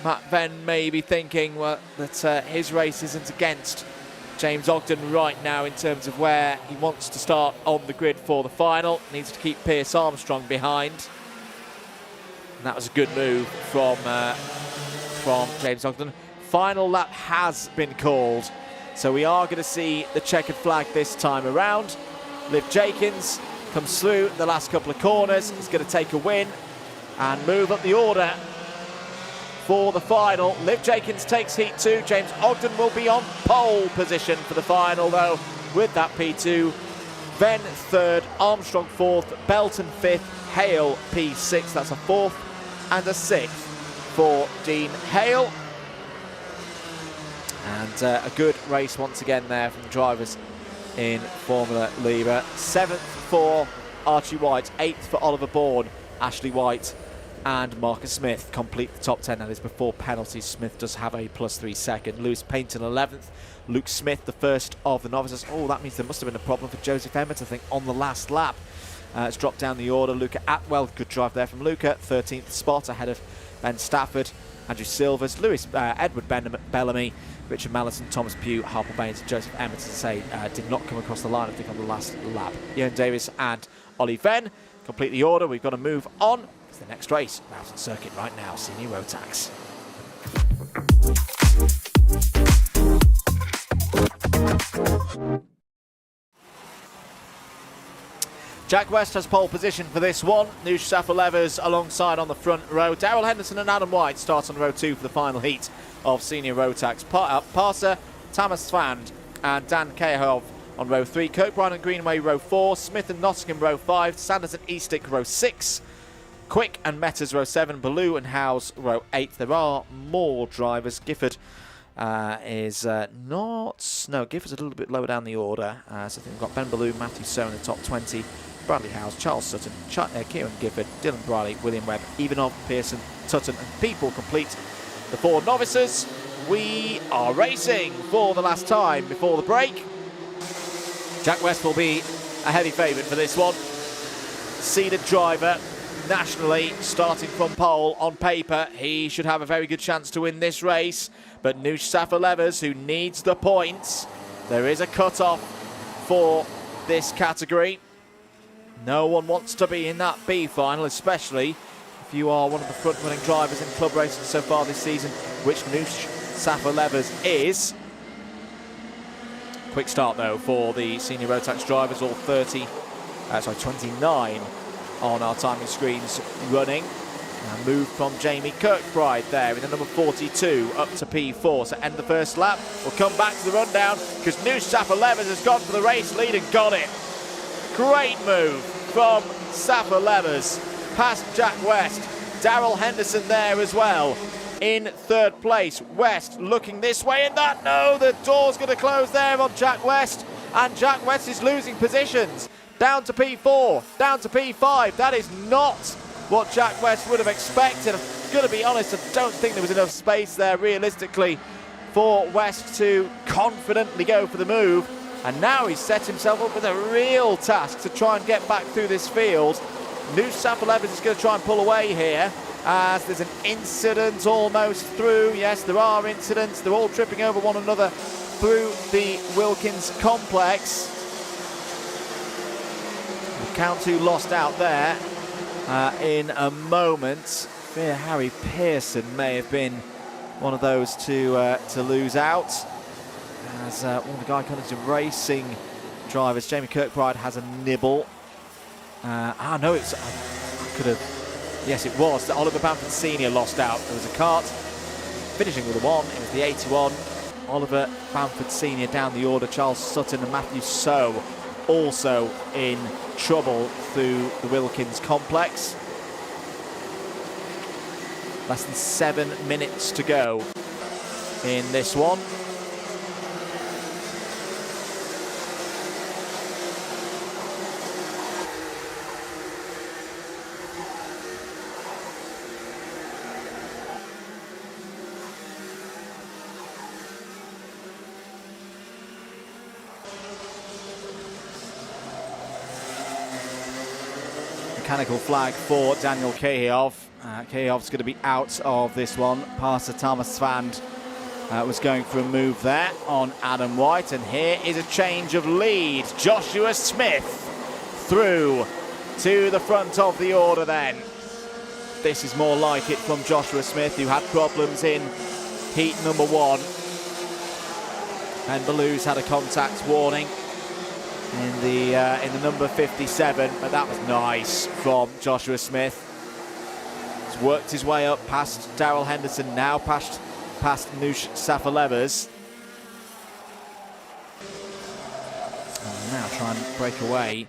Matt Venn may be thinking that his race isn't against James Ogden right now in terms of where he wants to start on the grid for the final. Needs to keep Pierce Armstrong behind. And that was a good move from James Ogden. Final lap has been called, so we are going to see the checkered flag this time around. Liv Jenkins comes through the last couple of corners. He's going to take a win and move up the order for the final. Liv Jenkins takes heat 2. James Ogden will be on pole position for the final though, with that P2. Venn 3rd, Armstrong 4th, Belton 5th, Hale P6. That's a 4th and a 6th for Dean Hale. And a good race once again there from the drivers in Formula Libra. 7th for Archie White, 8th for Oliver Bourne, Ashley White and Marcus Smith complete the top 10. That is before penalties. Smith does have a +3 second. Lewis Payton 11th. Luke Smith, the first of the novices. Oh, that means there must have been a problem for Joseph Emmett, I think, on the last lap. It's dropped down the order. Luca Atwell, good drive there from Luca. 13th spot ahead of Ben Stafford, Andrew Silvers, Edward Bellamy, Richard Mallison, Thomas Pugh, Harper Baines, and Joseph Emmett, as I say, did not come across the line, I think, on the last lap. Ian Davis and Ollie Venn complete the order. We've got to move on to the next race, Mountain Circuit right now, Senior Rotax. Jack West has pole position for this one. Noosh Safa-Levers alongside on the front row. Daryl Henderson and Adam White start on row 2 for the final heat of Senior Rotax. Parser, Thomas Svand and Dan Kehov on row 3. Kirkbride and Greenway row 4. Smith and Nottingham row 5. Sanders and Eastick row 6. Quick and Metters row 7. Ballou and Howes row 8. There are more drivers. Gifford is not... No, Gifford's a little bit lower down the order. So I think we've got Ben Ballou, Matthew Sow in the top 20. Bradley Howes, Charles Sutton, Kieran Gifford, Dylan Briley, William Webb, Ivanov, Pearson, Tutton and People complete the 4 novices. We are racing for the last time before the break. Jack West will be a heavy favourite for this one. Seeded driver nationally, starting from pole on paper. He should have a very good chance to win this race. But Noosh Safa-Levers, who needs the points, there is a cut-off for this category. No one wants to be in that B final, especially if you are one of the front-running drivers in club racing so far this season, which Noosh Safa-Levers is. Quick start though for the Senior Rotax drivers, all 29 on our timing screens running. And move from Jamie Kirkbride there in the number 42 up to P4. So end the first lap. We'll come back to the rundown because Noosh Safa-Levers has gone for the race lead and got it. Great move from Safa-Levers past Jack West. Daryl Henderson there as well in 3rd place. West looking this way and that. No, the door's going to close there on Jack West. And Jack West is losing positions. Down to P4, down to P5. That is not what Jack West would have expected. I'm going to be honest, I don't think there was enough space there realistically for West to confidently go for the move. And now he's set himself up with a real task to try and get back through this field. New Safa-Levers is going to try and pull away here as there's an incident almost through. Yes, there are incidents. They're all tripping over one another through the Wilkins complex. Count who lost out there in a moment. Fear Harry Pearson may have been one of those to lose out. As one of the Guy Racing drivers, Jamie Kirkbride, has a nibble. No, it's I could have. Yes, it was. Oliver Bamford Senior lost out. There was a kart finishing with a 1. It was the 81. Oliver Bamford Senior down the order. Charles Sutton and Matthew So also in trouble through the Wilkins complex. Less than 7 minutes to go in this one. Mechanical flag for Daniel Kehov. Kehov's going to be out of this one. Pastor Thomas Svand was going for a move there on Adam White. And here is a change of lead. Joshua Smith through to the front of the order then. This is more like it from Joshua Smith, who had problems in heat number 1. And Baloo's had a contact warning in the number 57, but that was nice from Joshua Smith. He's worked his way up past Daryl Henderson, now past Noosh Safa-Levers. And now try and break away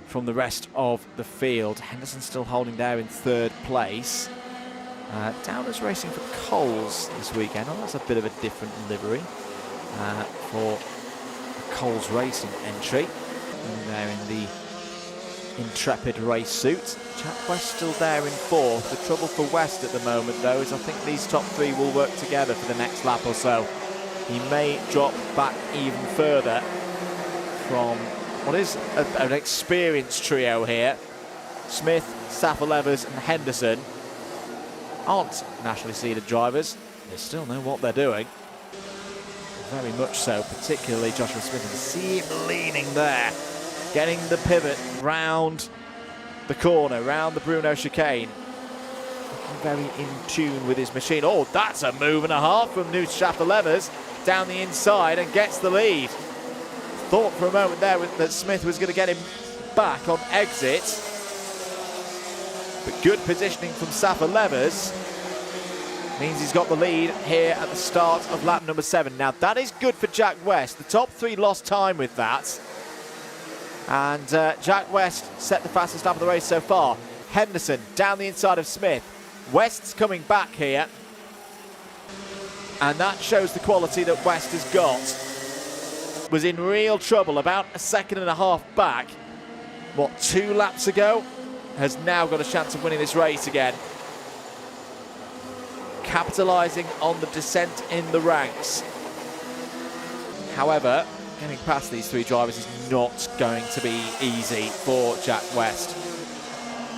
from the rest of the field. Henderson still holding there in 3rd place. Downers racing for Coles this weekend. Oh, that's a bit of a different livery for Coles Racing entry. And there in the Intrepid race suit. Jack West still there in 4th. The trouble for West at the moment, though, is I think these top 3 will work together for the next lap or so. He may drop back even further from what is an experienced trio here. Smith, Safa-Levers and Henderson aren't nationally seeded drivers. They still know what they're doing. Very much so, particularly Joshua Smith. And see him leaning there, getting the pivot round the corner, round the Bruno chicane. Looking very in tune with his machine. Oh, that's a move and a half from Noosh Safa-Levers down the inside and gets the lead. Thought for a moment there that Smith was going to get him back on exit. But good positioning from Safa-Levers means he's got the lead here at the start of lap number 7. Now that is good for Jack West. The top 3 lost time with that. And Jack West set the fastest lap of the race so far. Henderson down the inside of Smith. West's coming back here. And that shows the quality that West has got. Was in real trouble about a 2.5 seconds back. What, 2 laps ago? Has now got a chance of winning this race again. Capitalising on the descent in the ranks. However, getting past these 3 drivers is not going to be easy for Jack West.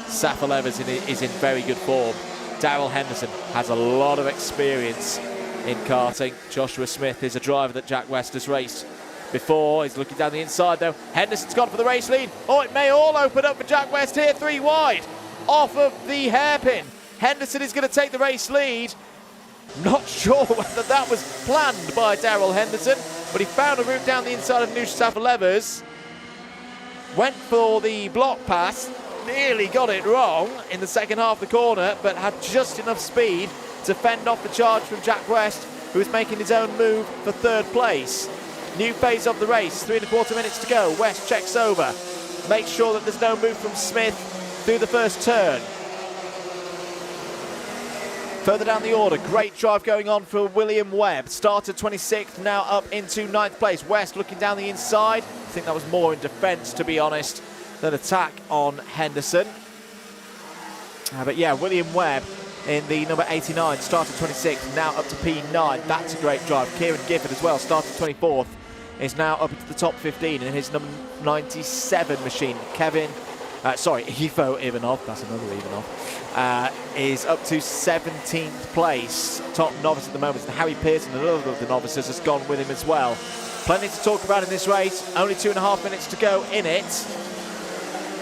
Safa-Levers is in very good form. Daryl Henderson has a lot of experience in karting. Joshua Smith is a driver that Jack West has raced before. He's looking down the inside though. Henderson's gone for the race lead. Oh, it may all open up for Jack West here, 3 wide off of the hairpin. Henderson is going to take the race lead. Not sure whether that was planned by Daryl Henderson, but he found a route down the inside of Noosh Safa-Levers. Went for the block pass, nearly got it wrong in the second half of the corner, but had just enough speed to fend off the charge from Jack West, who is making his own move for 3rd place. New phase of the race, 3.25 minutes to go. West checks over, makes sure that there's no move from Smith through the first turn. Further down the order, great drive going on for William Webb. Started 26th, now up into 9th place. West looking down the inside. I think that was more in defence, to be honest, than attack on Henderson. But yeah, William Webb in the number 89, started 26th, now up to P9. That's a great drive. Kieran Gifford as well, started 24th, is now up into the top 15 in his number 97 machine. Ivo Ivanov, that's another Ivanov, is up to 17th place. Top novice at the moment. And Harry Pearson, another of the novices, has gone with him as well. Plenty to talk about in this race. Only 2.5 minutes to go in it.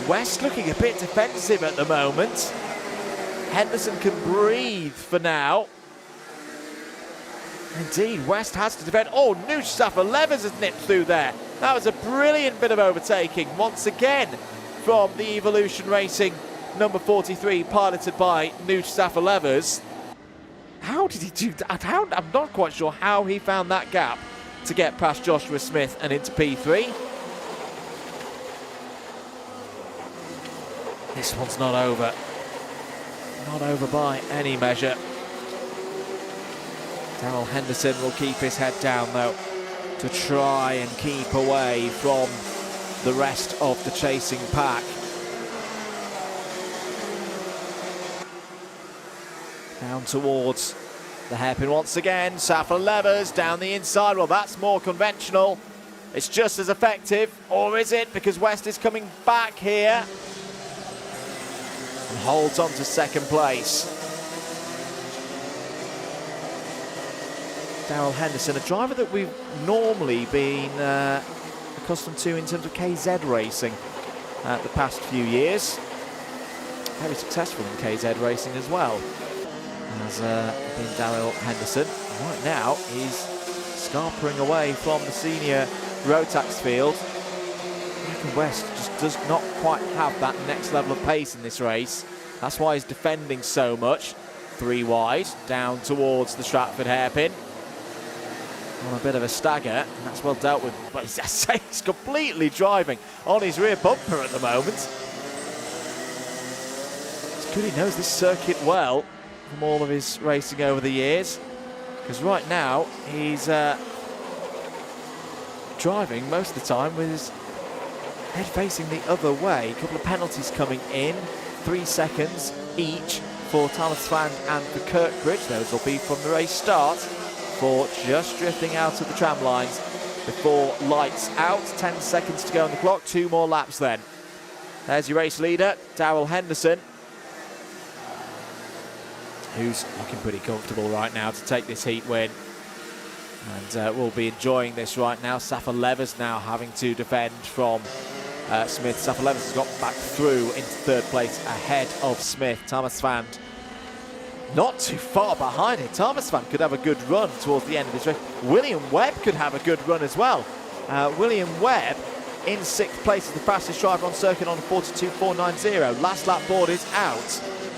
West looking a bit defensive at the moment. Henderson can breathe for now. Indeed, West has to defend. Oh, Nusafa Levers has nipped through there. That was a brilliant bit of overtaking once again from the Evolution Racing number 43, piloted by Nusafa Levers. How did he do that? I'm not quite sure how he found that gap to get past Joshua Smith and into P3. This one's not over. Not over by any measure. Darrell Henderson will keep his head down though to try and keep away from the rest of the chasing pack. Down towards the hairpin once again. Safa Levers down the inside. Well, that's more conventional. It's just as effective, or is it? Because West is coming back here and holds on to second place. Darrell Henderson, a driver that we've normally been accustomed to in terms of KZ racing the past few years. Very successful in KZ racing as well. Has been Darrell Henderson. Right now he's scarpering away from the senior Rotax field. Michael West just does not quite have that next level of pace in this race. That's why he's defending so much. 3 wide, down towards the Stratford hairpin. On a bit of a stagger, and that's well dealt with. But he's completely driving on his rear bumper at the moment. It's good he knows this circuit well from all of his racing over the years, because right now he's driving most of the time with his head facing the other way. A couple of penalties coming in, 3 seconds each for Thomas Fand and for Kirkbridge. Those will be from the race start for just drifting out of the tram lines before lights out. 10 seconds to go on the clock, 2 more laps then. There's your race leader, Darrell Henderson, who's looking pretty comfortable right now to take this heat win. And we'll be enjoying this right now. Safa Levers now having to defend from Smith. Safa Levers has got back through into 3rd place ahead of Smith. Thomas Fand not too far behind it. Thomas Fand could have a good run towards the end of this race. William Webb could have a good run as well. William Webb in 6th place is the fastest driver on circuit on a 42.490. Last lap board is out.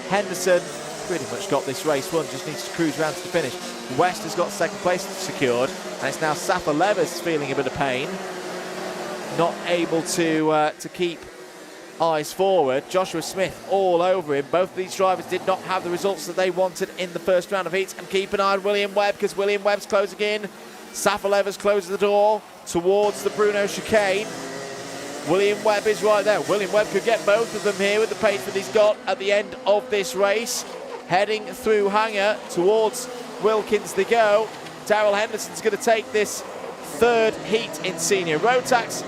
Henderson pretty much got this race won, just needs to cruise around to the finish. West has got 2nd place secured, and it's now Safa Levers feeling a bit of pain, not able to keep eyes forward. Joshua Smith all over him. Both of these drivers did not have the results that they wanted in the first round of heats, and keep an eye on William Webb, because William Webb's closing in. Safa Levers closes the door towards the Bruno chicane. William Webb is right there. William Webb could get both of them here with the pace that he's got at the end of this race. Heading through Hanger towards Wilkins they go. Darrell Henderson's going to take this 3rd heat in senior Rotax.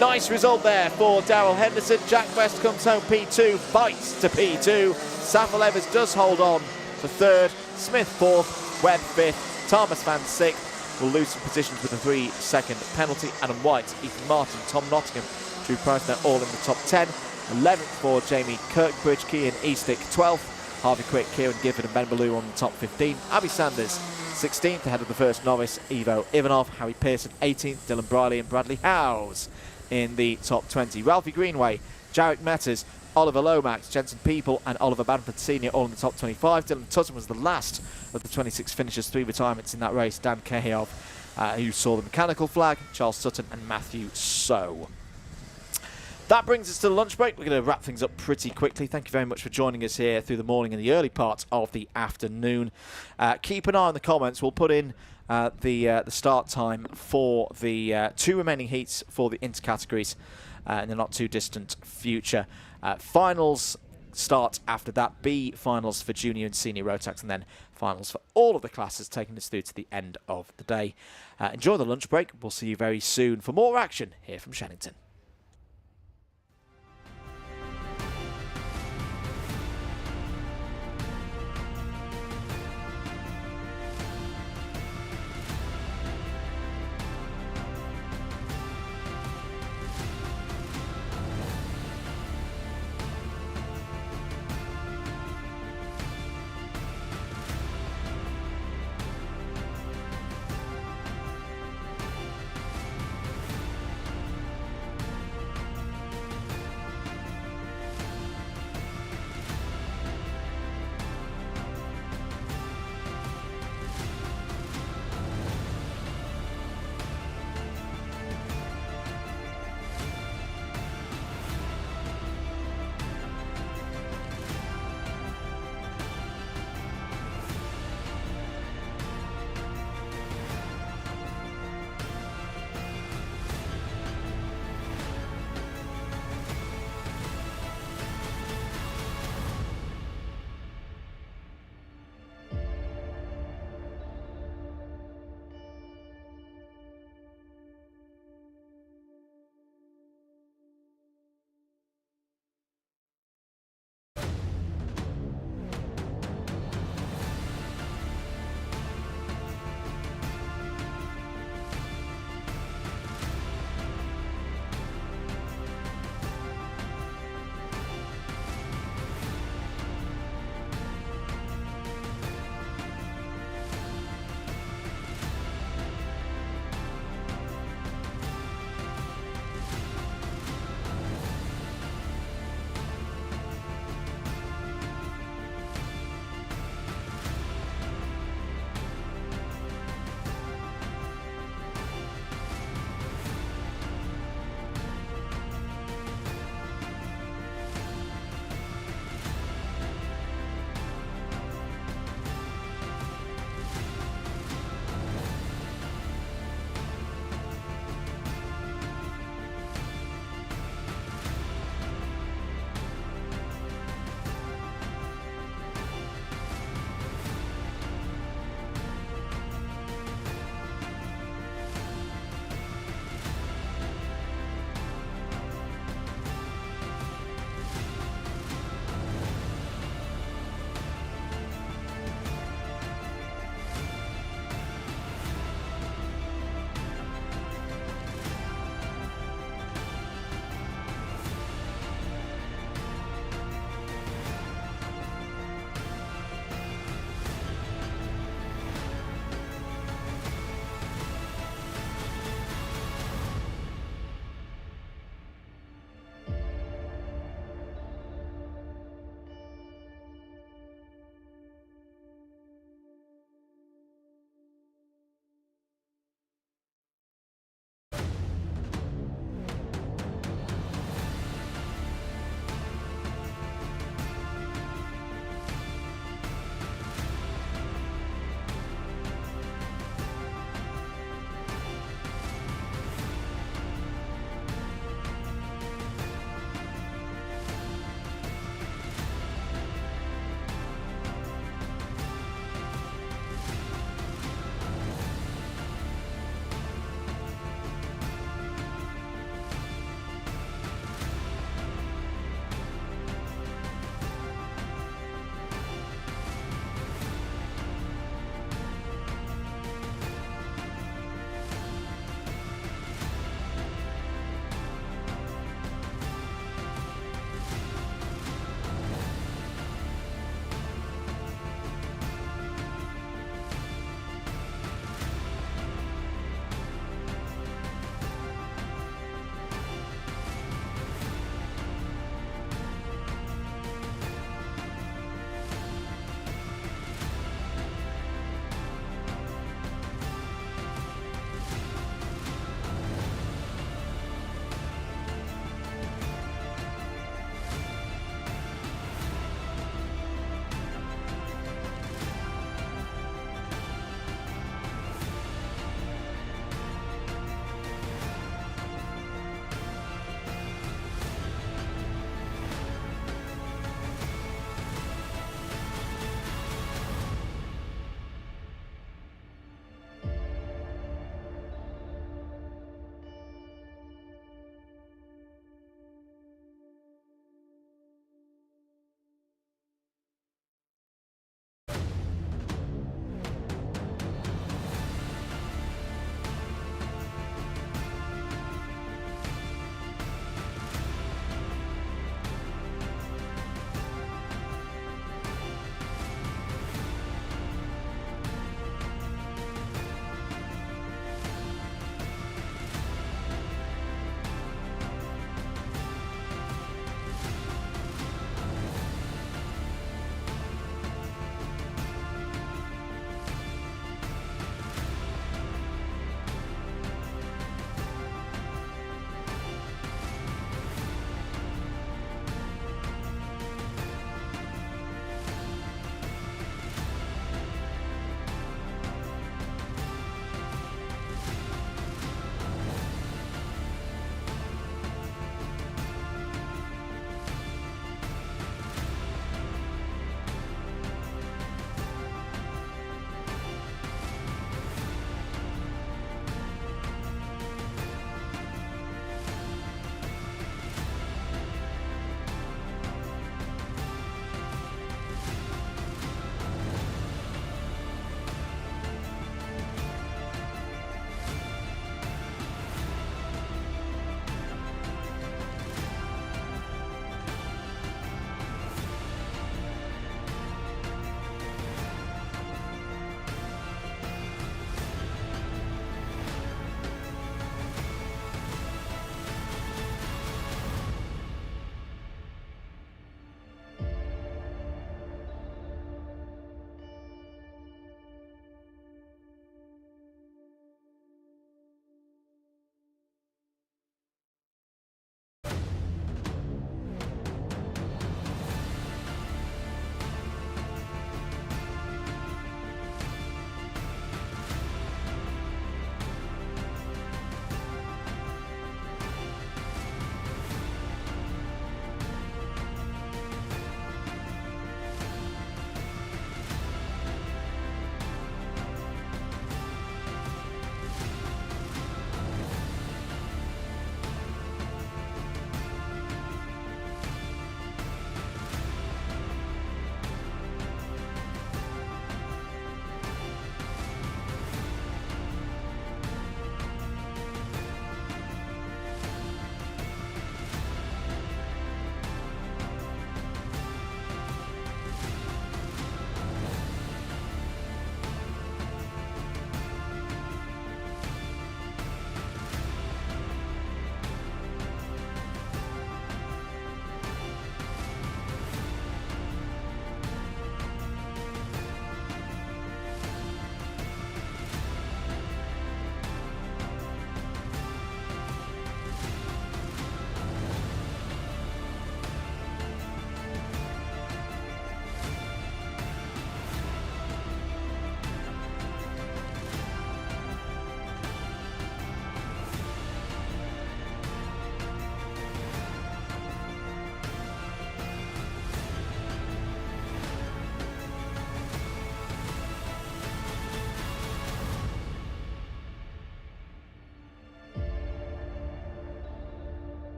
Nice result there for Darrell Henderson. Jack West comes home P2, fights to P2. Safa Levers does hold on for 3rd. Smith 4th, Webb 5th, Thomas Fand 6th. Will lose some positions with a 3-second penalty. Adam White, Ethan Martin, Tom Nottingham, Drew Price, they're all in the top 10. 11th for Jamie Kirkbridge, Kean Eastick 12th. Harvey Quick, Kieran Gifford and Ben Ballou on the top 15. Abby Sanders 16th ahead of the first novice, Ivo Ivanov. Harry Pearson 18th, Dylan Briley and Bradley Howes in the top 20. Ralphie Greenway, Jarek Metters, Oliver Lomax, Jensen People and Oliver Banford Senior all in the top 25. Dylan Tutton was the last of the 26 finishers, 3 retirements in that race. Dan Kehov, who saw the mechanical flag, Charles Sutton and Matthew So. That brings us to the lunch break. We're going to wrap things up pretty quickly. Thank you very much for joining us here through the morning and the early part of the afternoon. Keep an eye on the comments. We'll put in the start time for the 2 remaining heats for the intercategories in the not too distant future. Finals start after that. B finals for junior and senior Rotax, and then finals for all of the classes, taking us through to the end of the day. Enjoy the lunch break. We'll see you very soon for more action here from Shenington.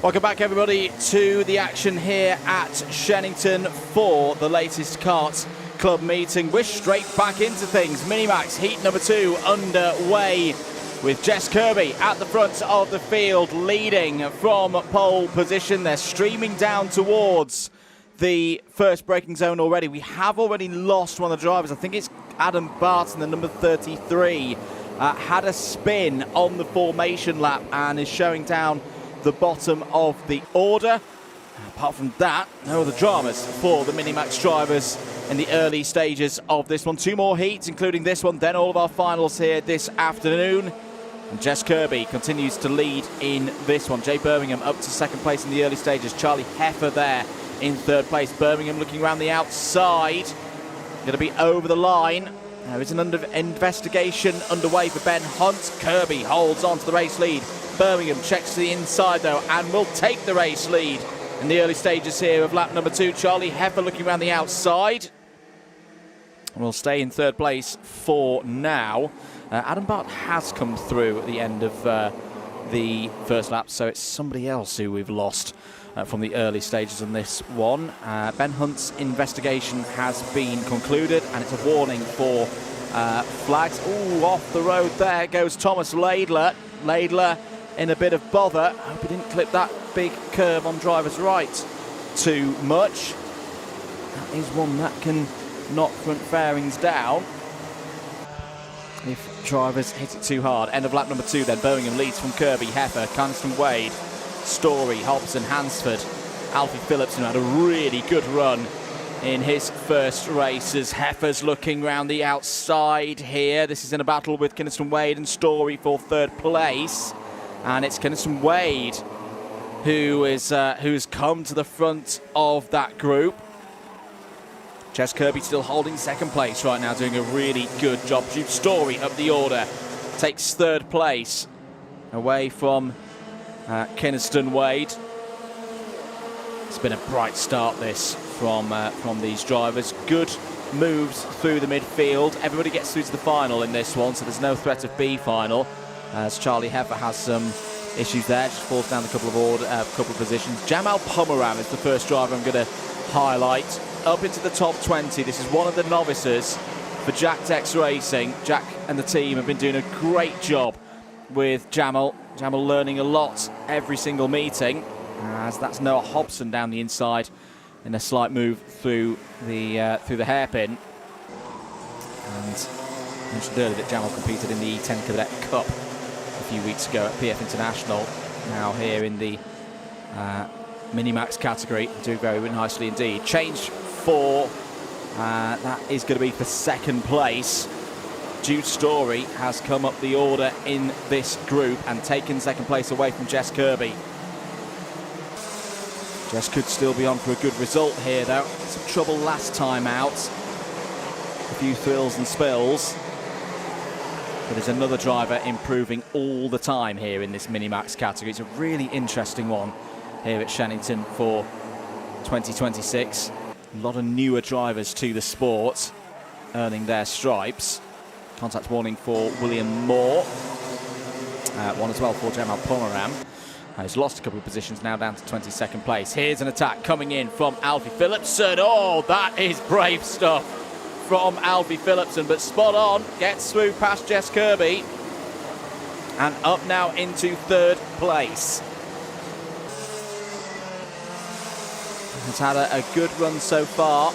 Welcome back, everybody, to the action here at Shenington for the latest Kart Club meeting. We're straight back into things. Minimax heat number 2 underway with Jess Kirby at the front of the field, leading from pole position. They're streaming down towards the first braking zone already. We have already lost one of the drivers. I think it's Adam Barton, the number 33, had a spin on the formation lap and is showing down the bottom of the order. Apart from that, no other dramas for the Minimax drivers in the early stages of this one. 2 more heats, including this one, then all of our finals here this afternoon. And Jess Kirby continues to lead in this one. Jay Birmingham up to second place in the early stages. Charlie Heffer there in third place. Birmingham looking around the outside. Going to be over the line. There is an investigation underway for Ben Hunt. Kirby holds on to the race lead. Birmingham checks to the inside though and will take the race lead in the early stages here of lap number 2. Charlie Heffer looking around the outside. Will stay in third place for now. Adam Bart has come through at the end of the first lap, so it's somebody else who we've lost from the early stages on this one. Ben Hunt's investigation has been concluded, and it's a warning for flags. Ooh, off the road there goes Thomas Laidler. Laidler in a bit of bother. I hope he didn't clip that big curve on driver's right too much. That is one that can knock front fairings down if drivers hit it too hard. End of lap number 2 then. Birmingham leads from Kirby, Heffer, Coniston Wade, Story, Hobson, Hansford, Alfie Phillipson, who had a really good run in his first race as Heffer's looking round the outside here. This is in a battle with Coniston Wade and Story for third place. And it's Coniston Wade who's come to the front of that group. Jess Kirby still holding second place right now, doing a really good job. Jude Story up the order, takes third place away from Coniston Wade. It's been a bright start this from these drivers. Good moves through the midfield. Everybody gets through to the final in this one, so there's no threat of B final. As Charlie Heffer has some issues there, just falls down a couple of positions. Jamal Pomeram is the first driver I'm going to highlight. Up into the top 20. This is one of the novices for Jack Dex Racing. Jack and the team have been doing a great job with Jamal. Jamal learning a lot every single meeting, as that's Noah Hobson down the inside in a slight move through the hairpin. And I mentioned earlier that Jamal competed in the E10 Cadet Cup a few weeks ago at PF International. Now here in the Minimax category, doing very nicely indeed. Change for that is going to be for second place. Jude Story has come up the order in this group and taken second place away from Jess Kirby. Jess could still be on for a good result here though. Some trouble last time out. A few thrills and spills. But there's another driver improving all the time here in this Minimax category. It's a really interesting one here at Shenington for 2026. A lot of newer drivers to the sport earning their stripes. Contact warning for William Moore. One as well for Jamal Pomeram. He's lost a couple of positions, now down to 22nd place. Here's an attack coming in from Alfie Phillipson. Oh, that is brave stuff from Alfie Phillipson, but spot on. Gets through past Jess Kirby. And up now into third place. Has had a good run so far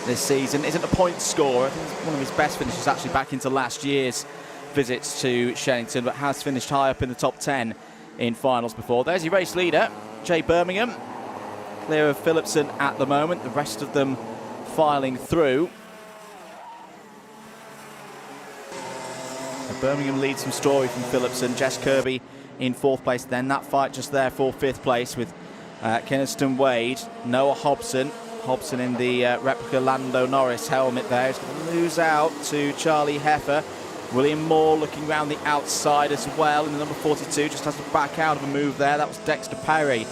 this season. Isn't a point scorer. I think it's one of his best finishes actually back into last year's visits to Shenington, but has finished high up in the top 10 in finals before. There's your race leader, Jay Birmingham. Clear of Phillipson at the moment. The rest of them filing through. So Birmingham leads some Story from Phillipson. Jess Kirby in fourth place. Then that fight just there for fifth place with Coniston Wade, Noah Hobson. Hobson in the replica Lando Norris helmet there. He's going to lose out to Charlie Heffer. William Moore looking round the outside as well in the number 42. Just has to back out of a move there. That was Dexter Petty,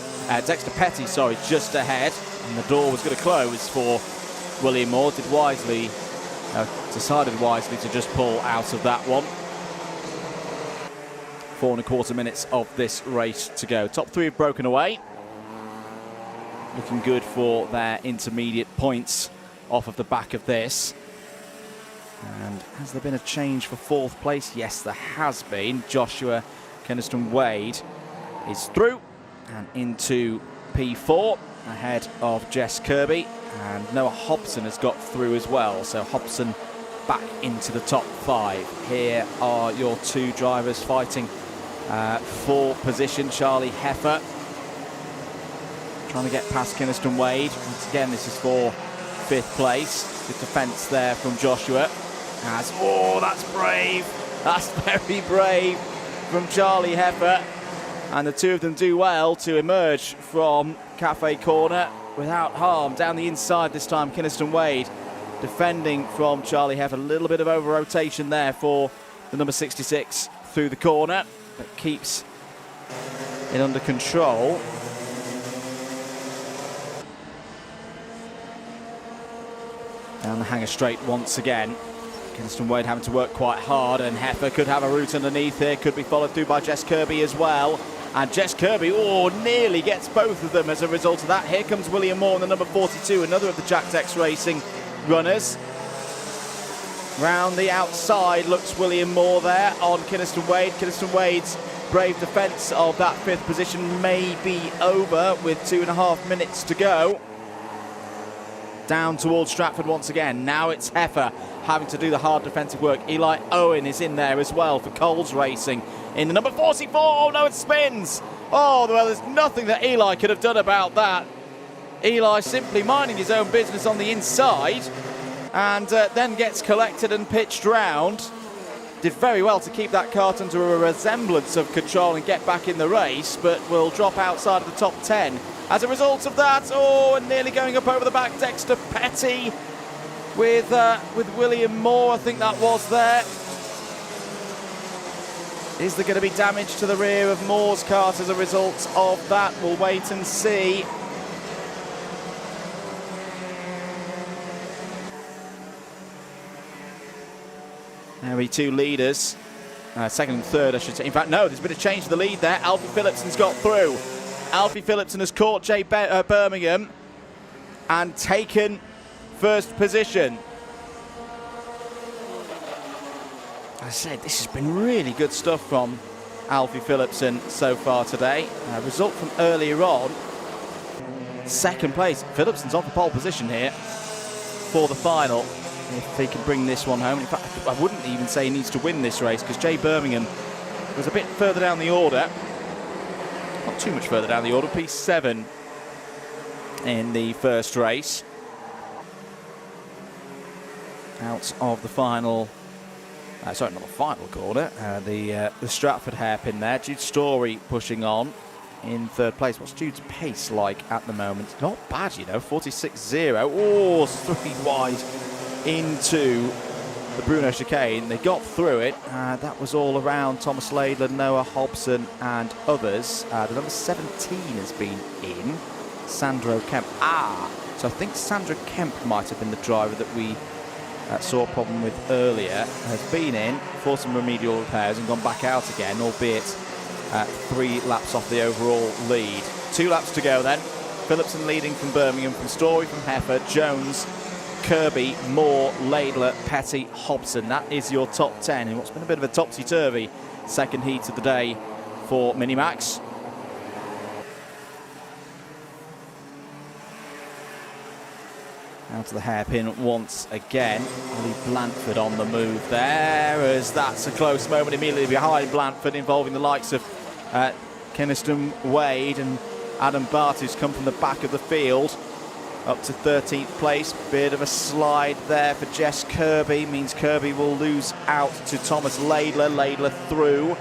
just ahead. And the door was going to close for William Moore. Decided wisely to just pull out of that one. 4.25 minutes of this race to go. Top three have broken away. Looking good for their intermediate points off of the back of this. And has there been a change for fourth place? Yes, there has been. Joshua Keniston-Wade is through and into P4 ahead of Jess Kirby. And Noah Hobson has got through as well. So Hobson back into the top 5. Here are your two drivers fighting for position. Charlie Heffer trying to get past Keniston-Wade. Once again, this is for 5th place. Good defence there from Joshua. Oh, that's brave. That's very brave from Charlie Heffer. And the two of them do well to emerge from Cafe Corner without harm. Down the inside this time, Keniston-Wade defending from Charlie Heffer. A little bit of over-rotation there for the number 66 through the corner, but keeps it under control. Down the hanger straight once again. Keniston-Wade having to work quite hard, and Heffer could have a route underneath here, could be followed through by Jess Kirby as well. And Jess Kirby, nearly gets both of them as a result of that. Here comes William Moore in the number 42, another of the Jack Dex Racing runners. Round the outside looks William Moore there on Keniston-Wade. Keniston-Wade's brave defence of that 5th position may be over with 2.5 minutes to go. Down towards Stratford once again. Now it's Heffer having to do the hard defensive work. Eli Owen is in there as well for Coles Racing in the number 44. Oh no, it spins. Oh, well, there's nothing that Eli could have done about that. Eli simply minding his own business on the inside, and then gets collected and pitched round. Did very well to keep that kart under a resemblance of control and get back in the race, but will drop outside of the top 10. As a result of that, and nearly going up over the back, Dexter Petty with William Moore, I think that was there. Is there going to be damage to the rear of Moore's kart as a result of that? We'll wait and see. There we two leaders, second and third I should say. In fact, no, there's been a change to the lead there. Alfie Phillipson's got through. Alfie Phillipson has caught Jay Birmingham and taken first position. As I said, this has been really good stuff from Alfie Phillipson so far today. Result from earlier on, second place. Phillipson's on the pole position here for the final. If he can bring this one home. In fact, I wouldn't even say he needs to win this race, because Jay Birmingham was a bit further down the order. Not too much further down the order. P7 in the first race. Out of the final, sorry, not the final corner, the Stratford hairpin there. Jude Story pushing on in third place. What's Jude's pace like at the moment? Not bad, you know, 46.0. Oh, 3 wide into the Bruno chicane. They got through it. That was all around Thomas Laidler, Noah Hobson and others. The number 17 has been in. Sandro Kemp. So I think Sandra Kemp might have been the driver that we saw a problem with earlier. Has been in for some remedial repairs and gone back out again, albeit 3 laps off the overall lead. 2 laps to go then. Phillipson leading from Birmingham, from Story, from Heffer, Jones, Kirby, Moore, Laidler, Petty, Hobson. That is your top 10 in what's been a bit of a topsy-turvy second heat of the day for Minimax. Out to the hairpin once again. Ollie Blanford on the move there, as that's a close moment immediately behind Blanford, involving the likes of Keniston-Wade and Adam Bart, who's come from the back of the field. Up to 13th place. Bit of a slide there for Jess Kirby. Means Kirby will lose out to Thomas Laidler. Laidler through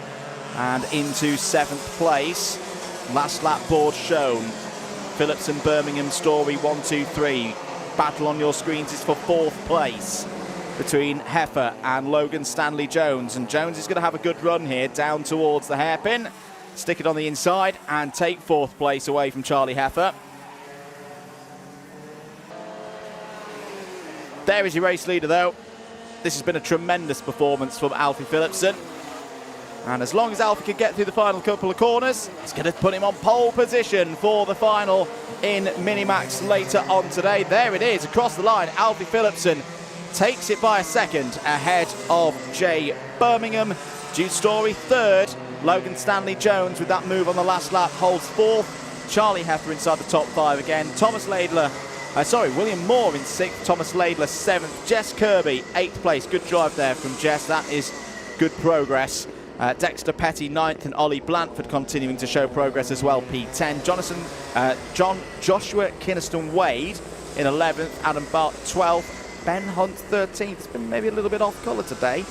and into 7th place. Last lap board shown. Phillipson, Birmingham, Story, 1, 2, 3. Battle on your screens is for 4th place between Heffer and Logan Stanley Jones. And Jones is going to have a good run here down towards the hairpin. Stick it on the inside and take 4th place away from Charlie Heffer. There is your race leader, though. This has been a tremendous performance from Alfie Phillipson. And as long as Alfie can get through the final couple of corners, it's going to put him on pole position for the final in minimax later on today. There it is, across the line. Alfie Phillipson takes it by a second ahead of Jay Birmingham. Jude Story third. Logan Stanley Jones with that move on the last lap holds fourth. Charlie Heffer inside the top five again. William Moore in sixth. Thomas Laidler seventh. Jess Kirby eighth place. Good drive there from Jess. That is good progress. Dexter Petty ninth and Ollie Blanford continuing to show progress as well, P10. Joshua Kinniston Wade in 11th. Adam Bart 12th. Ben Hunt 13th. It's been maybe a little bit off colour today.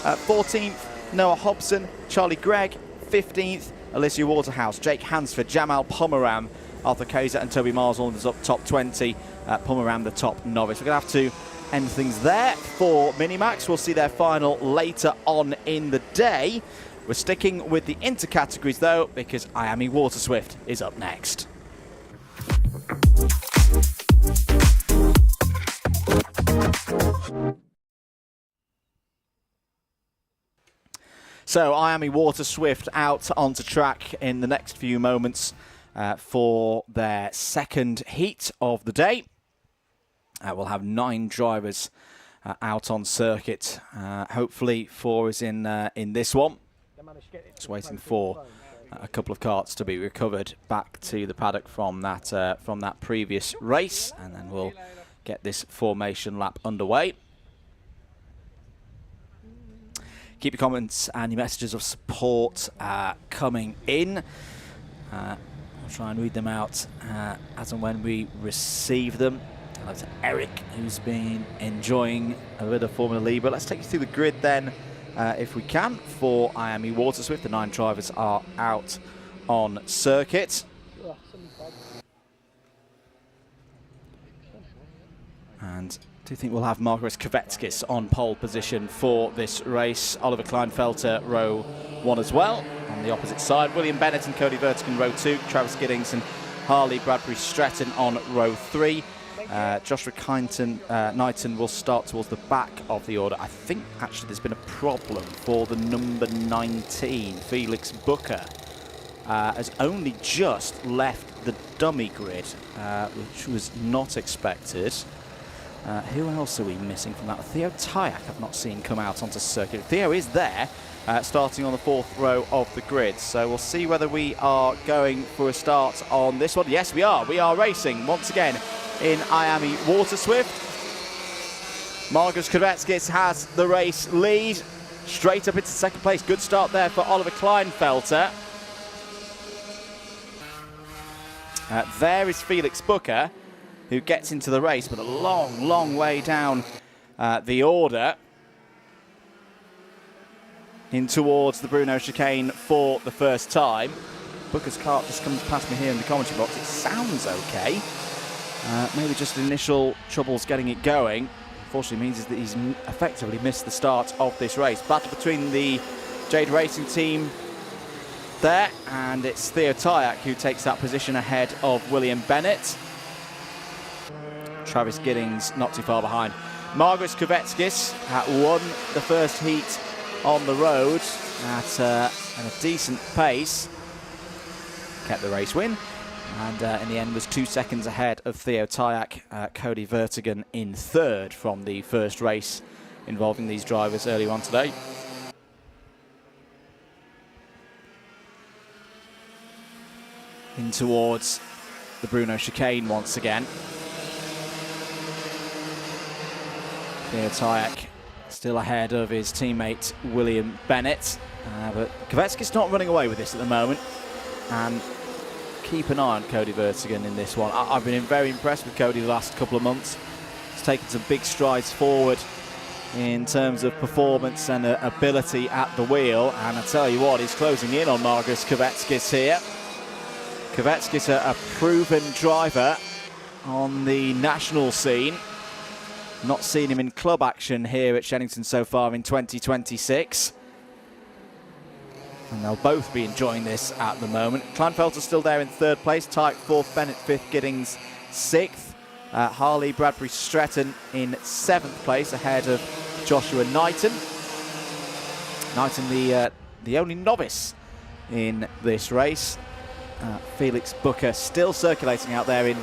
14th. Noah Hobson, Charlie Gregg, 15th, Alicia Waterhouse, Jake Hansford, Jamal Pomeram, Arthur Koza and Toby Marsall is up top 20, Pomeram the top novice. We're going to have to end things there for Minimax. We'll see their final later on in the day. We're sticking with the intercategories though, because Miami Waterswift is up next. So Miami Waterswift out onto track in the next few moments for their second heat of the day. We'll have 9 drivers out on circuit. Hopefully 4 is in this one. Just waiting for a couple of karts to be recovered back to the paddock from that previous race, and then we'll get this formation lap underway. Keep your comments and your messages of support coming in. I'll try and read them out as and when we receive them. Hello to Eric, who's been enjoying a bit of Formula Libra. Let's take you through the grid then, if we can, for Miami Waterswift. The 9 drivers are out on circuit. And I do think we'll have Margaret Kvetskis on pole position for this race. Oliver Kleinfelter row 1 as well. On the opposite side, William Bennett and Cody Vertigan row 2. Travis Giddings and Harley Bradbury Stretton on row 3. Joshua Knighton will start towards the back of the order. I think actually there's been a problem for the number 19, Felix Booker. Has only just left the dummy grid, which was not expected. Who else are we missing from that? Theo Tyak I've not seen come out onto circuit. Theo is there, starting on the 4th row of the grid. So we'll see whether we are going for a start on this one. Yes, we are. We are racing once again in Miami Waterswift. Margus Kvetskis has the race lead. Straight up into second place. Good start there for Oliver Kleinfelter. There is Felix Booker, who gets into the race, but a long, long way down the order in towards the Bruno chicane for the first time. Booker's kart just comes past me here in the commentary box. It sounds okay. Maybe just initial troubles getting it going. Unfortunately means that he's effectively missed the start of this race. Battle between the Jade Racing team there, and it's Theo Tyak who takes that position ahead of William Bennett. Travis Giddings not too far behind. Margus Kvetskis won the first heat on the road at a decent pace. Kept the race win, and in the end was 2 seconds ahead of Theo Tyak. Cody Vertigan in 3rd from the first race involving these drivers earlier on today. In towards the Bruno chicane once again. Theo Tyak still ahead of his teammate William Bennett, but Kvetskis not running away with this at the moment, and keep an eye on Cody Vertigan in this one. I've been very impressed with Cody the last couple of months. He's taken some big strides forward in terms of performance and ability at the wheel, and I tell you what, he's closing in on Margus Kvetskis here. Kvetskis, a proven driver on the national scene. Not seen him in club action here at Shenington so far in 2026. And they'll both be enjoying this at the moment. Kleinfelter's still there in 3rd place. Tyke 4th, Bennett 5th, Giddings 6th. Harley Bradbury Stretton in 7th place ahead of Joshua Knighton. Knighton, the the only novice in this race. Felix Booker still circulating out there in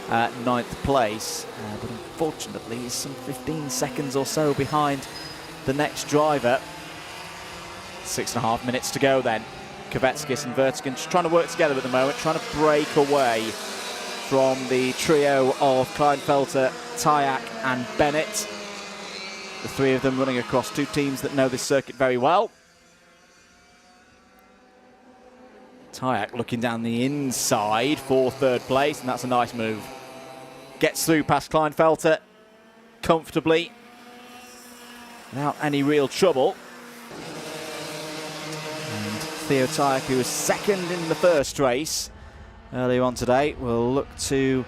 9th place, but unfortunately he's some 15 seconds or so behind the next driver. 6.5 minutes to go then. Kvetskis and Vertigan just trying to work together at the moment, trying to break away from the trio of Kleinfelter, Tyak and Bennett. The three of them running across two teams that know this circuit very well. Tyak looking down the inside for 3rd place, and that's a nice move. Gets through past Kleinfelter comfortably, without any real trouble. And Theo Tyak, who was 2nd in the first race earlier on today, will look to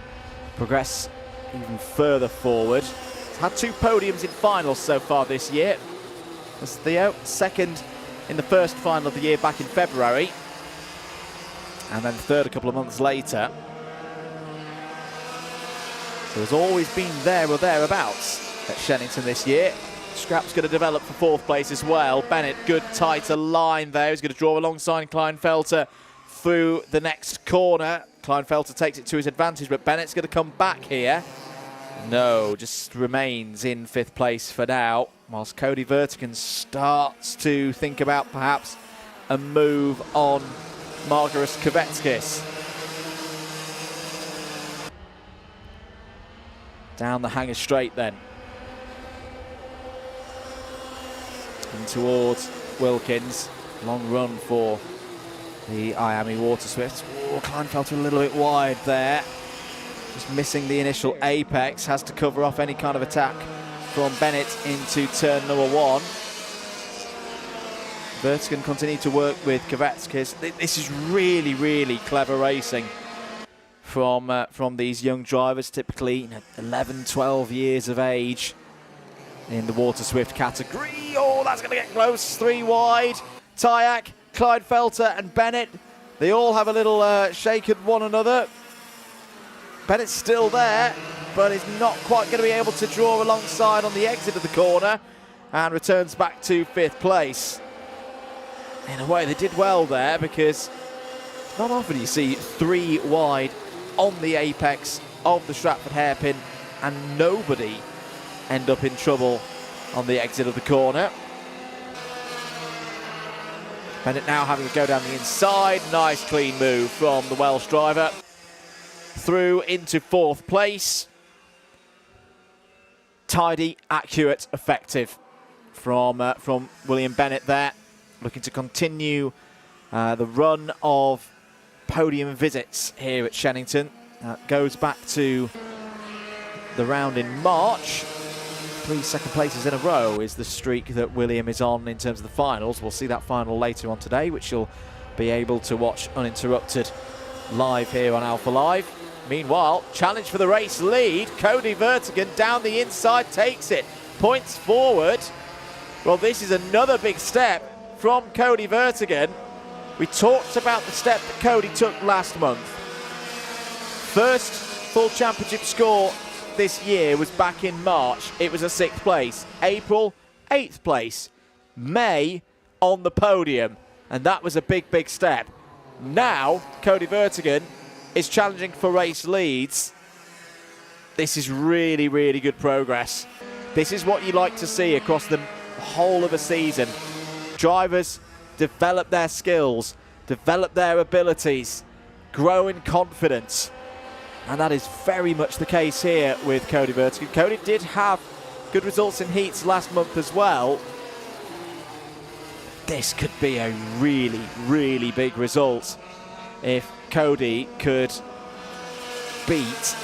progress even further forward. He's had 2 podiums in finals so far this year. As Theo, 2nd in the first final of the year back in February, and then 3rd a couple of months later. So has always been there or thereabouts at Shenington this year. Scrap's going to develop for 4th place as well. Bennett, good tighter line there. He's going to draw alongside Kleinfelter through the next corner. Kleinfelter takes it to his advantage, but Bennett's going to come back here. No, just remains in 5th place for now, whilst Cody Vertigan starts to think about perhaps a move on Margaret Kvetskis. Down the hanger straight then. And towards Wilkins. Long run for the Miami Waterswift. Oh, Kleinfelter a little bit wide there. Just missing the initial apex. Has to cover off any kind of attack from Bennett into turn number 1. Vertigan continue to work with Kvetskis. This is really, really clever racing from these young drivers, typically 11, 12 years of age in the Waterswift category. Oh, that's going to get close. 3 wide. Tyak, Kleinfelter and Bennett. They all have a little shake at one another. Bennett's still there, but is not quite going to be able to draw alongside on the exit of the corner and returns back to 5th place. In a way, they did well there, because not often you see 3 wide on the apex of the Stratford hairpin and nobody end up in trouble on the exit of the corner. Bennett now having to go down the inside. Nice clean move from the Welsh driver. Through into 4th place. Tidy, accurate, effective from William Bennett there. Looking to continue the run of podium visits here at Shenington. Goes back to the round in March. 3 second places in a row is the streak that William is on in terms of the finals. We'll see that final later on today, which you'll be able to watch uninterrupted live here on Alpha Live. Meanwhile, challenge for the race lead. Cody Vertigan down the inside takes it. Points forward. Well, this is another big step from Cody Vertigan. We talked about the step that Cody took last month. First full championship score this year was back in March. It was a 6th place. April, 8th place. May, on the podium. And that was a big, big step. Now, Cody Vertigan is challenging for race leads. This is really, really good progress. This is what you like to see across the whole of a season. Drivers develop their skills, develop their abilities, grow in confidence. And that is very much the case here with Cody Vertigan. Cody did have good results in heats last month as well. This could be a really, really big result if Cody could beat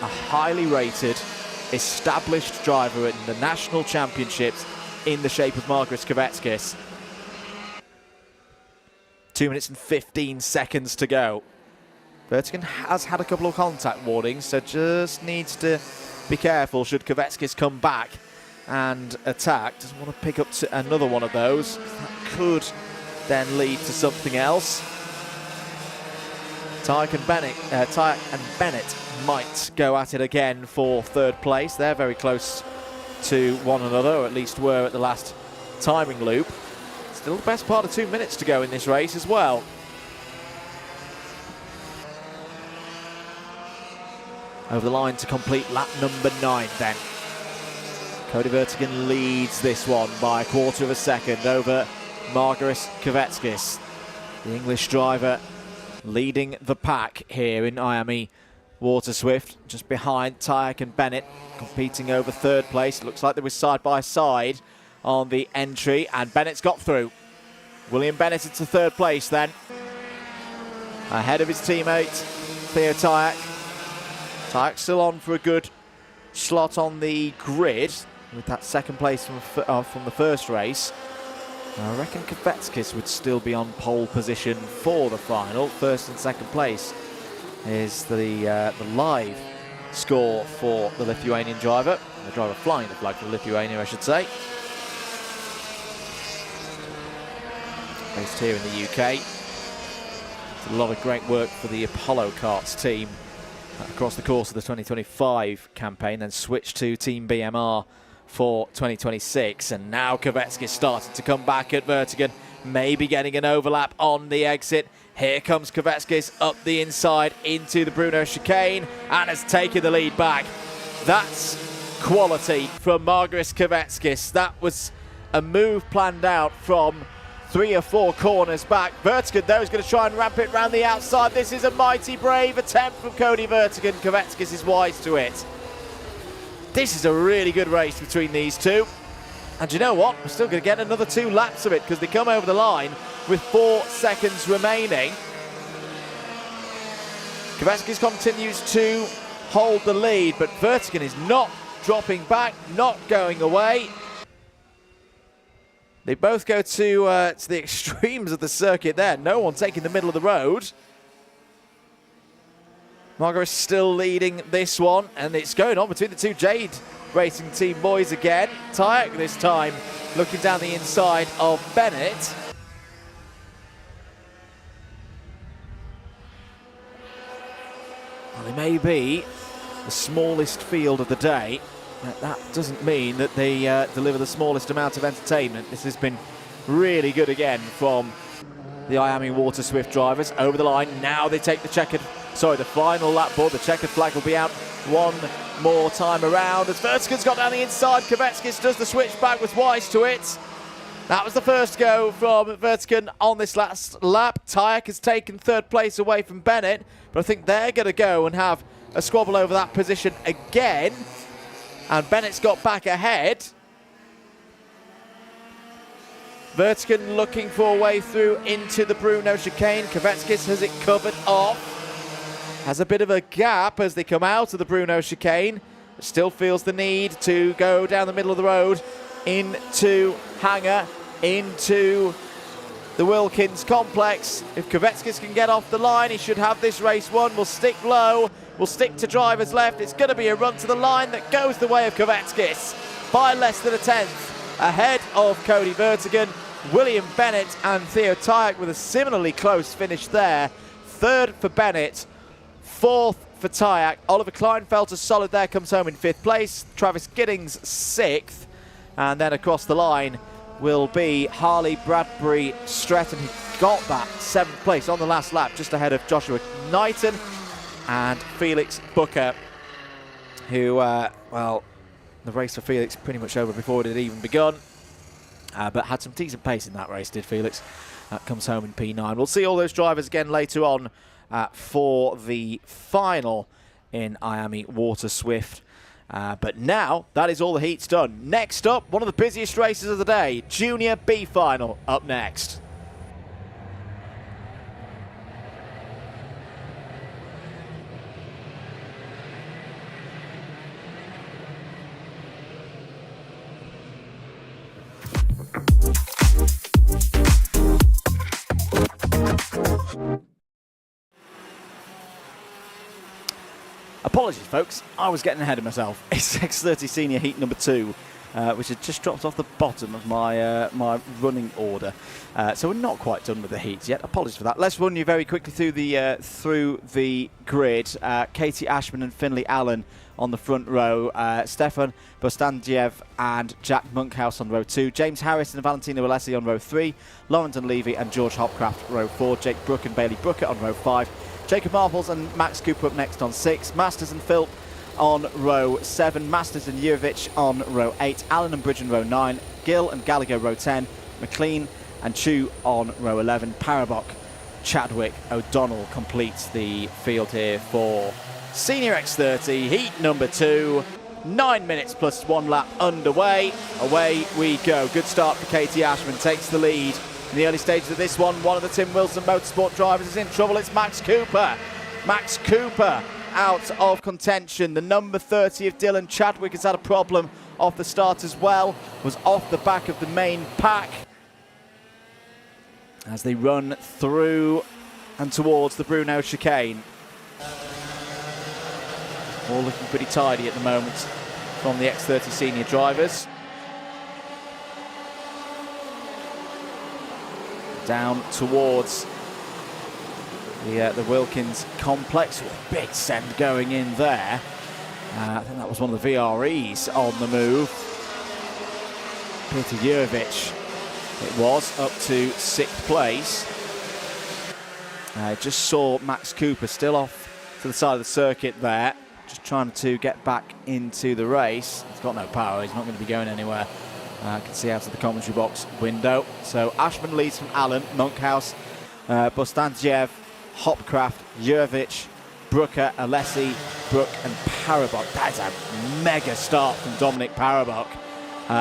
a highly rated, established driver in the national championships in the shape of Margaret Kvetskis. 2 minutes and 15 seconds to go. Vertigan has had a couple of contact warnings, so just needs to be careful should Kvetskis come back and attack. Doesn't want to pick up another one of those. That could then lead to something else. Tyak and Bennett might go at it again for 3rd place. They're very close to one another, or at least were at the last timing loop. Still the best part of 2 minutes to go in this race as well. Over the line to complete lap number 9 then. Cody Vertigan leads this one by a quarter of a second over Margaris Kvetskis. The English driver leading the pack here in IME Waterswift, just behind Tyek and Bennett, competing over third place. It looks like they were side by side on the entry, and Bennett's got through. William Bennett into third place then, ahead of his teammate Theo Tyek. Tyek still on for a good slot on the grid with that second place from the first race. I reckon Kvetskis would still be on pole position for the final. First and second place is the live score for the Lithuanian driver. The driver flying the flag for Lithuania, I should say. Based here in the UK. It's a lot of great work for the Apollo Karts team across the course of the 2025 campaign, then switched to Team BMR for 2026, and now Kvetskis starting to come back at Vertigan, maybe getting an overlap on the exit. Here comes Kvetskis up the inside into the Bruno chicane and has taken the lead back. That's quality from Margaris Kvetskis. That was a move planned out from 3 or 4 corners back. Vertigan, though, is going to try and ramp it round the outside. This is a mighty brave attempt from Cody Vertigan. Kvetskis is wise to it. This is a really good race between these two. And you know what? We're still going to get another 2 laps of it because they come over the line with 4 seconds remaining. Kvetskis continues to hold the lead, but Vertigan is not dropping back, not going away. They both go to the extremes of the circuit there. No one taking the middle of the road. Margaret still leading this one, and it's going on between the 2 Jade Racing team boys again. Tyek this time looking down the inside of Bennett. Well, they may be the smallest field of the day. That doesn't mean that they deliver the smallest amount of entertainment. This has been really good again from the IME Waterswift drivers. Over the line, now they take the final lap board. The checkered flag will be out one more time around. As Vertigan's got down the inside, Kvetskis does the switch back with wise to it. That was the first go from Vertigan on this last lap. Tyek has taken third place away from Bennett, but I think they're going to go and have a squabble over that position again. And Bennett's got back ahead. Vertigan looking for a way through into the Bruno chicane. Kvetskis has it covered off. Has a bit of a gap as they come out of the Bruno chicane. Still feels the need to go down the middle of the road into Hanger, into the Wilkins complex. If Kvetskis can get off the line, he should have this race won. We'll stick low. We'll stick to drivers left. It's going to be a run to the line that goes the way of Kvetskis by less than a tenth. Ahead of Cody Vertigan, William Bennett and Theo Tyek with a similarly close finish there. Third for Bennett, fourth for Tyek. Oliver Kleinfelter solid there, comes home in 5th place. Travis Giddings 6th. And then across the line will be Harley Bradbury Stretton, who got that 7th place on the last lap, just ahead of Joshua Knighton and Felix Booker, who, well, the race for Felix pretty much over before it had even begun, but had some decent pace in that race, did Felix. Comes home in P9. We'll see all those drivers again later on for the final in IME Waterswift. But now, that is all the heats done. Next up, one of the busiest races of the day, Junior B final up next. Apologies, folks. I was getting ahead of myself. It's X30 Senior Heat number 2, which had just dropped off the bottom of my my running order. So we're not quite done with the heats yet. Apologies for that. Let's run you very quickly through the grid. Katie Ashman and Finley Allen on the front row. Stefan Bostandiev and Jack Monkhouse on row 2. James Harris and Valentino Alessi on row 3. Laurenton Levy and George Hopcraft row 4. Jake Brook and Bailey Brooker on row 5. Jacob Marples and Max Cooper up next on 6. Masters and Philp on row 7. Masters and Jurevich on row 8. Allen and Bridge on row 9. Gill and Gallagher row 10. McLean and Chu on row 11. Parabok, Chadwick, O'Donnell completes the field here for Senior X30 heat number 2. 9 minutes plus 1 lap underway. Away we go. Good start for Katie Ashman. Takes the lead in the early stages of this one. One of the Tim Wilson Motorsport drivers is in trouble. It's Max Cooper. Max Cooper out of contention. The number 30 of Dylan Chadwick has had a problem off the start as well. Was off the back of the main pack as they run through and towards the Bruno chicane. All looking pretty tidy at the moment from the X30 senior drivers. Down towards the Wilkins complex. Big send going in there. I think that was one of the VREs on the move. Peter Jurevich it was, up to 6th place. Just saw Max Cooper still off to the side of the circuit there, just trying to get back into the race. He's got no power, he's not going to be going anywhere. I can see out of the commentary box window. So Ashman leads from Allen, Monkhouse, Bostandiev, Hopcraft, Jurevich, Brooker, Alessi, Brook and Parabok. That's a mega start from Dominic Parabok,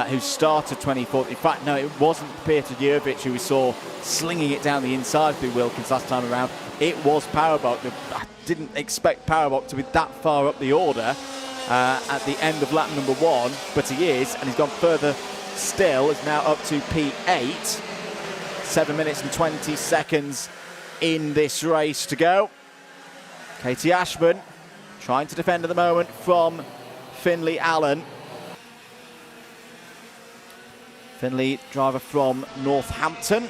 who started 24th. In fact, no, it wasn't Peter Jurevich who we saw slinging it down the inside through Wilkins last time around. It was Parabok. I didn't expect Parabok to be that far up the order at the end of lap number 1, but he is, and he's gone further still. Is now up to P8. 7 minutes and 20 seconds in this race to go. Katie Ashman trying to defend at the moment from Finley Allen. Finley, driver from Northampton.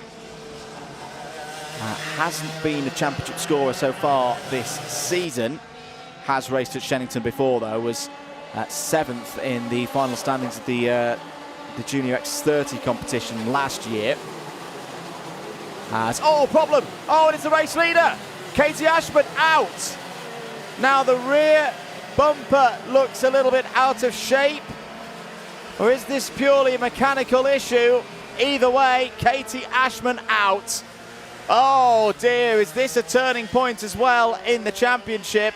Hasn't been a championship scorer so far this season. Has raced at Shenington before though, was 7th in the final standings of the Junior X30 competition last year. Problem! Oh, and it's the race leader! Katie Ashman out! Now the rear bumper looks a little bit out of shape. Or is this purely a mechanical issue? Either way, Katie Ashman out. Oh dear, is this a turning point as well in the championship?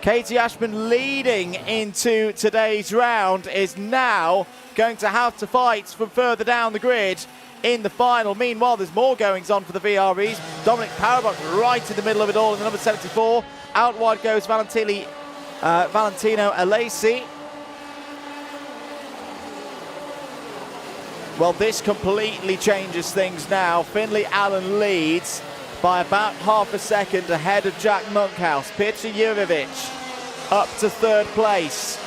Katie Ashman leading into today's round is now going to have to fight from further down the grid in the final. Meanwhile, there's more goings on for the VREs. Dominic Parabok right in the middle of it all in the number 74. Out wide goes Valentino Alessi. Well, this completely changes things now. Finley Allen leads by about half a second ahead of Jack Monkhouse. Peter Jurevich up to 3rd place.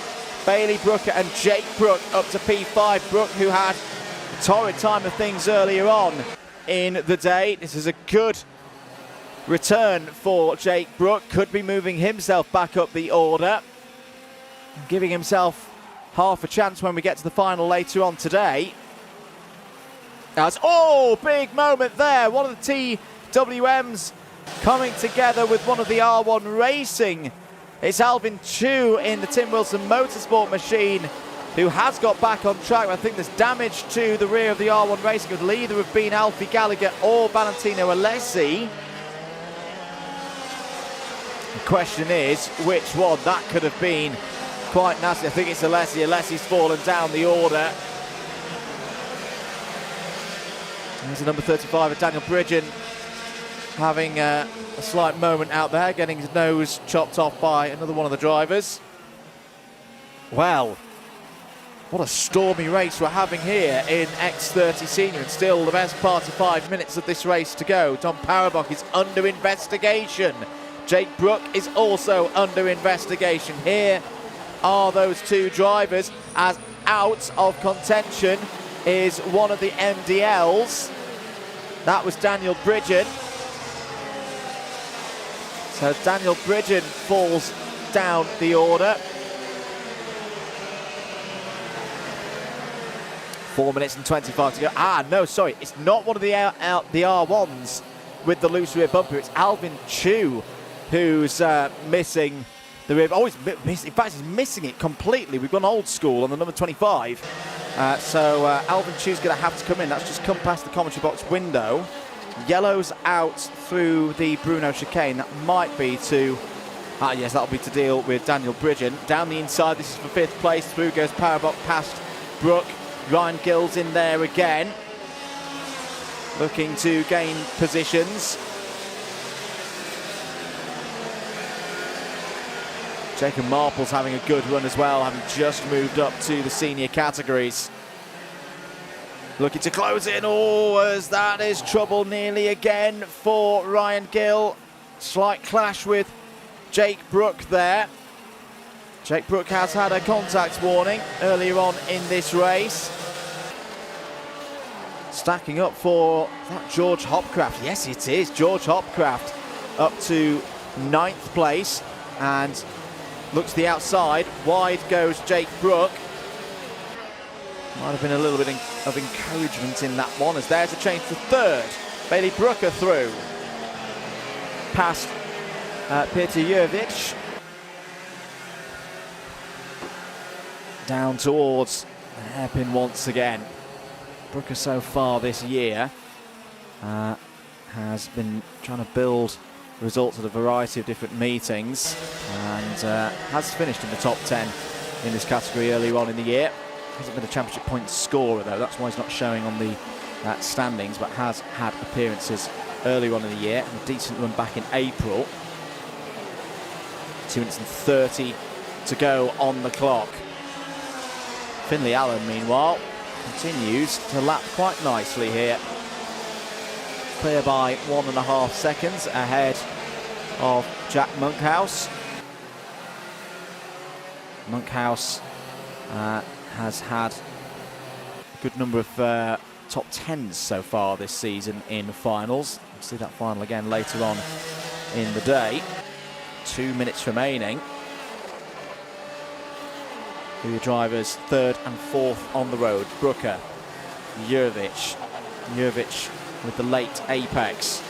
Bailey Brooker and Jake Brook up to P5. Brook, who had a torrid time of things earlier on in the day. This is a good return for Jake Brook. Could be moving himself back up the order, giving himself half a chance when we get to the final later on today. Big moment there. One of the TWMs coming together with one of the R1 Racing. It's Alvin Chu in the Tim Wilson Motorsport machine who has got back on track. I think there's damage to the rear of the R1 Racing. It will either have been Alfie Gallagher or Valentino Alessi. The question is, which one? That could have been quite nasty. I think it's Alessi. Alessi's fallen down the order. There's the number 35 of Daniel Bridgen having a slight moment out there, getting his nose chopped off by another one of the drivers. Well, what a stormy race we're having here in X30 Senior, and still the best part of 5 minutes of this race to go. Tom Parabok is under investigation. Jake Brook is also under investigation. Here are those two drivers, as out of contention is one of the MDLs. That was Daniel Bridgen. So Daniel Bridgen falls down the order. 4 minutes and 25 to go. Ah, no, sorry, it's not one of the R1s with the loose rear bumper. It's Alvin Chu who's missing the rear. Oh, in fact, he's missing it completely. We've gone old school on the number 25. So Alvin Chu's going to have to come in. That's just come past the commentary box window. Yellow's out through the Bruno chicane. That might be to... yes, that'll be to deal with Daniel Bridgen. Down the inside, this is for 5th place. Through goes Powerbox past Brook. Ryan Gill's in there again. Looking to gain positions. Jacob Marple's having a good run as well, having just moved up to the senior categories. Looking to close in. Oh, as that is trouble nearly again for Ryan Gill. Slight clash with Jake Brook there. Jake Brook has had a contact warning earlier on in this race. Stacking up for that George Hopcraft. Yes, it is George Hopcraft up to 9th place and looks to the outside. Wide goes Jake Brook. Might have been a little bit of encouragement in that one, as there's a change to 3rd. Bailey Brooker through. Past Peter Jurvic. Down towards the hairpin once again. Brooker so far this year has been trying to build results at a variety of different meetings and has finished in the top 10 in this category earlier on in the year. Hasn't been a championship point scorer though, that's why he's not showing on the standings, but has had appearances earlier on in the year and a decent run back in April. 2 minutes and 30 to go on the clock. Finley Allen, meanwhile, continues to lap quite nicely here. Clear by 1.5 seconds ahead of Jack Monkhouse. Monkhouse has had a good number of top 10s so far this season in finals. We'll see that final again later on in the day. 2 minutes remaining. The drivers 3rd and 4th on the road. Brooker, Jurvic with the late apex.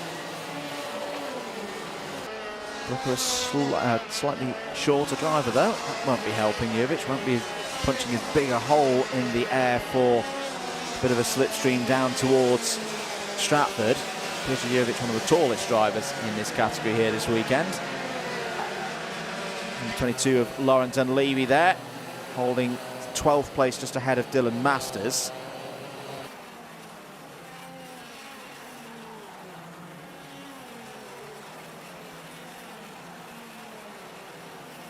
Brooker a slightly shorter driver though. That won't be helping Jurvic, won't be punching as big a hole in the air for a bit of a slipstream down towards Stratford. Peter Jurvic, one of the tallest drivers in this category here this weekend. Number 22 of Lauren Dunleavy there, holding 12th place just ahead of Dylan Masters.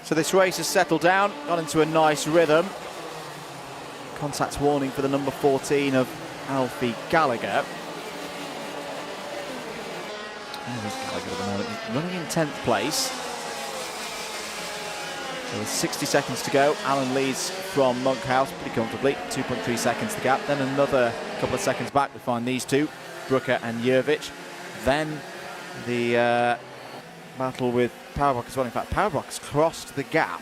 So this race has settled down, got into a nice rhythm. Contact warning for the number 14 of Alfie Gallagher. There's Gallagher at the moment, he's running in 10th place. So with 60 seconds to go, Alan leads from Monkhouse pretty comfortably, 2.3 seconds the gap. Then another couple of seconds back, we find these two, Brooker and Jurvic. Then the battle with Powerbox as well. In fact, Powerbox crossed the gap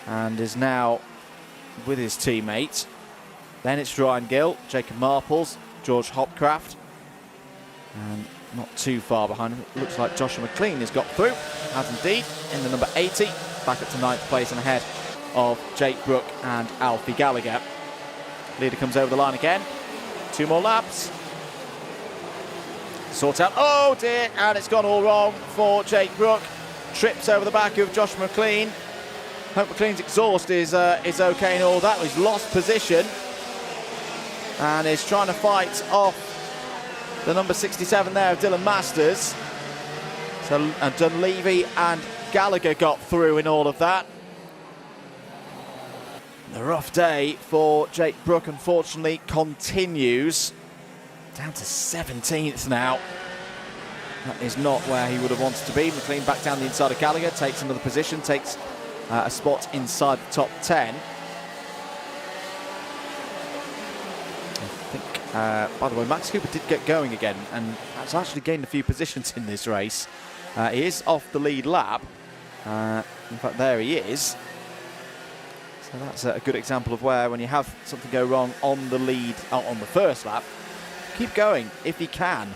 and is now with his teammate. Then it's Ryan Gill, Jacob Marples, George Hopcraft, and not too far behind him. It looks like Joshua McLean has got through, has indeed, in the number 80, back up to 9th place and ahead of Jake Brook and Alfie Gallagher. Leader comes over the line again. 2 more laps. Sort out, oh dear, and it's gone all wrong for Jake Brook. Trips over the back of Josh McLean. Hope McLean's exhaust is okay and all that. He's lost position and is trying to fight off the number 67 there of Dylan Masters. So Dunleavy and Gallagher got through in all of that. The rough day for Jake Brook, unfortunately, continues. Down to 17th now. That is not where he would have wanted to be. McLean back down the inside of Gallagher, takes another position, takes a spot inside the top 10. I think, by the way, Max Cooper did get going again and has actually gained a few positions in this race. He is off the lead lap, In fact, there he is. So that's a good example of where, when you have something go wrong on the lead, on the first lap, keep going if you can.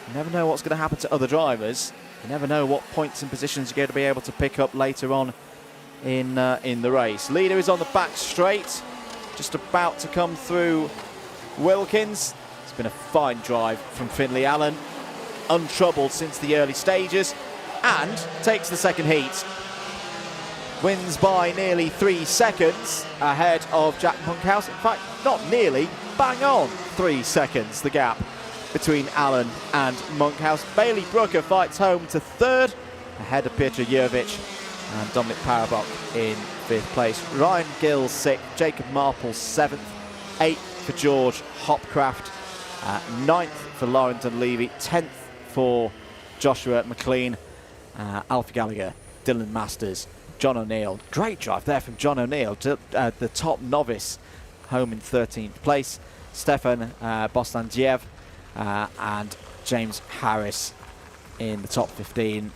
You never know what's going to happen to other drivers. You never know what points and positions you're going to be able to pick up later on in the race. Leader is on the back straight, just about to come through Wilkins. It's been a fine drive from Finley Allen, untroubled since the early stages, and takes the second heat. Wins by nearly 3 seconds ahead of Jack Monkhouse. In fact, not nearly, bang on 3 seconds, the gap between Allen and Monkhouse. Bailey Brooker fights home to third, ahead of Piotr Jurvic and Dominic Parabok in 5th place. Ryan Gill 6th, Jacob Marple 7th, 8th for George Hopcraft, 9th for Laurenton Levy, 10th for Joshua McLean, Alfie Gallagher, Dylan Masters, John O'Neill. Great drive there from John O'Neill, the top novice, home in 13th place. Stefan Bostandiev and James Harris in the top 15.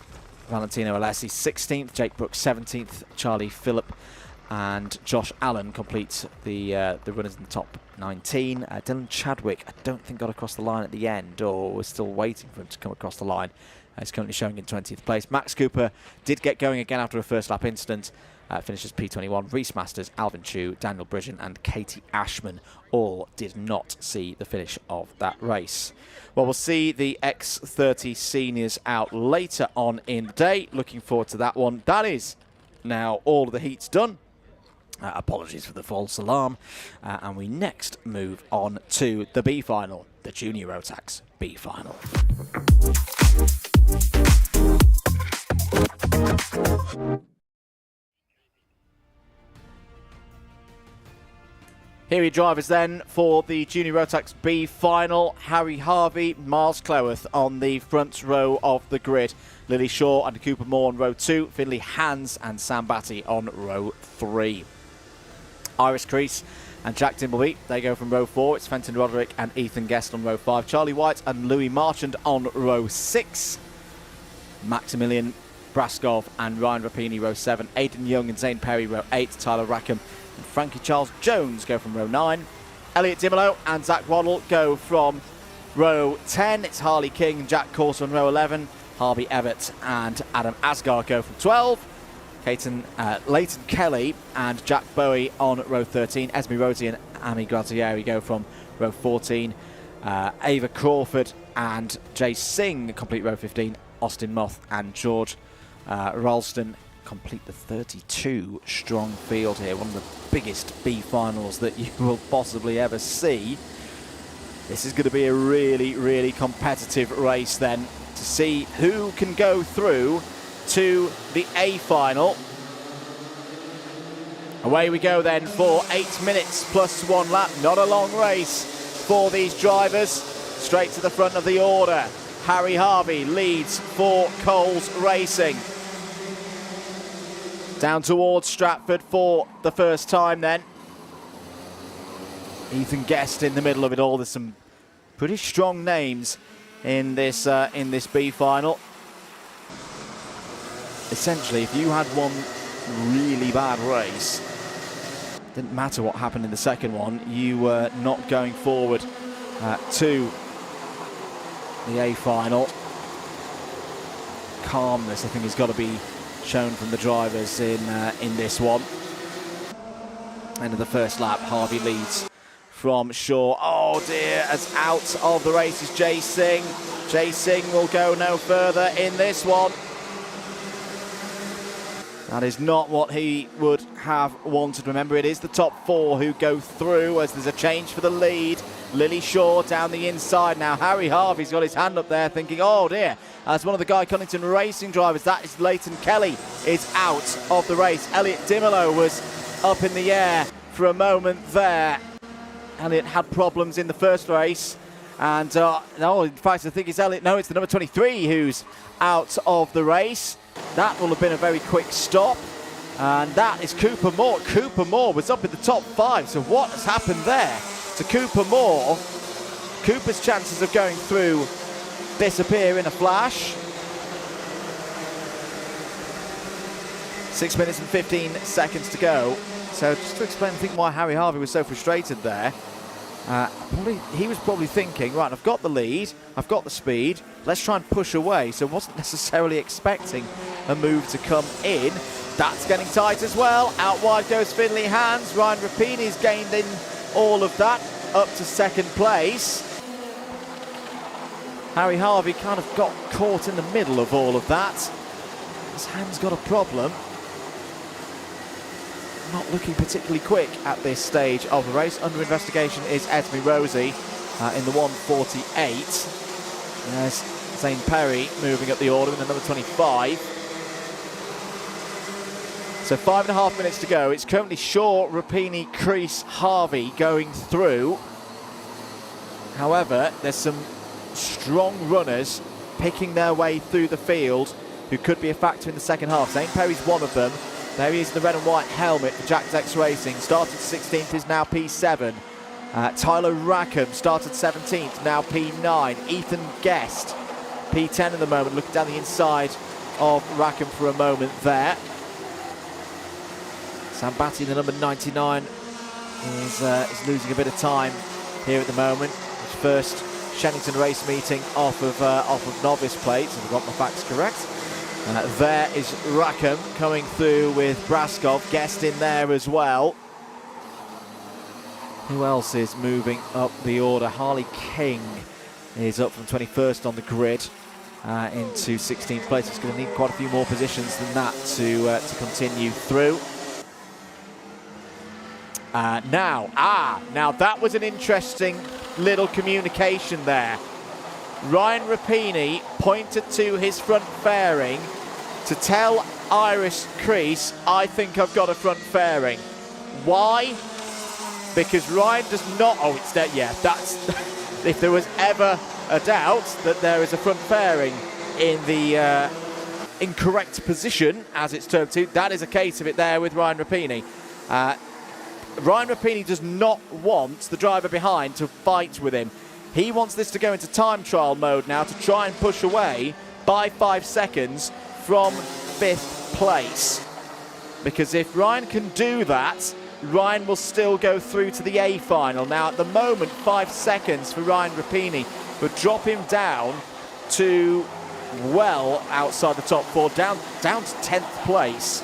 Valentino Alessi 16th, Jake Brooks 17th, Charlie Phillip and Josh Allen completes the runners in the top 19. Dylan Chadwick, I don't think got across the line at the end, or we're still waiting for him to come across the line. He's currently showing in 20th place. Max Cooper did get going again after a first lap incident. Finishes P21. Reese Masters, Alvin Chu, Daniel Bridgen and Katie Ashman all did not see the finish of that race. Well, we'll see the X30 seniors out later on in the day. Looking forward to that one. That is now all of the heats done. Apologies for the false alarm. And we next move on to the B final, the Junior Rotax B final. Here are your drivers then for the Junior Rotax B final. Harry Harvey, Miles Cleworth on the front row of the grid. Lily Shaw and Cooper Moore on row 2. Finley Hans and Sam Batty on row 3. Iris Crease and Jack Dimbleby, they go from row 4. It's Fenton Roderick and Ethan Guest on row 5. Charlie White and Louis Marchand on row 6. Maximilian Braskov and Ryan Rapini row 7. Aidan Young and Zane Perry row 8. Tyler Rackham and Frankie Charles Jones go from row 9. Elliot Dimolo and Zach Waddle go from row 10. It's Harley King and Jack Corser on row 11. Harvey Everett and Adam Asgar go from 12. Leighton Kelly and Jack Bowie on row 13. Esme Rossi and Amy Grazieri go from row 14. Ava Crawford and Jay Singh complete row 15. Austin Moth and George Ralston complete the 32 strong field here. One of the biggest B finals that you will possibly ever see. This is going to be a really, really competitive race then to see who can go through to the A final. Away we go then for 8 minutes plus 1 lap. Not a long race for these drivers. Straight to the front of the order. Harry Harvey leads for Coles Racing. Down towards Stratford for the first time then. Ethan Guest in the middle of it all. There's some pretty strong names in this B final. Essentially, if you had one really bad race, didn't matter what happened in the second one, you were not going forward to the A final. Calmness, I think, has got to be shown from the drivers in this one. End of the first lap, Harvey leads from Shaw. Oh dear, as out of the race is Jay Singh. Jay Singh will go no further in this one. That is not what he would have wanted. Remember, it is the top 4 who go through as there's a change for the lead. Lily Shaw down the inside now. Harry Harvey's got his hand up there thinking, oh dear, as one of the Guy Cunnington Racing drivers, that is Leighton Kelly, is out of the race. Elliot Dimolo was up in the air for a moment there. Elliot had problems in the first race. And, no, in fact, I think it's Elliot. No, it's the number 23 who's out of the race. That will have been a very quick stop. And that is Cooper Moore. Cooper Moore was up in the top 5. So what has happened there to Cooper Moore? Cooper's chances of going through disappear in a flash. 6 minutes and 15 seconds to go. So just to explain, I think, why Harry Harvey was so frustrated there. He was probably thinking, right, I've got the lead, I've got the speed, let's try and push away. So wasn't necessarily expecting a move to come in. That's getting tight as well. Out wide goes Finley Hands. Ryan Rapini's gained in all of that, up to second place. Harry Harvey kind of got caught in the middle of all of that. His Hands got a problem. Not looking particularly quick at this stage of the race. Under investigation is Esme Rosie in the 148. There's Zane Perry moving up the order in the number 25. So 5.5 minutes to go. It's currently Shaw, Rapini, Crease, Harvey going through. However, there's some strong runners picking their way through the field who could be a factor in the second half. Zane Perry's one of them. There he is in the red and white helmet for Jack Dex Racing. Started 16th, is now P7. Tyler Rackham started 17th, now P9. Ethan Guest, P10 at the moment, looking down the inside of Rackham for a moment there. Sam Batty, the number 99, is losing a bit of time here at the moment. His first Shenington race meeting off of novice plates, if I've got my facts correct. There is Rackham coming through with Braskov, Guest in there as well. Who else is moving up the order? Harley King is up from 21st on the grid into 16th place. It's going to need quite a few more positions than that to continue through. Now that was an interesting little communication there. Ryan Rapini pointed to his front fairing to tell Iris Crease, I think I've got a front fairing. Why? Because Ryan does not, oh, it's that, yeah, that's, if there was ever a doubt that there is a front fairing in the incorrect position, as it's termed to, that is a case of it there with Ryan Rapini. Ryan Rapini does not want the driver behind to fight with him. He wants this to go into time trial mode now to try and push away by 5 seconds from 5th place. Because if Ryan can do that, Ryan will still go through to the A final. Now at the moment, 5 seconds for Ryan Rapini would drop him down to well outside the top 4, down to 10th place.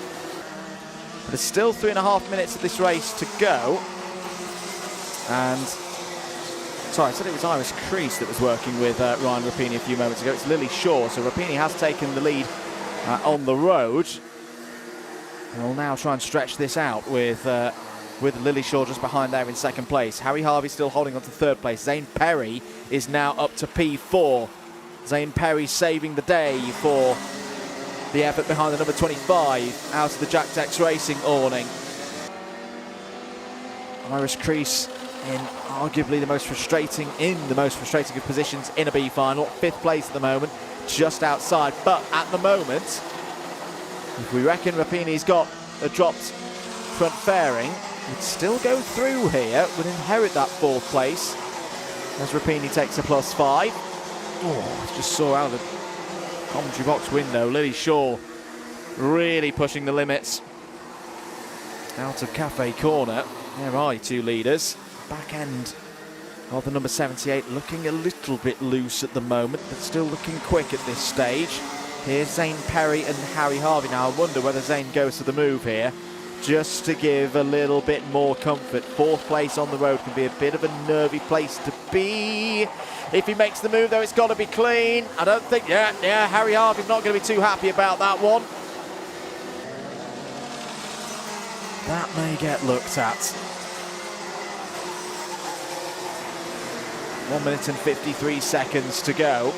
But there's still 3.5 minutes of this race to go. And sorry, I said it was Iris Crease that was working with Ryan Rapini a few moments ago. It's Lily Shaw, so Rapini has taken the lead on the road. And we'll now try and stretch this out with Lily Shaw just behind there in second place. Harry Harvey still holding on to third place. Zane Perry is now up to P4. Zane Perry saving the day for the effort behind the number 25 out of the Jack Dex Racing awning. Iris Crease in arguably the most frustrating of positions in a B final. 5th place at the moment, just outside. But at the moment, if we reckon Rapini's got a dropped front fairing, would still go through here, would inherit that 4th place as Rapini takes a +5. Oh, just saw out of the commentary box window, Lily Shaw really pushing the limits out of Cafe Corner. There are your two leaders. Back end of the number 78 looking a little bit loose at the moment, but still looking quick at this stage. Here's Zane Perry and Harry Harvey. Now I wonder whether Zane goes for the move here, just to give a little bit more comfort. 4th place on the road can be a bit of a nervy place to be. If he makes the move though, it's got to be clean. I don't think, yeah, Harry Harvey's not going to be too happy about that one. That may get looked at. 1 minute and 53 seconds to go.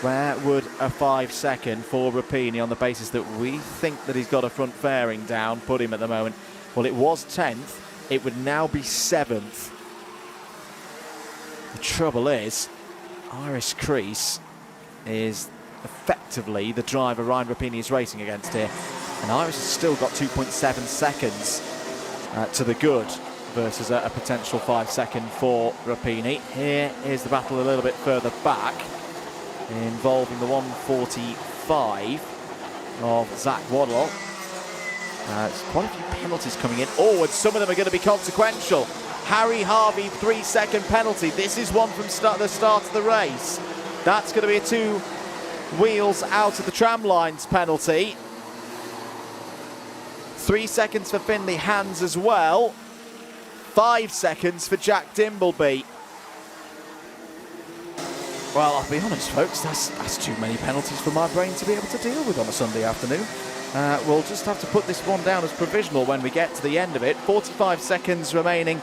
Where would a 5 second for Rapini on the basis that we think that he's got a front fairing down put him at the moment? Well, it was 10th. It would now be 7th. The trouble is, Iris Crease is effectively the driver Ryan Rapini is racing against here. And Iris has still got 2.7 seconds to the good versus a potential 5 second for Rapini. Here is the battle a little bit further back, involving the 145 of Zach Waddle. There's quite a few penalties coming in. Oh, and some of them are going to be consequential. Harry Harvey, 3-second penalty. This is one from the start of the race. That's going to be a 2 wheels out of the tram lines penalty. 3 seconds for Finley Hands as well. 5 seconds for Jack Dimbleby. Well, I'll be honest, folks, that's too many penalties for my brain to be able to deal with on a Sunday afternoon. We'll just have to put this one down as provisional when we get to the end of it. 45 seconds remaining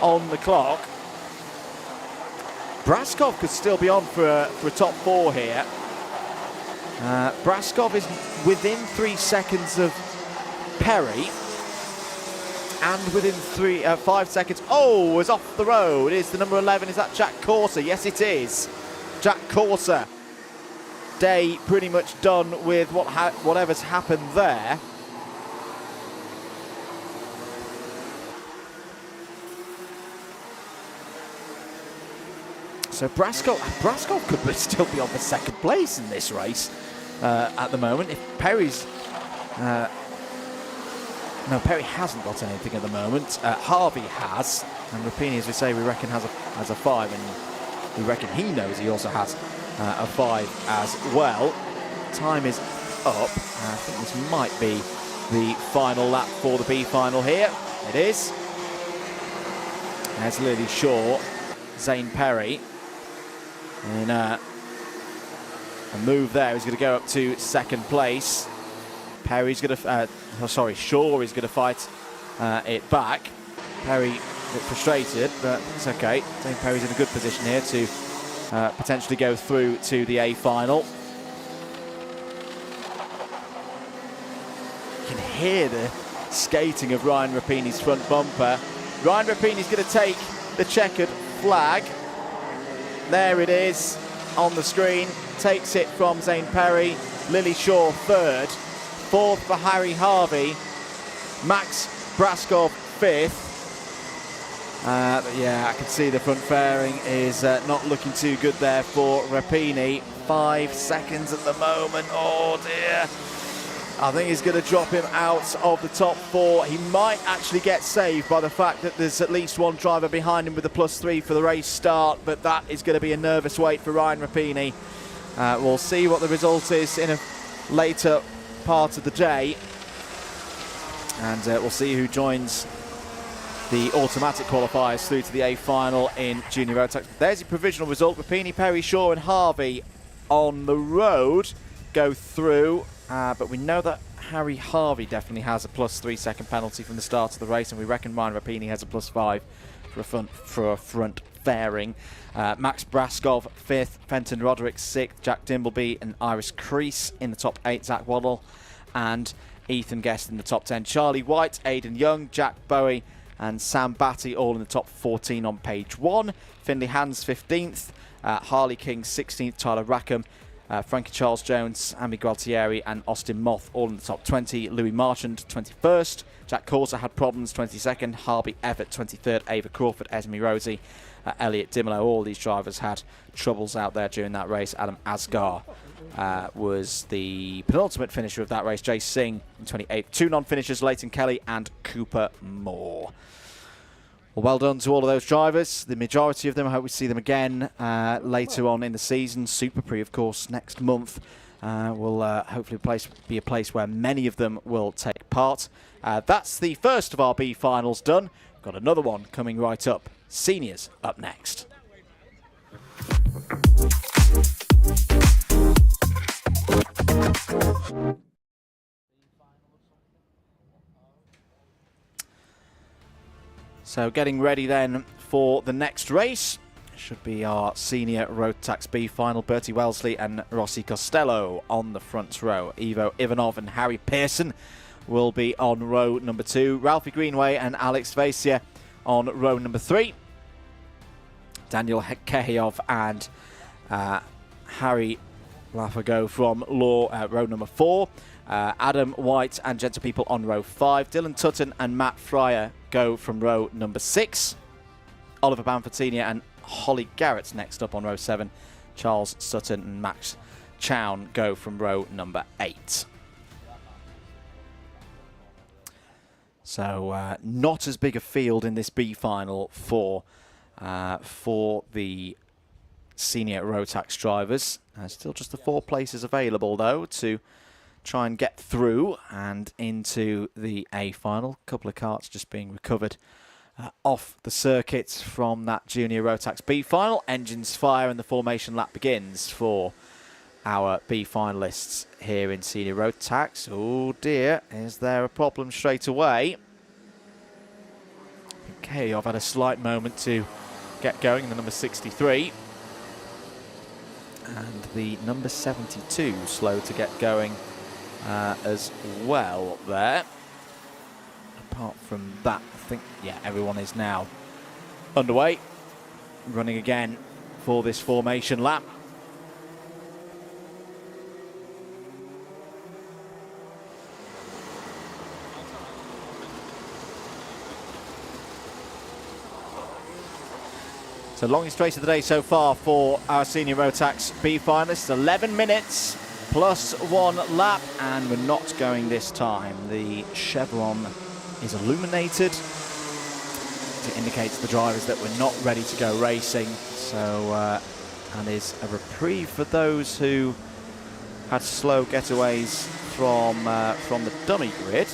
on the clock. Braskov could still be on for a top 4 here. Braskov is within 3 seconds of Perry. And within 5 seconds, oh, is off the road. Is the number 11, is that Jack Corser? Yes, it is. Jack Corser. Day pretty much done with whatever's happened there. So Braskov could still be on the 2nd place in this race at the moment. If Perry's... no, Perry hasn't got anything at the moment. Harvey has. And Rapini, as we say, we reckon has a 5. And we reckon he knows he also has a 5 as well. Time is up. I think this might be the final lap for the B final here. It is. There's Lily Shaw, Zane Perry. In a move there, he's going to go up to 2nd place. Perry's going to, Shaw is going to fight it back. Perry a bit frustrated, but it's okay. Zane Perry's in a good position here to potentially go through to the A final. You can hear the skating of Ryan Rapini's front bumper. Ryan Rapini's going to take the checkered flag. There it is on the screen. Takes it from Zane Perry. Lily Shaw 3rd. 4th for Harry Harvey. Max Braskov 5th. But yeah, I can see the front fairing is not looking too good there for Rapini. 5 seconds at the moment. Oh dear. I think he's going to drop him out of the top 4. He might actually get saved by the fact that there's at least one driver behind him with a +3 for the race start, but that is going to be a nervous wait for Ryan Rapini. We'll see what the result is in a later part of the day, and we'll see who joins the automatic qualifiers through to the A final in Junior Rotax. There's your provisional result. Rapini, Perry, Shaw and Harvey on the road go through, but we know that Harry Harvey definitely has a +3 second penalty from the start of the race, and we reckon Ryan Rapini has a +5 for a front fairing. Max Braskov 5th, Fenton Roderick 6th, Jack Dimbleby and Iris Crease in the top 8, Zach Waddle and Ethan Guest in the top 10. Charlie White, Aidan Young, Jack Bowie and Sam Batty all in the top 14 on page 1. Finley Hands 15th, Harley King 16th, Tyler Rackham, Frankie Charles Jones, Amy Gualtieri and Austin Moth all in the top 20. Louis Marchand 21st, Jack Corser had problems 22nd, Harvey Everett 23rd, Ava Crawford, Esme Rosie, Elliot Dimelo. All these drivers had troubles out there during that race. Adam Asgar was the penultimate finisher of that race. Jay Singh in 28th. 2 non-finishers, Leighton Kelly and Cooper Moore. Well done to all of those drivers. The majority of them, I hope we see them again later on in the season. Super Prix, of course, next month will hopefully be a place where many of them will take part. That's the first of our B finals done. Got another one coming right up. Seniors up next. So getting ready then for the next race. Should be our senior Rotax B final. Bertie Wellesley and Rossi Costello on the front row. Ivo Ivanov and Harry Pearson will be on row number 2. Ralphie Greenway and Alex Vasia on row number 3. Daniel Kehiyov and Harry Lafago from row number 4. Adam White and Gentle People on row 5. Dylan Tutton and Matt Fryer go from row number 6. Oliver Bamford Senior and Holly Garrett next up on row 7. Charles Sutton and Max Chown go from row number 8. So not as big a field in this B final for the senior Rotax drivers. Still just the 4 places available though to try and get through and into the A final. A couple of karts just being recovered off the circuit from that junior Rotax B final. Engines fire and the formation lap begins for our B finalists here in senior Rotax. Oh dear, is there a problem straight away? Okay, I've had a slight moment to get going in the number 63. And the number 72 slow to get going as well there. Apart from that, I think, yeah, everyone is now underway. Running again for this formation lap. So longest race of the day so far for our senior Rotax B finalists. 11 minutes plus 1 lap, and we're not going this time. The chevron is illuminated to indicate to the drivers that we're not ready to go racing. So, and is a reprieve for those who had slow getaways from the dummy grid.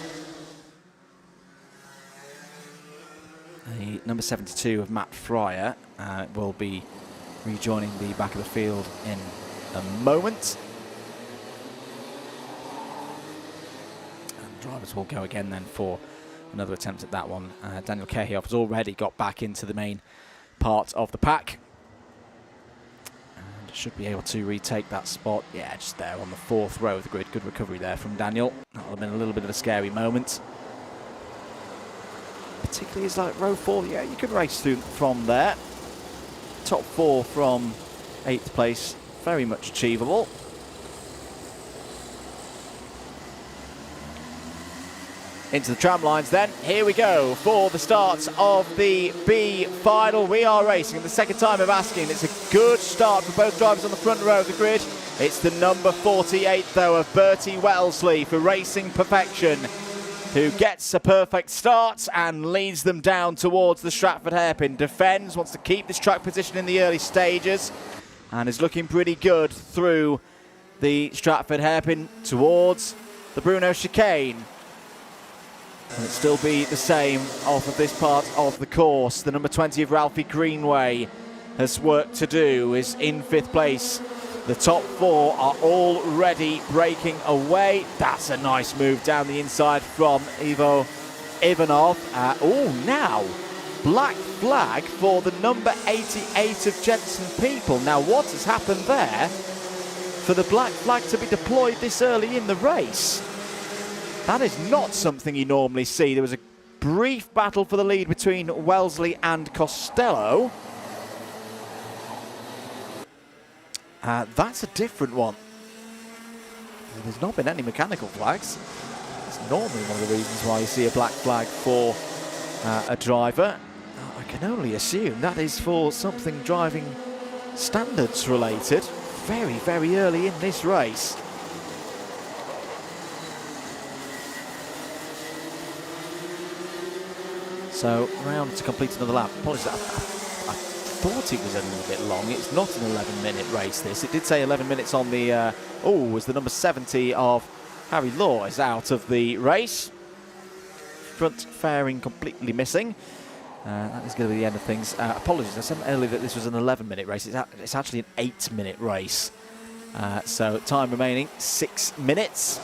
The number 72 of Matt Fryer will be rejoining the back of the field in a moment. And drivers will go again then for another attempt at that one. Daniel Cahill has already got back into the main part of the pack. And should be able to retake that spot. Yeah, just there on the 4th row of the grid. Good recovery there from Daniel. That will have been a little bit of a scary moment. Particularly as like row 4, yeah, you could race through from there. Top 4 from 8th place, very much achievable. Into the tram lines then. Here we go for the start of the B final. We are racing the second time of asking. It's a good start for both drivers on the front row of the grid. It's the number 48 though of Bertie Wellesley for Racing Perfection, who gets a perfect start and leads them down towards the Stratford hairpin. Defends, wants to keep this track position in the early stages, and is looking pretty good through the Stratford hairpin towards the Bruno chicane. And it'll still be the same off of this part of the course. The number 20 of Ralphie Greenway has work to do, is in 5th place. The top 4 are already breaking away. That's a nice move down the inside from Ivo Ivanov. Now, black flag for the number 88 of Jensen People. Now, what has happened there for the black flag to be deployed this early in the race? That is not something you normally see. There was a brief battle for the lead between Wellesley and Costello. That's a different one. There's not been any mechanical flags. It's normally one of the reasons why you see a black flag for a driver. I can only assume that is for something driving standards related. Very, very early in this race. So round to complete another lap. Apologies, I thought it was a little bit long. It's not an 11-minute race, this. It did say 11 minutes on the... was the number 70 of Harry Law is out of the race. Front fairing completely missing. That is going to be the end of things. Apologies, I said earlier that this was an 11-minute race. It's actually an 8-minute race. So time remaining, 6 minutes.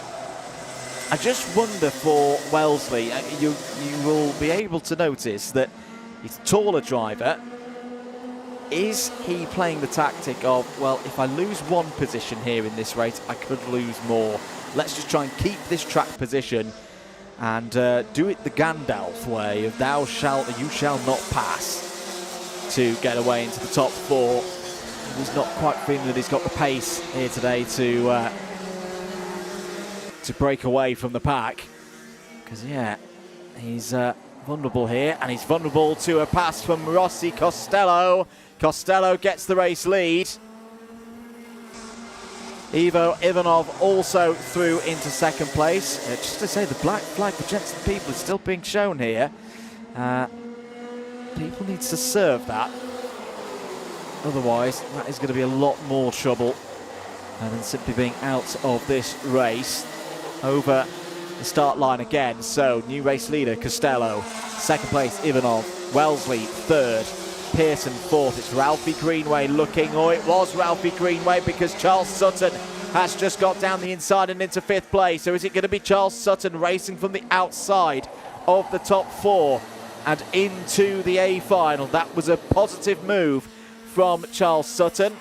I just wonder for Wellesley, you will be able to notice that he's a taller driver. Is he playing the tactic of, well, if I lose one position here in this race, I could lose more. Let's just try and keep this track position and do it the Gandalf way of you shall not pass to get away into the top 4. He's not quite feeling that he's got the pace here today to break away from the pack. Because, yeah, he's vulnerable here, and he's vulnerable to a pass from Rossi Costello. Costello gets the race lead. Ivo Ivanov also through into second place. Just to say, the black flag for Jensen People is still being shown here. People needs to serve that. Otherwise, that is going to be a lot more trouble than simply being out of this race. Over the start line again. So, new race leader, Costello. Second place, Ivanov. Wellesley, third. Pearson, fourth. It's Ralphie Greenway looking, or it was Ralphie Greenway, because Charles Sutton has just got down the inside and into fifth place. So is it going to be Charles Sutton racing from the outside of the top four and into the A final? That was a positive move from Charles Sutton.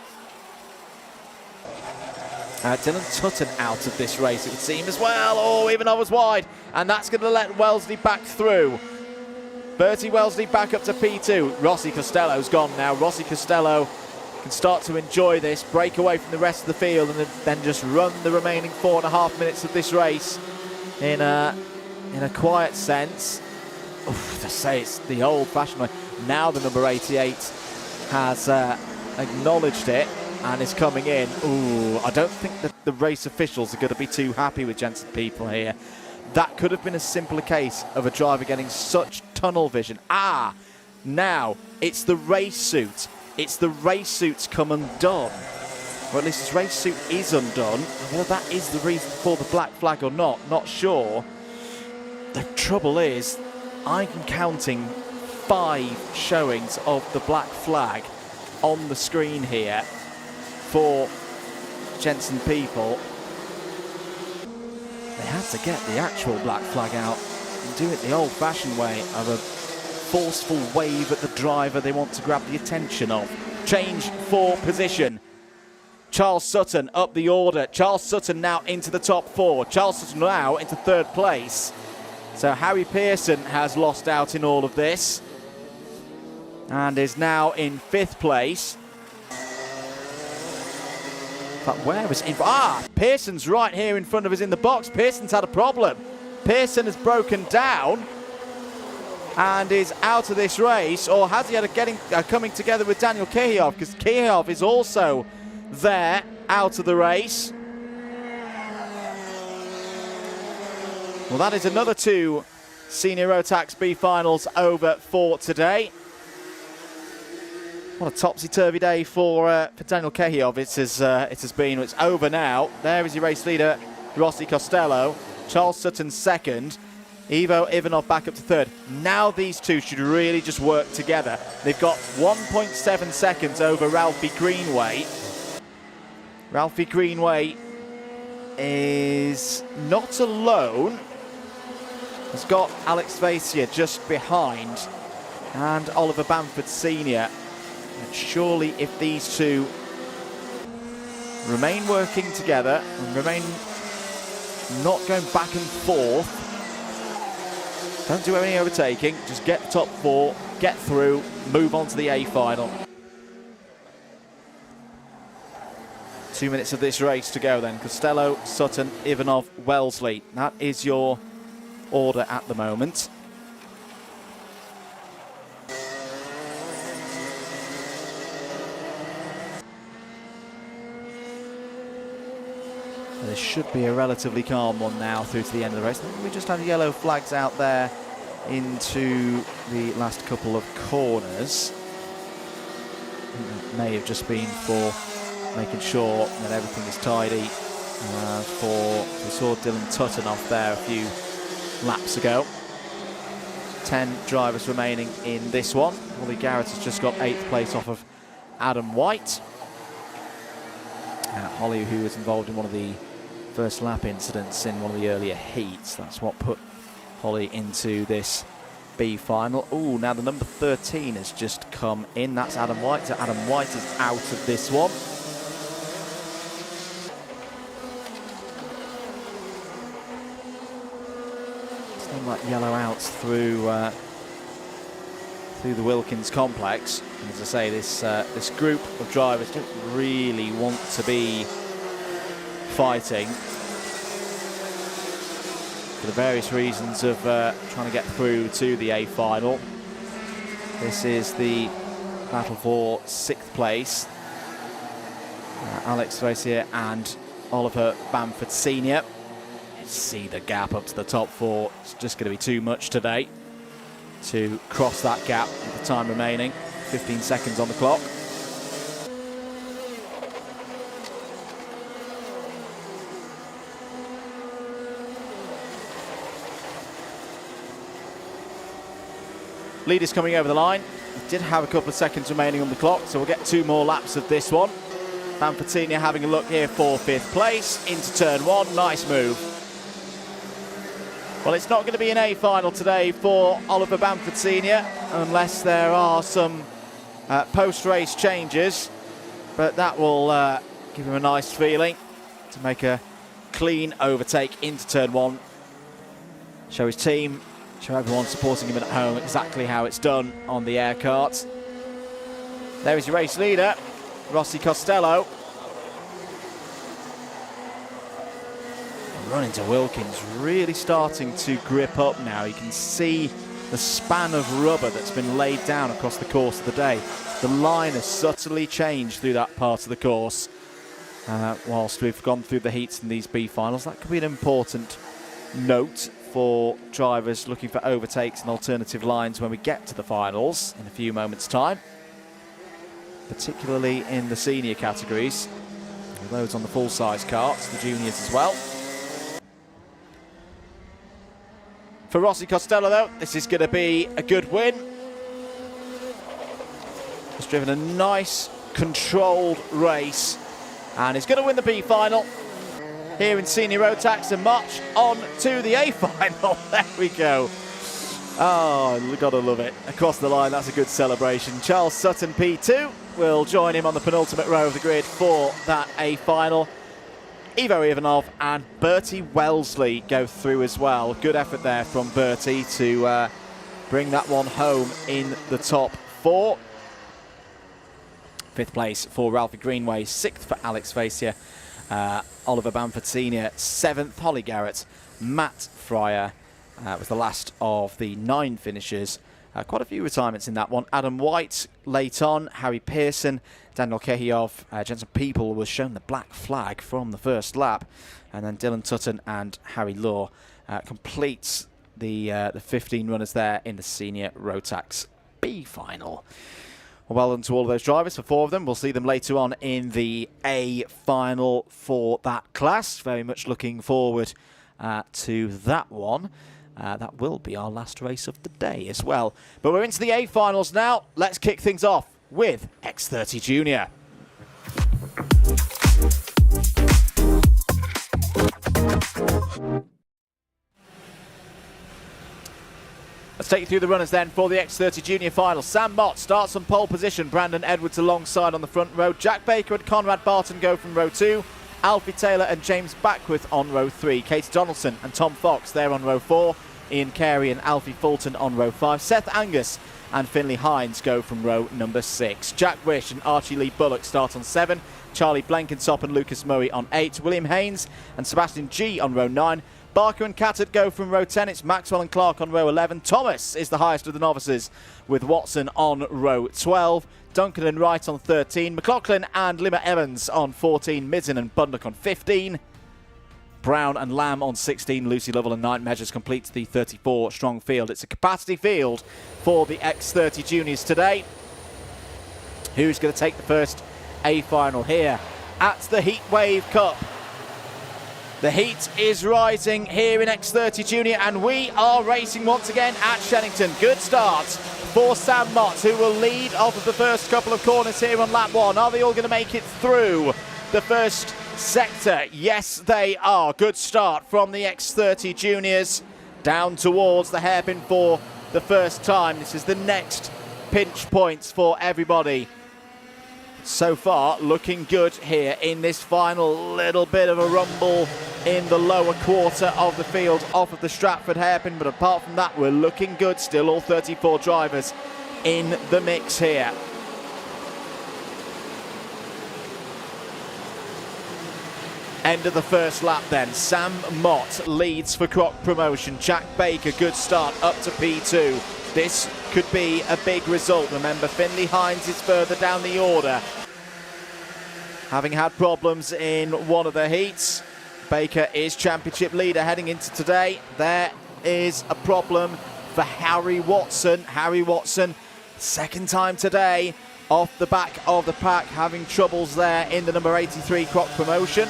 Dylan Tutton out of this race, it would seem, as well. Oh, Ivanov was wide, and that's going to let Wellesley back through. Bertie Wellesley back up to P2. Rossi Costello's gone now. Rossi Costello can start to enjoy this, break away from the rest of the field, and then just run the remaining 4.5 minutes of this race in a quiet sense. Oof, to say it's the old-fashioned way. Now the number 88 has acknowledged it and is coming in. Ooh, I don't think that the race officials are going to be too happy with Jensen People here. That could have been a simpler case of a driver getting such tunnel vision. Now it's the race suit. It's the race suit's come undone. Or at least his race suit is undone. Whether that is the reason for the black flag or not sure. The trouble is, I'm counting 5 showings of the black flag on the screen here for Jensen People. They had to get the actual black flag out and do it the old-fashioned way of a forceful wave at the driver they want to grab the attention of. Change for position. Charles Sutton up the order. Charles Sutton now into the top 4. Charles Sutton now into third place. So Harry Pearson has lost out in all of this and is now in 5th place. But where is it? Pearson's right here in front of us in the box. Pearson's had a problem. Pearson has broken down and is out of this race. Or has he had a coming together with Daniel Kihov? Because Kihov is also there, out of the race. Well, that is another 2 Senior Rotax B finals over for today. What a topsy-turvy day for Daniel Kihov. It has been. It's over now. There is your race leader, Rossi Costello. Charles Sutton second. Ivo Ivanov back up to third. Now these two should really just work together. They've got 1.7 seconds over Ralphie Greenway. Ralphie Greenway is not alone. Has got Alex Vasia just behind and Oliver Bamford Sr. And surely if these two remain working together and remain not going back and forth, don't do any overtaking, just get the top 4, get through, move on to the A final. 2 minutes of this race to go then. Costello, Sutton, Ivanov, Wellesley. That is your order at the moment. This should be a relatively calm one now through to the end of the race. We just had yellow flags out there into the last couple of corners. It may have just been for making sure that everything is tidy. We saw Dylan Tutton off there a few laps ago. 10 drivers remaining in this one. Holly Garrett has just got 8th place off of Adam White. Holly, who was involved in one of the first lap incidents in one of the earlier heats. That's what put Holly into this B final. Oh, now the number 13 has just come in. That's Adam White. So Adam White is out of this one. Some like yellow outs through the Wilkins complex. And as I say, this group of drivers don't really want to be fighting for the various reasons of trying to get through to the A final. This is the battle for 6th place. Alex Vassier and Oliver Bamford Senior. See the gap up to the top 4. It's just going to be too much today to cross that gap with the time remaining. 15 seconds on the clock. Leaders coming over the line. We did have a couple of seconds remaining on the clock, so we'll get 2 more laps of this one. Bamford Senior having a look here for 5th place into turn 1. Nice move. Well, it's not going to be an A final today for Oliver Bamford Senior unless there are some post-race changes, but that will give him a nice feeling to make a clean overtake into turn 1. Show his team, show everyone supporting him at home exactly how it's done on the air kart. There is your race leader, Rossi Costello. Run into Wilkins, really starting to grip up now. You can see the span of rubber that's been laid down across the course of the day. The line has subtly changed through that part of the course. Whilst we've gone through the heats in these B finals, that could be an important note for drivers looking for overtakes and alternative lines when we get to the finals in a few moments' time, particularly in the senior categories. Those on the full-size karts, the juniors as well. For Rossi Costello, though, this is going to be a good win. He's driven a nice, controlled race, and he's going to win the B final here in senior Rotax and march on to the A final. There we go. Oh, you've got to love it. Across the line, that's a good celebration. Charles Sutton, P2, will join him on the penultimate row of the grid for that A final. Ivo Ivanov and Bertie Wellesley go through as well. Good effort there from Bertie to bring that one home in the top 4. 5th place for Ralphie Greenway, 6th for Alex Facia, Oliver Bamford Senior, 7th, Holly Garrett, Matt Fryer was the last of the 9 finishers. Quite a few retirements in that one. Adam White late on, Harry Pearson, Daniel Kehiov, Jensen People was shown the black flag from the first lap, and then Dylan Tutton and Harry Law completes the 15 runners there in the senior Rotax B final. Well done to all of those drivers, for 4 of them. We'll see them later on in the A final for that class. Very much looking forward to that one. That will be our last race of the day as well. But we're into the A finals now. Let's kick things off with X30 Junior. Let's take you through the runners then for the X30 Junior final. Sam Mott starts on pole position. Brandon Edwards alongside on the front row. Jack Baker and Conrad Barton go from row 2. Alfie Taylor and James Backworth on row 3. Katie Donaldson and Tom Fox there on row 4. Ian Carey and Alfie Fulton on row 5. Seth Angus and Finley Hines go from row number 6. Jack Wish and Archie Lee Bullock start on 7. Charlie Blenkinsop and Lucas Murray on 8. William Haynes and Sebastian G on row 9. Barker and Cattett go from row 10. It's Maxwell and Clark on row 11. Thomas is the highest of the novices with Watson on row 12. Duncan and Wright on 13. McLaughlin and Lima Evans on 14. Midden and Bundock on 15. Brown and Lamb on 16. Lucy Lovell and Night Measures completes the 34 strong field. It's a capacity field for the X30 juniors today. Who's going to take the first A final here at the Heatwave Cup? The heat is rising here in X30 Junior, and we are racing once again at Shenington. Good start for Sam Mott, who will lead off of the first couple of corners here on lap 1. Are they all going to make it through the first sector? Yes, they are. Good start from the X30 Juniors down towards the hairpin for the first time. This is the next pinch points for everybody. So far, looking good here in this final. Little bit of a rumble in the lower quarter of the field off of the Stratford hairpin, but apart from that, we're looking good still. All 34 drivers in the mix here. End of the first lap then. Sam Mott leads for Croc Promotion. Jack Baker, good start up to P2. This could be a big result. Remember, Finley Hines is further down the order. having had problems in one of the heats. Baker is championship leader heading into today. There is a problem for Harry Watson. Harry Watson, second time today, off the back of the pack, having troubles there in the number 83 Croc promotion.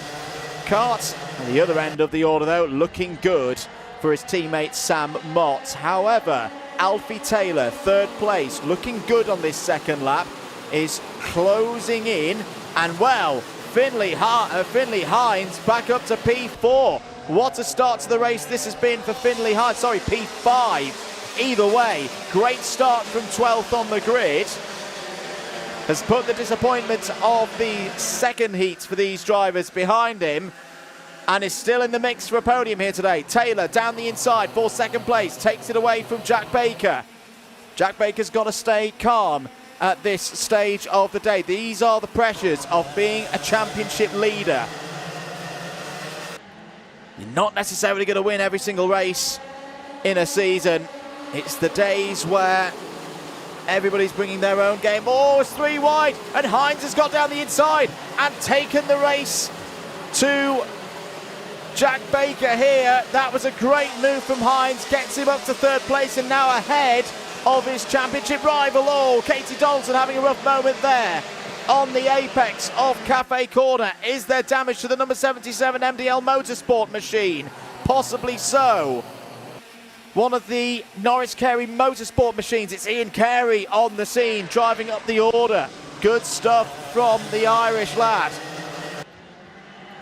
Kart, at the other end of the order though, looking good for his teammate Sam Mott. However, Alfie Taylor, third place, looking good on this second lap, is closing in, and well, Finley Hines back up to P4. What a start to the race this has been for Finley Hines. Sorry, P5. Either way, great start from 12th on the grid. Has put the disappointment of the second heat for these drivers behind him, and is still in the mix for a podium here today. Taylor down the inside for second place, takes it away from Jack Baker. Jack Baker's got to stay calm at this stage of the day. These are the pressures of being a championship leader. You're not necessarily going to win every single race in a season. It's the days where everybody's bringing their own game. Oh, it's 3 wide, and Hines has got down the inside and taken the race to Jack Baker here. That was a great move from Hines, gets him up to third place and now ahead of his championship rival. Oh, Katie Donaldson having a rough moment there on the apex of Cafe Corner. Is there damage to the number 77 MDL Motorsport machine? Possibly so. One of the Norris Carey Motorsport machines. It's Ian Carey on the scene, driving up the order. Good stuff from the Irish lad.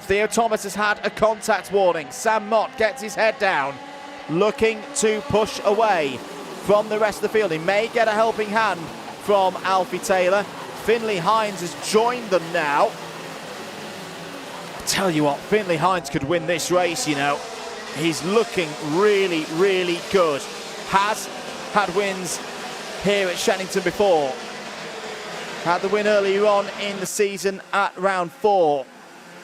Theo Thomas has had a contact warning. Sam Mott gets his head down, looking to push away from the rest of the field. He may get a helping hand from Alfie Taylor. Finley Hines has joined them now. I tell you what, Finley Hines could win this race, you know. He's looking really, really good. Has had wins here at Shenington before. Had the win earlier on in the season at round 4.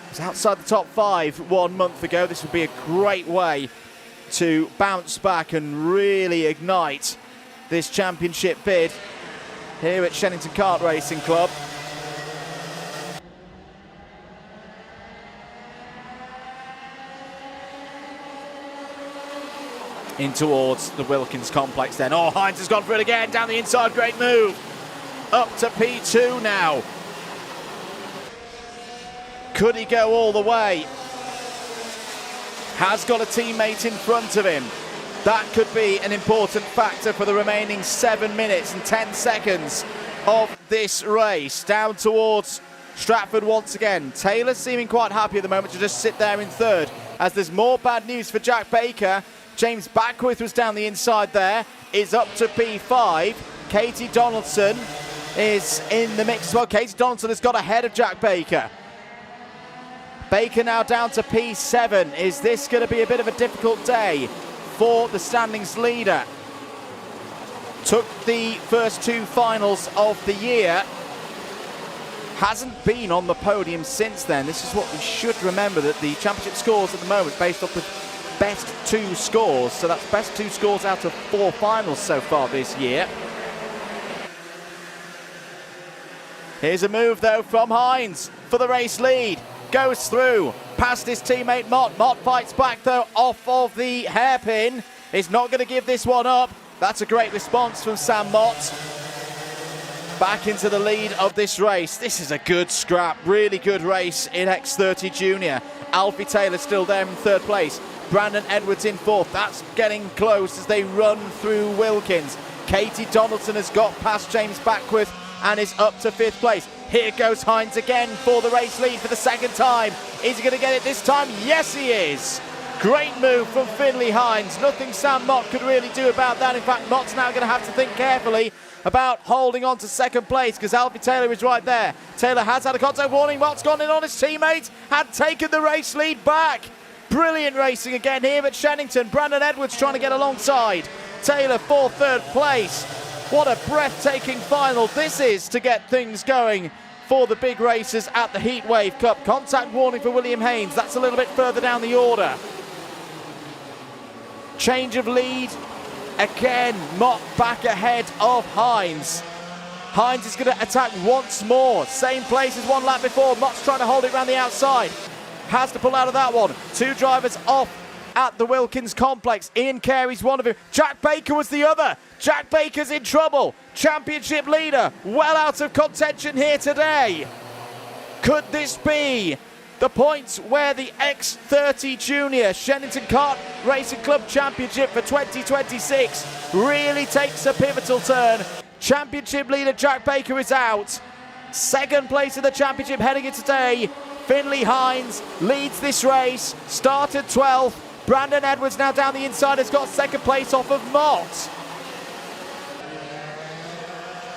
Was outside the top 5 1 month ago. This would be a great way to bounce back and really ignite this championship bid here at Shenington Kart Racing Club. In towards the Wilkins complex then. Oh, Hines has gone for it again, down the inside, great move. Up to P2 now. Could he go all the way? Has got a teammate in front of him. That could be an important factor for the remaining 7 minutes and 10 seconds of this race. Down towards Stratford once again. Taylor seeming quite happy at the moment to just sit there in third, as there's more bad news for Jack Baker. James Backworth was down the inside there, is up to P5. Katie Donaldson is in the mix as well. Katie Donaldson has got ahead of Jack Baker. Baker now down to P7. Is this going to be a bit of a difficult day for the standings leader? Took the first 2 finals of the year. Hasn't been on the podium since then. This is what we should remember, that the championship scores at the moment based off the best 2 scores. So that's best 2 scores out of 4 finals so far this year. Here's a move though from Hines for the race lead. Goes through past his teammate Mott. Mott fights back though off of the hairpin. Is not going to give this one up. That's a great response from Sam Mott. Back into the lead of this race. This is a good scrap. Really good race in X30 Junior. Alfie Taylor still there in third place. Brandon Edwards in fourth. That's getting close as they run through Wilkins. Katie Donaldson has got past James Backworth and is up to 5th place. Here goes Hines again for the race lead for the second time. Is he going to get it this time? Yes, he is. Great move from Finley Hines. Nothing Sam Mott could really do about that. In fact, Mott's now going to have to think carefully about holding on to second place, because Alfie Taylor is right there. Taylor has had a contact warning. Mott's gone in on his teammate, had taken the race lead back. Brilliant racing again here at Shenington. Brandon Edwards trying to get alongside Taylor for 3rd place. What a breathtaking final this is to get things going for the big races at the Heatwave Cup. Contact warning for William Haynes. That's a little bit further down the order. Change of lead. Again, Mott back ahead of Hines. Hines is going to attack once more. Same place as one lap before. Mott's trying to hold it around the outside. Has to pull out of that one. Two drivers off at the Wilkins complex. Ian Carey's one of them. Jack Baker was the other. Jack Baker's in trouble. Championship leader, well out of contention here today. Could this be the point where the X30 Junior Shenington Kart Racing Club Championship for 2026 really takes a pivotal turn? Championship leader Jack Baker is out. Second place in the championship heading into today. Finley Hines leads this race, started 12th. Brandon Edwards now down the inside has got second place off of Mott.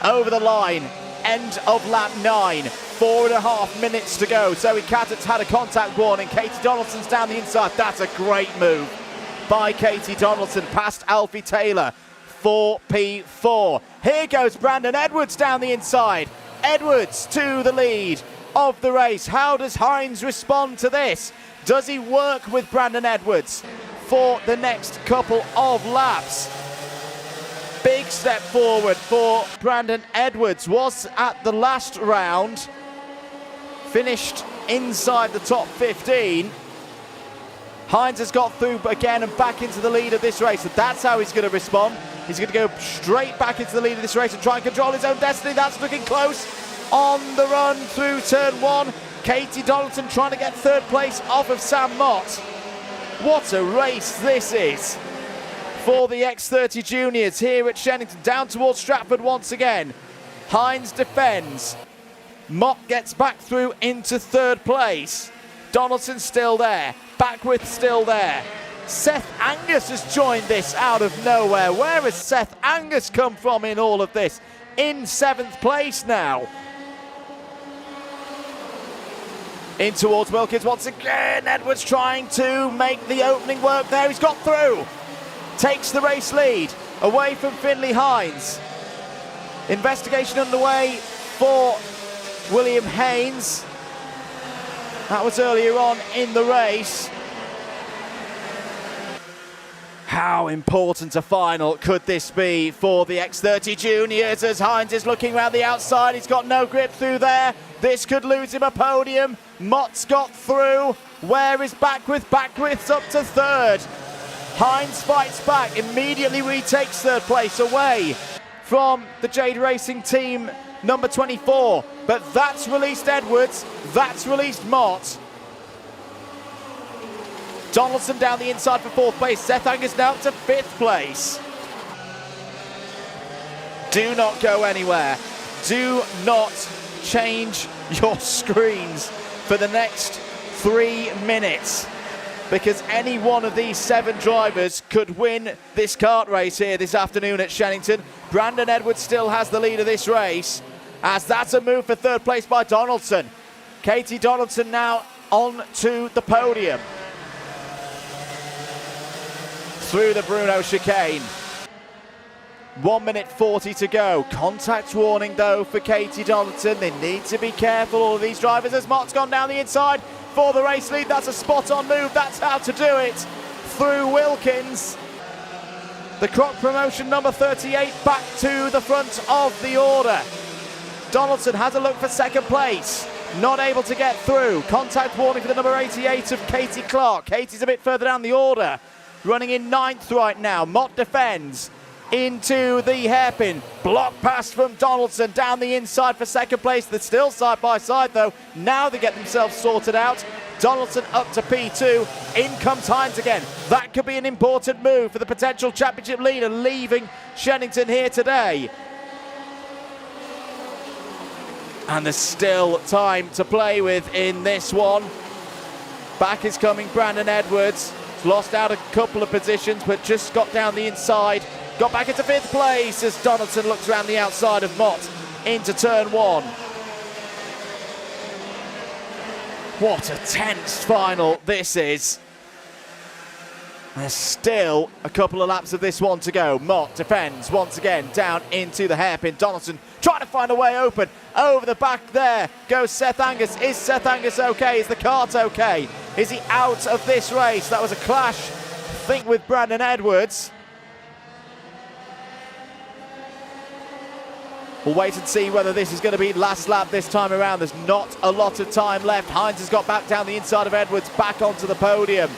Over the line, end of lap 9, 4.5 minutes to go. Zoe Caddett's had a contact warning. Katie Donaldson's down the inside. That's a great move by Katie Donaldson past Alfie Taylor. 4P4. Here goes Brandon Edwards down the inside. Edwards to the lead of the race. How does Hines respond to this? Does he work with Brandon Edwards for the next couple of laps? Big step forward for Brandon Edwards. Was at the last round, finished inside the top 15. Hines has got through again and back into the lead of this race. So that's how he's going to respond. He's going to go straight back into the lead of this race and try and control his own destiny. That's looking close. On the run through turn 1. Katie Donaldson trying to get third place off of Sam Mott. What a race this is for the X30 Juniors here at Shenington. Down towards Stratford once again. Hines defends. Mott gets back through into third place. Donaldson's still there. Backwith still there. Seth Angus has joined this out of nowhere. Where has Seth Angus come from in all of this? In 7th place now. In towards Wilkins once again. Edwards trying to make the opening work there. He's got through. Takes the race lead away from Finley Hines. Investigation underway for William Haynes. That was earlier on in the race. How important a final could this be for the X30 Juniors as Hines is looking around the outside. He's got no grip through there. This could lose him a podium. Mott's got through. Where is Backwith? Backwith's up to third. Hines fights back, immediately retakes third place away from the Jade Racing team number 24. But that's released Edwards. That's released Mott. Donaldson down the inside for 4th place. Seth Angus now up to 5th place. Do not go anywhere. Do not change your screens for the next 3 minutes, because any one of these 7 drivers could win this kart race here this afternoon at Shenington. Brandon Edwards still has the lead of this race, as that's a move for 3rd place by Donaldson. Katie Donaldson now on to the podium. Through the Bruno chicane. 1 minute 40 to go. Contact warning though for Katie Donaldson. They need to be careful, all of these drivers, as Mott's gone down the inside for the race lead. That's a spot on move. That's how to do it. Through Wilkins. The Croc promotion number 38 back to the front of the order. Donaldson has a look for 2nd place. Not able to get through. Contact warning for the number 88 of Katie Clark. Katie's a bit further down the order. Running in 9th right now. Mott defends into the hairpin. Block pass from Donaldson down the inside for 2nd place. They're still side by side though. Now they get themselves sorted out. Donaldson up to P2. In comes Hines again. That could be an important move for the potential championship leader leaving Shenington here today. And there's still time to play with in this one. Back is coming Brandon Edwards. Lost out a couple of positions, but just got down the inside. Got back into 5th place as Donaldson looks around the outside of Mott into turn 1. What a tense final this is. There's still a couple of laps of this one to go. Mott defends once again down into the hairpin. Donaldson trying to find a way open. Over the back there goes Seth Angus. Is Seth Angus okay? Is the kart okay? Is he out of this race? That was a clash, I think, with Brandon Edwards. We'll wait and see whether this is going to be last lap this time around. There's not a lot of time left. Hines has got back down the inside of Edwards, back onto the podium.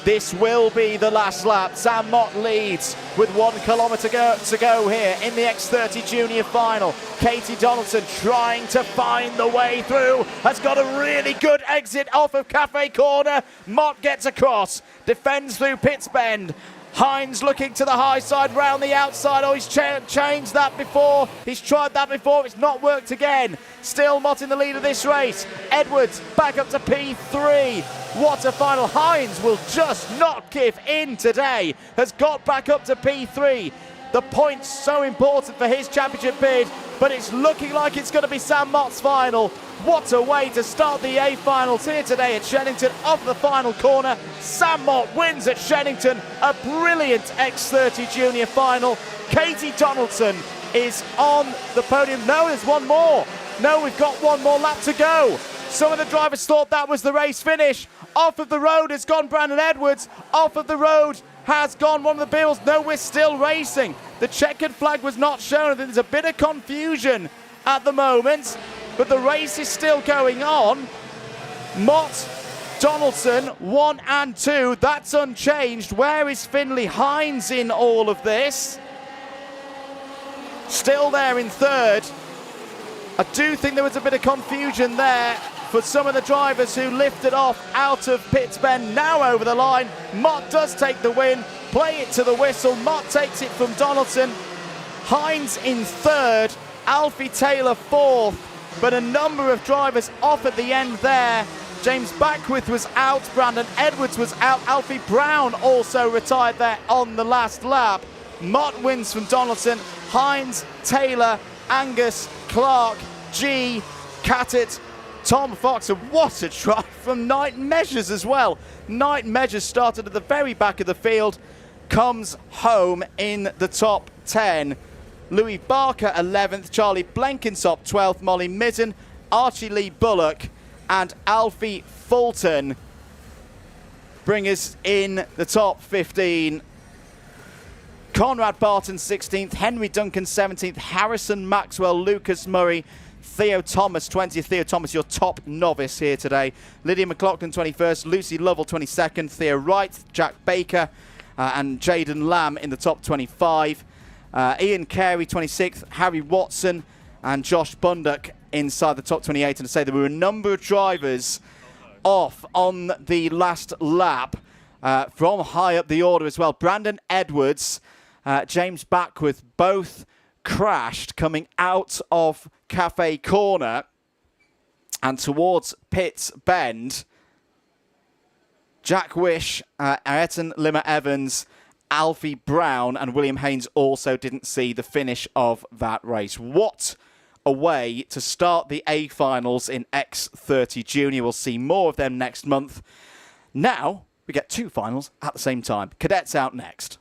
This will be the last lap. Sam Mott leads with 1 kilometre to go here in the X30 Junior final. Katie Donaldson trying to find the way through. Has got a really good exit off of Cafe Corner. Mott gets across, defends through Pitts Bend. Hines looking to the high side, round the outside. Oh, he's changed that before. He's tried that before. It's not worked again. Still Mott in the lead of this race. Edwards back up to P3. What a final. Hines will just not give in today. Has got back up to P3. The point's so important for his championship bid, but it's looking like it's going to be Sam Mott's final. What a way to start the A finals here today at Shenington. Off the final corner, Sam Mott wins at Shenington. A brilliant X30 Junior final. Katie Donaldson is on the podium. No, there's one more. No, we've got one more lap to go. Some of the drivers thought that was the race finish. Off of the road has gone Brandon Edwards. Off of the road has gone one of the Bills. No, we're still racing. The checkered flag was not shown. There's a bit of confusion at the moment, but the race is still going on. Mott, Donaldson, 1 and 2. That's unchanged. Where is Finley Hines in all of this? Still there in third. I do think there was a bit of confusion there for some of the drivers who lifted off out of Pitts Bend. Now over the line. Mott does take the win. Play it to the whistle. Mott takes it from Donaldson. Hines in third. Alfie Taylor fourth. But a number of drivers off at the end there. James Backworth was out. Brandon Edwards was out. Alfie Brown also retired there on the last lap. Mott wins from Donaldson. Hines, Taylor, Angus, Clark, G, Cadet, Tom Fox. And what a drive from Night Measures as well. Night Measures started at the very back of the field, comes home in the top 10. Louis Barker 11th, Charlie Blenkinsop 12th, Molly Mitten, Archie Lee Bullock and Alfie Fulton bring us in the top 15. Conrad Barton 16th, Henry Duncan 17th, Harrison Maxwell, Lucas Murray, Theo Thomas 20th. Theo Thomas, your top novice here today. Lydia McLaughlin 21st, Lucy Lovell 22nd, Theo Wright, Jack Baker and Jaden Lamb in the top 25. Ian Carey 26th, Harry Watson and Josh Bundock inside the top 28. And to say there were a number of drivers off on the last lap from high up the order as well. Brandon Edwards, James Backworth both crashed coming out of Cafe Corner and towards Pitts Bend. Jack Wish, Ayrton Limmer Evans, Alfie Brown and William Haynes also didn't see the finish of that race. What a way to start the A finals in X30 Junior. We'll see more of them next month. Now we get 2 finals at the same time. Cadets out next.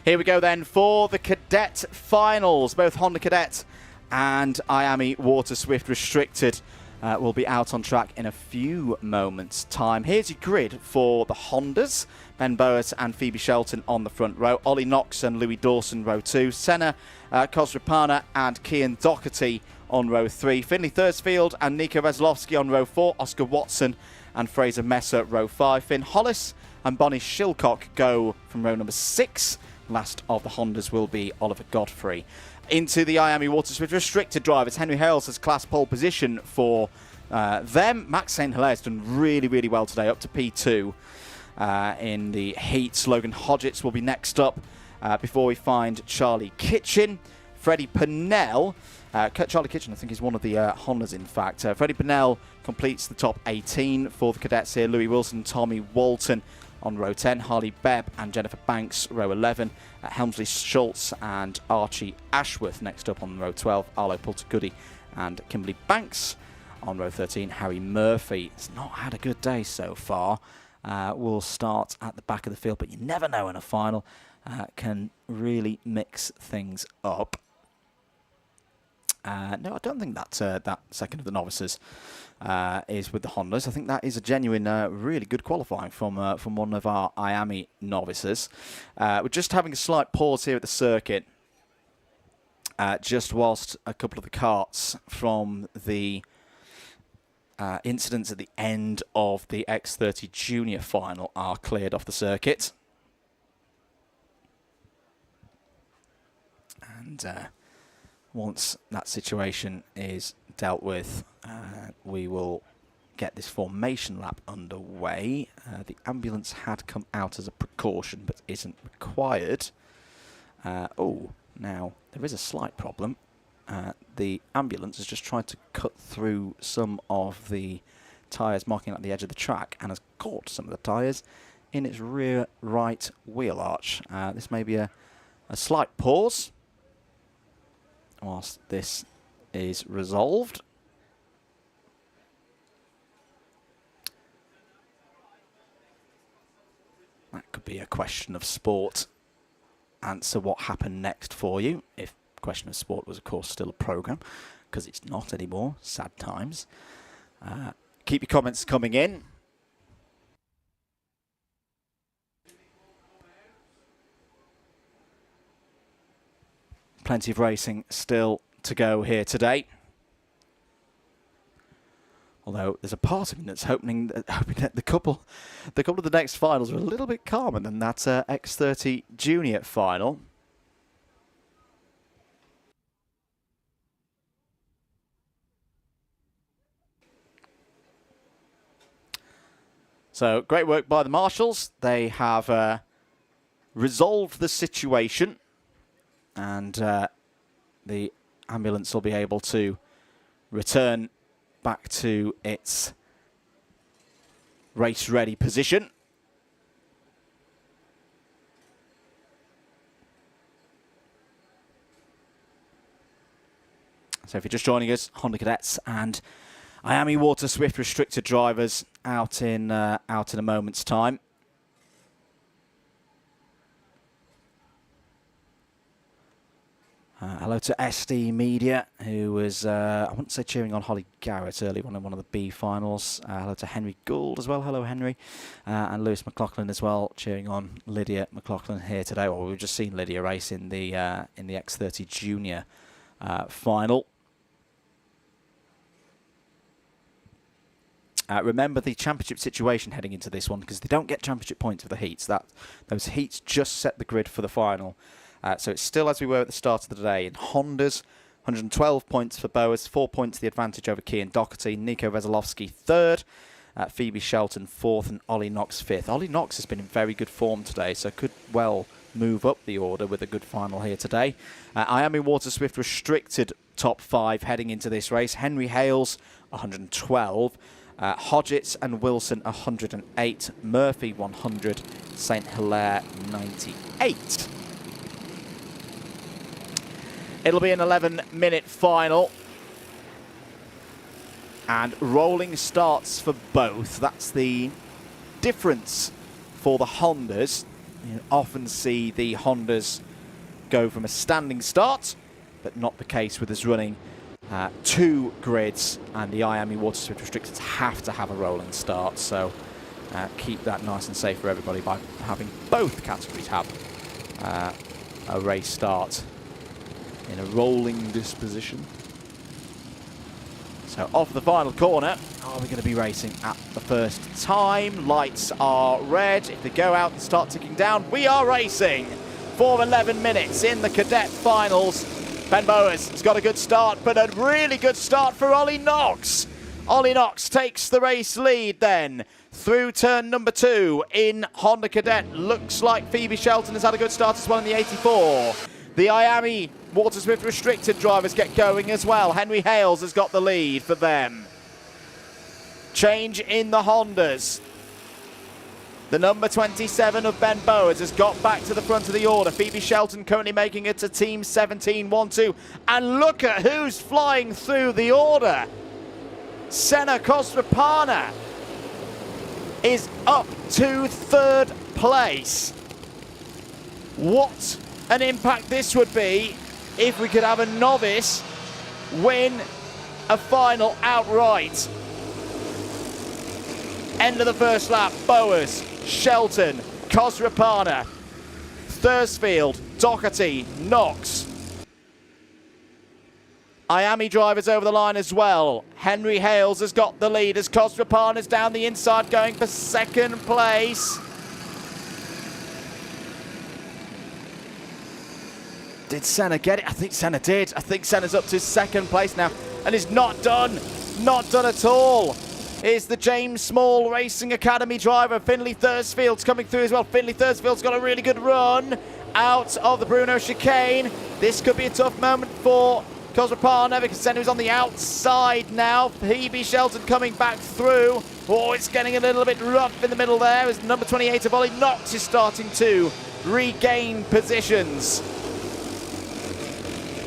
Here we go then for the cadet finals. Both Honda Cadet and Miami Waterswift Restricted will be out on track in a few moments' time. Here's your grid for the Hondas. Ben Boas and Phoebe Shelton on the front row. Ollie Knox and Louis Dawson row 2. Senna Kosrapana and Kian Doherty on row 3. Finley Thursfield and Nico Veslovsky on row 4. Oscar Watson and Fraser Messer row 5. Finn Hollis and Bonnie Shilcock go from row number 6. Last of the Hondas will be Oliver Godfrey. Into the Miami Waterswift Restricted drivers. Henry Hales has class pole position for them. Max St. Hilaire has done really, really well today, up to P2 in the heats. Logan Hodgetts will be next up before we find Charlie Kitchen. Freddie Purnell. Charlie Kitchen, I think, is one of the Hondas, in fact. Freddie Purnell completes the top 18 for the cadets here. Louis Wilson, Tommy Walton on row 10, Harley Bebb and Jennifer Banks, row 11, Helmsley Schultz and Archie Ashworth next up on row 12, Arlo Pultergoody and Kimberly Banks on row 13. Harry Murphy has not had a good day so far. Will start at the back of the field, but you never know in a final. Can really mix things up. No, I don't think that that second of the novices is with the Hondas. I think that is a genuine, really good qualifying from one of our IAMI novices. We're just having a slight pause here at the circuit, just whilst a couple of the karts from the incidents at the end of the X30 Junior final are cleared off the circuit. And once that situation is dealt with, we will get this formation lap underway. The ambulance had come out as a precaution, but isn't required. Oh, now there is a slight problem. The ambulance has just tried to cut through some of the tyres marking out the edge of the track and has caught some of the tyres in its rear right wheel arch. This may be a slight pause whilst this is resolved. That could be a question of sport. Answer what happened next for you, if question of sport was of course still a programme, because it's not anymore. Sad times. Keep your comments coming in. Plenty of racing still to go here today. Although there's a part of me that's hoping that the couple of the next finals are a little bit calmer than that X30 Junior final. So great work by the marshals. They have resolved the situation, and the ambulance will be able to return back to its race-ready position. So if you're just joining us, Honda Cadets and IAMI waterswift restricted drivers out in a moment's time. Hello to SD Media, who was, I wouldn't say cheering on Holly Garrett early on in one of the B finals. Hello to Henry Gould as well. Hello, Henry. And Lewis McLaughlin as well, cheering on Lydia McLaughlin here today. Well, we've just seen Lydia race in the X30 Junior final. Remember the championship situation heading into this one, because they don't get championship points for the heats. Those heats just set the grid for the final. So it's still as we were at the start of the day. In Hondas, 112 points for Boas, 4 points the advantage over Kian Doherty, Nico Veselovsky third, Phoebe Shelton fourth, and Ollie Knox fifth. Ollie Knox has been in very good form today, so could well move up the order with a good final here today. IAMI waterswift restricted top 5 heading into this race. Henry Hales, 112. Hodgetts and Wilson 108, Murphy 100, St Hilaire 98. It'll be an 11-minute final. And rolling starts for both. That's the difference for the Hondas. You often see the Hondas go from a standing start, but not the case with us running 2 grids, and the IAMI waterswift restricteds have to have a rolling start. So keep that nice and safe for everybody by having both categories have a race start in a rolling disposition. So off the final corner, are we going to be racing at the first time? Lights are red. If they go out and start ticking down, we are racing for 11 minutes in the cadet finals. Ben Boas has got a good start, but a really good start for Ollie Knox. Ollie Knox takes the race lead then through turn number 2 in Honda Cadet. Looks like Phoebe Shelton has had a good start as well in the 84. The IAMI waterswift restricted drivers get going as well. Henry Hales has got the lead for them. Change in the Hondas. The number 27 of Ben Boas has got back to the front of the order. Phoebe Shelton currently making it to Team 17, 1-2. And look at who's flying through the order. Senna Kostrapana is up to 3rd place. What an impact this would be if we could have a novice win a final outright. End of the first lap, Bowers, Shelton, Kosrapana, Thursfield, Doherty, Knox. Miami drivers over the line as well. Henry Hales has got the lead as Kosrapana's down the inside going for second place. Did Senna get it? I think Senna did. I think Senna's up to second place now and is not done. Not done at all. Is the James Small Racing Academy driver. Finley Thursfield's coming through as well. Finley Thursfield's got a really good run out of the Bruno chicane. This could be a tough moment for Kosrapana because Senna is on the outside now. Phoebe Shelton coming back through. Oh, it's getting a little bit rough in the middle there as number 28 of Ollie Knox is starting to regain positions.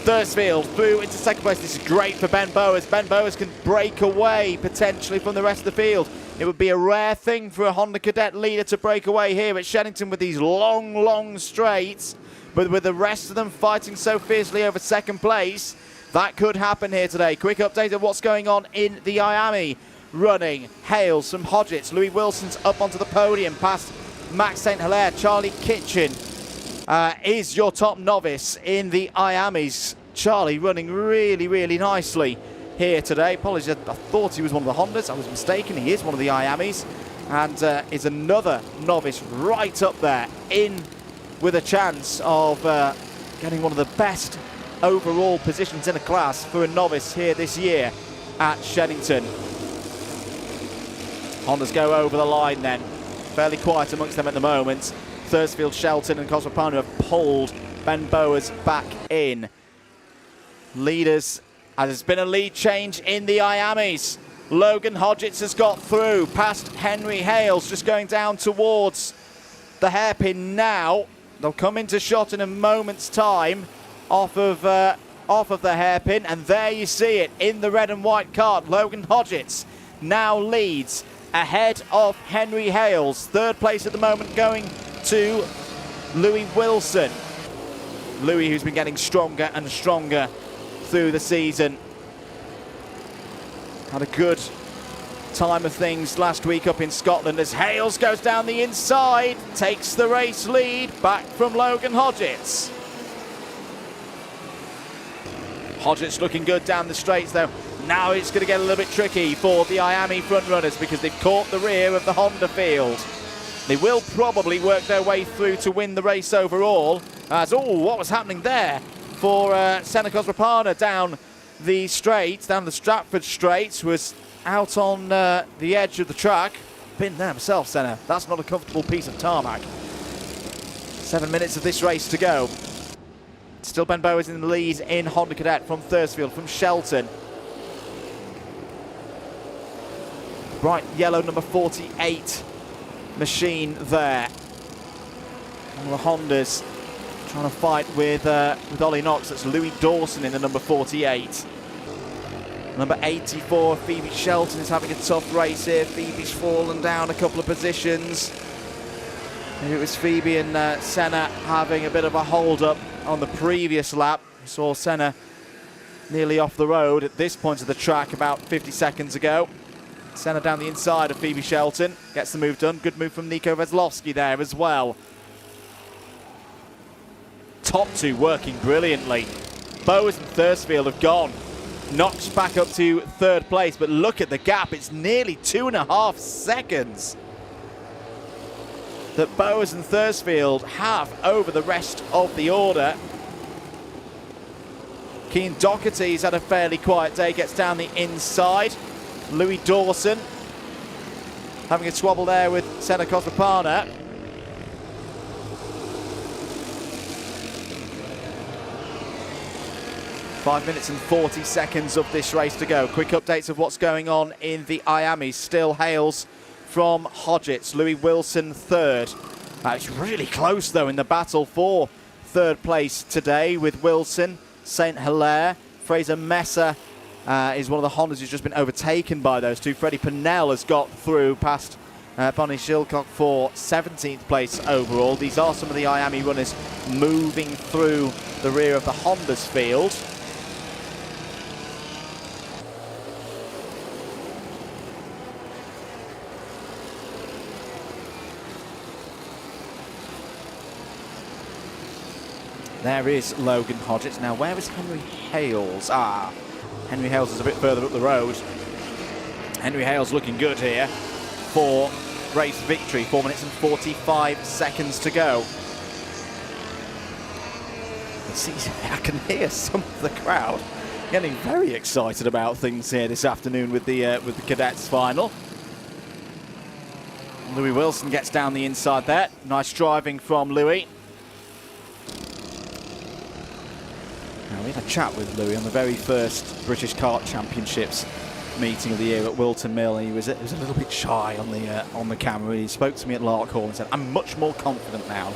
Thursfield through into second place. This is great for Ben Bowers. Ben Bowers can break away potentially from the rest of the field. It would be a rare thing for a Honda Cadet leader to break away here at Shenington with these long straights. But with the rest of them fighting so fiercely over second place, that could happen here today. Quick update of what's going on in the Miami running. Hales from Hodgetts. Louis Wilson's up onto the podium past Max St. Hilaire. Charlie Kitchen is your top novice in the Miamis. Charlie running really nicely here today. Apologies, I thought he was one of the Hondas. I was mistaken. He is one of the Miamis and is another novice right up there in with a chance of getting one of the best overall positions in a class for a novice here this year at Shenington. Hondas go over the line then. Fairly quiet amongst them at the moment. Thursfield, Shelton and Kosrapana have pulled Ben Bowers back in. Leaders, as there's been a lead change in the Miamis. Logan Hodgetts has got through past Henry Hales, just going down towards the hairpin now. They'll come into shot in a moment's time off of the hairpin, and there you see it in the red and white card. Logan Hodgetts now leads ahead of Henry Hales. Third place at the moment going to Louis Wilson. Louis, who's been getting stronger and stronger through the season. Had a good time of things last week up in Scotland as Hales goes down the inside, takes the race lead back from Logan Hodgetts. Hodgetts looking good down the straights though. Now it's going to get a little bit tricky for the Miami front runners because they've caught the rear of the Honda field. They will probably work their way through to win the race overall. As what was happening there for Senna Kosrapana down the straights, down the Stratford straights, was out on the edge of the track. Been there myself, Senna. That's not a comfortable piece of tarmac. 7 minutes of this race to go. Still Ben Bowers in the lead in Honda Cadet from Thursfield, from Shelton. Bright yellow number 48 machine there. One of the Hondas trying to fight with Ollie Knox. That's Louis Dawson in the number 48. Number 84, Phoebe Shelton, is having a tough race here. Phoebe's fallen down a couple of positions. It was Phoebe and Senna having a bit of a hold-up on the previous lap. We saw Senna nearly off the road at this point of the track about 50 seconds ago. Senna down the inside of Phoebe Shelton. Gets the move done. Good move from Nico Veslovsky there as well. Top two working brilliantly. Bowers and Thursfield have gone. Knox back up to third place, but look at the gap. It's nearly 2.5 seconds that Bowers and Thursfield have over the rest of the order. Keane Doherty's had a fairly quiet day, gets down the inside. Louis Dawson having a swabble there with Senna Kosrapana. Five minutes and 40 seconds of this race to go. Quick updates of what's going on in the Miami. Still Hales from Hodgetts. Louis Wilson third. It's really close though in the battle for third place today with Wilson, St. Hilaire. Fraser Messer is one of the Hondas who's just been overtaken by those two. Freddie Pennell has got through past Bonnie Shilcock for 17th place overall. These are some of the Miami runners moving through the rear of the Honda's field. There is Logan Hodgetts. Now, where is Henry Hales? Henry Hales is a bit further up the road. Henry Hales looking good here for race victory. 4 minutes and 45 seconds to go. I can hear some of the crowd getting very excited about things here this afternoon with the cadets final. Louis Wilson gets down the inside there. Nice driving from Louis. Now, we had a chat with Louis on the very first British Kart Championships meeting of the year at Wilton Mill, and he was a little bit shy on the camera. He spoke to me at Larkhall and said, "I'm much more confident now.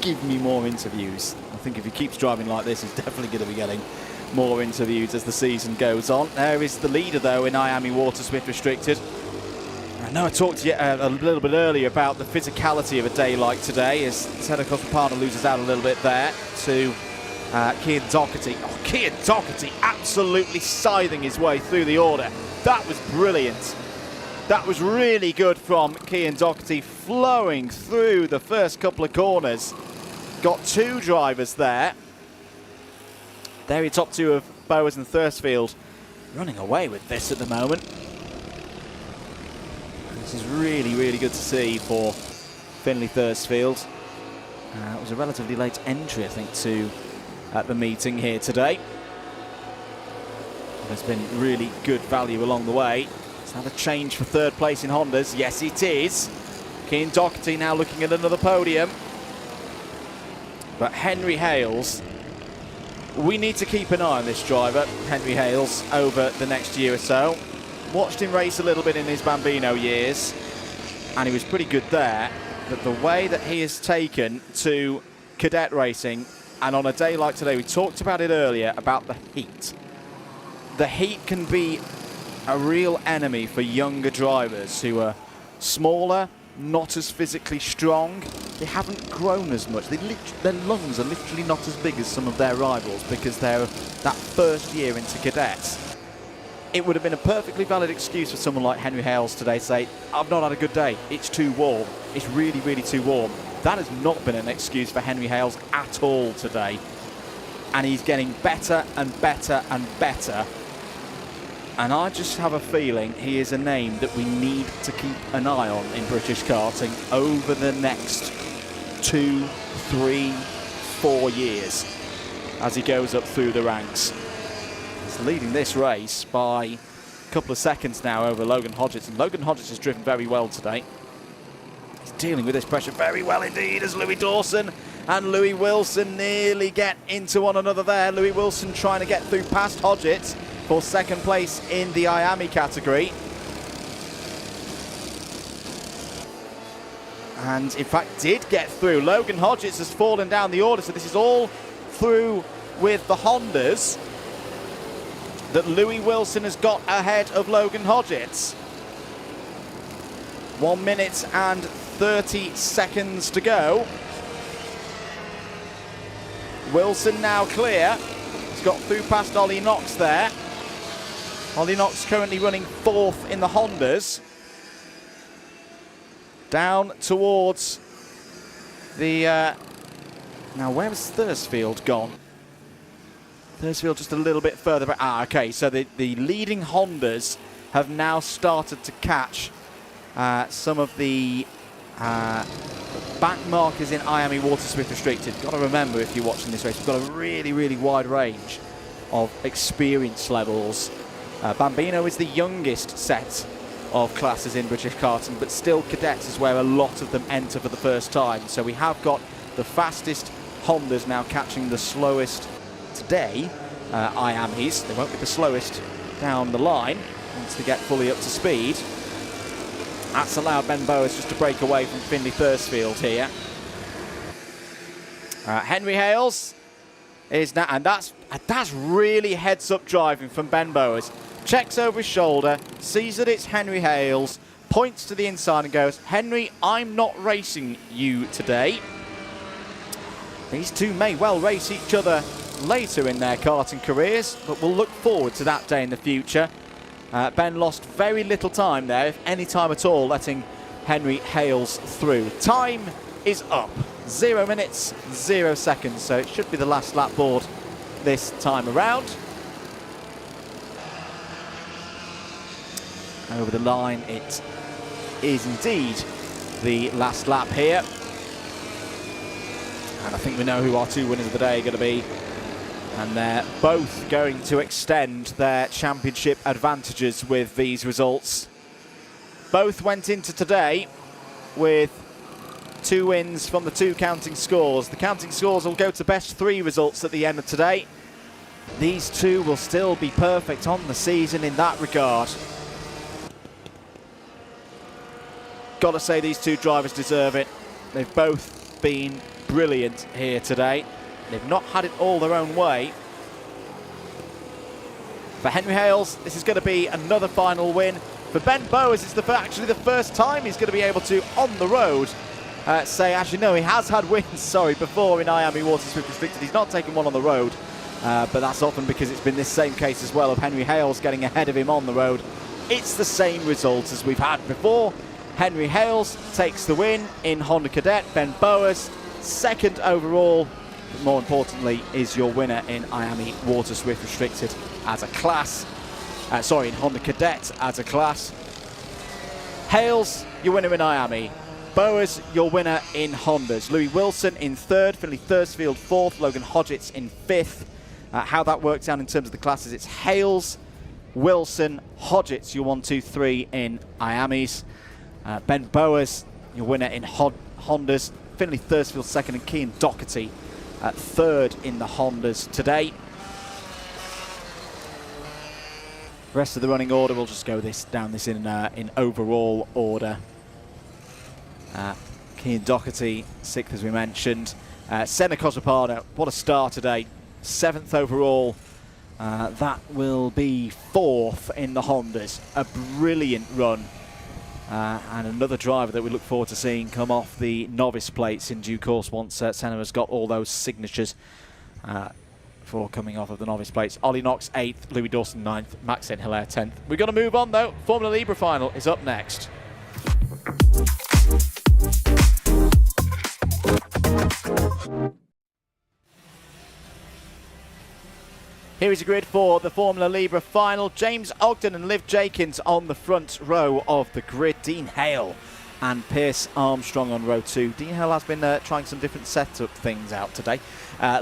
Give me more interviews." I think if he keeps driving like this, he's definitely going to be getting more interviews as the season goes on. There is the leader, though, in Miami Waterswift Restricted. I know I talked to you a little bit earlier about the physicality of a day like today, as Ted Partner loses out a little bit there to Cian Doherty. Oh, Cian Doherty absolutely scything his way through the order. That was brilliant. That was really good from Cian Doherty, flowing through the first couple of corners. Got two drivers there. There he top two of Bowers and Thursfield running away with this at the moment. This is really, really good to see for Finley Thursfield. It was a relatively late entry, I think, to the meeting here today. There's been really good value along the way. Is that a change for third place in Hondas? Yes, it is. Cian Doherty now looking at another podium. But Henry Hales, we need to keep an eye on this driver, Henry Hales, over the next year or so. Watched him race a little bit in his Bambino years, and he was pretty good there. But the way that he has taken to cadet racing, and on a day like today, we talked about it earlier, about the heat. The heat can be a real enemy for younger drivers who are smaller, not as physically strong. They haven't grown as much. Their lungs are literally not as big as some of their rivals because they're that first year into cadets. It would have been a perfectly valid excuse for someone like Henry Hales today to say, "I've not had a good day. It's too warm. It's really, really too warm." That has not been an excuse for Henry Hales at all today. And he's getting better and better and better. And I just have a feeling he is a name that we need to keep an eye on in British karting over the next 2, 3, 4 years as he goes up through the ranks. He's leading this race by a couple of seconds now over Logan Hodgetts, and Logan Hodgetts has driven very well today. He's dealing with this pressure very well indeed as Louis Dawson and Louis Wilson nearly get into one another there. Louis Wilson trying to get through past Hodgetts for second place in the IAMI category. And in fact did get through. Logan Hodgetts has fallen down the order, so this is all through with the Hondas that Louis Wilson has got ahead of Logan Hodgetts. 1 minute and 30 seconds to go. Wilson now clear. He's got through past Ollie Knox there. Ollie Knox currently running fourth in the Hondas. Down towards the... now, where has Thursfield gone? Thursfield just a little bit further back. Okay, so the leading Hondas have now started to catch some of the back markers in IAMI Waterswift Restricted. Got to remember, if you're watching this race, we've got a really, really wide range of experience levels. Bambino is the youngest set of classes in British karting, but still cadets is where a lot of them enter for the first time. So we have got the fastest Hondas now catching the slowest today, IAMIs. They won't be the slowest down the line once they get fully up to speed. That's allowed Ben Bowers just to break away from Finley Thursfield here. Henry Hales is now, and that's really heads-up driving from Ben Bowers. Checks over his shoulder, sees that it's Henry Hales, points to the inside and goes, "Henry, I'm not racing you today." These two may well race each other later in their karting careers, but we'll look forward to that day in the future. Ben lost very little time there, if any time at all, letting Henry Hales through. Time is up. 0 minutes, 0 seconds, so it should be the last lap board this time around. Over the line, it is indeed the last lap here. And I think we know who our two winners of the day are going to be. And they're both going to extend their championship advantages with these results. Both went into today with 2 wins from the 2 counting scores. The counting scores will go to best 3 results at the end of today. These 2 will still be perfect on the season in that regard. Got to say, these 2 drivers deserve it. They've both been brilliant here today. They've not had it all their own way. For Henry Hales, this is going to be another final win. For Ben Bowers, it's actually the first time he's going to be able to, on the road, say, actually, no, he has had wins, before in Miami Waterswift Restricted. He's not taken one on the road, but that's often because it's been this same case as well of Henry Hales getting ahead of him on the road. It's the same result as we've had before. Henry Hales takes the win in Honda Cadet. Ben Bowers, 2nd overall, but more importantly, is your winner in Miami Waterswift Restricted as a class. In Honda Cadet as a class. Hales, your winner in Miami. Bowers, your winner in Hondas. Louis Wilson in 3rd, Finley Thursfield 4th, Logan Hodgetts in 5th. How that works out in terms of the classes, it's Hales, Wilson, Hodgetts, your 1, 2, 3 in Miami's. Ben Bowers, your winner in Hondas. Finley Thursfield 2nd, and Cian Doherty 3rd in the Hondas today. Rest of the running order, we'll just go down this in overall order. Cian Doherty, 6th as we mentioned. Senna Cosapano, what a start today. 7th overall. That will be 4th in the Hondas. A brilliant run. And another driver that we look forward to seeing come off the novice plates in due course once Senna has got all those signatures for coming off of the novice plates. Ollie Knox 8th, Louis Dawson 9th, Max Hilaire 10th. We've got to move on though. Formula Libra final is up next. Here is a grid for the Formula Libra final. James Ogden and Liv Jenkins on the front row of the grid. Dean Hale and Pierce Armstrong on row 2. Dean Hale has been trying some different setup things out today.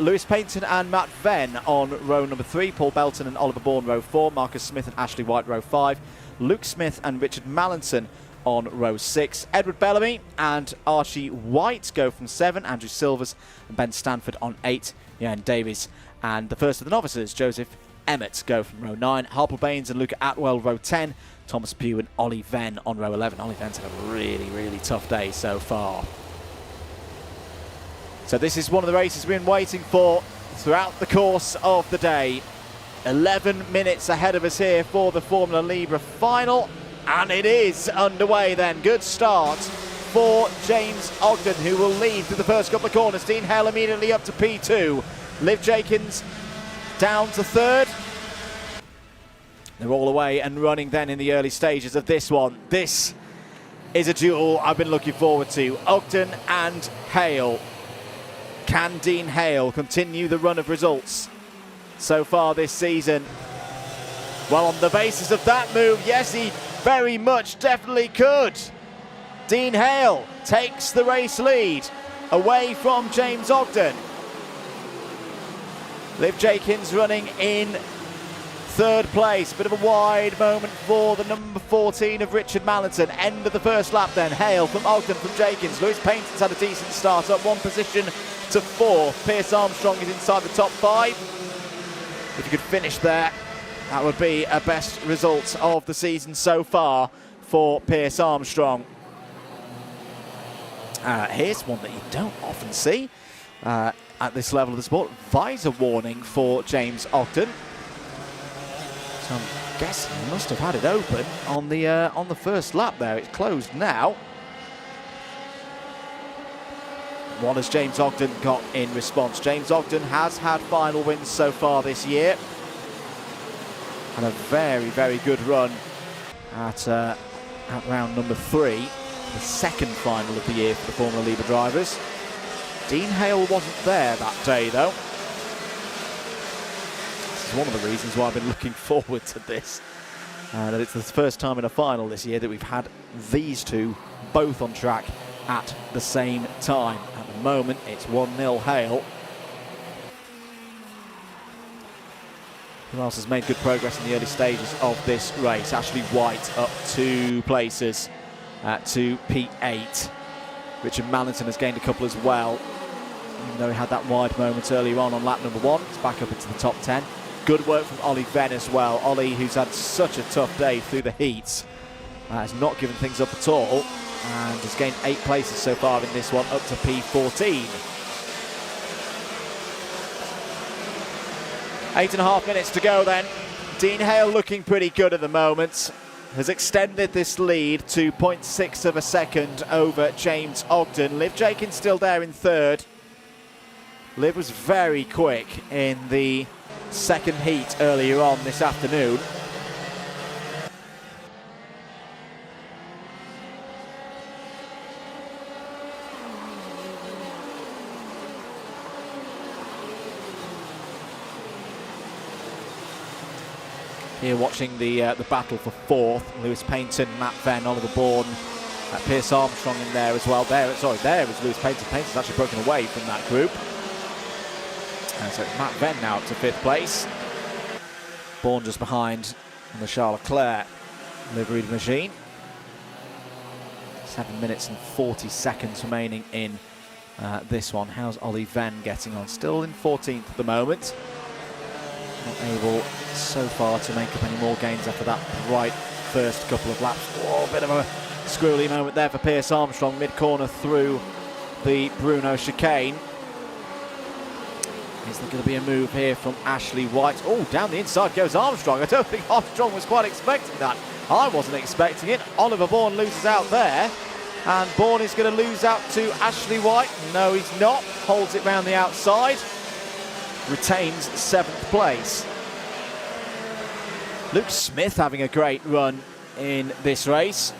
Lewis Payton and Matt Venn on row number 3. Paul Belton and Oliver Bourne row 4. Marcus Smith and Ashley White row 5. Luke Smith and Richard Mallinson on row 6. Edward Bellamy and Archie White go from 7. Andrew Silvers and Ben Stanford on 8. Ian Davies and the first of the novices, Joseph Emmett, go from row 9. Harple Baines and Luca Atwell, row 10. Thomas Pugh and Ollie Venn on row 11. Ollie Venn's had a really, really tough day so far. So this is one of the races we've been waiting for throughout the course of the day. 11 minutes ahead of us here for the Formula Libra final. And it is underway then. Good start for James Ogden, who will lead through the first couple of corners. Dean Hale immediately up to P2. Liv Jenkins down to 3rd. They're all away and running then in the early stages of this one. This is a duel I've been looking forward to. Ogden and Hale. Can Dean Hale continue the run of results so far this season? Well, on the basis of that move, yes, he very much definitely could. Dean Hale takes the race lead away from James Ogden. Liv Jenkins running in 3rd place. Bit of a wide moment for the number 14 of Richard Mallinson. End of the first lap then. Hale from Ogden from Jenkins. Lewis Payton's had a decent start, up 1 position to 4th. Pierce Armstrong is inside the top 5. If you could finish there, that would be a best result of the season so far for Pierce Armstrong. Here's one that you don't often see at this level of the sport. Visor warning for James Ogden. So I'm guessing he must have had it open on the first lap there. It's closed now. What has James Ogden got in response? James Ogden has had final wins so far this year. And a very, very good run at round number 3. the second final of the year for the Formula Libra drivers. Dean Hale wasn't there that day, though. This is one of the reasons why I've been looking forward to this. That it's the first time in a final this year that we've had these two both on track at the same time. At the moment, it's 1-0 Hale. Who else has made good progress in the early stages of this race? Ashley White up 2 places to P8. Richard Mallington has gained a couple as well. Even though he had that wide moment earlier on lap number 1, it's back up into the top 10. Good work from Ollie Venn as well. Ollie, who's had such a tough day through the heats, has not given things up at all and has gained 8 places so far in this one, up to P14. 8.5 minutes to go then. Dean Hale looking pretty good at the moment. Has extended this lead to 0.6 of a second over James Ogden. Liv Jenkins still there in third. Liv was very quick in the second heat earlier on this afternoon. Here watching the battle for fourth. Lewis Payton, Matt Venn, Oliver Bourne, Pierce Armstrong in there as well. There is Lewis Payton. Payton's actually broken away from that group. And so it's Matt Venn now up to 5th place. Bourne just behind on the Charles Leclerc liveried machine. 7 minutes and 40 seconds remaining in this one. How's Ollie Venn getting on? Still in 14th at the moment. Not able so far to make up any more gains after that right first couple of laps. Oh, a bit of a squirrely moment there for Pierce Armstrong, mid-corner through the Bruno chicane. Is there going to be a move here from Ashley White? Oh, down the inside goes Armstrong. I don't think Armstrong was quite expecting that. I wasn't expecting it. Oliver Bourne loses out there. And Bourne is going to lose out to Ashley White. No, he's not. Holds it round the outside. Retains 7th place. Luke Smith having a great run in this race.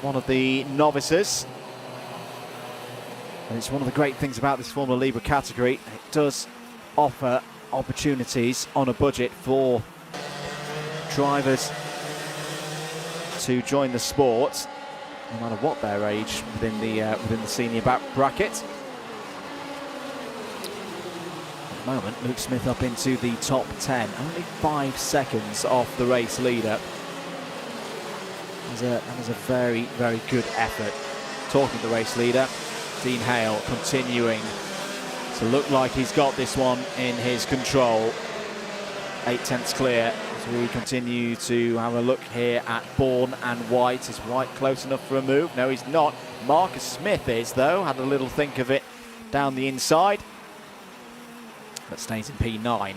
One of the novices. And it's one of the great things about this Formula Libra category. It does offer opportunities on a budget for drivers to join the sport, no matter what their age within the senior bracket. At the moment, Luke Smith up into the top 10, only 5 seconds off the race leader. That is a very, very good effort. Talking to the race leader, Dean Hale continuing to look like he's got this one in his control. 8/10 clear as we continue to have a look here at Bourne and White. Is White close enough for a move? No, he's not. Marcus Smith is, though. Had a little think of it down the inside. But stays in P9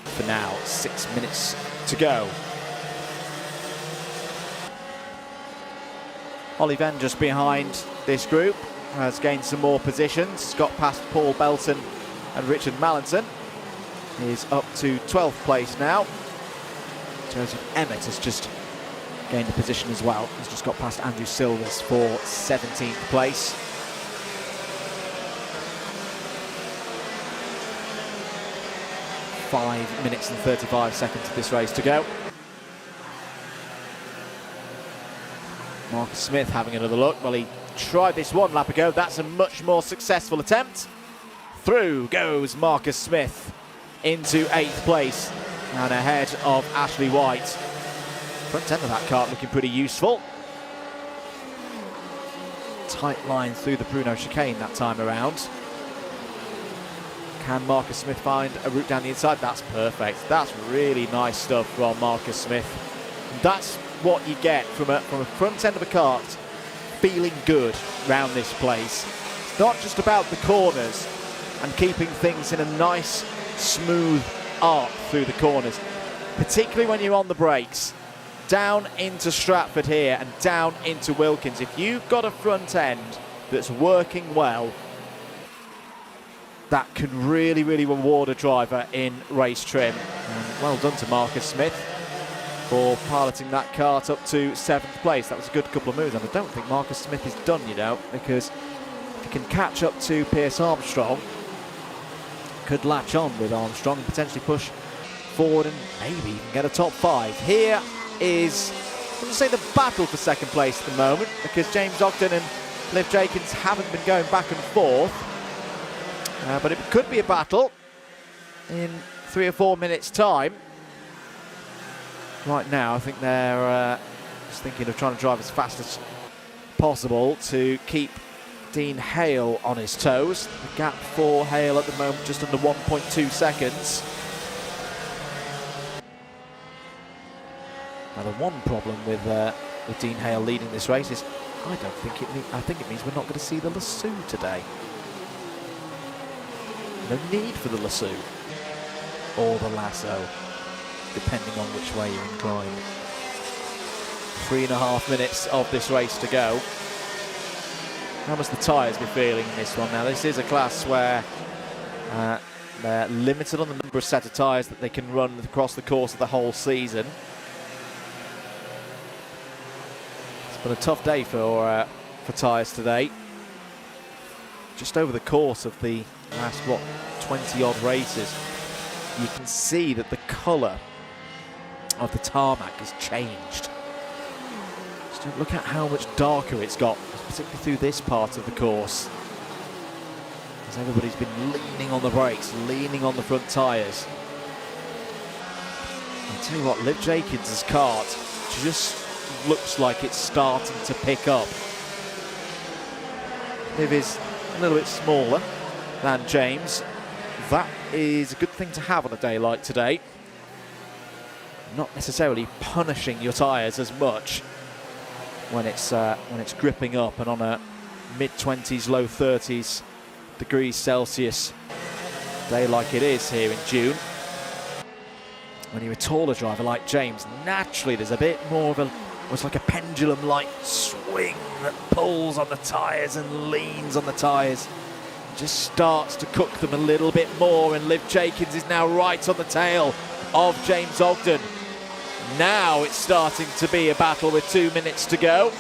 for now. 6 minutes to go. Ollie Venn just behind this group. Has gained some more positions. Got past Paul Belton and Richard Mallington. Is up to 12th place now. Joseph Emmett has just gained a position as well. He's just got past Andrew Silvers for 17th place. Five minutes and 35 seconds of this race to go. Marcus Smith having another look. Well, he tried this one lap ago. That's a much more successful attempt. Through goes Marcus Smith into 8th place and ahead of Ashley White. Front end of that kart looking pretty useful. Tight line through the Bruno chicane that time around. Can Marcus Smith find a route down the inside? That's perfect. That's really nice stuff from Marcus Smith. That's what you get from a front end of a kart feeling good round this place. It's not just about the corners and keeping things in a nice, smooth arc through the corners, particularly when you're on the brakes. Down into Stratford here and down into Wilkins. If you've got a front end that's working well, that can really, really reward a driver in race trim. And well done to Marcus Smith. for piloting that kart up to 7th place. That was a good couple of moves, and I don't think Marcus Smith is done, you know, because if he can catch up to Pierce Armstrong, could latch on with Armstrong and potentially push forward and maybe even get a top 5. Here is, I wouldn't say the battle for 2nd place at the moment, because James Ogden and Liv Jenkins haven't been going back and forth, but it could be a battle in 3 or 4 minutes' time. Right now, I think they're just thinking of trying to drive as fast as possible to keep Dean Hale on his toes. The gap for Hale at the moment just under 1.2 seconds. Now the one problem with Dean Hale leading this race is I think it means we're not going to see the lasso today. No need for the lasso or the lasso, depending on which way you're inclined. 3.5 minutes of this race to go. How must the tyres be feeling in this one? Now this is a class where they're limited on the number of set of tyres that they can run across the course of the whole season. It's been a tough day for tyres today. Just over the course of the last, 20-odd races, you can see that the colour of the tarmac has changed. Just look at how much darker it's got, particularly through this part of the course. As everybody's been leaning on the brakes, leaning on the front tyres. I'll tell you what, Liv Jenkins' kart just looks like it's starting to pick up. Liv is a little bit smaller than James. That is a good thing to have on a day like today. Not necessarily punishing your tyres as much when it's gripping up and on a mid-20s, low 30s degrees Celsius day like it is here in June. When you're a taller driver like James, naturally there's a bit more of a, it's like a pendulum-like swing that pulls on the tyres and leans on the tyres. Just starts to cook them a little bit more, and Liv Jenkins is now right on the tail of James Ogden. Now it's starting to be a battle with 2 minutes to go.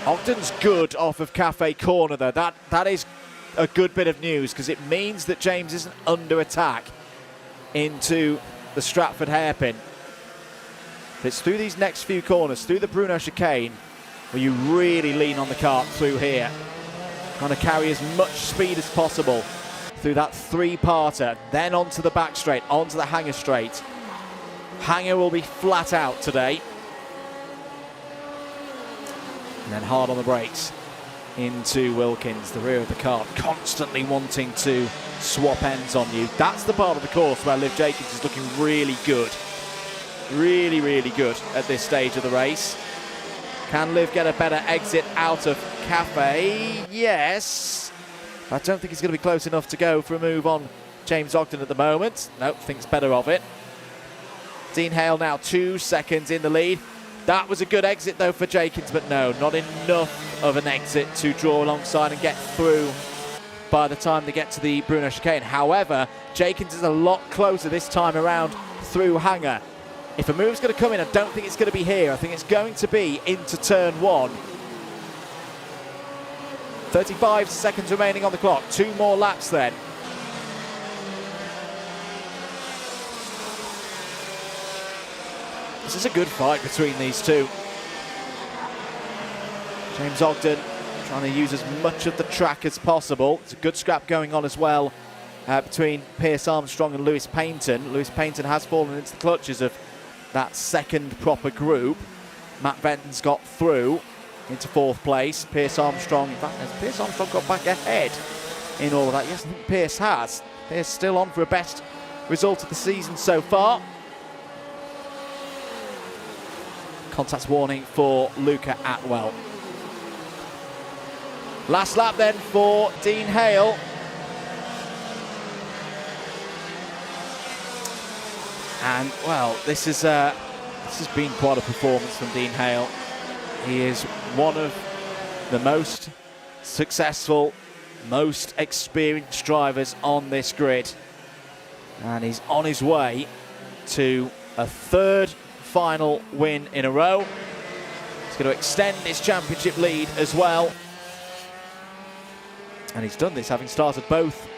Ogden's good off of Cafe Corner though. That is a good bit of news, because it means that James isn't under attack into the Stratford hairpin. But it's through these next few corners, through the Bruno chicane, where you really lean on the kart through here. Trying to carry as much speed as possible through that 3-parter, then onto the back straight, onto the hanger straight. Hanger will be flat out today. And then hard on the brakes into Wilkins, the rear of the kart, constantly wanting to swap ends on you. That's the part of the course where Liv Jenkins is looking really good. Really, really good at this stage of the race. Can Liv get a better exit out of Cafe? Yes. I don't think he's going to be close enough to go for a move on James Ogden at the moment. Nope, thinks better of it. Dean Hale now 2 seconds in the lead. That was a good exit though for Jenkins, but no, not enough of an exit to draw alongside and get through by the time they get to the Bruno chicane. However, Jenkins is a lot closer this time around through Hanger. If a move's going to come in, I don't think it's going to be here. I think it's going to be into turn 1. 35 seconds remaining on the clock. 2 more laps then. This is a good fight between these two. James Ogden trying to use as much of the track as possible. It's a good scrap going on as well between Pierce Armstrong and Lewis Payton. Lewis Payton has fallen into the clutches of that second proper group. Matt Benton's got through into 4th place. Pierce Armstrong, in fact, has Pierce Armstrong got back ahead in all of that? Yes, I think Pierce has. Pierce still on for a best result of the season so far. Contact warning for Luca Atwell. Last lap then for Dean Hale. And, well, this has been quite a performance from Dean Hale. He is one of the most successful, most experienced drivers on this grid. And he's on his way to a third final win in a row. He's going to extend his championship lead as well. And he's done this having started both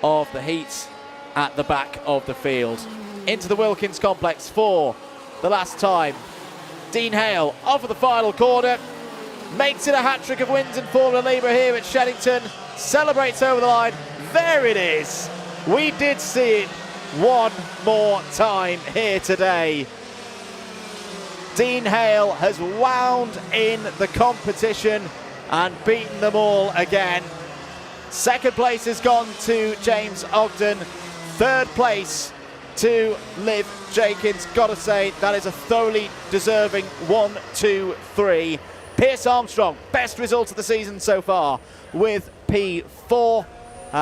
of the heats at the back of the field. Into the Wilkins complex for the last time. Dean Hale off of the final corner. Makes it a hat-trick of wins in Formula Libra here at Shenington. Celebrates over the line. There it is. We did see it one more time here today. Dean Hale has wound in the competition and beaten them all again. Second place has gone to James Ogden. Third place to Liv Jenkins. Gotta say, that is a thoroughly deserving 1, 2, 3. Pierce Armstrong, best result of the season so far with P4.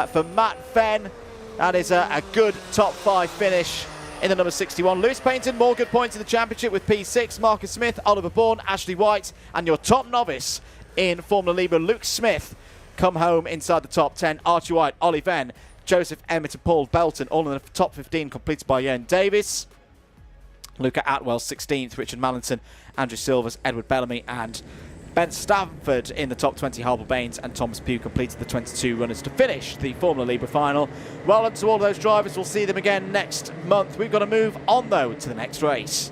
For Matt Fenn, that is a good top 5 finish in the number 61. Lewis Payton, more good points in the championship with P6. Marcus Smith, Oliver Bourne, Ashley White, and your top novice in Formula Libra, Luke Smith, come home inside the top 10. Archie White, Ollie Venn, Joseph Emmett and Paul Belton, all in the top 15, completed by Ian Davis. Luca Atwell, 16th. Richard Mallinson, Andrew Silvers, Edward Bellamy, and Ben Stanford in the top 20. Harble Baines and Thomas Pugh completed the 22 runners to finish the Formula Libra final. Well done to all those drivers. We'll see them again next month. We've got to move on, though, to the next race.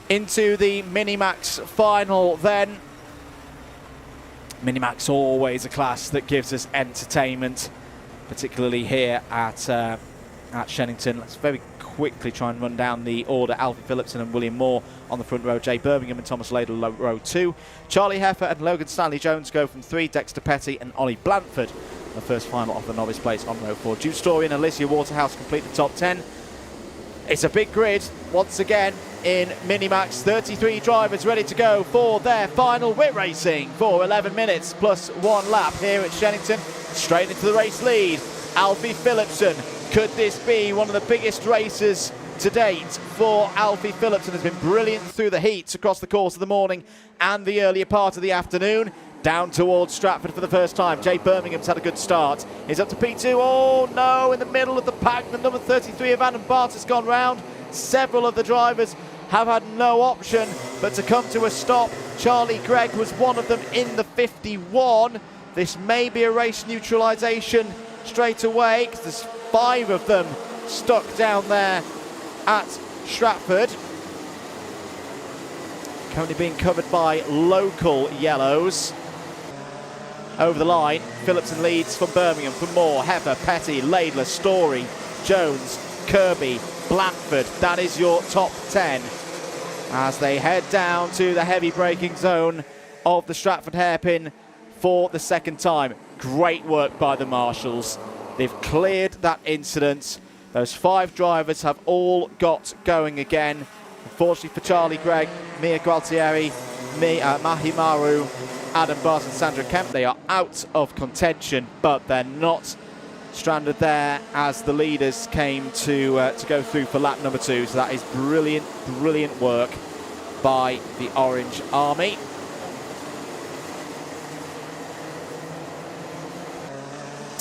Into the Minimax final then. Minimax always a class that gives us entertainment, particularly here at Shenington. Let's very quickly try and run down the order. Alfie Phillipson and William Moore on the front row. Jay Birmingham and Thomas Ladle row 2. Charlie Heffer and Logan Stanley Jones go from 3. Dexter Petty and Ollie Blanford, the first final of the novice place, on row 4. Jude Story and Alicia Waterhouse complete the top 10. It's a big grid once again in Minimax. 33 drivers ready to go for their final. We're racing for 11 minutes plus 1 lap here at Shenington. Straight into the race lead, Alfie Phillipson. Could this be one of the biggest races to date for Alfie Phillipson? Has been brilliant through the heats across the course of the morning and the earlier part of the afternoon. Down towards Stratford for the first time. Jay Birmingham's had a good start. He's up to P2. Oh no, in the middle of the pack, the number 33 of Adam Bart has gone round. Several of the drivers have had no option but to come to a stop. Charlie Gregg was one of them in the 51. This may be a race neutralisation straight away, because there's 5 of them stuck down there at Stratford. Currently being covered by local yellows. Over the line, Phillipson leads from Birmingham, from Moore, Heffer, Petty, Laidler, Story, Jones, Kirby, Blanford. That is your top 10 as they head down to the heavy braking zone of the Stratford hairpin for the second time. Great work by the marshals. They've cleared that incident. Those 5 drivers have all got going again. Unfortunately for Charlie Gregg, Mia Gualtieri, Mahi Maru, Adam Bart and Sandra Kemp, they are out of contention, but they're not stranded there as the leaders came to go through for lap number 2. So that is brilliant, brilliant work by the Orange Army.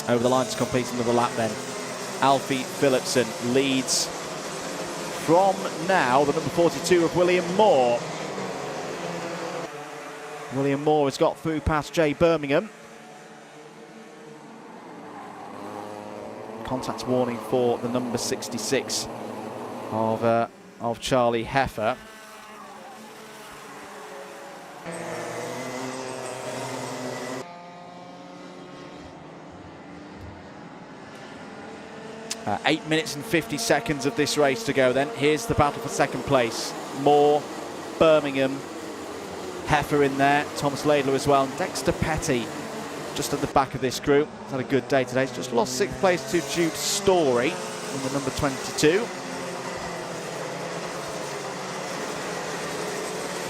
Over the line to complete another lap then. Alfie Phillipson leads from now the number 42 of William Moore. William Moore has got through past Jay Birmingham. Contact warning for the number 66 of Charlie Heffer. 8 minutes and 50 seconds of this race to go then. Here's the battle for second place. Moore, Birmingham, Heffer in there, Thomas Laidler as well, and Dexter Petty just at the back of this group. He's had a good day today. He's just lost 6th place to Jude Story in the number 22.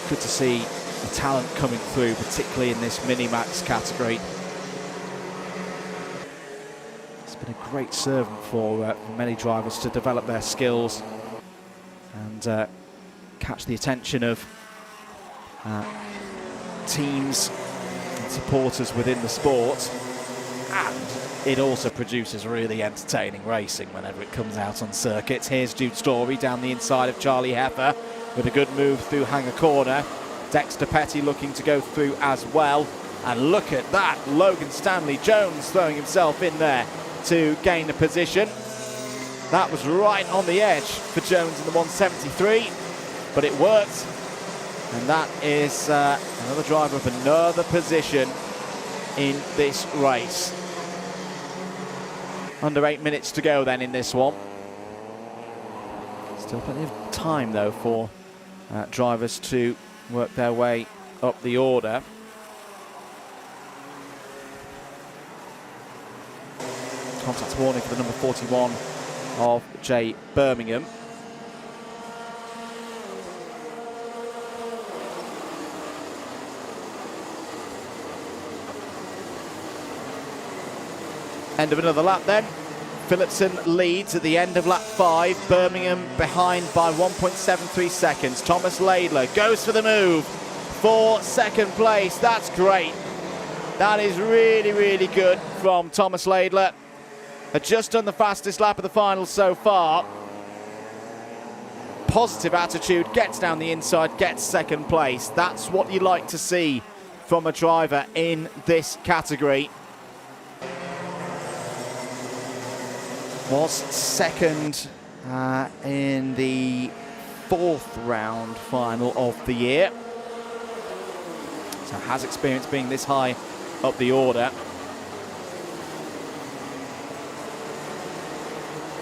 Good to see the talent coming through, particularly in this Minimax category. It's been a great servant for many drivers to develop their skills and catch the attention of teams and supporters within the sport, and it also produces really entertaining racing whenever it comes out on circuits. Here's Jude Story down the inside of Charlie Heffer with a good move through Hanger Corner. Dexter Petty looking to go through as well. And look at that, Logan Stanley Jones throwing himself in there to gain a position. That was right on the edge for Jones in the 173, but it worked. And that is another driver of another position in this race. Under 8 minutes to go then in this one. Still plenty of time though for drivers to work their way up the order. Contact warning for the number 41 of Jay Birmingham. End of another lap then. Phillipson leads at the end of lap 5. Birmingham behind by 1.73 seconds. Thomas Laidler goes for the move for second place. That's great. That is really, really good from Thomas Laidler. Had just done the fastest lap of the final so far. Positive attitude, gets down the inside, gets second place. That's what you like to see from a driver in this category. Was second in the 4th round final of the year. So has experience being this high up the order.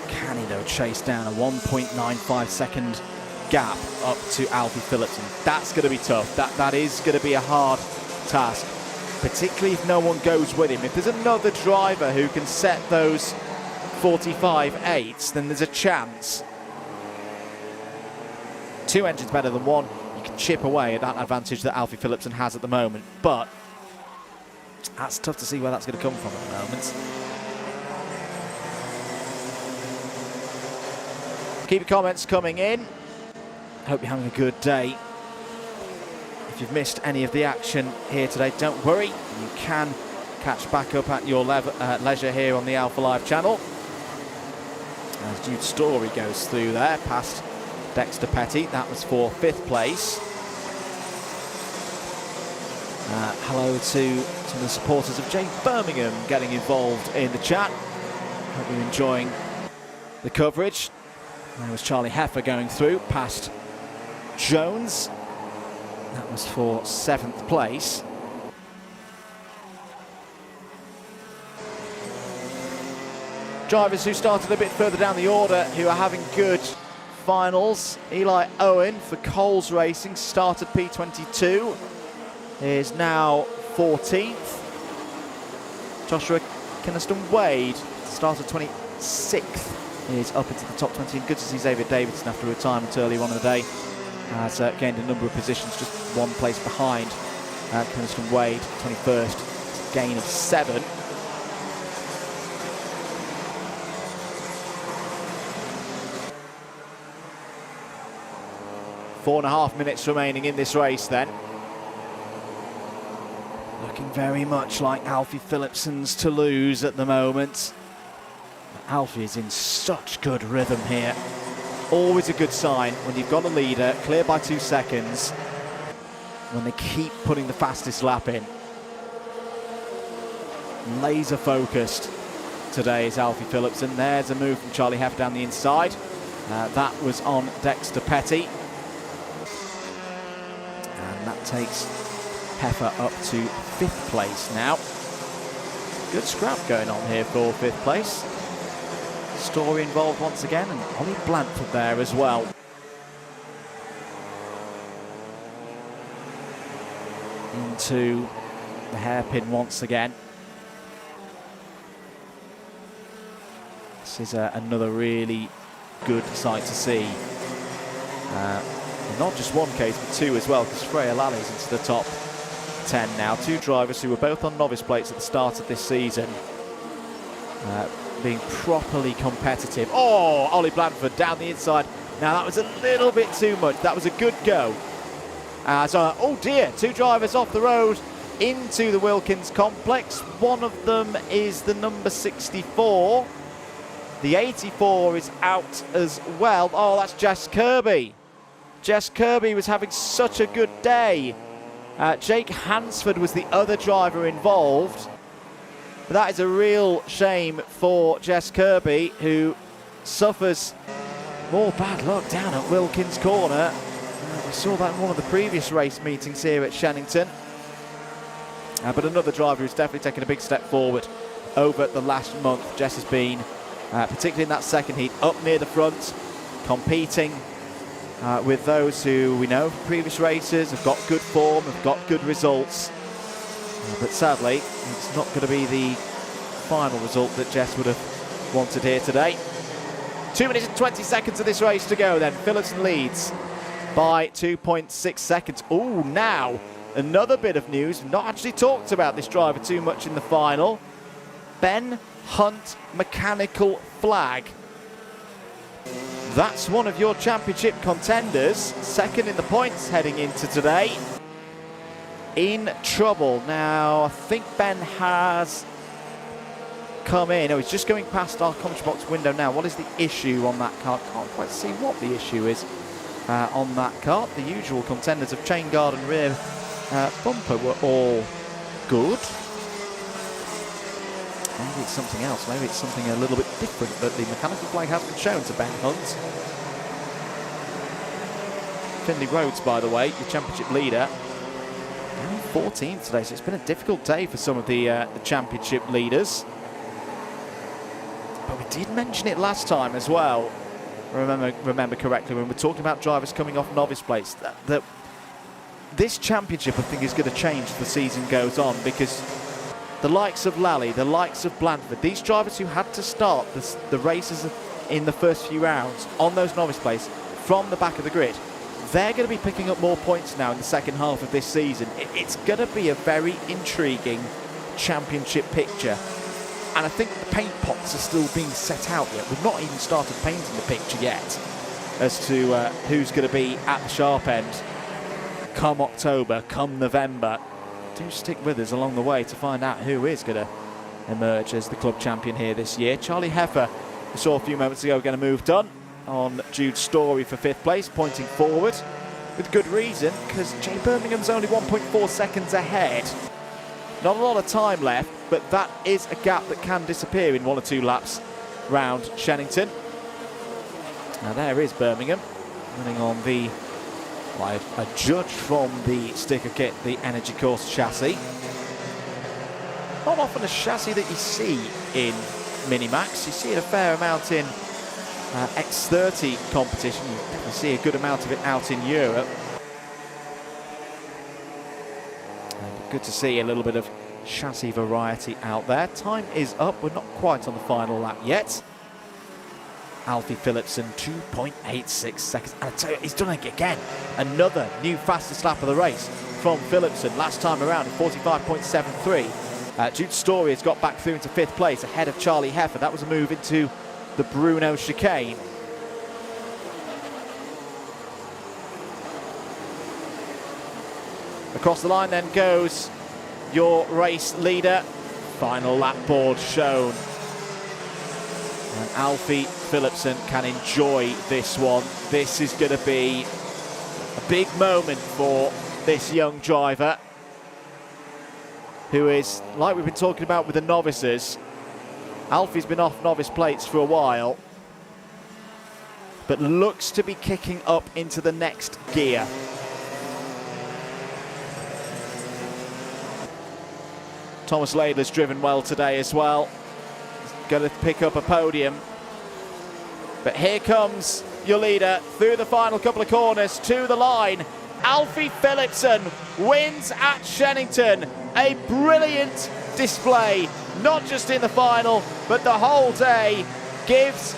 Can he though chase down a 1.95 second gap up to Alfie Phillipson? That's going to be tough. That is going to be a hard task, particularly if no one goes with him. If there's another driver who can set those 45.8s, then there's a chance. 2 engines better than 1. You can chip away at that advantage that Alfie Phillipson has at the moment, but that's tough to see where that's going to come from at the moment. Keep your comments coming in. Hope you're having a good day. If you've missed any of the action here today, don't worry. You can catch back up at your leisure here on the Alpha Live channel. As Jude Story goes through there, past Dexter Petty. That was for 5th place. Hello to the supporters of Jay Birmingham getting involved in the chat. Hope you're enjoying the coverage. There was Charlie Heffer going through, past Jones. That was for 7th place. Drivers who started a bit further down the order who are having good finals. Eli Owen for Coles Racing started P22, is now 14th. Joshua Kynaston Wade started 26th, is up into the top 20. And good to see Xavier Davidson after retirement earlier on in the day. Has gained a number of positions, just 1 place behind Kynaston Wade, 21st, gain of 7. Four and a half minutes remaining in this race then. Looking very much like Alfie Phillipson's to lose at the moment. Alfie is in such good rhythm here. Always a good sign when you've got a leader, clear by 2 seconds, when they keep putting the fastest lap in. Laser focused today is Alfie Phillipson. There's a move from Charlie Heff down the inside. That was on Dexter Petty. And that takes Heffer up to 5th place now. Good scrap going on here for 5th place. Story involved once again, and Ollie Blanford there as well. Into the hairpin once again. This is another really good sight to see. Not just one case, but 2 as well, because Freya Lally's into the top 10 now. 2 drivers who were both on novice plates at the start of this season. Being properly competitive. Oh, Ollie Blanford down the inside. Now that was a little bit too much. That was a good go. Oh dear, two drivers off the road into the Wilkins complex. One of them is the number 64. The 84 is out as well. Oh, that's Jess Kirby. Jess Kirby was having such a good day. Jake Hansford was the other driver involved. But that is a real shame for Jess Kirby, who suffers more bad luck down at Wilkins Corner. We saw that in one of the previous race meetings here at Shenington. But another driver who's definitely taken a big step forward over the last month. Jess has been, particularly in that second heat, up near the front, competing with those who we know from previous races, have got good form, have got good results. But sadly, it's not going to be the final result that Jess would have wanted here today. 2 minutes and 20 seconds of this race to go then. Phillipson leads by 2.6 seconds. Oh, now another bit of news. Not actually talked about this driver too much in the final. Ben Hunt mechanical flag. That's one of your championship contenders. Second in the points heading into today. In trouble. Now, I think Ben has come in. Oh, he's just going past our commentary box window now. What is the issue on that car? Can't quite see what the issue is on that car. The usual contenders of chain guard and rear bumper were all good. Maybe it's something else. Maybe it's something a little bit different, but the mechanical flag has been shown to Ben Hunt. Finley Rhodes, by the way, the championship leader, only 14th today, so it's been a difficult day for some of the championship leaders. But we did mention it last time as well. Remember correctly when we're talking about drivers coming off novice plates, that this championship, I think, is going to change as the season goes on, because the likes of Lally, the likes of Blandford, these drivers who had to start the races in the first few rounds on those novice plates from the back of the grid, they're going to be picking up more points now in the second half of this season. It's going to be a very intriguing championship picture. And I think the paint pots are still being set out yet. We've not even started painting the picture yet as to who's going to be at the sharp end come October, come November. Do stick with us along the way to find out who is going to emerge as the club champion here this year. Charlie Heffer, we saw a few moments ago, going to move done on Jude Story for 5th place, pointing forward with good reason, because Jay Birmingham's only 1.4 seconds ahead. Not a lot of time left, but that is a gap that can disappear in 1 or 2 laps round Shenington. Now there is Birmingham running on the, well, I judge from the sticker kit, the Energy Course chassis. Not often a chassis that you see in Minimax. You see it a fair amount in X30 competition. You definitely see a good amount of it out in Europe. Good to see a little bit of chassis variety out there. Time is up. We're not quite on the final lap yet. Alfie Phillipson, 2.86 seconds. And I tell you, he's done it again. Another new fastest lap of the race from Phillipson. Last time around in 45.73. Jude Story has got back through into 5th place ahead of Charlie Heffer. That was a move into the Bruno chicane. Across the line then goes your race leader. Final lap board shown. And Alfie Phillipson can enjoy this one. This is going to be a big moment for this young driver, who is, like we've been talking about with the novices, Alfie's been off novice plates for a while, but looks to be kicking up into the next gear. Thomas Laidler's driven well today as well. He's going to pick up a podium. But here comes your leader through the final couple of corners to the line. Alfie Phillipson wins at Shenington. A brilliant display, not just in the final, but the whole day, gives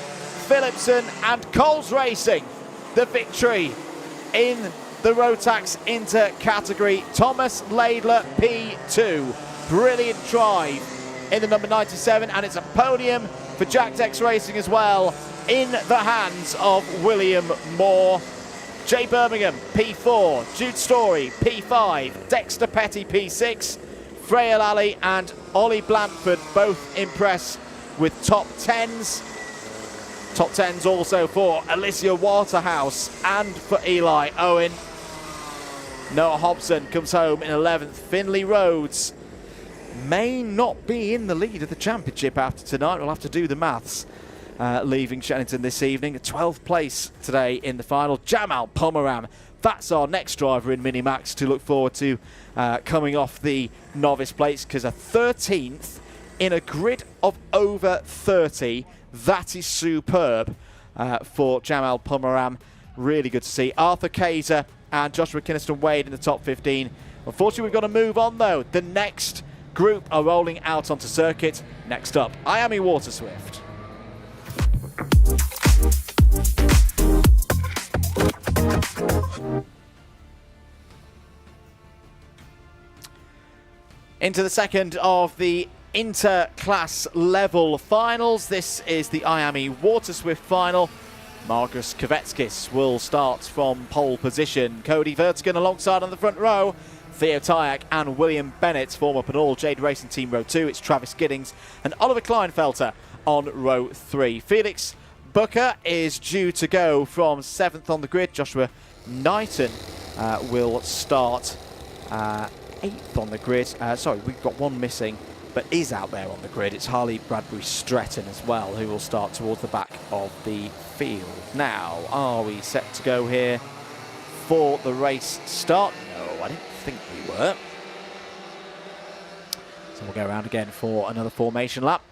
Phillipson and Coles Racing the victory in the Rotax Inter category. Thomas Laidler P2. Brilliant drive in the number 97, and it's a podium for Jack Dex Racing as well, in the hands of William Moore. Jay Birmingham, P4. Jude Story, P5. Dexter Petty, P6. Freya Lally and Ollie Blandford both impress with top 10s. Top 10s also for Alicia Waterhouse and for Eli Owen. Noah Hobson comes home in 11th. Finley Rhodes may not be in the lead of the championship after tonight. We'll have to do the maths. Leaving Shenington this evening. 12th place today in the final. Jamal Pomeram. That's our next driver in minimax to look forward to coming off the novice plates, because a 13th in a grid of over 30. That is superb for Jamal Pomeram. Really good to see. Arthur Kaiser and Joshua Kinniston-Wade in the top 15. Unfortunately, we've got to move on, though. The next group are rolling out onto circuit. Next up, Miami Waterswift. Into the second of the inter-class level finals. This is the Miami Waterswift final. Margus Kvetskis will start from pole position. Cody Vertigan alongside on the front row. Theo Tyack and William Bennett form up an all Jade Racing Team row 2. It's Travis Giddings and Oliver Kleinfelter on row 3. Felix Booker is due to go from 7th on the grid. Joshua Knighton will start 8th on the grid. Sorry, we've got one missing, but is out there on the grid. It's Harley Bradbury Stretton as well, who will start towards the back of the field. Now, are we set to go here for the race start? No, I didn't think we were. So we'll go around again for another formation lap.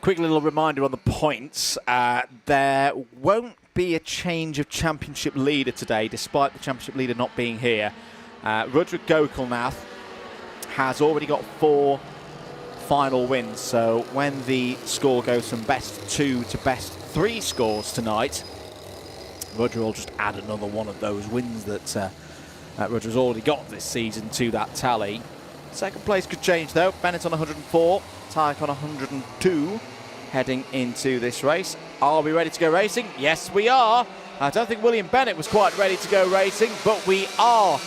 Quick little reminder on the points. There won't be a change of championship leader today, despite the championship leader not being here. Rudra Gokulnath has already got 4 final wins, so when the score goes from best 2 to best 3 scores tonight, Rudra will just add another one of those wins that Rudra's already got this season to that tally. Second place could change though. Bennett on 104, Tyke on 102 heading into this race. Are we ready to go racing? Yes, we are. I don't think William Bennett was quite ready to go racing, but we are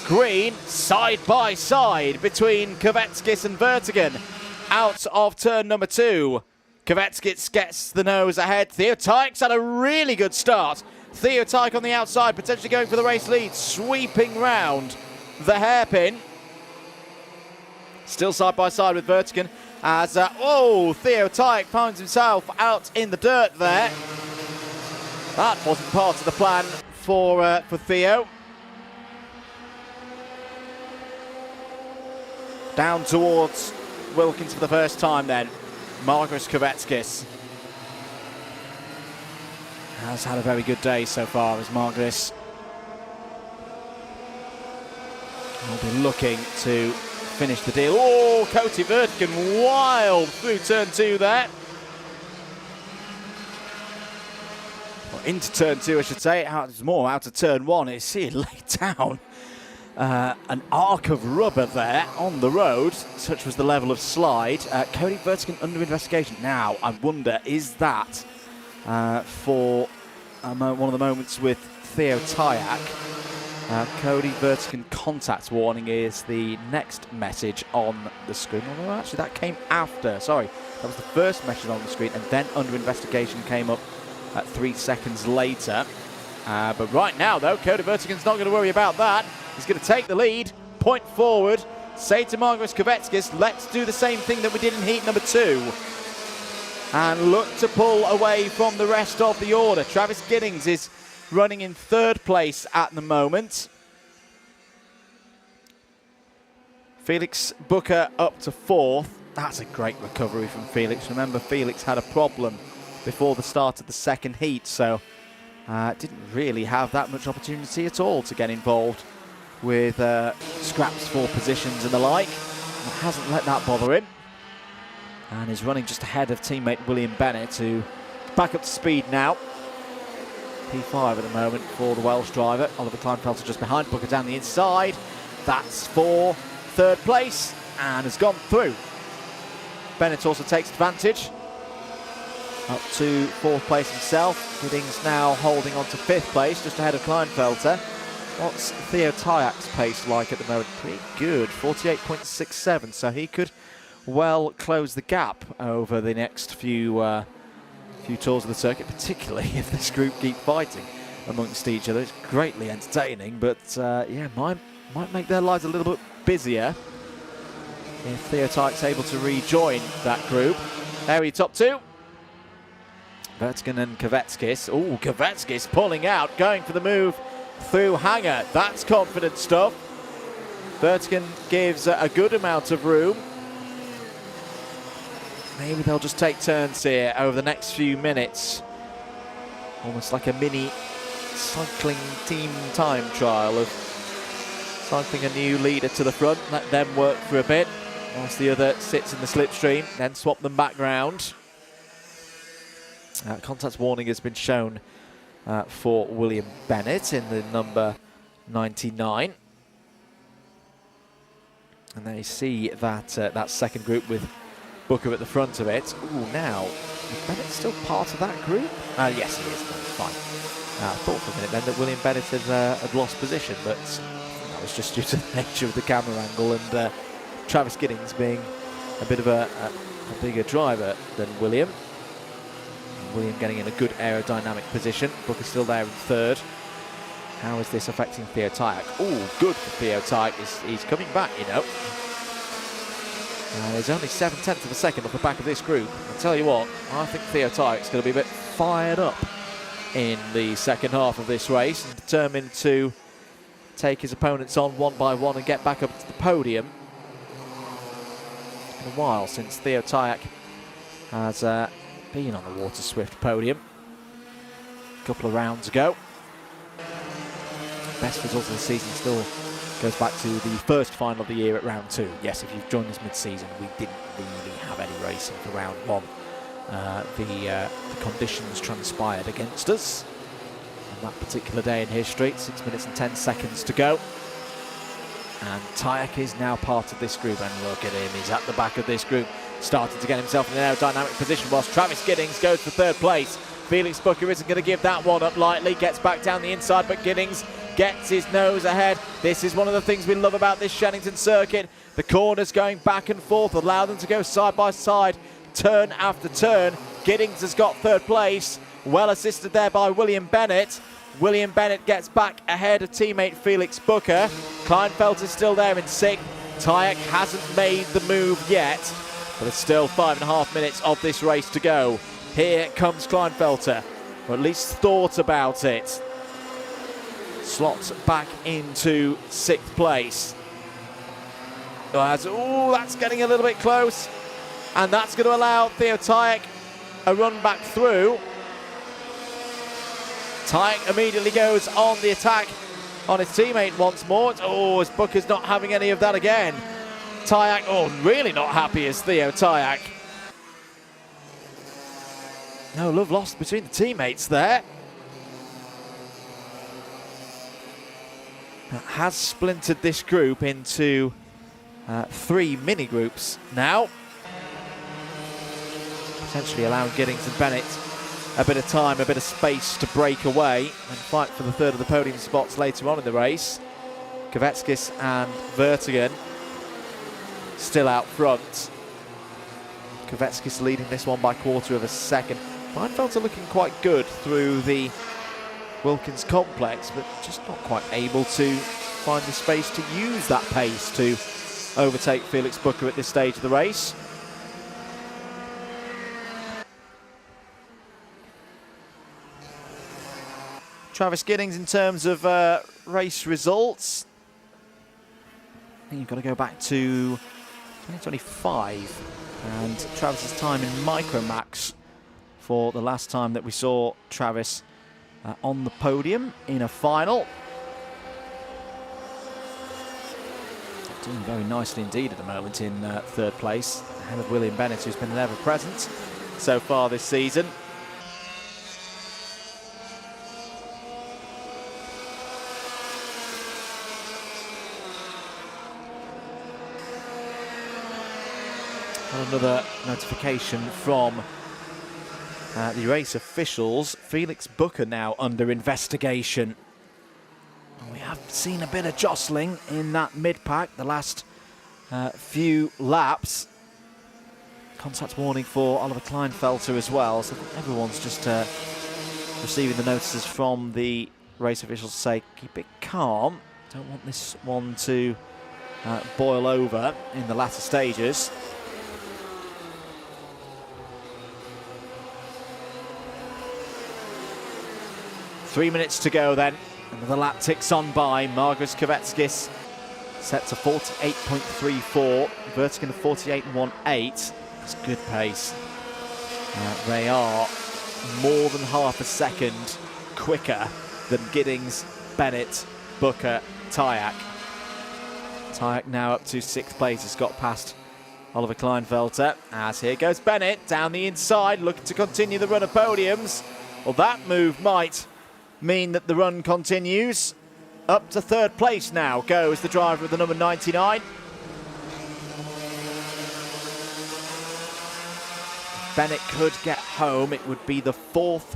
green side by side between Kvetskis and Vertigan. Out of turn number 2, Kvetskis gets the nose ahead. Theo Tyke's had a really good start. Theo Tyke on the outside, potentially going for the race lead, sweeping round the hairpin. Still side by side with Vertigan as, Theo Tyke finds himself out in the dirt there. That wasn't part of the plan for Theo. Down towards Wilkins for the first time then. Margus Kvetskis has had a very good day so far as Margus will be looking to finish the deal. Oh, Cody Vertigan wild through turn 2 there. Well, into turn 2, I should say. It's more out of turn 1. It's see it laid down an arc of rubber there on the road. Such was the level of slide. Cody Vertigan under investigation. Now, I wonder, is that for one of the moments with Theo Tyack? Cody Vertigan contact warning is the next message on the screen. Although actually that came after. Sorry, that was the first message on the screen, and then under investigation came up 3 seconds later. But right now, though, Cody Vertigan's not going to worry about that. He's going to take the lead, point forward, say to Margus Kvetskis, let's do the same thing that we did in heat number 2. And look to pull away from the rest of the order. Travis Giddings is running in 3rd place at the moment. Felix Booker up to 4th. That's a great recovery from Felix. Remember, Felix had a problem before the start of the 2nd heat, so didn't really have that much opportunity at all to get involved with scraps for positions and the like. Hasn't let that bother him. and is running just ahead of teammate William Bennett, who back up to speed now. P5 at the moment for the Welsh driver. Oliver Kleinfelter just behind, Booker down the inside. That's for third place and has gone through. Bennett also takes advantage. Up to fourth place himself. Giddings now holding on to fifth place, just ahead of Kleinfelter. What's Theo Tyak's pace like at the moment? Pretty good, 48.67, so he could well close the gap over the next few tours of the circuit, particularly if this group keep fighting amongst each other. It's greatly entertaining, but yeah, might make their lives a little bit busier if Theo Tykes able to rejoin that group. There he top two. Vertgen and Kvetskis. Oh, Kvetskis pulling out, going for the move through Hanger. That's confident stuff. Vertgen gives a good amount of room. Maybe they'll just take turns here over the next few minutes. Almost like a mini cycling team time trial of cycling a new leader to the front, let them work for a bit, whilst the other sits in the slipstream, then swap them back round. Contact warning has been shown for William Bennett in the number 99. And they see that that second group with Booker at the front of it. Ooh, now, is Bennett still part of that group? Yes, he is. That's fine. I thought for a minute then that William Bennett had lost position, but that was just due to the nature of the camera angle and Travis Giddings being a bit of a bigger driver than William. William getting in a good aerodynamic position. Booker still there in third. How is this affecting Theo Tyak? Oh, good for Theo Tyak. He's coming back, you know. There's only 7/10 of a second off the back of this group. I'll tell you what, I think Theo Tyak's going to be a bit fired up in the second half of this race and determined to take his opponents on one by one and get back up to the podium. It's been a while since Theo Tyak has been on the waterswift podium. A couple of rounds ago. Best result of the season still goes back to the first final of the year at round 2. Yes, if you've joined us mid-season, we didn't really have any racing for round 1. The conditions transpired against us on that particular day in history. 6 minutes and 10 seconds to go. And Tyak is now part of this group, and look at him, he's at the back of this group, starting to get himself in an aerodynamic position whilst Travis Giddings goes for third place. Felix Booker isn't going to give that one up lightly, gets back down the inside, but Giddings gets his nose ahead. This is one of the things we love about this Shenington circuit. The corners going back and forth allow them to go side by side, turn after turn. Giddings has got third place, well assisted there by William Bennett. William Bennett gets back ahead of teammate Felix Booker. Kleinfelter is still there in sixth. Tyak hasn't made the move yet, but there's still 5.5 minutes of this race to go. Here comes Kleinfelter, or at least thought about it. Slots back into sixth place. Oh, that's getting a little bit close. And that's going to allow Theo Tyak a run back through. Tyak immediately goes on the attack on his teammate once more. Oh, as Booker's not having any of that again. Tyak, oh, really not happy as Theo Tyak. No love lost between the teammates there. That has splintered this group into 3 mini groups now. Potentially allowing Giddings and Bennett a bit of time, a bit of space to break away and fight for the third of the podium spots later on in the race. Kvetskis and Vertgen still out front. Kvetskis leading this one by 1/4 of a second. Kleinfelter looking quite good through the Wilkins complex, but just not quite able to find the space to use that pace to overtake Felix Booker at this stage of the race. Travis Giddings, in terms of race results, I think you've got to go back to 2025 and Travis's time in Micromax for the last time that we saw Travis on the podium in a final. Doing very nicely indeed at the moment in third place, ahead of William Bennett, who's been ever present so far this season. Another notification from the race officials. Felix Booker now under investigation. We have seen a bit of jostling in that mid-pack the last few laps. Contact warning for Oliver Kleinfelter as well, so everyone's just receiving the notices from the race officials to say keep it calm, don't want this one to boil over in the latter stages. Three minutes to go then. Another lap ticks on by. Margus Kvetskis set to 48.34. Vertigan 48.18. That's good pace. They are more than half a second quicker than Giddings, Bennett, Booker, Tyack. Tyack now up to 6th place. Has got past Oliver Kleinfelter. As here goes Bennett down the inside, looking to continue the run of podiums. Well, that move might mean that the run continues. Up to 3rd place now goes the driver with the number 99. Bennett could get home. It would be the 4th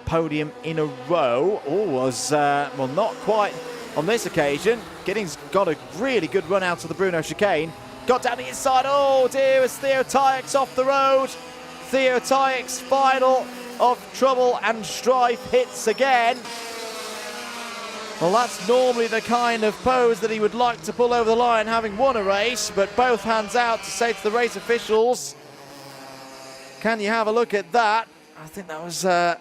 podium in a row. Oh, was, well, not quite on this occasion. Giddings got a really good run out of the Bruno chicane. Got down the inside. Oh dear, as Theo Tyack's off the road. Theo Tyack's final of trouble and strife hits again. Well, that's normally the kind of pose that he would like to pull over the line, having won a race, but both hands out to say to the race officials, can you have a look at that? I think that was a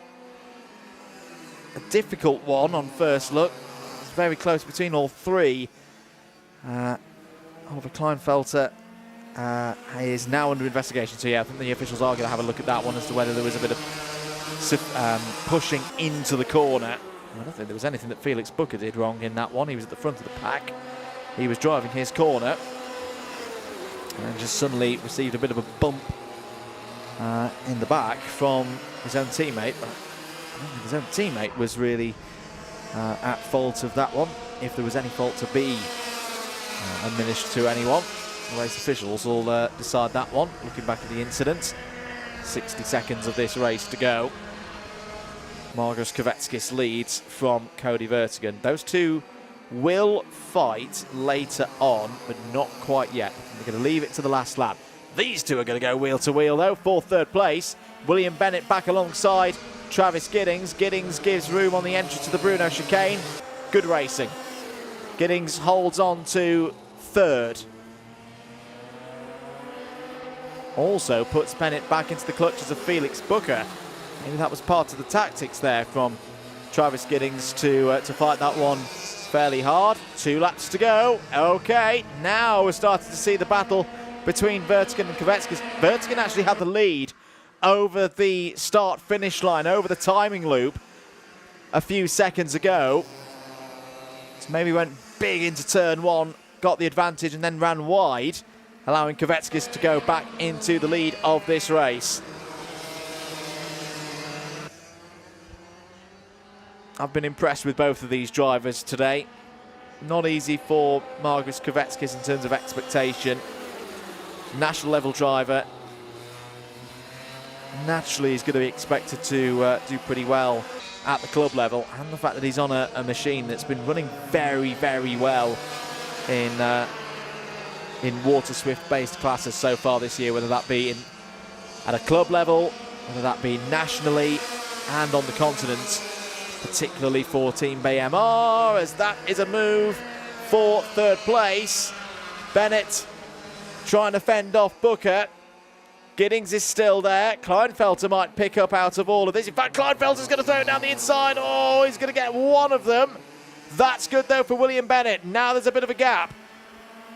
difficult one on first look. It's very close between all three. Oliver Kleinfelter is now under investigation, so yeah, I think the officials are going to have a look at that one as to whether there was a bit of pushing into the corner. I don't think there was anything that Felix Booker did wrong in that one. He was at the front of the pack. He was driving his corner and just suddenly received a bit of a bump in the back from his own teammate. But I don't think his own teammate was really at fault of that one, if there was any fault to be administered to anyone. The race officials will decide that one, looking back at the incident. 60 seconds of this race to go. Margus Kvetskis leads from Cody Vertigan. Those two will fight later on, but not quite yet. They're going to leave it to the last lap. These two are going to go wheel to wheel though for 3rd place. William Bennett back alongside Travis Giddings. Giddings gives room on the entry to the Bruno chicane. Good racing. Giddings holds on to 3rd. Also puts Bennett back into the clutches of Felix Booker. Maybe that was part of the tactics there from Travis Giddings to fight that one fairly hard. 2 laps to go. Okay, now we're starting to see the battle between Vertigan and Kvetskis. Vertigan actually had the lead over the start-finish line, over the timing loop a few seconds ago. So maybe went big into turn 1, got the advantage and then ran wide, allowing Kvetskis to go back into the lead of this race. I've been impressed with both of these drivers today. Not easy for Margus Kvetskis in terms of expectation. National level driver. Naturally, he's going to be expected to do pretty well at the club level. And the fact that he's on a machine that's been running very, very well in waterswift based classes so far this year, whether that be at a club level, whether that be nationally and on the continent, particularly for Team BMR, as that is a move for 3rd place. Bennett trying to fend off Booker. Giddings is still there. Kleinfelter might pick up out of all of this. In fact, Kleinfelter's going to throw it down the inside. Oh, he's going to get one of them. That's good, though, for William Bennett. Now there's a bit of a gap.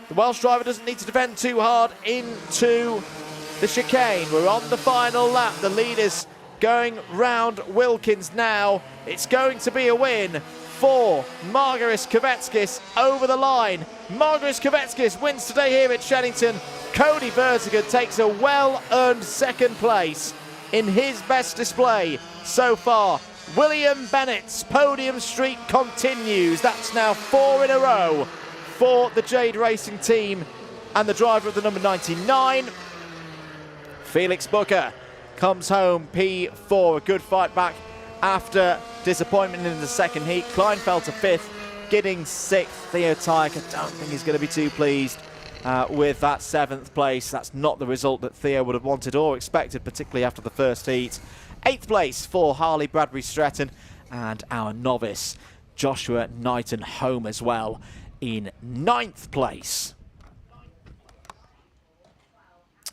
The Welsh driver doesn't need to defend too hard into the chicane. We're on the final lap. The leaders going round Wilkins now. It's going to be a win for Margaris Kvetskis over the line. Margaris Kvetskis wins today here at Shenington. Cody Vertigan takes a well-earned second place in his best display so far. William Bennett's podium streak continues. That's now 4 in a row for the Jade Racing team and the driver of the number 99. Felix Booker comes home P4. A good fight back after disappointment in the second heat. Kleinfelter 5th, Giddings 6th. Theo Tyke, I don't think he's going to be too pleased with that 7th place. That's not the result that Theo would have wanted or expected, particularly after the first heat. 8th place for Harley Bradbury Stretton, and our novice Joshua Knighton home as well in 9th place.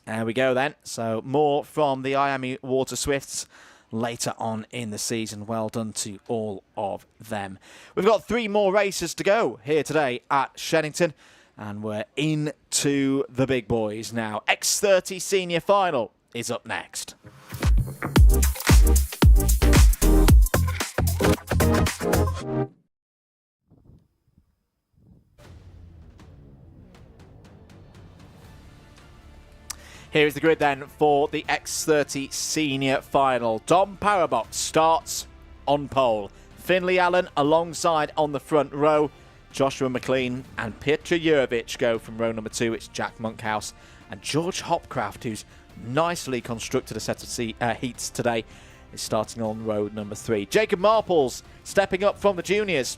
There we go then. So more from the Miami Water Swifts later on in the season. Well done to all of them. We've got 3 more races to go here today at Shenington, and we're into the big boys now. X30 Senior Final is up next. Here is the grid then for the X30 Senior Final. Dom Parabot starts on pole. Finley Allen alongside on the front row. Joshua McLean and Petra Jurovic go from row number 2. It's Jack Monkhouse and George Hopcraft, who's nicely constructed a set of heats today, is starting on row number 3. Jacob Marples stepping up from the juniors.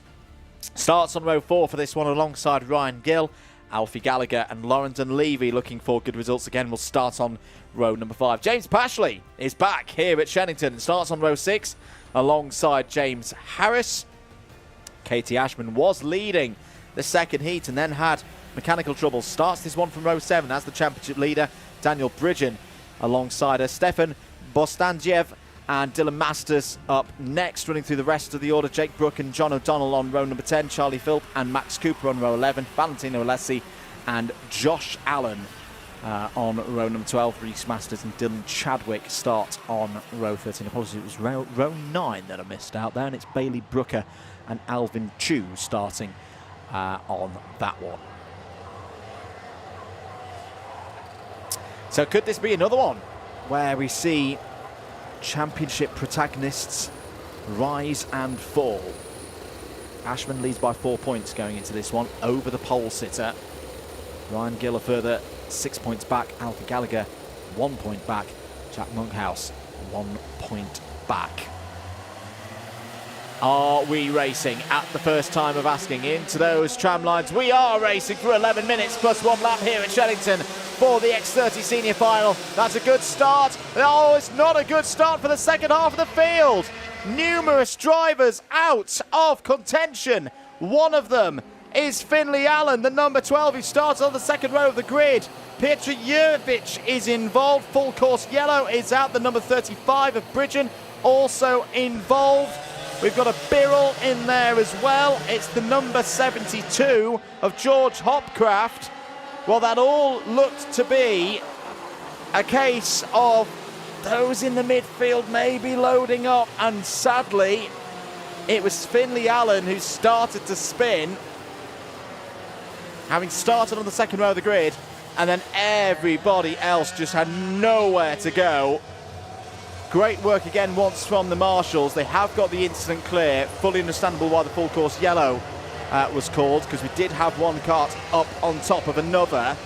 Starts on row 4 for this one alongside Ryan Gill. Alfie Gallagher and Laurenton Levy looking for good results again will start on row number 5. James Pashley is back here at Shenington. Starts on row 6 alongside James Harris. Katie Ashman was leading the second heat and then had mechanical troubles. Starts this one from row 7 as the championship leader. Daniel Bridgen alongside her. Stefan Bostandjev and Dylan Masters up next. Running through the rest of the order, Jake Brook and John O'Donnell on row number 10. Charlie Philp and Max Cooper on row 11. Valentino Alessi and Josh Allen on row number 12. Reese Masters and Dylan Chadwick start on row 13. Apologies, it was row 9 that I missed out there, and it's Bailey Brooker and Alvin Chu starting on that one. So could this be another one where we see championship protagonists rise and fall? Ashman leads by 4 points going into this one over the pole sitter. Ryan Gill a further 6 points back. Alfie Gallagher 1 point back. Jack Monkhouse 1 point back. Are we racing at the first time of asking into those tram lines? We are racing for 11 minutes plus 1 lap here at Shenington for the X30 Senior Final. That's a good start. Oh, it's not a good start for the second half of the field. Numerous drivers out of contention. One of them is Finley Allen, the number 12, who starts on the second row of the grid. Petra Jurovic is involved. Full course yellow is out. The number 35 of Bridgen also involved. We've got a Birrell in there as well. It's the number 72 of George Hopcraft. Well, that all looked to be a case of those in the midfield maybe loading up, and sadly it was Finley Allen who started to spin, having started on the second row of the grid, and then everybody else just had nowhere to go. Great work again once from the marshals. They have got the incident clear. Fully understandable why the full course yellow was called, because we did have one kart up on top of another.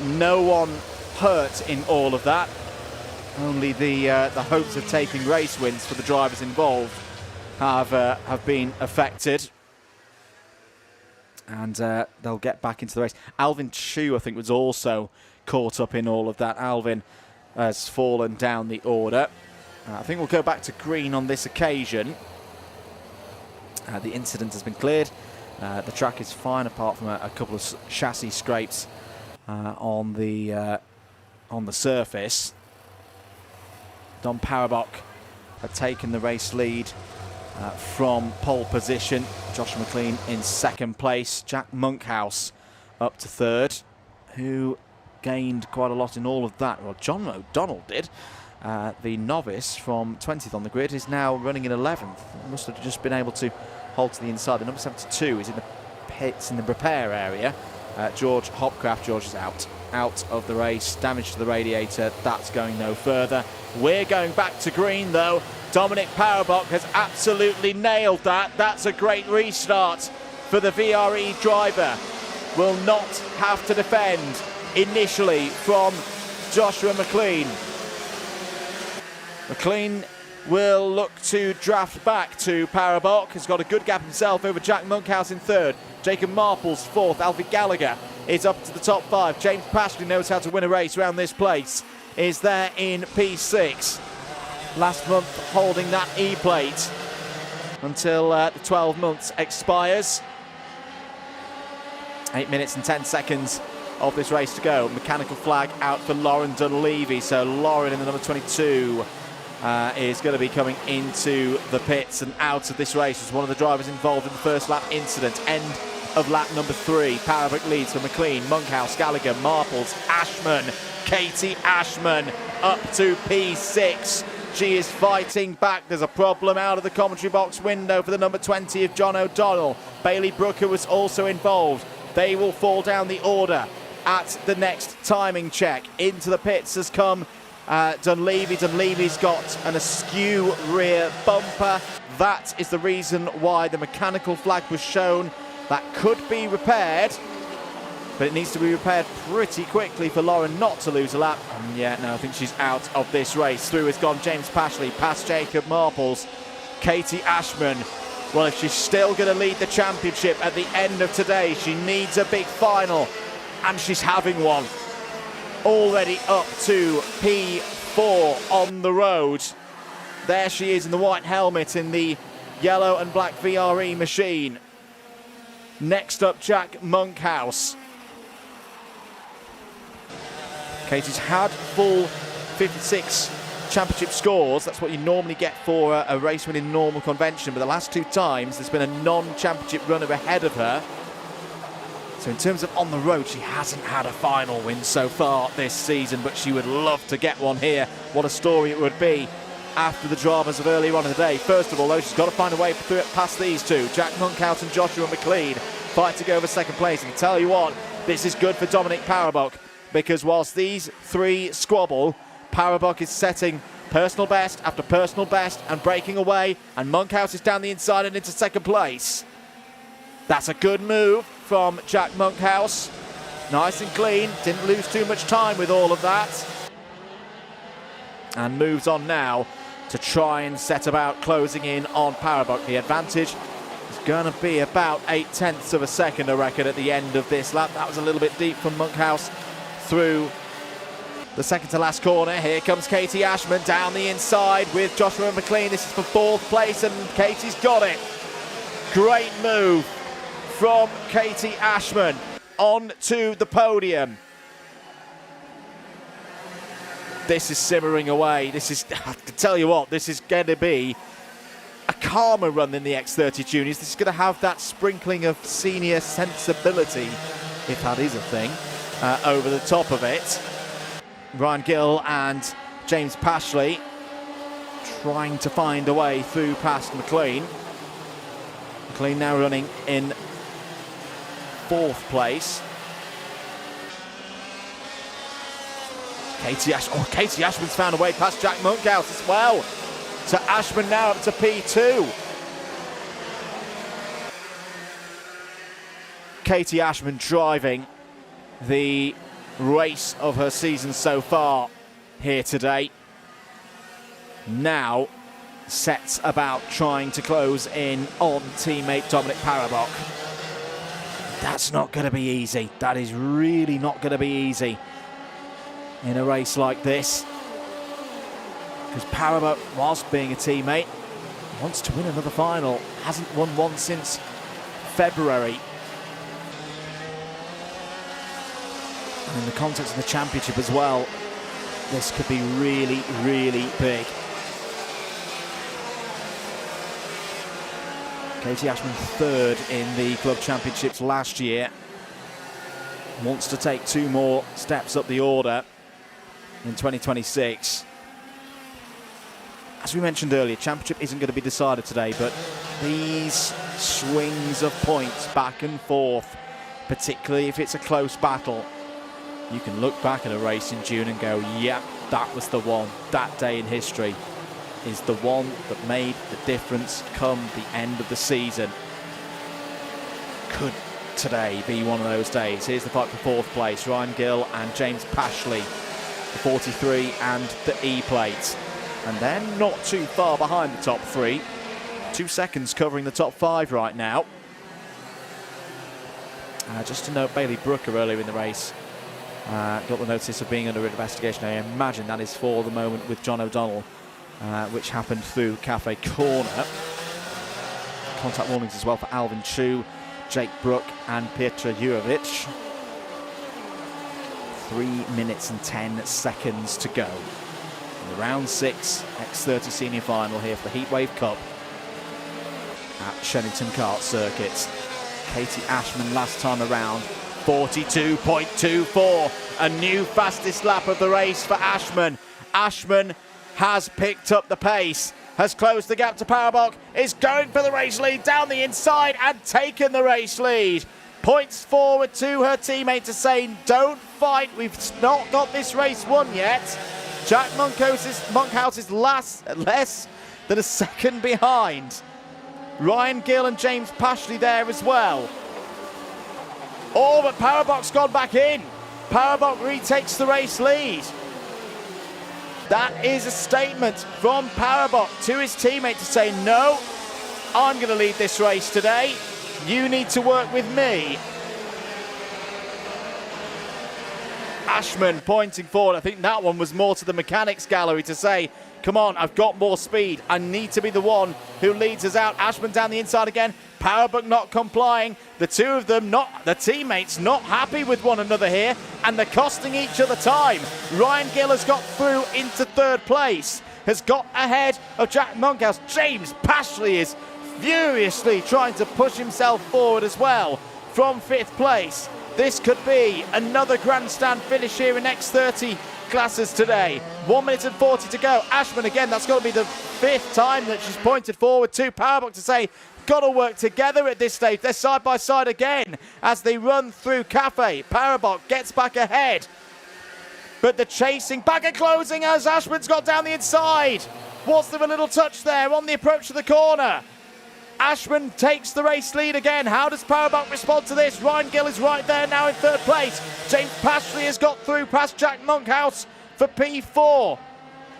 No one hurt in all of that. Only the hopes of taking race wins for the drivers involved have been affected. And they'll get back into the race. Alvin Chu, I think, was also caught up in all of that. Alvin has fallen down the order. I think we'll go back to green on this occasion. The incident has been cleared. The track is fine apart from a couple of chassis scrapes on the surface. Don Parabok had taken the race lead from pole position. Josh McLean in second place. Jack Monkhouse up to third, who gained quite a lot in all of that. Well, John O'Donnell did. The novice from 20th on the grid is now running in 11th. Must have just been able to hold to the inside. The number 72 is in the pits in the repair area. George Hopcraft, George is out of the race, damage to the radiator, that's going no further. We're going back to green though. Dominic Parabok has absolutely nailed that. That's a great restart for the VRE driver. Will not have to defend initially from Joshua McLean. McLean will look to draft back to Parabok. Has got a good gap himself over Jack Monkhouse in third. Jacob Marples fourth. Alfie Gallagher is up to the top 5. James Pashley knows how to win a race around this place. Is there in P6. Last month holding that E-plate until the 12 months expires. 8 minutes and 10 seconds of this race to go. Mechanical flag out for Lauren Dunleavy. So Lauren in the number 22 is going to be coming into the pits and out of this race as one of the drivers involved in the first lap incident. End of lap number 3. Parabok leads for McLean, Monkhouse, Gallagher, Marples, Ashman, Katie Ashman up to P6. She is fighting back. There's a problem out of the commentary box window for the number 20 of John O'Donnell. Bailey Brooker was also involved. They will fall down the order at the next timing check. Into the pits has come Dunleavy. Dunleavy's got an askew rear bumper. That is the reason why the mechanical flag was shown. That could be repaired, but it needs to be repaired pretty quickly for Lauren not to lose a lap. And yeah, no, I think she's out of this race. Through has gone James Pashley, past Jacob Marples, Katie Ashman. Well, if she's still going to lead the championship at the end of today, she needs a big final, and she's having one. Already up to P4 on the road. There she is in the white helmet in the yellow and black VRE machine. Next up, Jack Monkhouse. Katie's had full 56 championship scores. That's what you normally get for a race win in normal convention, but the last 2 times there's been a non-championship runner ahead of her. So in terms of on the road, she hasn't had a final win so far this season, but she would love to get one here. What a story it would be after the dramas of earlier on in the day. First of all, though, she's got to find a way through it past these two. Jack Monkhouse and Joshua McLean fighting over second place. And tell you what, this is good for Dominic Parabok, because whilst these 3 squabble, Parabok is setting personal best after personal best and breaking away, and Monkhouse is down the inside and into second place. That's a good move from Jack Monkhouse. Nice and clean, didn't lose too much time with all of that. And moves on now to try and set about closing in on Parabok. The advantage is going to be about 0.8 of a second, I reckon, at the end of this lap. That was a little bit deep from Monkhouse through the second to last corner. Here comes Katie Ashman down the inside with Joshua McLean. This is for 4th place, and Katie's got it. Great move from Katie Ashman on to the podium. This is simmering away. This is, I can tell you what, this is going to be a calmer run than the X30 Juniors. This is going to have that sprinkling of senior sensibility, if that is a thing, over the top of it. Ryan Gill and James Pashley trying to find a way through past McLean. McLean now running in 4th place. Katie Ashman's found a way past Jack Monkhouse as well. So Ashman now up to P2. Katie Ashman driving the race of her season so far here today. Now sets about trying to close in on teammate Dominic Parabok. That's not going to be easy. That is really not going to be easy in a race like this, because Parabok, whilst being a teammate, wants to win another final. Hasn't won one since February. And in the context of the championship as well, this could be really, really big. Katie Ashman 3rd in the club championships last year. Wants to take 2 more steps up the order in 2026. As we mentioned earlier, championship isn't going to be decided today, but these swings of points back and forth, particularly if it's a close battle. You can look back at a race in June and go, yeah, that was the one. That day in history is the one that made the difference come the end of the season. Could today be one of those days? Here's the fight for fourth place. Ryan Gill and James Pashley, the 43 and the E-plate. And they're not too far behind the top three. 2 seconds covering the top five right now. Just to note, Bailey Brooker earlier in the race got the notice of being under investigation. I imagine that is for the moment with John O'Donnell, which happened through Cafe Corner. Contact warnings as well for Alvin Chu, Jake Brook and Pietra Jurovic. 3 minutes and 10 seconds to go in the round 6 X30 senior final here for the Heatwave Cup at Shenington Kart Circuit. Katie Ashman last time around, 42.24, a new fastest lap of the race for Ashman. Ashman has picked up the pace, has closed the gap to Powerbach, is going for the race lead down the inside and taken the race lead. Points forward to her teammate to say, don't fight, we've not got this race won yet. Jack Monkhouse is less than a second behind. Ryan Gill and James Pashley there as well. Oh, but Powerbach's gone back in. Powerbach retakes the race lead. That is a statement from Powerbach to his teammate to say, no, I'm going to lead this race today. You need to work with me. Ashman pointing forward. I think that one was more to the mechanics gallery to say, come on, I've got more speed. I need to be the one who leads us out. Ashman down the inside again. Powerbook not complying. The two of them, the teammates, not happy with one another here, and they're costing each other time. Ryan Gill has got through into third place, has got ahead of Jack Monkhouse. James Pashley is furiously trying to push himself forward as well from fifth place. This could be another grandstand finish here in X30 classes today. 1 minute and 40 to go. Ashman again, that's got to be the fifth time that she's pointed forward to Powerbook to say, got to work together at this stage. They're side by side again as they run through Cafe. Powerbook gets back ahead, but the chasing back and closing as Ashman's got down the inside. Was there a little touch there on the approach to the corner? Ashman takes the race lead again. How does Powerbook respond to this? Ryan Gill is right there now in third place. James Pashley has got through past Jack Monkhouse for P4.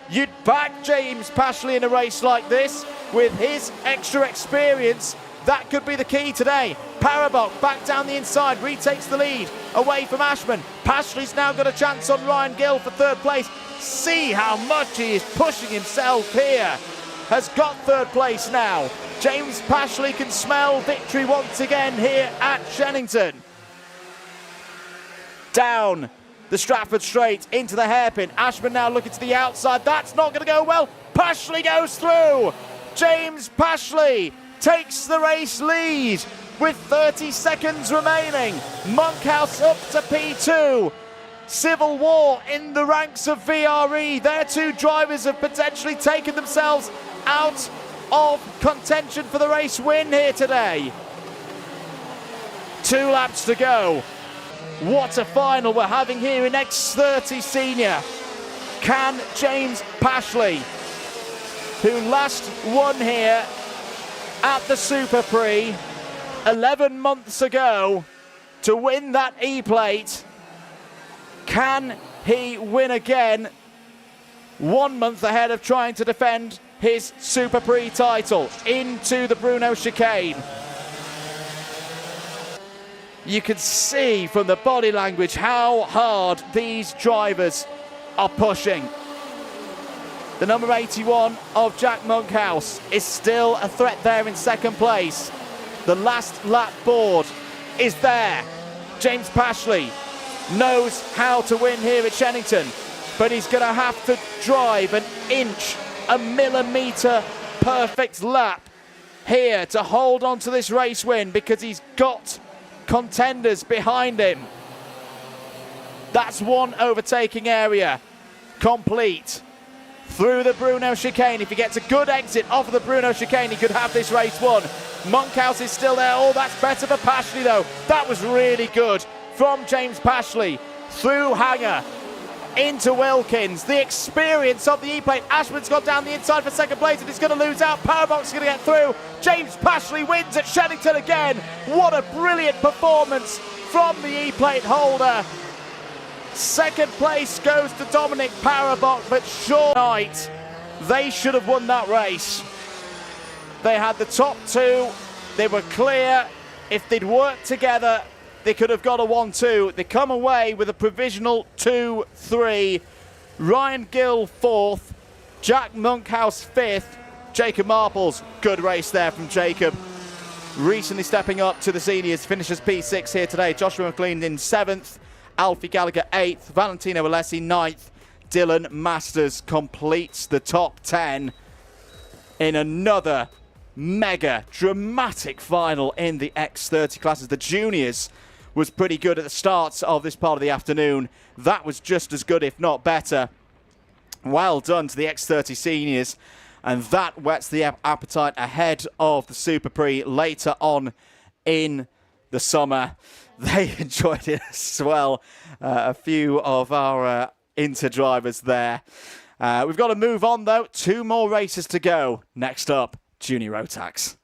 You'd back James Pashley in a race like this with his extra experience. That could be the key today. Powerbook back down the inside, retakes the lead away from Ashman. Pashley's now got a chance on Ryan Gill for third place. See how much he is pushing himself here. Has got third place now. James Pashley can smell victory once again here at Shenington. Down the Stratford straight into the hairpin. Ashman now looking to the outside. That's not going to go well. Pashley goes through. James Pashley takes the race lead with 30 seconds remaining. Monkhouse up to P2. Civil war in the ranks of VRE. Their two drivers have potentially taken themselves out of contention for the race win here today. 2 laps to go. What a final we're having here in X30 Senior. Can James Pashley, who last won here at the Super Prix 11 months ago to win that E-plate, can he win again 1 month ahead of trying to defend his Super Prix title into the Bruno chicane? You can see from the body language how hard these drivers are pushing. The number 81 of Jack Monkhouse is still a threat there in second place. The last lap board is there. James Pashley knows how to win here at Shenington, but he's going to have to drive an inch, a millimetre perfect lap here to hold on to this race win, because he's got contenders behind him. That's one overtaking area complete. through the Bruno chicane. If he gets a good exit off of the Bruno chicane, he could have this race won. Monkhouse is still there. Oh, that's better for Pashley, though. That was really good from James Pashley. Through Hanger, into Wilkins. The experience of the E-plate. Ashman's got down the inside for second place and he's going to lose out. Powerbox is going to get through. James Pashley wins at Shenington again. What a brilliant performance from the E-plate holder. Second place goes to Dominic Powerbox, but sure night, they should have won that race. They had the top two. They were clear. If they'd worked together, they could have got a 1-2. They come away with a provisional 2-3. Ryan Gill 4th. Jack Monkhouse 5th. Jacob Marples, good race there from Jacob. Recently stepping up to the seniors, finishes P6 here today. Joshua McLean in 7th. Alfie Gallagher 8th. Valentino Alessi 9th. Dylan Masters completes the top 10 in another mega dramatic final in the X30 classes. The juniors was pretty good at the start of this part of the afternoon. That was just as good, if not better. Well done to the X30 seniors, and that whets the appetite ahead of the Super Prix later on in the summer. They enjoyed it as well. A few of our Inter drivers there. We've got to move on, though. 2 more races to go. Next up, Junior Rotax.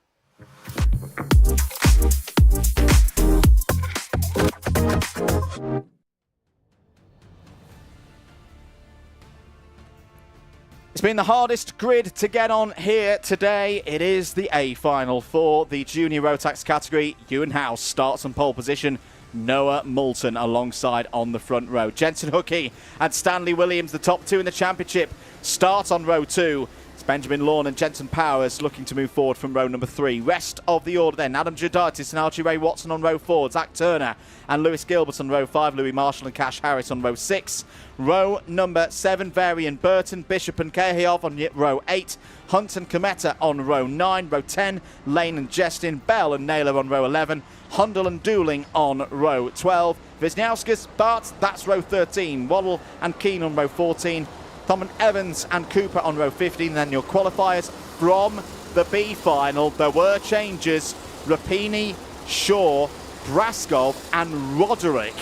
It's been the hardest grid to get on here today. It is the A final for the Junior Rotax category. Ewan House starts on pole position. Noah Moulton alongside on the front row. Jensen Hookey and Stanley Williams, the top 2 in the championship, start on row 2. It's Benjamin Lawn and Jensen Powers looking to move forward from row number 3. Rest of the order then, Adam Judaitis and Archie Ray Watson on row 4. Zach Turner and Lewis Gilbert on row 5. Louis Marshall and Cash Harris on row 6. Row number 7, Varian Burton, Bishop and Cahiov on row 8. Hunt and Cometa on row 9. Row 10, Lane and Justin, Bell and Naylor on row 11. Hundle and Dooling on row 12. Wisniauskas, Bart, that's row 13. Waddle and Keane on row 14. Thom and Evans and Cooper on row 15. Then your qualifiers from the B final. There were changes. Rapini, Shaw, Braskov and Roderick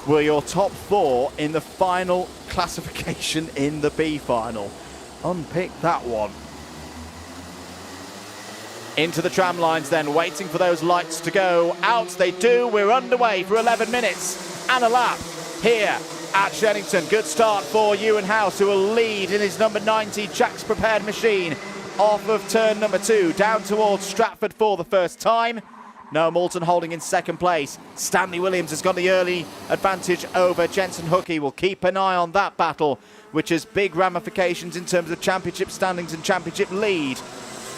were your top 4 in the final classification in the B final. Unpick that one. Into the tram lines then, waiting for those lights to go out. They do. We're underway for 11 minutes and a lap here at Shenington. Good start for Ewan House, who will lead in his number 90 Jack's Prepared Machine off of turn number 2, down towards Stratford for the first time. Noah Moulton holding in second place. Stanley Williams has got the early advantage over Jensen Hookey. We'll keep an eye on that battle, which has big ramifications in terms of championship standings and championship lead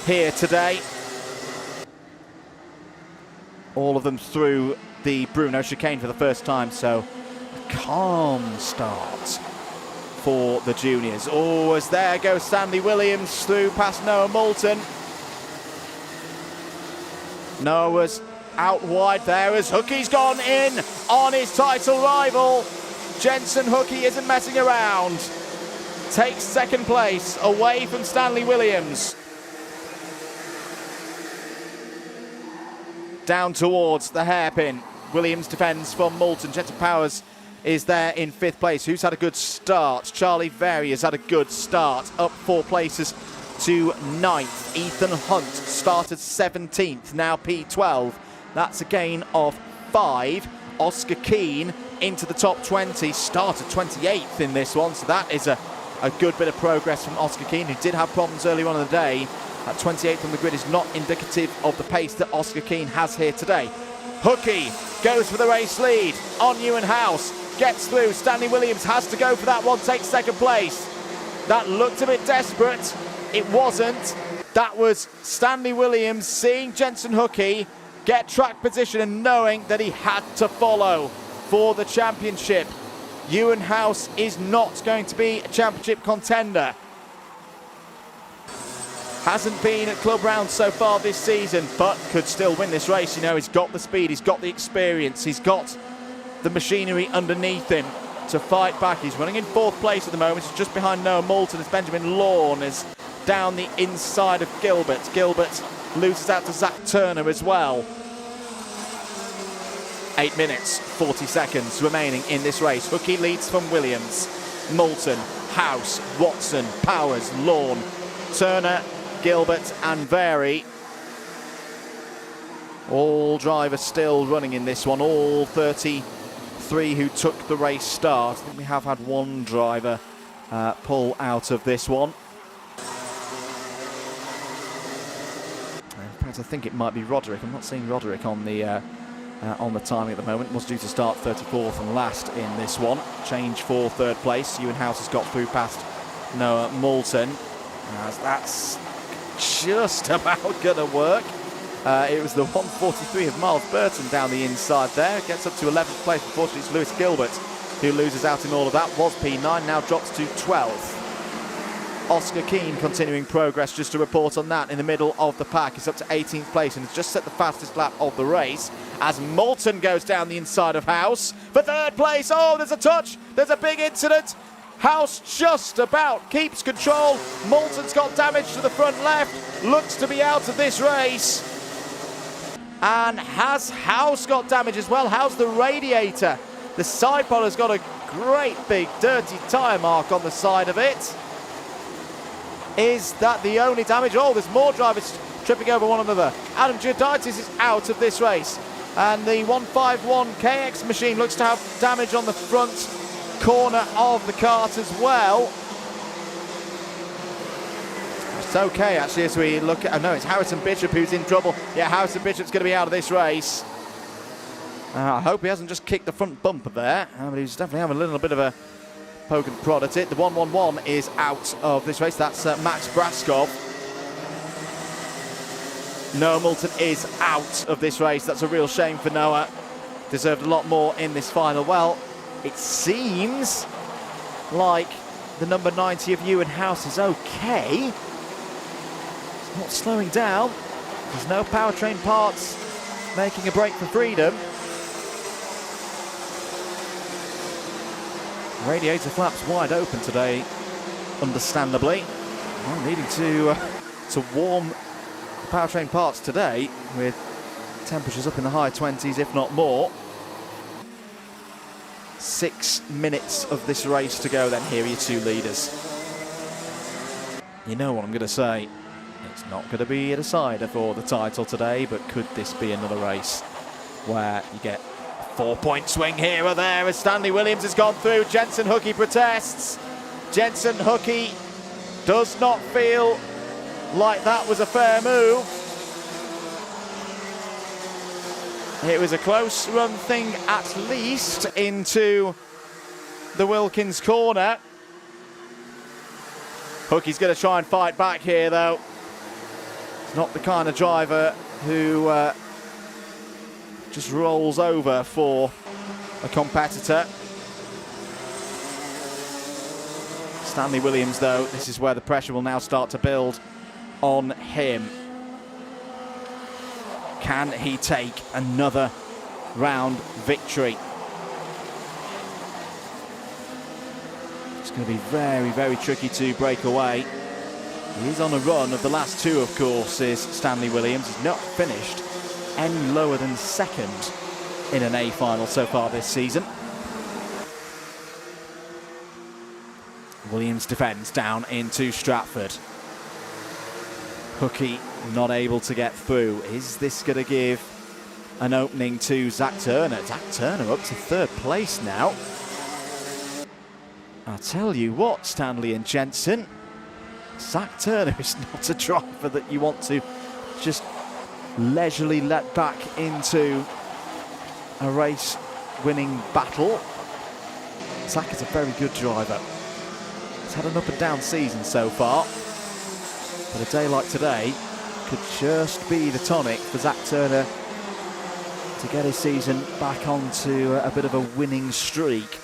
here today. All of them through the Bruno chicane for the first time, so a calm start for the juniors. Oh, as there goes Stanley Williams through past Noah Moulton. Noah's out wide there as Hookey's gone in on his title rival. Jensen Hookey isn't messing around. Takes second place away from Stanley Williams. Down towards the hairpin. Williams defends from Moulton. Jensen Powers is there in 5th place. Who's had a good start? Charlie Very has had a good start. Up 4 places to 9th. Ethan Hunt started 17th, now P12. That's a gain of 5. Oscar Keane into the top 20, started 28th in this one, so that is a good bit of progress from Oscar Keane, who did have problems earlier on in the day. At 28th on the grid is not indicative of the pace that Oscar Keane has here today. Hookey goes for the race lead on Ewan House, gets through. Stanley Williams has to go for that one, takes second place. That looked a bit desperate. It wasn't. That was Stanley Williams seeing Jensen Hookey get track position and knowing that he had to follow for the championship. Ewan House is not going to be a championship contender. Hasn't been at club rounds so far this season, but could still win this race. You know, he's got the speed, he's got the experience, he's got the machinery underneath him. to fight back. He's running in 4th place at the moment. He's just behind Noah Moulton as Benjamin Lawn is down the inside of Gilbert. Gilbert loses out to Zach Turner as well. 8 minutes, 40 seconds remaining in this race. Hookie leads from Williams, Moulton, House, Watson, Powers, Lawn, Turner, Gilbert and Vary. All drivers still running in this one, all 33 who took the race start. I think we have had one driver pull out of this one. In fact, I think it might be Roderick. I'm not seeing Roderick on the timing at the moment. Was due to start 34th and last in this one. Change for 3rd place. Ewan House has got through past Noah Moulton. As that's just about going to work. It was the 143 of Miles Burton down the inside there. Gets up to 11th place. Unfortunately, it's Lewis Gilbert who loses out in all of that. Was P9, now drops to 12th. Oscar Keane continuing progress, just to report on that, in the middle of the pack. He's up to 18th place and has just set the fastest lap of the race as Moulton goes down the inside of House for 3rd place. Oh, there's a touch. There's a big incident. House just about keeps control. Moulton's got damage to the front left. Looks to be out of this race. And has House got damage as well? How's the radiator? The side pod has got a great big dirty tyre mark on the side of it. Is that the only damage? Oh, there's more drivers tripping over one another. Adam Giuditis is out of this race. And the 151 KX machine looks to have damage on the front corner of the kart as well. It's okay, actually, as we look at... Oh, no, it's Harrison Bishop who's in trouble. Yeah, Harrison Bishop's going to be out of this race. I hope he hasn't just kicked the front bumper there. But he's definitely having a little bit of a poke and prod at it. The 111 is out of this race. That's Max Braskov. Noah Moulton is out of this race. That's a real shame for Noah. Deserved a lot more in this final. Well, it seems like the number 90 of Ewan House is okay. It's not slowing down. There's no powertrain parts making a break for freedom. Radiator flaps wide open today, understandably. Well, needing to warm the powertrain parts today with temperatures up in the high 20s, if not more. 6 minutes of this race to go then. Here are your 2 leaders. You know what I'm going to say. It's not going to be a decider for the title today, but could this be another race where you get a 4-point swing here or there as Stanley Williams has gone through. Jensen Hookie protests. Jensen Hookie does not feel like that was a fair move. It was a close run thing at least into the Wilkins corner. Hookie's going to try and fight back here though. He's not the kind of driver who just rolls over for a competitor. Stanley Williams though, this is where the pressure will now start to build on him. Can he take another round victory? It's going to be very, very tricky to break away. He's on a run of the last 2, of course, is Stanley Williams. He's not finished any lower than 2nd in an A final so far this season. Williams defends down into Stratford. Hookie not able to get through. Is this going to give an opening to Zach Turner? Zach Turner up to 3rd place now. I'll tell you what, Stanley and Jensen, Zach Turner is not a driver that you want to just leisurely let back into a race-winning battle. Zach is a very good driver. He's had an up and down season so far, but a day like today could just be the tonic for Zach Turner to get his season back onto a bit of a winning streak.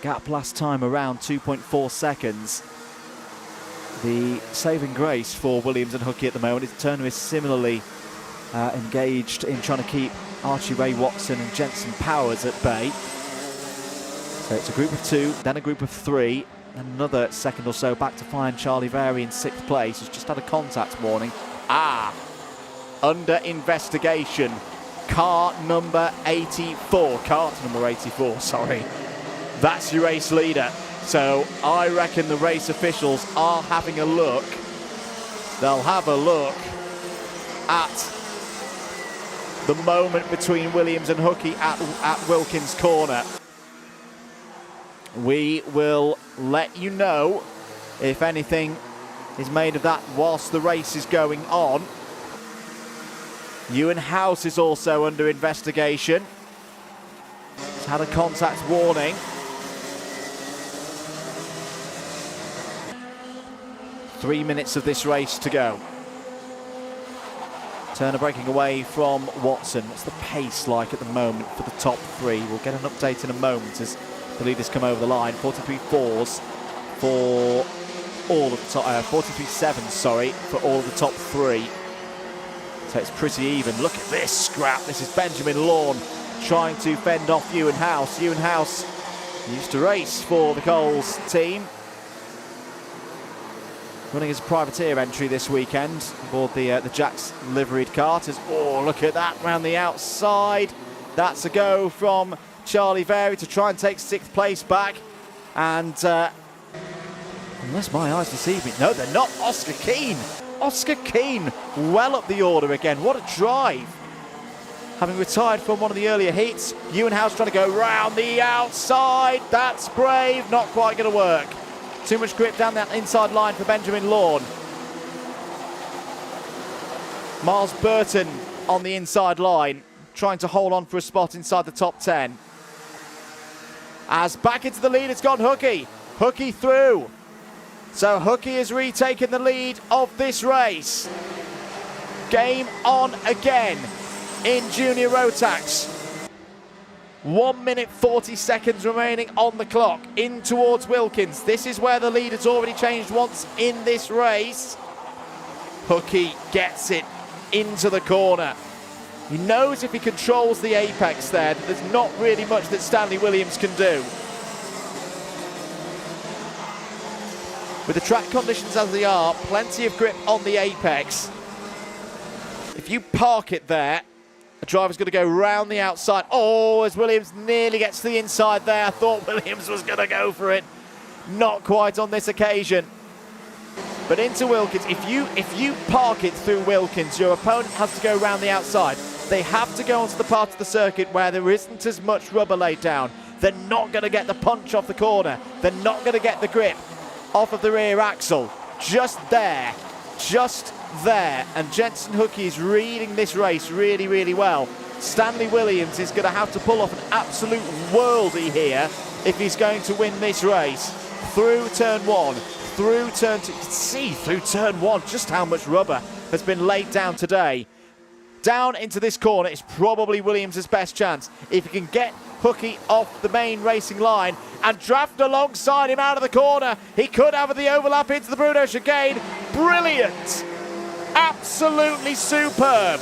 Gap last time around 2.4 seconds. The saving grace for Williams and Hookie at the moment is Turner is similarly engaged in trying to keep Archie Ray Watson and Jensen Powers at bay. So it's a group of 2, then a group of 3, another second or so back to find Charlie Vary in 6th place. He's just had a contact warning. Under investigation. Car number 84. Kart number 84, sorry. That's your race leader. So I reckon the race officials are having a look. They'll have a look at the moment between Williams and Hookie at Wilkins Corner. We will let you know if anything is made of that whilst the race is going on. Ewan House is also under investigation. He's had a contact warning. Three minutes of this race to go. Turner breaking away from Watson. What's the pace like at the moment for the top 3? We'll get an update in a moment as the leaders come over the line. 43.4s for all of the top, 43.7s, sorry, for all of the top 3. So it's pretty even. Look at this scrap. This is Benjamin Lawn trying to fend off Ewan House. Ewan House used to race for the Coles team. Running as a privateer entry this weekend aboard the Jack's liveried carters. Oh, look at that round the outside. That's a go from Charlie Vary to try and take 6th place back. And unless my eyes deceive me, no, they're not. Oscar Keane. Oscar Keane well up the order again. What a drive. Having retired from one of the earlier heats, Ewan House trying to go round the outside. That's brave. Not quite going to work. Too much grip down that inside line for Benjamin Lawn. Miles Burton on the inside line, trying to hold on for a spot inside the top 10. As back into the lead, it's gone Hookie. Hookie through. So Hookie has retaken the lead of this race. Game on again in Junior Rotax. 1 minute 40 seconds remaining on the clock. In towards Wilkins. This is where the lead has already changed once in this race. Hookie gets it into the corner. He knows if he controls the apex there, there's not really much that Stanley Williams can do. With the track conditions as they are, plenty of grip on the apex. If you park it there, the driver's going to go round the outside. Oh, as Williams nearly gets to the inside there. I thought Williams was going to go for it. Not quite on this occasion. But into Wilkins. If you park it through Wilkins, your opponent has to go round the outside. They have to go onto the part of the circuit where there isn't as much rubber laid down. They're not going to get the punch off the corner. They're not going to get the grip off of the rear axle. Just there. Just there. And Jensen Hookie is reading this race really, really well. Stanley Williams is going to have to pull off an absolute worldie here if he's going to win this race. Through turn 1, through turn 2. You can see through turn 1 just how much rubber has been laid down today. Down into this corner is probably Williams' best chance. If he can get Hookie off the main racing line and draft alongside him out of the corner, he could have the overlap into the Bruno chicane. Brilliant. Absolutely superb.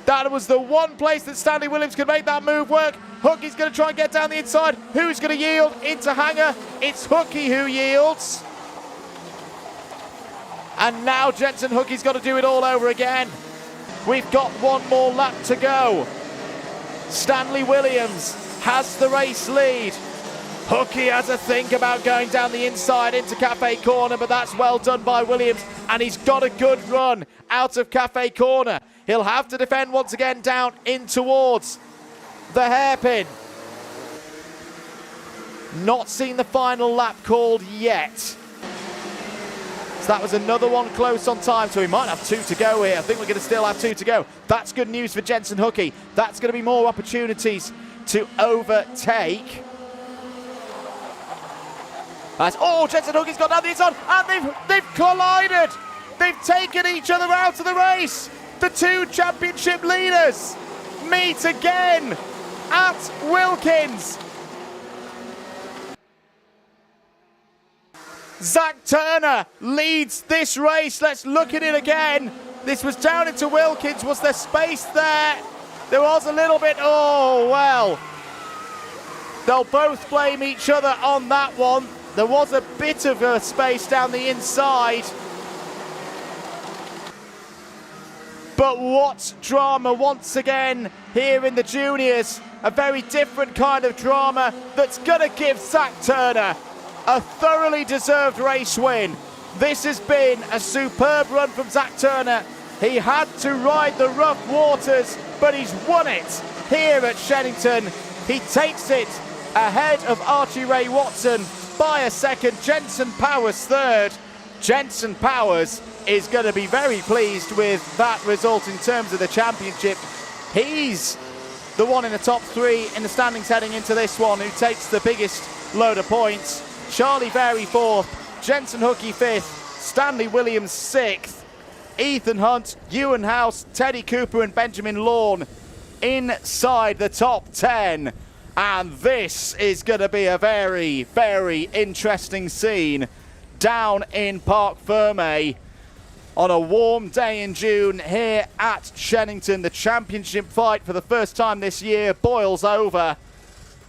That was the one place that Stanley Williams could make that move work. Hookie's going to try and get down the inside. Who's going to yield into Hanger? It's Hookie who yields. And now Jensen Hookie's got to do it all over again. We've got one more lap to go. Stanley Williams has the race lead. Hookie has a think about going down the inside into Cafe Corner, but that's well done by Williams, and he's got a good run out of Cafe Corner. He'll have to defend once again down in towards the hairpin. Not seen the final lap called yet. So that was another one close on time, so we might have 2 to go here. I think we're going to still have 2 to go. That's good news for Jensen Hookie. That's going to be more opportunities to overtake. Oh, Jensen Hookie's got down the inside, and they've collided. They've taken each other out of the race. The 2 championship leaders meet again at Wilkins. Zach Turner leads this race. Let's look at it again. This was down into Wilkins. Was there space there? There was a little bit. Oh, well. They'll both blame each other on that one. There was a bit of a space down the inside. But what drama once again here in the juniors. A very different kind of drama that's going to give Zach Turner a thoroughly deserved race win. This has been a superb run from Zach Turner. He had to ride the rough waters, but he's won it here at Shenington. He takes it ahead of Archie Ray Watson by a second. Jensen Powers third. Jensen Powers is going to be very pleased with that result in terms of the championship. He's the one in the top three in the standings heading into this one who takes the biggest load of points. Charlie Berry fourth, Jensen Hookie fifth, Stanley Williams sixth, Ethan Hunt, Ewan House, Teddy Cooper and Benjamin Lawn inside the top 10. And this is going to be a very, very interesting scene down in Parc Ferme on a warm day in June here at Shenington. The championship fight for the first time this year boils over.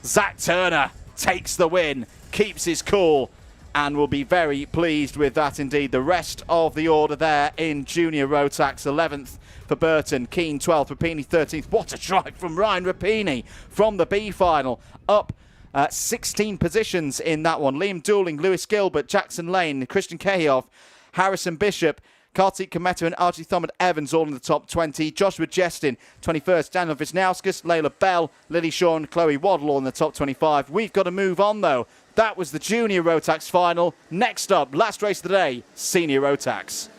Zach Turner takes the win, keeps his cool, and will be very pleased with that indeed. The rest of the order there in junior Rotax: 11th for Burton, Keane 12th, Rapini 13th. What a drive from Ryan Rapini from the B final, up 16 positions in that one. Liam Dooling, Lewis Gilbert, Jackson Lane, Christian Cahill, Harrison Bishop, Kartik Kometa and Archie Thomond Evans all in the top 20. Joshua Jestin, 21st. Daniel Wisnauskas, Layla Bell, Lily Shaw and Chloe Waddle all in the top 25. We've got to move on, though. That was the junior Rotax final. Next up, last race of the day, senior Rotax.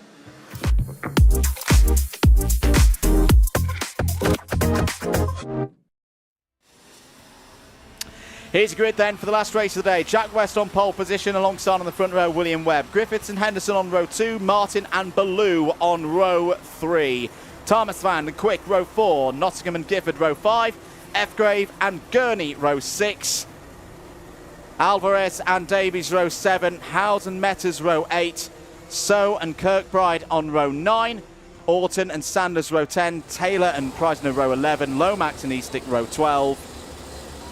Here's a grid then for the last race of the day. Jack West on pole position, alongside on the front row William Webb. Griffiths and Henderson on row 2, Martin and Ballou on row 3. Thomas Van and Quick row 4, Nottingham and Gifford row 5, Fgrave and Gurney row 6, Alvarez and Davies row 7, Howes and Metters row 8, So and Kirkbride on row 9, Orton and Sanders row 10, Taylor and Preisner row 11, Lomax and Eastick row 12,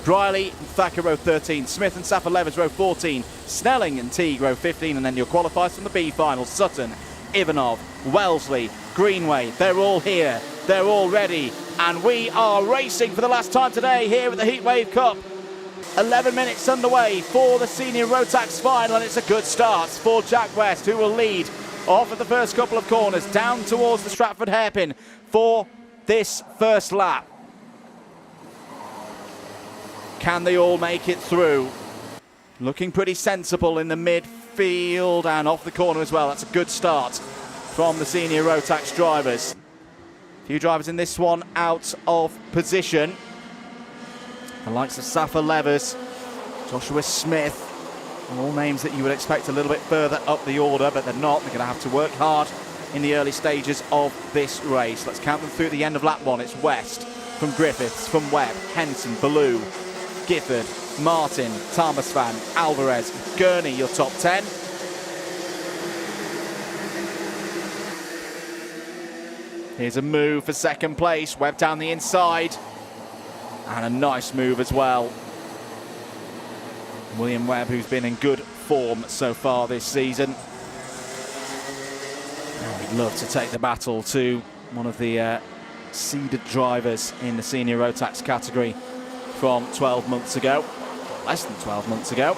Briley and Thacker row 13, Smith and Safa Levers row 14, Snelling and Teague row 15, and then your qualifiers from the B final: Sutton, Ivanov, Wellesley, Greenway. They're all here, they're all ready, and we are racing for the last time today here at the Heatwave Cup. 11 minutes underway for the senior Rotax final, and it's a good start for Jack West, who will lead off at the first couple of corners down towards the Stratford hairpin for this first lap. Can they all make it through? Looking pretty sensible in the midfield and off the corner as well. That's a good start from the senior Rotax drivers. A few drivers in this one out of position. The likes of Safa Levers, Joshua Smith, all names that you would expect a little bit further up the order, but they're not. They're going to have to work hard in the early stages of this race. Let's count them through the end of lap 1. It's West, from Griffiths, from Webb, Henson, Ballou, Gifford, Martin, Tarmasvan, Alvarez, Gurney, your top 10. Here's a move for second place. Webb down the inside. And a nice move as well. William Webb, who's been in good form so far this season. And we'd love to take the battle to one of the seeded drivers in the senior Rotax category from 12 months ago, less than 12 months ago.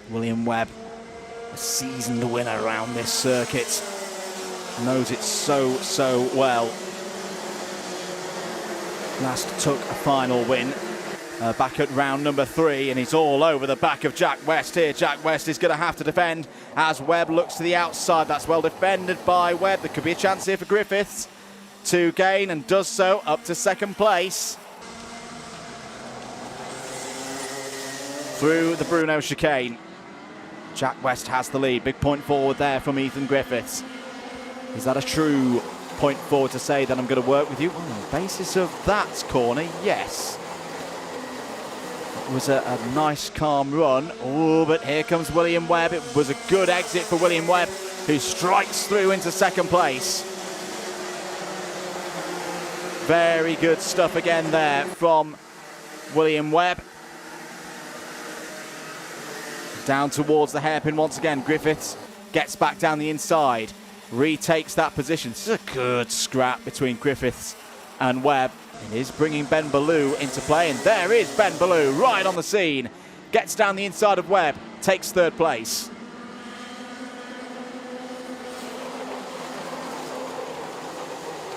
William Webb, a seasoned winner around this circuit, knows it so well. Last took a final win back at round number 3, and he's all over the back of Jack West here. Jack West is going to have to defend as Webb looks to the outside. That's well defended by Webb. There could be a chance here for Griffiths to gain, and does so up to second place. Through the Bruno chicane, Jack West has the lead. Big point forward there from Ethan Griffiths. Is that a true point forward to say that I'm going to work with you? On the basis of that corner, yes. It was a nice calm run. Oh, but here comes William Webb. It was a good exit for William Webb, who strikes through into second place. Very good stuff again there from William Webb. Down towards the hairpin once again. Griffiths gets back down the inside, retakes that position. This is a good scrap between Griffiths and Webb. It is bringing Ben Ballou into play, and there is Ben Ballou right on the scene. Gets down the inside of Webb, takes third place.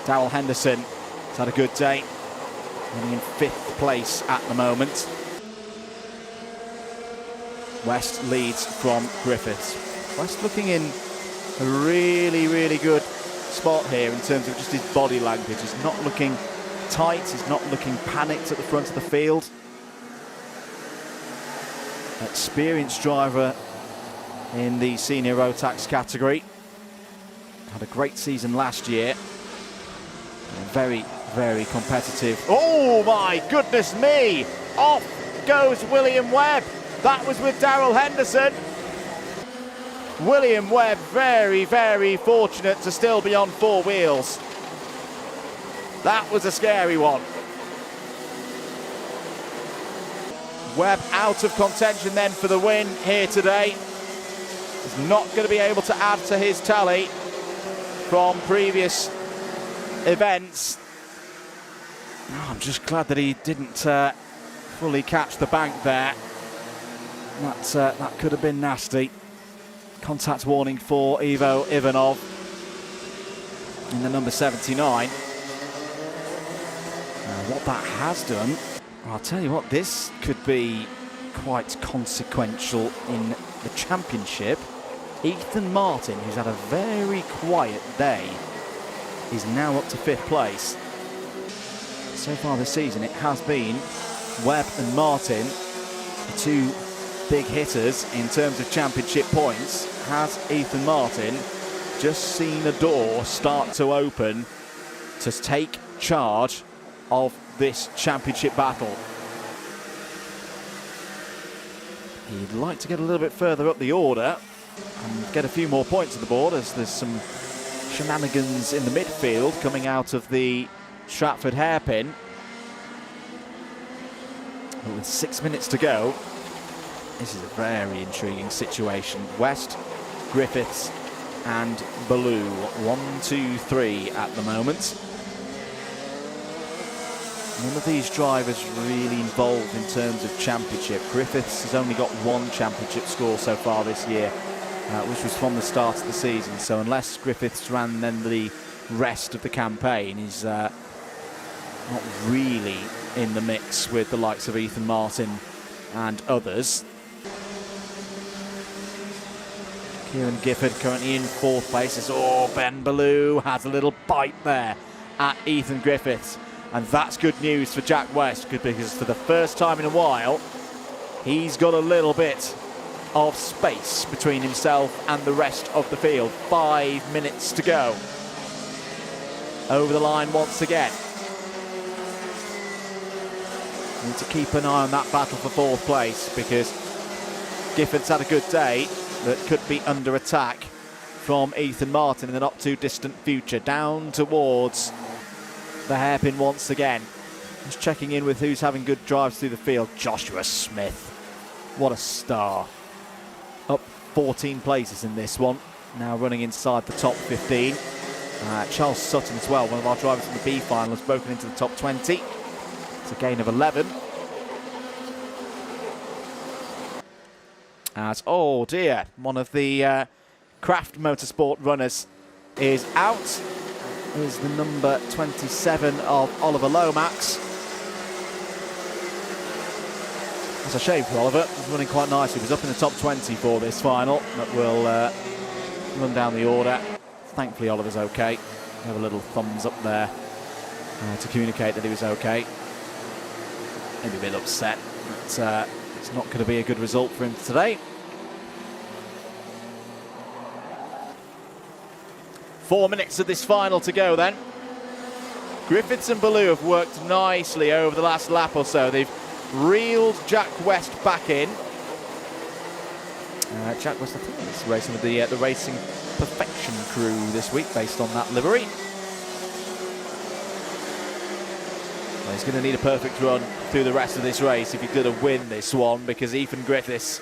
Darrell Henderson has had a good day, running in 5th place at the moment. West leads from Griffiths. West looking in a really, really good spot here in terms of just his body language. He's not looking tight, he's not looking panicked at the front of the field. Experienced driver in the senior Rotax category. Had a great season last year. Very, very competitive. Oh my goodness me! Off goes William Webb. That was with Darrell Henderson. William Webb very, very fortunate to still be on 4 wheels. That was a scary one. Webb out of contention then for the win here today. He's not going to be able to add to his tally from previous events. Oh, I'm just glad that he didn't fully catch the bank there. That could have been nasty. Contact warning for Ivo Ivanov in the number 79. What that has done, I'll tell you what, this could be quite consequential in the championship. Ethan Martin, who's had a very quiet day, is now up to 5th place. So far this season, it has been Webb and Martin, the 2 big hitters in terms of championship points. Has Ethan Martin just seen a door start to open to take charge of this championship battle? He'd like to get a little bit further up the order and get a few more points on the board, as there's some shenanigans in the midfield coming out of the Stratford hairpin. But with 6 minutes to go, this is a very intriguing situation. West, Griffiths and Ballou, 1, 2, 3 at the moment. None of these drivers really involved in terms of championship. Griffiths has only got 1 championship score so far this year, which was from the start of the season. So unless Griffiths ran then the rest of the campaign, he's not really in the mix with the likes of Ethan Martin and others. Kieran Gifford currently in 4th place. Oh, Ben Ballou has a little bite there at Ethan Griffiths. And that's good news for Jack West, because for the first time in a while, he's got a little bit of space between himself and the rest of the field. 5 minutes to go. Over the line once again. Need to keep an eye on that battle for 4th place, because Gifford's had a good day, that could be under attack from Ethan Martin in the not too distant future. Down towards the hairpin once again. Just checking in with who's having good drives through the field. Joshua Smith, what a star. Up 14 places in this one, now running inside the top 15. Charles Sutton as well, one of our drivers in the B final, has broken into the top 20. It's a gain of 11. As, oh dear, one of the Craft Motorsport runners is out. Is the number 27 of Oliver Lomax. That's a shame for Oliver. He's running quite nicely. He was up in the top 20 for this final, but we'll run down the order. Thankfully, Oliver's okay. Have a little thumbs up there to communicate that he was okay. Maybe a bit upset, but it's not going to be a good result for him today. 4 minutes of this final to go then. Griffiths and Ballou have worked nicely over the last lap or so. They've reeled Jack West back in. Jack West, I think, is racing with the Racing Perfection crew this week based on that livery. He's going to need a perfect run through the rest of this race if he's going to win this one, because Ethan Griffiths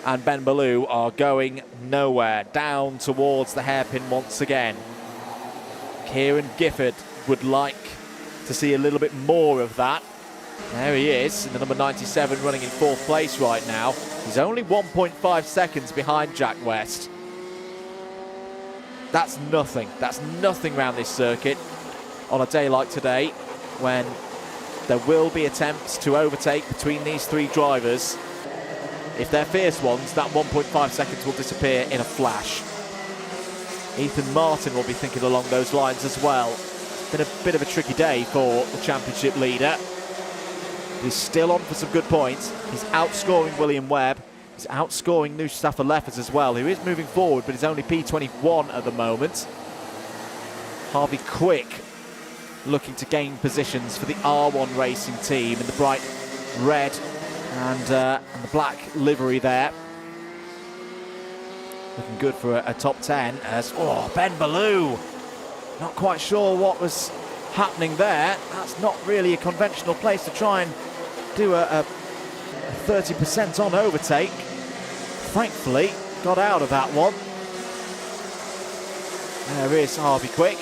and Ben Ballou are going nowhere, down towards the hairpin once again. Kieran Gifford would like to see a little bit more of that. There he is, in the number 97, running in 4th place right now. He's only 1.5 seconds behind Jack West. That's nothing. That's nothing around this circuit on a day like today, when there will be attempts to overtake between these 3 drivers. If they're fierce ones, that 1.5 seconds will disappear in a flash. Ethan Martin will be thinking along those lines as well. Been a bit of a tricky day for the championship leader. He's still on for some good points. He's outscoring William Webb. He's outscoring Mustafa Leffers as well, who is moving forward, but is only P21 at the moment. Harvey Quick looking to gain positions for the R1 Racing team in the bright red and the black livery there. Looking good for a top 10 as, Ben Ballou. Not quite sure what was happening there. That's not really a conventional place to try and do a 30% on overtake. Thankfully, got out of that one. There is Harvey Quick.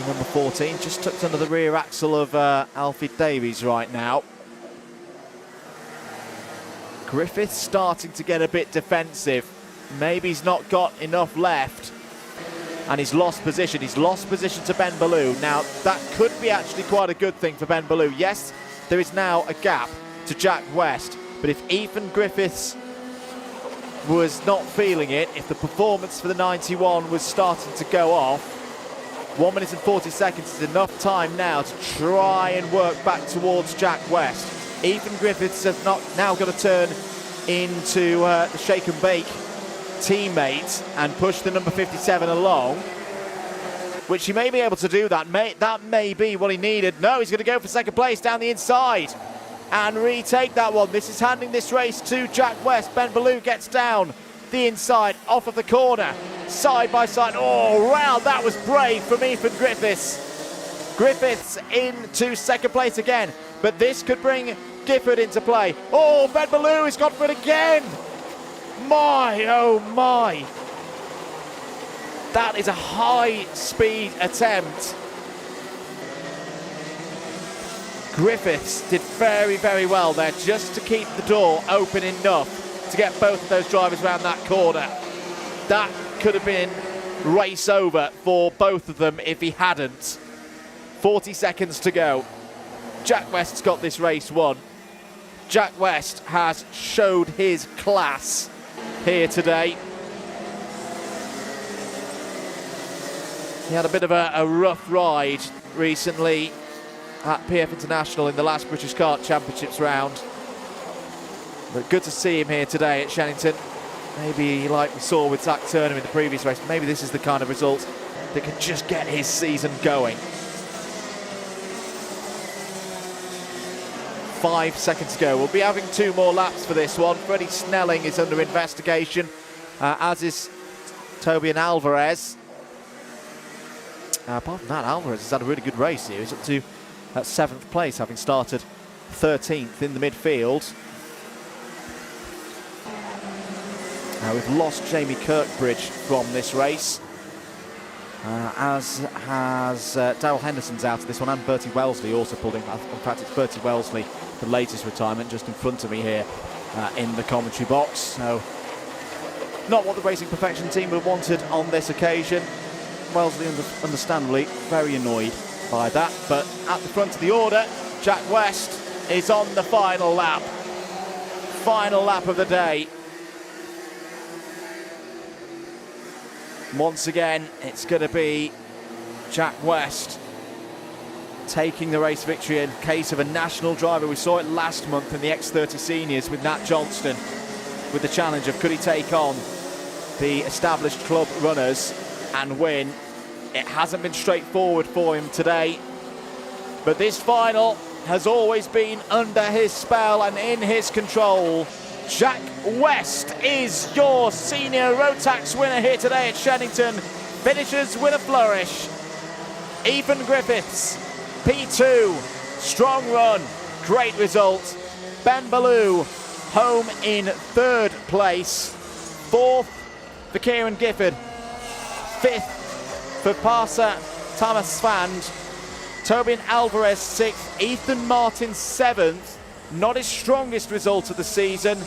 Number 14, just tucked under the rear axle of Alfie Davies right now. Griffiths starting to get a bit defensive. Maybe he's not got enough left. And he's lost position. He's lost position to Ben Ballou. Now, that could be actually quite a good thing for Ben Ballou. Yes, there is now a gap to Jack West. But if Ethan Griffiths was not feeling it, if the performance for the 91 was starting to go off, 1 minute and 40 seconds is enough time now to try and work back towards Jack West. Ethan Griffiths has now got to turn into the shake and bake teammate and push the number 57 along, which he may be able to do. That may be what he needed. No, he's going to go for second place down the inside and retake that one. This is handing this race to Jack West. Ben Ballou gets down the inside, off of the corner, side by side. Oh, wow, that was brave from Ethan Griffiths. Griffiths into second place again, but this could bring Gifford into play. Oh, Ben Ballou has gone for it again. My, oh my. That is a high-speed attempt. Griffiths did very, very well there just to keep the door open enough to get both of those drivers around that corner. That could have been race over for both of them if he hadn't. 40 seconds to go. Jack West's got this race won. Jack West has showed his class here today. He had a bit of a rough ride recently at PF International in the last British Kart Championships round. But good to see him here today at Shenington. Maybe like we saw with Zach Turner in the previous race, maybe this is the kind of result that can just get his season going. 5 seconds to go. We'll be having 2 more laps for this one. Freddie Snelling is under investigation, as is Tobian Alvarez. Apart from that, Alvarez has had a really good race here. He's up to 7th place, having started 13th in the midfield. We've lost Jamie Kirkbridge from this race, as has Darrell Henderson's out of this one, and Bertie Wellesley also pulled in. In fact, it's Bertie Wellesley, the latest retirement, just in front of me here in the commentary box. So, not what the Racing Perfection team would have wanted on this occasion. Wellesley, understandably, very annoyed by that. But at the front of the order, Jack West is on the final lap. Final lap of the day. Once again, it's going to be Jack West taking the race victory in case of a national driver. We saw it last month in the X30 Seniors with Nat Johnston, with the challenge of could he take on the established club runners and win. It hasn't been straightforward for him today, but this final has always been under his spell and in his control. Jack West is your senior Rotax winner here today at Shenington. Finishes with a flourish. Ethan Griffiths P2, strong run, great result. Ben Ballou home in 3rd place. 4th for Kieran Gifford. 5th for Parsa Thomas Svand. Tobin Alvarez 6th. Ethan Martin 7th. Not his strongest result of the season,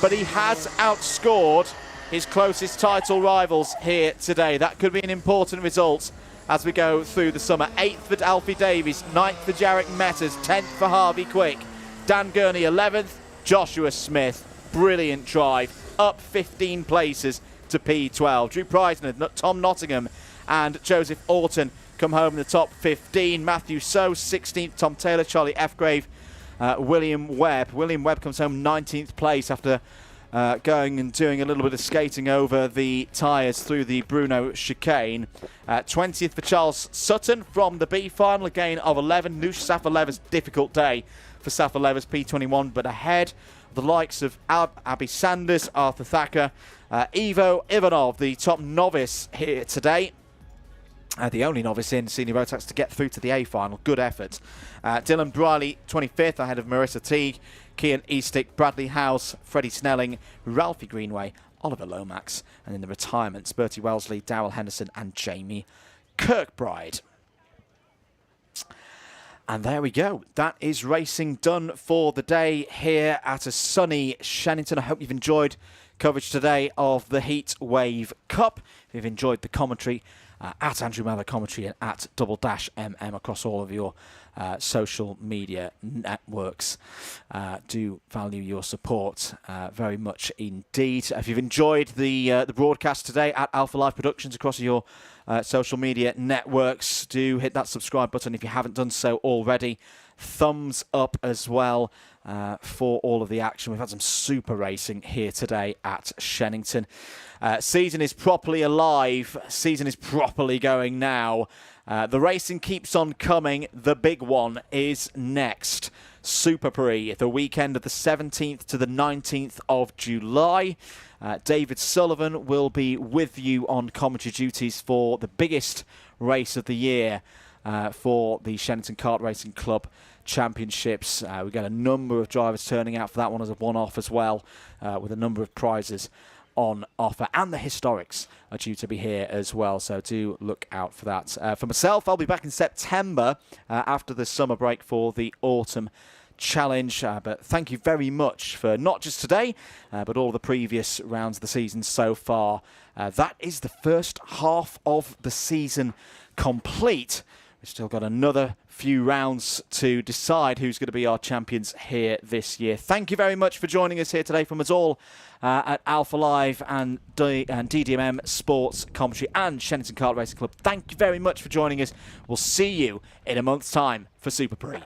but he has outscored his closest title rivals here today. That could be an important result as we go through the summer. 8th for Alfie Davies, 9th for Jarek Metters, 10th for Harvey Quick. Dan Gurney 11th, Joshua Smith, brilliant drive, up 15 places to P12. Drew Preisner, Tom Nottingham and Joseph Orton come home in the top 15. Matthew So 16th, Tom Taylor, Charlie F. William Webb. William Webb comes home 19th place after going and doing a little bit of skating over the tyres through the Bruno chicane. 20th for Charles Sutton from the B final, a gain of 11. Noosh Safa-Lever's difficult day for Safa-Lever's P21, but ahead of the likes of Abby Sanders, Arthur Thacker, Ivo Ivanov, the top novice here today. The only novice in senior Rotax to get through to the A final. Good effort. Dylan Briley, 25th, ahead of Marissa Teague, Kian Eastick, Bradley House, Freddie Snelling, Ralphie Greenway, Oliver Lomax, and in the retirements, Bertie Wellesley, Darrell Henderson, and Jamie Kirkbride. And there we go. That is racing done for the day here at a sunny Shenington. I hope you've enjoyed coverage today of the Heatwave Cup. If you've enjoyed the commentary, at Andrew Mather Commentary and at _MM across all of your social media networks. Do value your support very much indeed. If you've enjoyed the broadcast today at Alpha Live Productions across your social media networks, do hit that subscribe button if you haven't done so already. Thumbs up as well for all of the action. We've had some super racing here today at Shenington. Season is properly alive. Season is properly going now. The racing keeps on coming. The big one is next. Super Prix, the weekend of the 17th to the 19th of July. David Sullivan will be with you on commentary duties for the biggest race of the year for the Shenington Kart Racing Club Championships. We've got a number of drivers turning out for that one as a one-off as well, with a number of prizes on offer, and the historics are due to be here as well, so do look out for that. For myself, I'll be back in September after the summer break for the autumn challenge, but thank you very much for not just today but all the previous rounds of the season so far. That is the first half of the season complete. We've still got another few rounds to decide who's going to be our champions here this year. Thank you very much for joining us here today from us all at Alpha Live and DDMM Sports Commentary and Shenington Kart Racing Club. Thank you very much for joining us. We'll see you in a month's time for Super Prix.